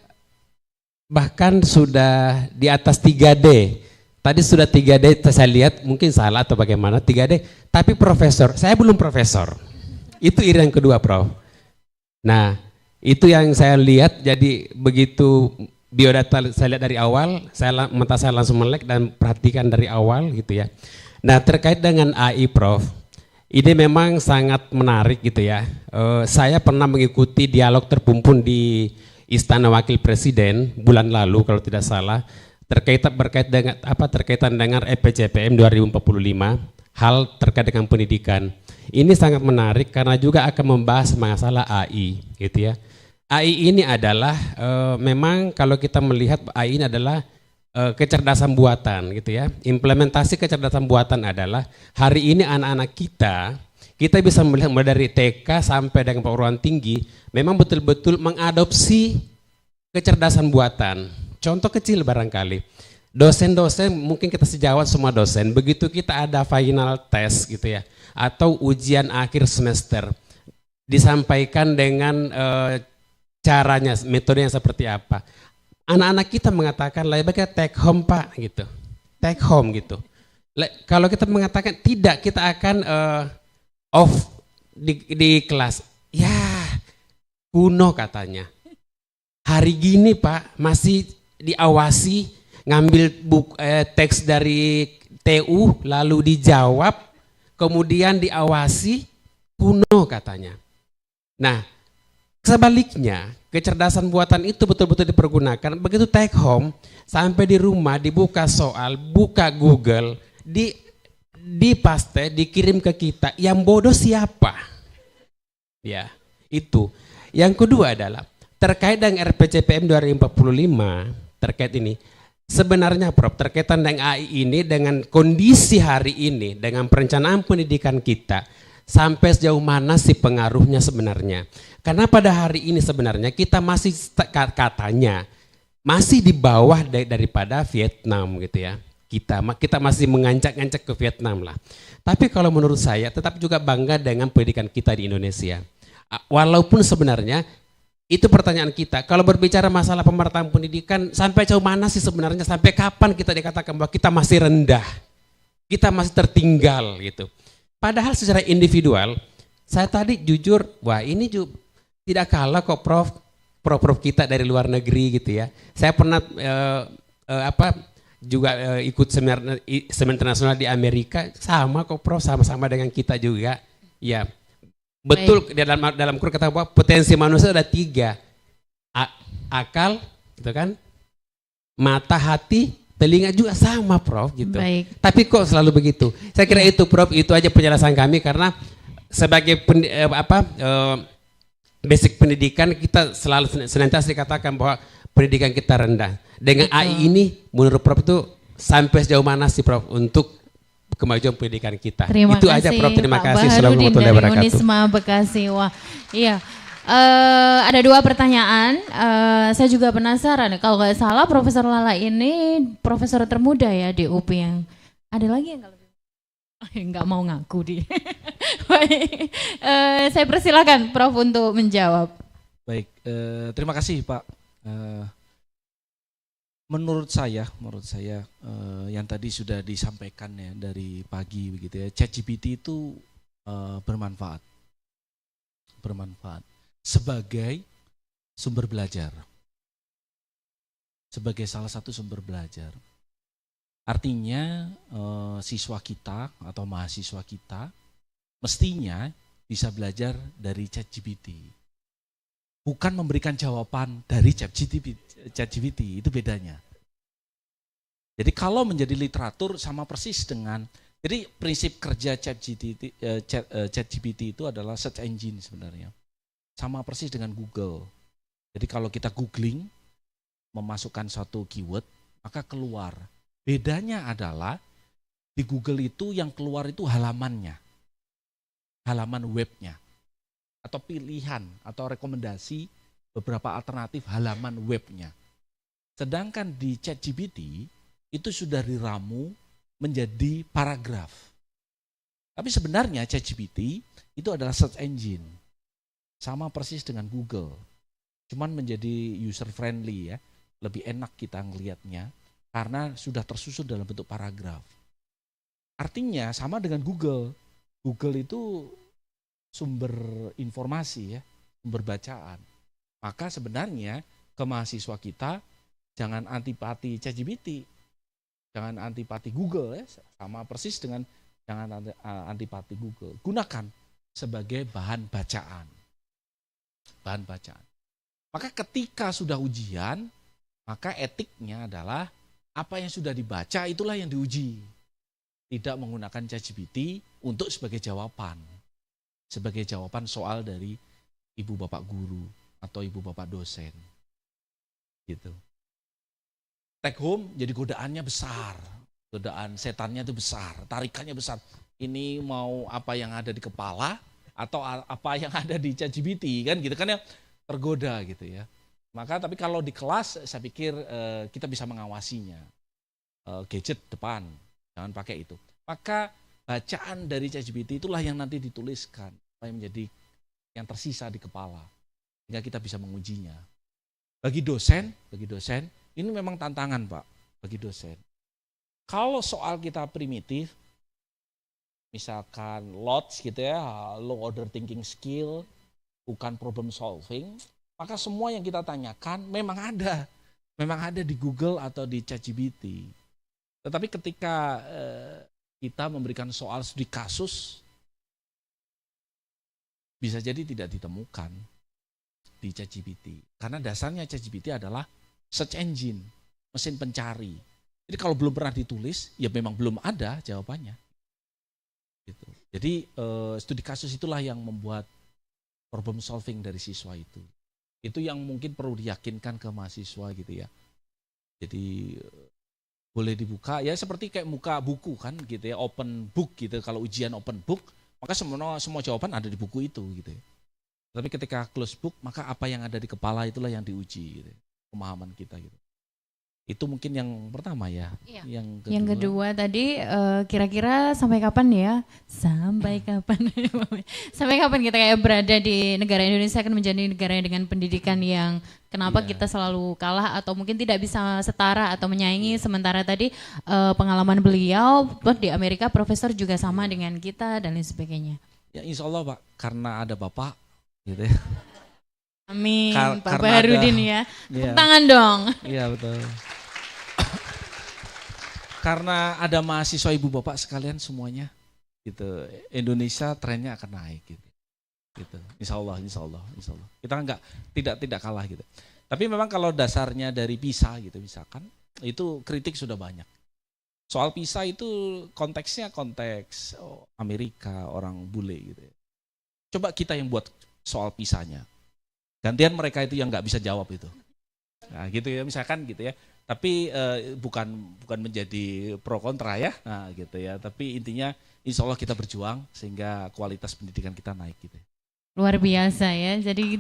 Speaker 14: bahkan sudah di atas 3D. Tadi sudah 3D, saya lihat mungkin salah atau bagaimana 3D. Tapi profesor, saya belum profesor. Itu iri yang kedua Prof. Nah, itu yang saya lihat. Jadi begitu biodata saya lihat dari awal, mata saya langsung melek dan perhatikan dari awal gitu ya. Nah, terkait dengan AI Prof, ini memang sangat menarik gitu ya. Saya pernah mengikuti dialog terpumpun di Istana Wakil Presiden bulan lalu kalau tidak salah, terkaitan dengan EPCPM 2045, hal terkait dengan pendidikan. Ini sangat menarik karena juga akan membahas masalah AI gitu ya. AI ini adalah memang kalau kita melihat AI ini adalah kecerdasan buatan gitu ya. Implementasi kecerdasan buatan adalah hari ini anak-anak kita bisa melihat mulai dari TK sampai dengan perguruan tinggi memang betul-betul mengadopsi kecerdasan buatan. Contoh kecil barangkali. Dosen-dosen mungkin kita sejawat semua dosen, begitu kita ada final test gitu ya, atau ujian akhir semester, disampaikan dengan caranya, metodenya seperti apa. Anak-anak kita mengatakan lebih baik take home Pak gitu, take home gitu. Kalau kita mengatakan tidak, kita akan off di kelas. Ya, kuno katanya. Hari gini Pak masih diawasi, ngambil teks dari TU lalu dijawab, kemudian diawasi, kuno katanya. Nah, sebaliknya, kecerdasan buatan itu betul-betul dipergunakan. Begitu take home, sampai di rumah dibuka soal, buka Google, di paste, dikirim ke kita. Yang bodoh siapa? Ya, itu. Yang kedua adalah terkait dengan RPJPM 2045, terkait ini. Sebenarnya Prof, terkaitan dengan AI ini, dengan kondisi hari ini, dengan perencanaan pendidikan kita, sampai sejauh mana sih pengaruhnya sebenarnya? Karena pada hari ini sebenarnya kita masih katanya masih di bawah daripada Vietnam gitu ya. Kita masih mengancak-ngancak ke Vietnam lah. Tapi kalau menurut saya tetap juga bangga dengan pendidikan kita di Indonesia. Walaupun sebenarnya itu pertanyaan kita, kalau berbicara masalah pemerataan pendidikan, sampai jauh mana sih sebenarnya, sampai kapan kita dikatakan bahwa kita masih rendah, kita masih tertinggal gitu. Padahal secara individual, saya tadi jujur, wah ini juga tidak kalah kok prof kita dari luar negeri gitu ya. Saya pernah ikut seminar internasional di Amerika, sama kok Prof, sama-sama dengan kita juga. Ya. Betul, dalam Quran kata bahwa potensi manusia ada 3. Akal, gitu kan? Mata, hati, telinga juga sama Prof gitu. Baik. Tapi kok selalu begitu? Saya kira itu Prof, itu aja penjelasan kami, karena sebagai basic pendidikan kita selalu senantiasa dikatakan bahwa pendidikan kita rendah. Dengan AI ini menurut Prof itu sampai sejauh mana sih Prof untuk kemajuan pendidikan kita?
Speaker 22: Terima
Speaker 14: itu
Speaker 22: kasih,
Speaker 14: aja Prof, terima
Speaker 22: Pak
Speaker 14: kasih.
Speaker 22: Baharudin
Speaker 14: Assalamualaikum
Speaker 22: dari
Speaker 14: warahmatullahi wabarakatuh.
Speaker 22: Unisma Bekasi. Wah, iya. Ada 2 pertanyaan. Saya juga penasaran. Kalau nggak salah, Profesor Lala ini profesor termuda ya di UP yang ada lagi yang kalau nggak mau ngaku di. Baik, saya persilakan Prof untuk menjawab.
Speaker 12: Baik, terima kasih Pak. Menurut saya yang tadi sudah disampaikan ya dari pagi begitu ya, ChatGPT itu bermanfaat sebagai sumber belajar, sebagai salah satu sumber belajar. Artinya siswa kita atau mahasiswa kita mestinya bisa belajar dari ChatGPT. Bukan memberikan jawaban dari ChatGPT, itu bedanya. Jadi kalau menjadi literatur sama persis dengan, jadi prinsip kerja ChatGPT itu adalah search engine sebenarnya. Sama persis dengan Google. Jadi kalau kita googling, memasukkan suatu keyword, maka keluar. Bedanya adalah di Google itu yang keluar itu halamannya, halaman webnya, atau pilihan atau rekomendasi beberapa alternatif halaman webnya. Sedangkan di ChatGPT itu sudah diramu menjadi paragraf. Tapi sebenarnya ChatGPT itu adalah search engine, sama persis dengan Google, cuman menjadi user friendly ya, lebih enak kita ngelihatnya karena sudah tersusun dalam bentuk paragraf. Artinya sama dengan Google. Google itu sumber informasi ya, sumber bacaan. Maka sebenarnya ke mahasiswa kita jangan antipati ChatGPT, jangan antipati Google ya, sama persis dengan jangan antipati Google. Gunakan sebagai bahan bacaan. Bahan bacaan. Maka ketika sudah ujian, maka etiknya adalah apa yang sudah dibaca itulah yang diuji. Tidak menggunakan ChatGPT untuk sebagai jawaban. Sebagai jawaban soal dari ibu bapak guru atau ibu bapak dosen. Gitu. Take home jadi godaannya besar. Godaan setannya itu besar, tarikannya besar. Ini mau apa yang ada di kepala atau apa yang ada di ChatGPT kan gitu kan ya, tergoda gitu ya. Maka tapi kalau di kelas saya pikir kita bisa mengawasinya. Gadget depan, jangan pakai itu. Maka bacaan dari ChatGPT itulah yang nanti dituliskan, apa yang menjadi yang tersisa di kepala, sehingga kita bisa mengujinya. Bagi dosen ini memang tantangan Pak, bagi dosen. Kalau soal kita primitif, misalkan LOTS gitu ya, low order thinking skill, bukan problem solving, maka semua yang kita tanyakan memang ada di Google atau di ChatGPT. Tetapi ketika kita memberikan soal studi kasus, bisa jadi tidak ditemukan di ChatGPT. Karena dasarnya ChatGPT adalah search engine, mesin pencari. Jadi kalau belum pernah ditulis, ya memang belum ada jawabannya. Gitu. Jadi studi kasus itulah yang membuat problem solving dari siswa itu. Itu yang mungkin perlu diyakinkan ke mahasiswa gitu ya. Jadi boleh dibuka ya seperti kayak muka buku kan gitu ya, open book gitu. Kalau ujian open book, maka semua jawaban ada di buku itu gitu ya. Tapi ketika close book, maka apa yang ada di kepala itulah yang diuji gitu ya. Pemahaman kita gitu. Itu mungkin yang pertama ya.
Speaker 22: Iya.
Speaker 12: Yang
Speaker 22: Kedua tadi kira-kira sampai kapan ya? Sampai kapan? Sampai kapan kita kayak berada di negara Indonesia akan menjadi negara dengan pendidikan yang kenapa kita selalu kalah atau mungkin tidak bisa setara atau menyaingi, sementara tadi pengalaman beliau di Amerika profesor juga sama dengan kita dan lain sebagainya.
Speaker 12: Ya insya Allah Pak, karena ada Bapak gitu ya.
Speaker 22: Amin, Pak
Speaker 12: Karena
Speaker 22: Baharudin ya.
Speaker 12: Iya.
Speaker 22: Tepuk tangan dong.
Speaker 12: Iya betul. Karena ada mahasiswa ibu bapak sekalian semuanya, gitu. Indonesia trennya akan naik, gitu. Insya Allah. Kita tidak kalah gitu. Tapi memang kalau dasarnya dari PISA gitu, misalkan, itu kritik sudah banyak. Soal PISA itu konteksnya konteks Amerika, orang bule gitu. Coba kita yang buat soal PISA-nya. Gantian mereka itu yang nggak bisa jawab itu. Nah gitu ya misalkan gitu ya. Tapi bukan menjadi pro kontra ya. Nah gitu ya. Tapi intinya insya Allah kita berjuang sehingga kualitas pendidikan kita naik gitu.
Speaker 22: Luar biasa ya. Jadi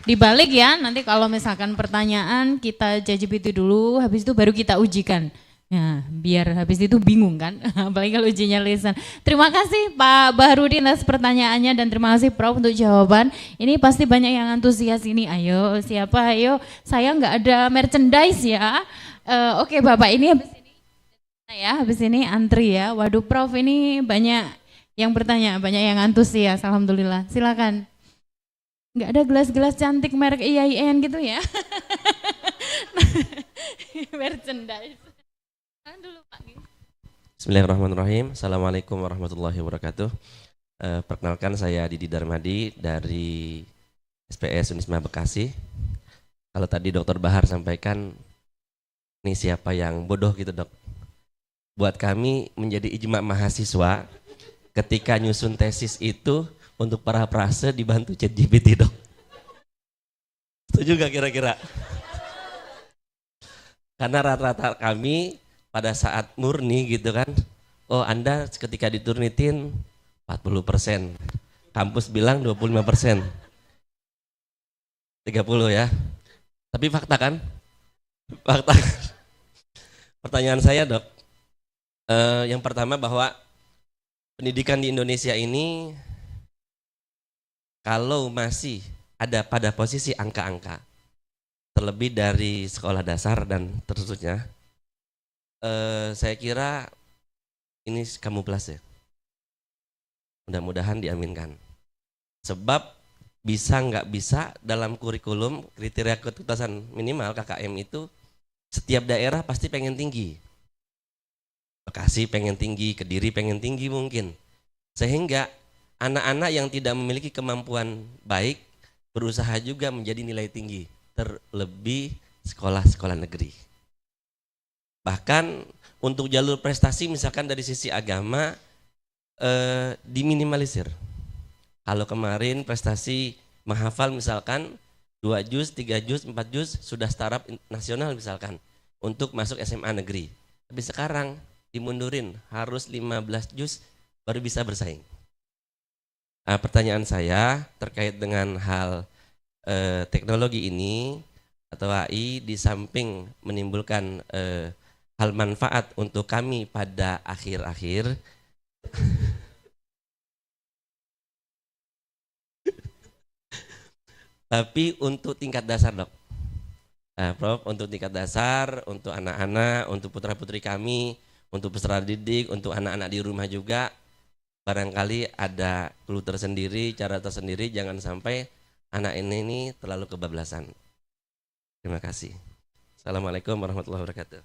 Speaker 22: dibalik ya. Nanti kalau misalkan pertanyaan kita ChatGPT dulu, habis itu baru kita ujikan. Ya, biar habis itu bingung kan, apalagi kalau ujinya lisan. Terima kasih Pak Baharudin atas pertanyaannya dan terima kasih Prof untuk jawaban. Ini pasti banyak yang antusias ini. Ayo, siapa? Ayo, saya nggak ada merchandise ya. Oke Bapak, ini habis ini antri ya. Waduh Prof, ini banyak yang bertanya, banyak yang antusias. Alhamdulillah. Silakan. Nggak ada gelas-gelas cantik merek IAIN gitu ya? Merchandise.
Speaker 2: Bismillahirrahmanirrahim. Assalamualaikum warahmatullahi wabarakatuh. Perkenalkan saya Didi Darmadi dari SPS Unisma Bekasi. Kalau tadi Dr. Bahar sampaikan, ini siapa yang bodoh gitu dok. Buat kami menjadi ijma mahasiswa ketika nyusun tesis itu untuk para prase dibantu ChatGPT dok. Setuju gak kira-kira? Karena rata-rata kami pada saat murni gitu kan, oh Anda ketika diturnitin 40%, kampus bilang 25%, 30 ya. Tapi fakta kan? Fakta. Pertanyaan saya dok, yang pertama bahwa pendidikan di Indonesia ini kalau masih ada pada posisi angka-angka, terlebih dari sekolah dasar dan terusnya, saya kira ini kamuflase ya. Mudah-mudahan diaminkan. Sebab bisa nggak bisa dalam kurikulum kriteria ketuntasan minimal KKM itu setiap daerah pasti pengen tinggi. Bekasi pengen tinggi, Kediri pengen tinggi mungkin. Sehingga anak-anak yang tidak memiliki kemampuan baik berusaha juga menjadi nilai tinggi, terlebih sekolah-sekolah negeri. Bahkan untuk jalur prestasi misalkan dari sisi agama diminimalisir. Kalau kemarin prestasi menghafal misalkan 2 juz, 3 juz, 4 juz sudah startup nasional misalkan untuk masuk SMA negeri. Tapi sekarang dimundurin harus 15 juz baru bisa bersaing. Pertanyaan saya terkait dengan hal teknologi ini atau AI di samping menimbulkan hal manfaat untuk kami pada akhir-akhir tapi untuk tingkat dasar dok, Prof, untuk tingkat dasar, untuk anak-anak, untuk putra-putri kami, untuk peserta didik, untuk anak-anak di rumah juga, barangkali ada clue tersendiri, cara tersendiri, jangan sampai anak ini terlalu kebablasan. Terima kasih. Assalamualaikum warahmatullahi wabarakatuh.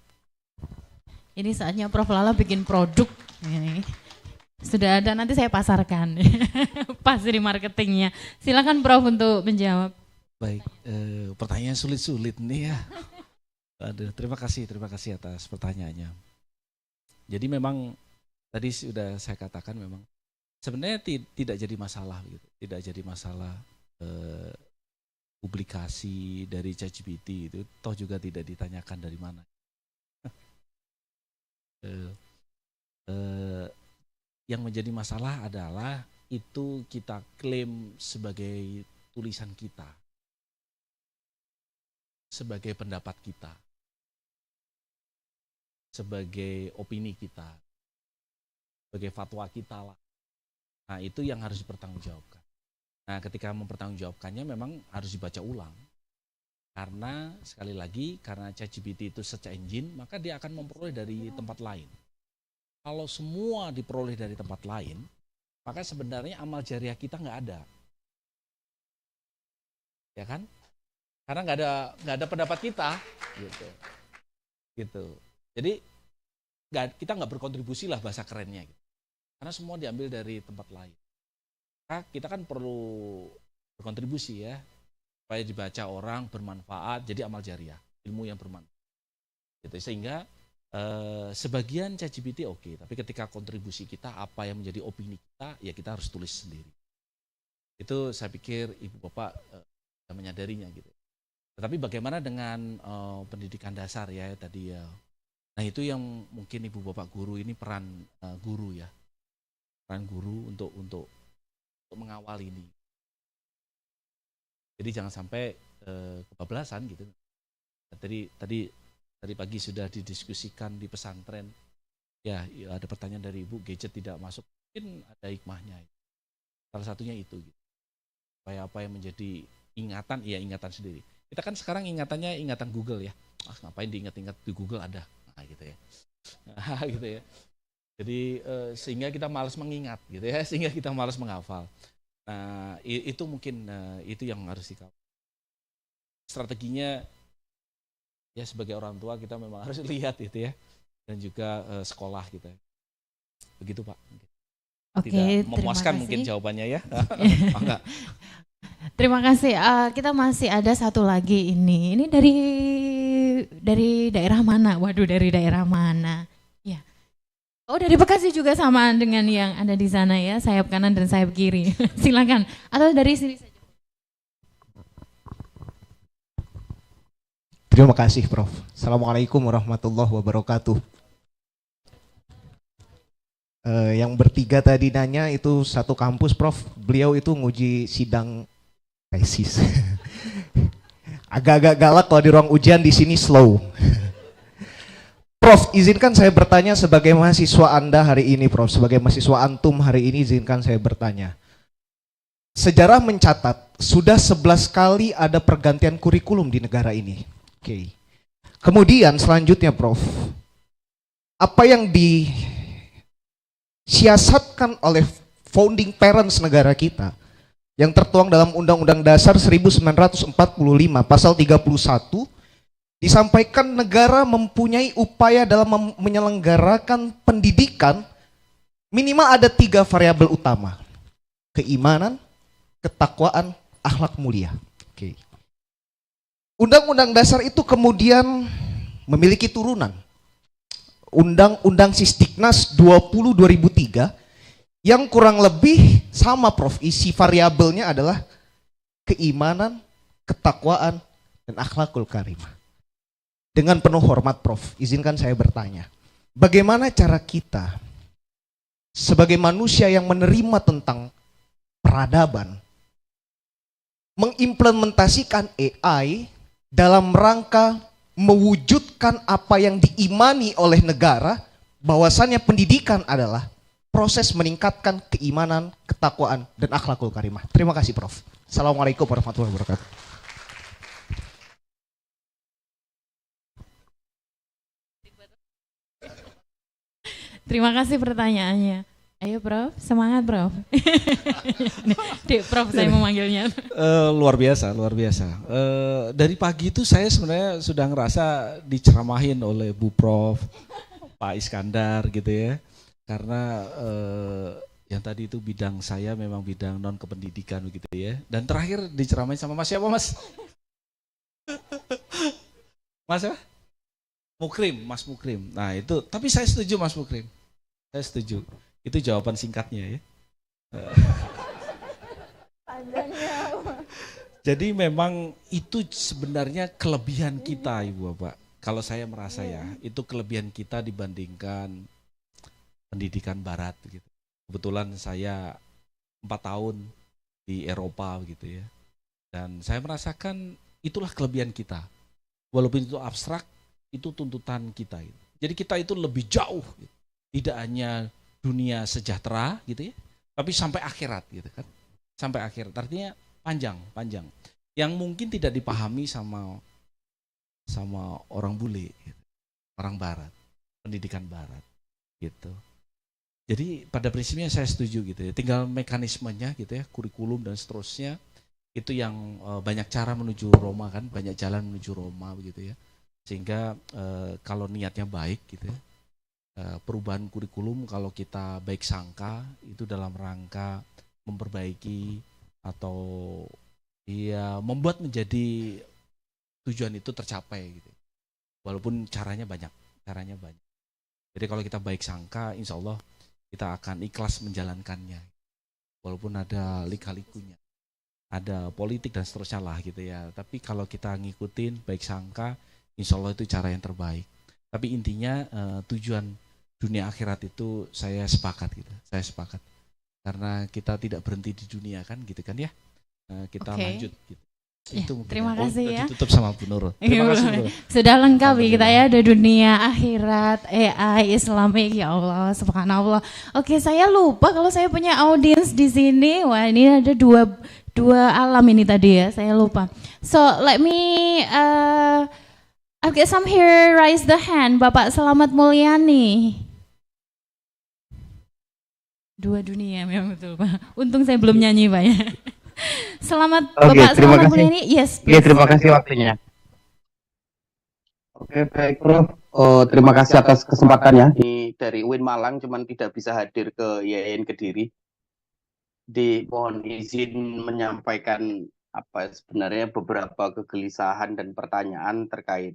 Speaker 22: Ini saatnya Prof Lala bikin produk. Ini. Sudah ada, nanti saya pasarkan. Pas di marketingnya. Silakan Prof untuk menjawab.
Speaker 12: Baik, pertanyaan sulit-sulit nih ya. Aduh, terima kasih atas pertanyaannya. Jadi memang tadi sudah saya katakan memang sebenarnya tidak jadi masalah gitu, tidak jadi masalah publikasi dari ChatGPT itu, toh juga tidak ditanyakan dari mana. Yang menjadi masalah adalah itu kita klaim sebagai tulisan kita, sebagai pendapat kita, sebagai opini kita, sebagai fatwa kita lah. Nah itu yang harus dipertanggungjawabkan. Nah ketika mempertanggungjawabkannya memang harus dibaca ulang. Karena sekali lagi, karena ChatGPT itu search engine, maka dia akan memperoleh dari tempat lain. Kalau semua diperoleh dari tempat lain, maka sebenarnya amal jariah kita nggak ada. Ya kan? Karena nggak ada pendapat kita, gitu. Jadi kita nggak berkontribusi lah bahasa kerennya, gitu. Karena semua diambil dari tempat lain. Nah, kita kan perlu berkontribusi ya, supaya dibaca orang bermanfaat, jadi amal jariah, ilmu yang bermanfaat. Gitu. Sehingga sebagian ChatGPT oke, tapi ketika kontribusi kita apa yang menjadi opini kita, ya kita harus tulis sendiri. Itu saya pikir ibu bapak menyadarinya gitu. Tetapi bagaimana dengan pendidikan dasar ya tadi ya. Nah itu yang mungkin ibu bapak guru ini peran guru ya, peran guru untuk mengawal ini. Jadi jangan sampai kebablasan gitu. Tadi pagi sudah didiskusikan di pesantren. Ya ada pertanyaan dari ibu, gadget tidak masuk, mungkin ada hikmahnya. Salah satunya itu. Gitu. Supaya apa yang menjadi ingatan, ya ingatan sendiri. Kita kan sekarang ingatannya ingatan Google ya. Ngapain diingat-ingat di Google ada. Nah, gitu ya. Nah, gitu ya. Jadi sehingga kita malas mengingat gitu ya, sehingga kita malas menghafal. Nah, itu mungkin itu yang harus dikawal. Strateginya ya sebagai orang tua kita memang harus lihat itu ya. Dan juga sekolah kita. Begitu Pak.
Speaker 22: Oke,
Speaker 12: tidak memuaskan
Speaker 22: terima
Speaker 12: mungkin
Speaker 22: kasih.
Speaker 12: jawabannya ya. Enggak.
Speaker 22: Terima kasih. Kita masih ada satu lagi ini. Ini dari daerah mana? Waduh, dari daerah mana? Ya. Oh, dari Bekasi juga sama dengan yang ada di sana ya, sayap kanan dan sayap kiri. Silakan. Atau dari sini saja.
Speaker 16: Terima kasih, Prof. Assalamualaikum warahmatullahi wabarakatuh. Yang bertiga tadi nanya itu satu kampus, Prof. Beliau itu nguji sidang tesis. Agak-agak galak kalau di ruang ujian, di sini slow. Prof, izinkan saya bertanya sebagai mahasiswa Anda hari ini, Prof. Sebagai mahasiswa Antum hari ini, izinkan saya bertanya. Sejarah mencatat, sudah 11 kali ada pergantian kurikulum di negara ini. Oke. Kemudian selanjutnya, Prof. Apa yang disiasatkan oleh founding parents negara kita yang tertuang dalam Undang-Undang Dasar 1945 pasal 31 disampaikan negara mempunyai upaya dalam menyelenggarakan pendidikan minimal ada 3 variabel utama. Keimanan, ketakwaan, akhlak mulia. Oke. Undang-Undang Dasar itu kemudian memiliki turunan. Undang-Undang Sisdiknas 20/2003 yang kurang lebih sama, Prof. Isi variabelnya adalah keimanan, ketakwaan, dan akhlakul karimah. Dengan penuh hormat, Prof, izinkan saya bertanya, bagaimana cara kita sebagai manusia yang menerima tentang peradaban mengimplementasikan AI dalam rangka mewujudkan apa yang diimani oleh negara, bahwasannya pendidikan adalah proses meningkatkan keimanan, ketakwaan, dan akhlakul karimah. Terima kasih, Prof. Assalamualaikum warahmatullahi wabarakatuh.
Speaker 22: Terima kasih pertanyaannya. Ayo Prof, semangat Prof. Dek Prof saya memanggilnya.
Speaker 12: Luar biasa, luar biasa. Dari pagi itu saya sebenarnya sudah ngerasa diceramahin oleh Bu Prof, Pak Iskandar gitu ya. Karena yang tadi itu bidang saya memang bidang non kependidikan begitu ya. Dan terakhir diceramain sama Mas siapa Mas? Mas apa? Mukrim, Mas Mukrim. Nah itu, tapi saya setuju Mas Mukrim. Saya setuju. Itu jawaban singkatnya ya. Jadi memang itu sebenarnya kelebihan kita Ibu Bapak. Kalau saya merasa ya, itu kelebihan kita dibandingkan pendidikan barat gitu. Kebetulan saya 4 tahun di Eropa gitu ya. Dan saya merasakan itulah kelebihan kita. Walaupun itu abstrak, itu tuntutan kita. Gitu. Jadi kita itu lebih jauh, gitu. Tidak hanya dunia sejahtera gitu ya, tapi sampai akhirat gitu kan. Sampai akhirat, artinya panjang. Yang mungkin tidak dipahami sama orang bule, gitu. Orang barat, pendidikan barat gitu. Jadi pada prinsipnya saya setuju gitu ya. Tinggal mekanismenya gitu ya, kurikulum dan seterusnya. Itu yang banyak cara menuju Roma kan, banyak jalan menuju Roma begitu ya. Sehingga kalau niatnya baik gitu ya, perubahan kurikulum kalau kita baik sangka itu dalam rangka memperbaiki atau ya membuat menjadi tujuan itu tercapai gitu. Walaupun caranya banyak. Jadi kalau kita baik sangka, insya Allah kita akan ikhlas menjalankannya. Walaupun ada lika-likunya, ada politik dan seterusnya lah gitu ya. Tapi kalau kita ngikutin baik sangka, insya Allah itu cara yang terbaik. Tapi intinya tujuan dunia akhirat itu saya sepakat gitu. Saya sepakat. Karena kita tidak berhenti di dunia kan gitu kan ya. Kita lanjut gitu.
Speaker 22: Ya,
Speaker 12: Itu
Speaker 22: terima kasih ya.
Speaker 12: Ditutup sama Bu Nurul. Terima kasih Bro.
Speaker 22: Sudah lengkap ya kita ya, ada dunia akhirat, AI, Islamik, ya Allah, subhanallah. Oke, saya lupa kalau saya punya audiens di sini. Wah, ini ada dua alam ini tadi ya, saya lupa. So, let me I've got some here raise the hand. Bapak Selamat Mulyani. Dua dunia memang betul Pak. Untung saya belum nyanyi Pak ya. Selamat Bapak Selamat Mulyani. Yes, please.
Speaker 17: Terima kasih waktunya. Oke, baik Prof. Terima kasih atas kesempatannya. Ini dari UIN Malang, cuman tidak bisa hadir ke Iain Kediri. Mohon izin menyampaikan apa sebenarnya beberapa kegelisahan dan pertanyaan terkait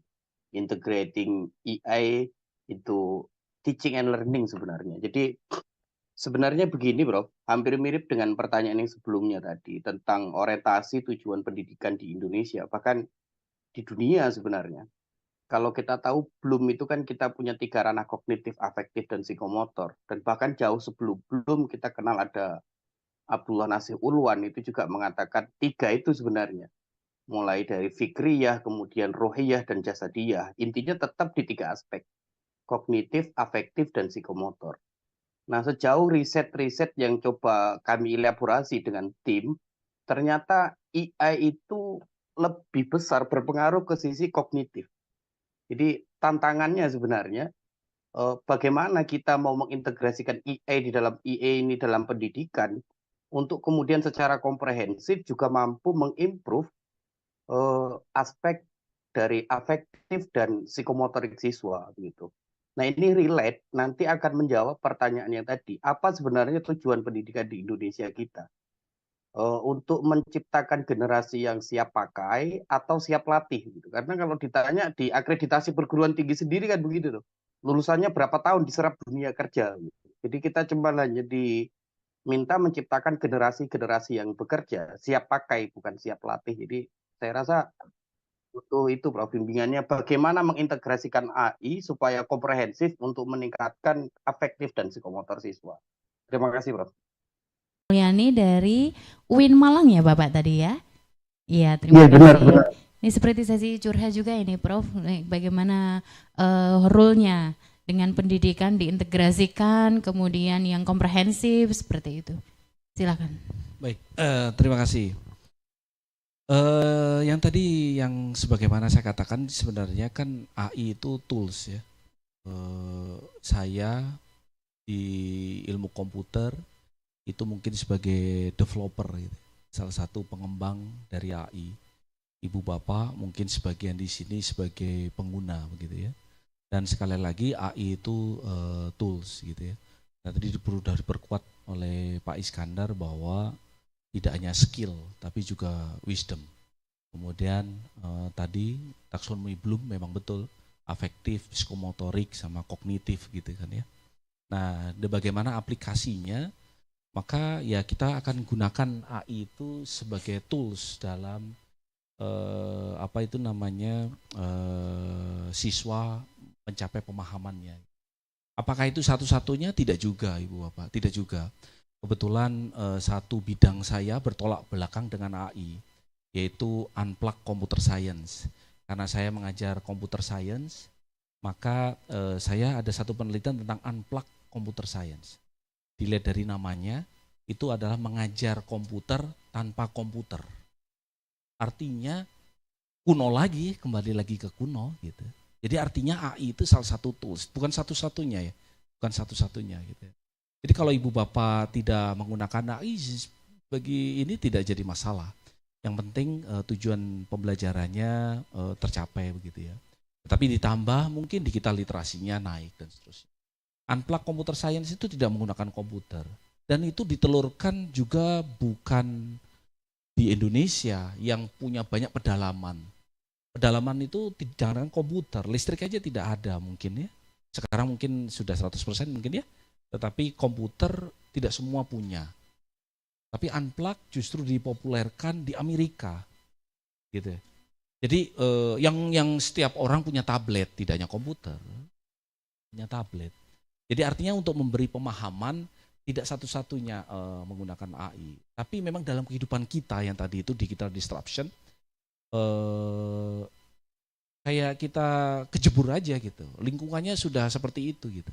Speaker 17: integrating AI itu teaching and learning sebenarnya. Jadi sebenarnya begini Bro, hampir mirip dengan pertanyaan yang sebelumnya tadi tentang orientasi tujuan pendidikan di Indonesia, bahkan di dunia sebenarnya. Kalau kita tahu belum itu kan kita punya 3 ranah kognitif, afektif, dan psikomotor. Dan bahkan jauh sebelum kita kenal ada Abdullah Nasir Ulwan itu juga mengatakan 3 itu sebenarnya. Mulai dari fikriyah, kemudian rohiyah, dan jasadiyah. Intinya tetap di 3 aspek. Kognitif, afektif, dan psikomotor. Nah, sejauh riset-riset yang coba kami elaborasi dengan tim, ternyata AI itu lebih besar berpengaruh ke sisi kognitif. Jadi tantangannya sebenarnya bagaimana kita mau mengintegrasikan AI ini dalam pendidikan untuk kemudian secara komprehensif juga mampu mengimprove aspek dari afektif dan psikomotorik siswa gitu. Nah ini relate nanti akan menjawab pertanyaan yang tadi, apa sebenarnya tujuan pendidikan di Indonesia kita? Untuk menciptakan generasi yang siap pakai atau siap latih gitu. Karena kalau ditanya di akreditasi perguruan tinggi sendiri kan begitu tuh. Lulusannya berapa tahun diserap dunia kerja gitu. Jadi kita cuma hanya diminta menciptakan generasi-generasi yang bekerja, siap pakai bukan siap latih. Jadi saya rasa butuh itu Prof, bimbingannya bagaimana mengintegrasikan AI supaya komprehensif untuk meningkatkan afektif dan psikomotor siswa. Terima kasih Prof.
Speaker 22: Mulyani dari UIN Malang ya Bapak tadi ya? Iya, terima kasih. Benar. Ini seperti sesi curhat juga ini Prof, bagaimana role-nya dengan pendidikan diintegrasikan, kemudian yang komprehensif seperti itu. Silakan.
Speaker 12: Baik, terima kasih. Yang tadi yang sebagaimana saya katakan sebenarnya kan AI itu tools ya. Saya di ilmu komputer itu mungkin sebagai developer gitu. Salah satu pengembang dari AI. Ibu Bapak mungkin sebagian di sini sebagai pengguna begitu ya. Dan sekali lagi AI itu tools gitu ya. Nah, tadi sudah diperkuat oleh Pak Iskandar bahwa tidak hanya skill tapi juga wisdom. Kemudian tadi taksonomi Bloom memang betul afektif, psikomotorik sama kognitif gitu kan ya. Nah, bagaimana aplikasinya? Maka ya kita akan gunakan AI itu sebagai tools dalam siswa mencapai pemahamannya. Apakah itu satu-satunya? Tidak juga, Ibu Bapak, tidak juga. Kebetulan satu bidang saya bertolak belakang dengan AI, yaitu Unplug Computer Science. Karena saya mengajar Computer Science, maka saya ada satu penelitian tentang Unplug Computer Science. Dilihat dari namanya, itu adalah mengajar komputer tanpa komputer. Artinya kuno lagi, kembali lagi ke kuno gitu. Jadi artinya AI itu salah satu tools, bukan satu-satunya ya, bukan satu-satunya gitu. Jadi kalau Ibu Bapak tidak menggunakan AI, bagi ini tidak jadi masalah. Yang penting tujuan pembelajarannya tercapai begitu ya. Tapi ditambah mungkin digital literasinya naik dan seterusnya. Unplug Computer Science itu tidak menggunakan komputer dan itu ditelurkan juga bukan di Indonesia yang punya banyak pedalaman. Pedalaman itu tidak dengan komputer, listrik aja tidak ada mungkin ya. Sekarang mungkin sudah 100% mungkin ya, tetapi komputer tidak semua punya. Tapi Unplug justru dipopulerkan di Amerika, gitu. Jadi yang setiap orang punya tablet, tidak hanya komputer, punya tablet. Jadi artinya untuk memberi pemahaman tidak satu-satunya menggunakan AI, tapi memang dalam kehidupan kita yang tadi itu digital disruption. Kayak kita kejebur aja gitu, lingkungannya sudah seperti itu gitu.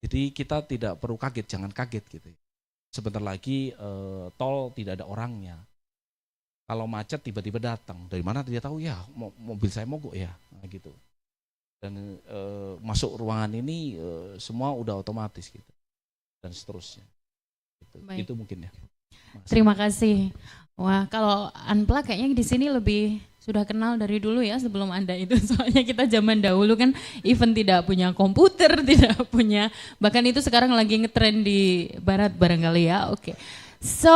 Speaker 12: Jadi kita tidak perlu kaget, jangan kaget gitu. Sebentar lagi tol tidak ada orangnya. Kalau macet tiba-tiba datang, dari mana dia tahu ya mobil saya mogok ya, nah, gitu. Dan masuk ruangan ini semua udah otomatis gitu, dan seterusnya. Gitu. Itu mungkin ya.
Speaker 22: Terima kasih. Wah, kalau Unplug kayaknya di sini lebih sudah kenal dari dulu ya sebelum Anda itu. Soalnya kita zaman dahulu kan even tidak punya komputer, tidak punya, bahkan itu sekarang lagi ngetren di barat barangkali ya. Oke. So,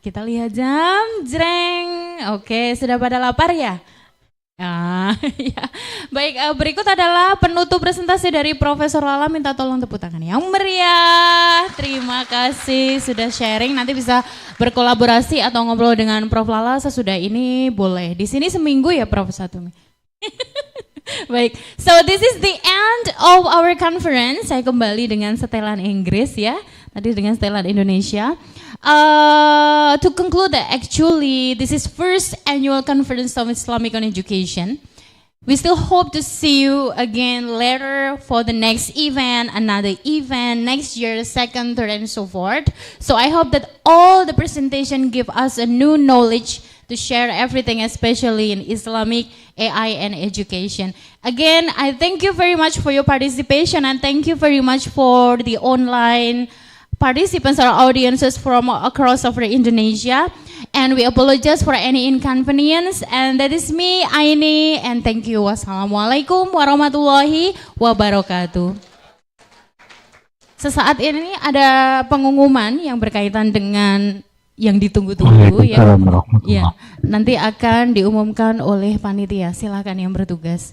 Speaker 22: kita lihat jam, jreng. Oke, sudah pada lapar ya? Ya. Baik, berikut adalah penutup presentasi dari Profesor Lala. Minta tolong tepuk tangan yang meriah. Terima kasih sudah sharing. Nanti bisa berkolaborasi atau ngobrol dengan Prof Lala sesudah ini boleh. Di sini seminggu ya Prof Satumi. Baik, so this is the end of our conference. Saya kembali dengan setelan Inggris ya. Tadi dengan setelan Indonesia. To conclude that actually this is first annual conference of Islamic on Education. We still hope to see you again later for the next event, another event, next year, second, third, and so forth. So I hope that all the presentation give us a new knowledge to share everything, especially in Islamic AI and education. Again, I thank you very much for your participation and thank you very much for the online participants or audiences from across over Indonesia, and we apologize for any inconvenience. And that is me, Aini, and thank you. Wassalamualaikum warahmatullahi wabarakatuh. Sesaat ini ada pengumuman yang berkaitan dengan yang ditunggu-tunggu ya. Ya, nanti akan diumumkan oleh panitia. Silakan yang bertugas.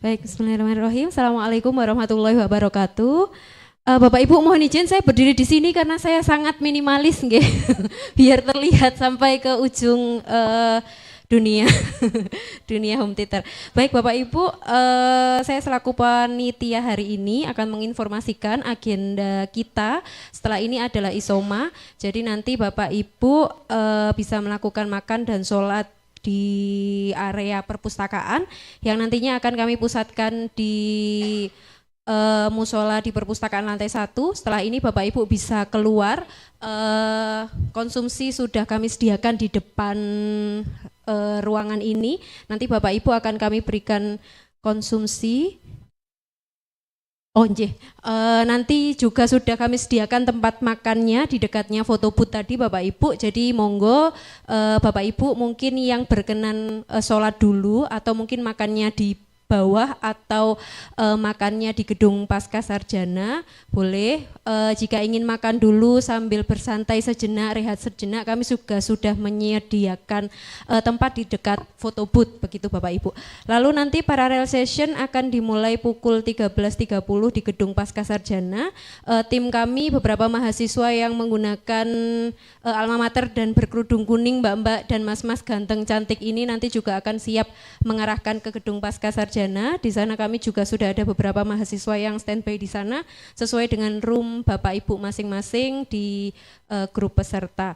Speaker 6: Baik, bismillahirrahmanirrahim. Assalamualaikum warahmatullahi wabarakatuh. Bapak Ibu mohon izin saya berdiri di sini karena saya sangat minimalis nggih. Biar terlihat sampai ke ujung dunia dunia home theater. Baik Bapak Ibu, saya selaku panitia hari ini akan menginformasikan agenda kita. Setelah ini adalah isoma. Jadi nanti Bapak Ibu bisa melakukan makan dan sholat di area perpustakaan yang nantinya akan kami pusatkan di musola di perpustakaan lantai 1. Setelah ini Bapak Ibu bisa keluar, konsumsi sudah kami sediakan di depan ruangan ini. Nanti Bapak Ibu akan kami berikan konsumsi. Nanti juga sudah kami sediakan tempat makannya di dekatnya foto booth tadi Bapak Ibu. Jadi monggo Bapak Ibu mungkin yang berkenan sholat dulu atau mungkin makannya di bawah atau makannya di gedung pasca sarjana boleh. Jika ingin makan dulu sambil bersantai sejenak, rehat sejenak, kami juga sudah menyediakan tempat di dekat photo booth begitu Bapak Ibu. Lalu nanti parallel session akan dimulai pukul 13.30 di gedung pasca sarjana. Tim kami beberapa mahasiswa yang menggunakan alma mater dan berkerudung kuning, mbak-mbak dan mas-mas ganteng cantik ini nanti juga akan siap mengarahkan ke gedung pasca sarjana. Di sana kami juga sudah ada beberapa mahasiswa yang standby di sana sesuai dengan room Bapak Ibu masing-masing di grup peserta.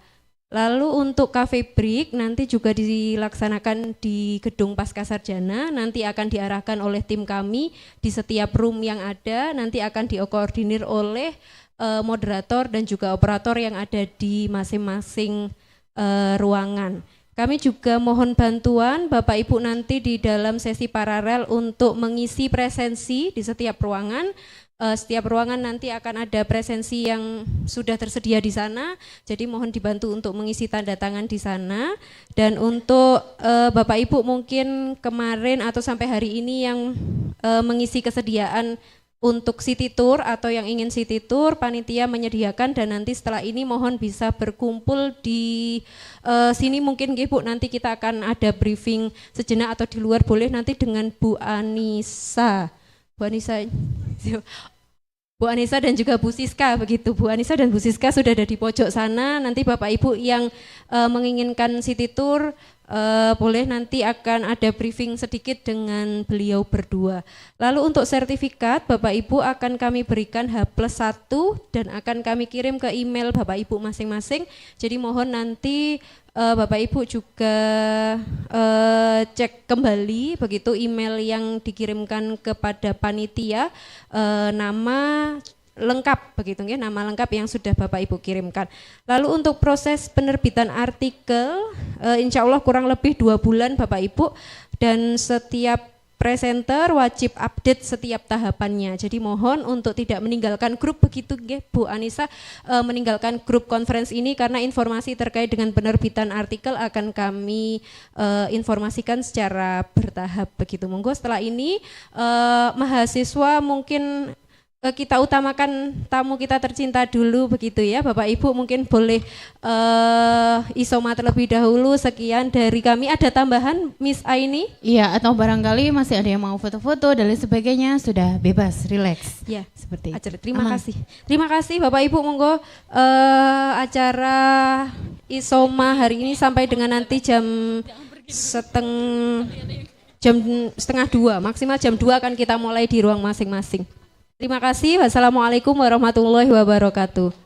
Speaker 6: Lalu untuk cafe break nanti juga dilaksanakan di gedung pasca sarjana, nanti akan diarahkan oleh tim kami di setiap room yang ada, nanti akan dikoordinir oleh moderator dan juga operator yang ada di masing-masing ruangan. Kami juga mohon bantuan Bapak Ibu nanti di dalam sesi paralel untuk mengisi presensi di setiap ruangan. Setiap ruangan nanti akan ada presensi yang sudah tersedia di sana, jadi mohon dibantu untuk mengisi tanda tangan di sana. Dan untuk Bapak Ibu mungkin kemarin atau sampai hari ini yang mengisi kesediaan untuk city tour atau yang ingin city tour, panitia menyediakan dan nanti setelah ini mohon bisa berkumpul di sini mungkin Bu, nanti kita akan ada briefing sejenak atau di luar boleh nanti dengan Bu Anissa. Bu Anissa dan juga Bu Siska begitu. Bu Anissa dan Bu Siska sudah ada di pojok sana. Nanti Bapak Ibu yang menginginkan city tour boleh nanti akan ada briefing sedikit dengan beliau berdua. Lalu untuk sertifikat Bapak Ibu akan kami berikan H+1 dan akan kami kirim ke email Bapak Ibu masing-masing. Jadi mohon nanti Bapak Ibu juga cek kembali begitu email yang dikirimkan kepada panitia, nama lengkap begitu ya, nama lengkap yang sudah Bapak Ibu kirimkan. Lalu untuk proses penerbitan artikel insya Allah kurang lebih 2 bulan Bapak Ibu, dan setiap presenter wajib update setiap tahapannya. Jadi mohon untuk tidak meninggalkan grup begitu ya, Bu Anissa, meninggalkan grup conference ini karena informasi terkait dengan penerbitan artikel akan kami informasikan secara bertahap begitu. Monggo setelah ini mahasiswa mungkin kita utamakan tamu kita tercinta dulu begitu ya, Bapak Ibu mungkin boleh isoma terlebih dahulu. Sekian dari kami. Ada tambahan Miss Aini?
Speaker 22: Iya, atau barangkali masih ada yang mau foto-foto dan lain sebagainya, sudah bebas, relax.
Speaker 6: Ya,
Speaker 22: seperti itu.
Speaker 6: Terima kasih. Terima kasih Bapak Ibu, monggo acara isoma hari ini sampai dengan nanti jam setengah 2, maksimal jam 2 akan kita mulai di ruang masing-masing. Terima kasih. Wassalamualaikum warahmatullahi wabarakatuh.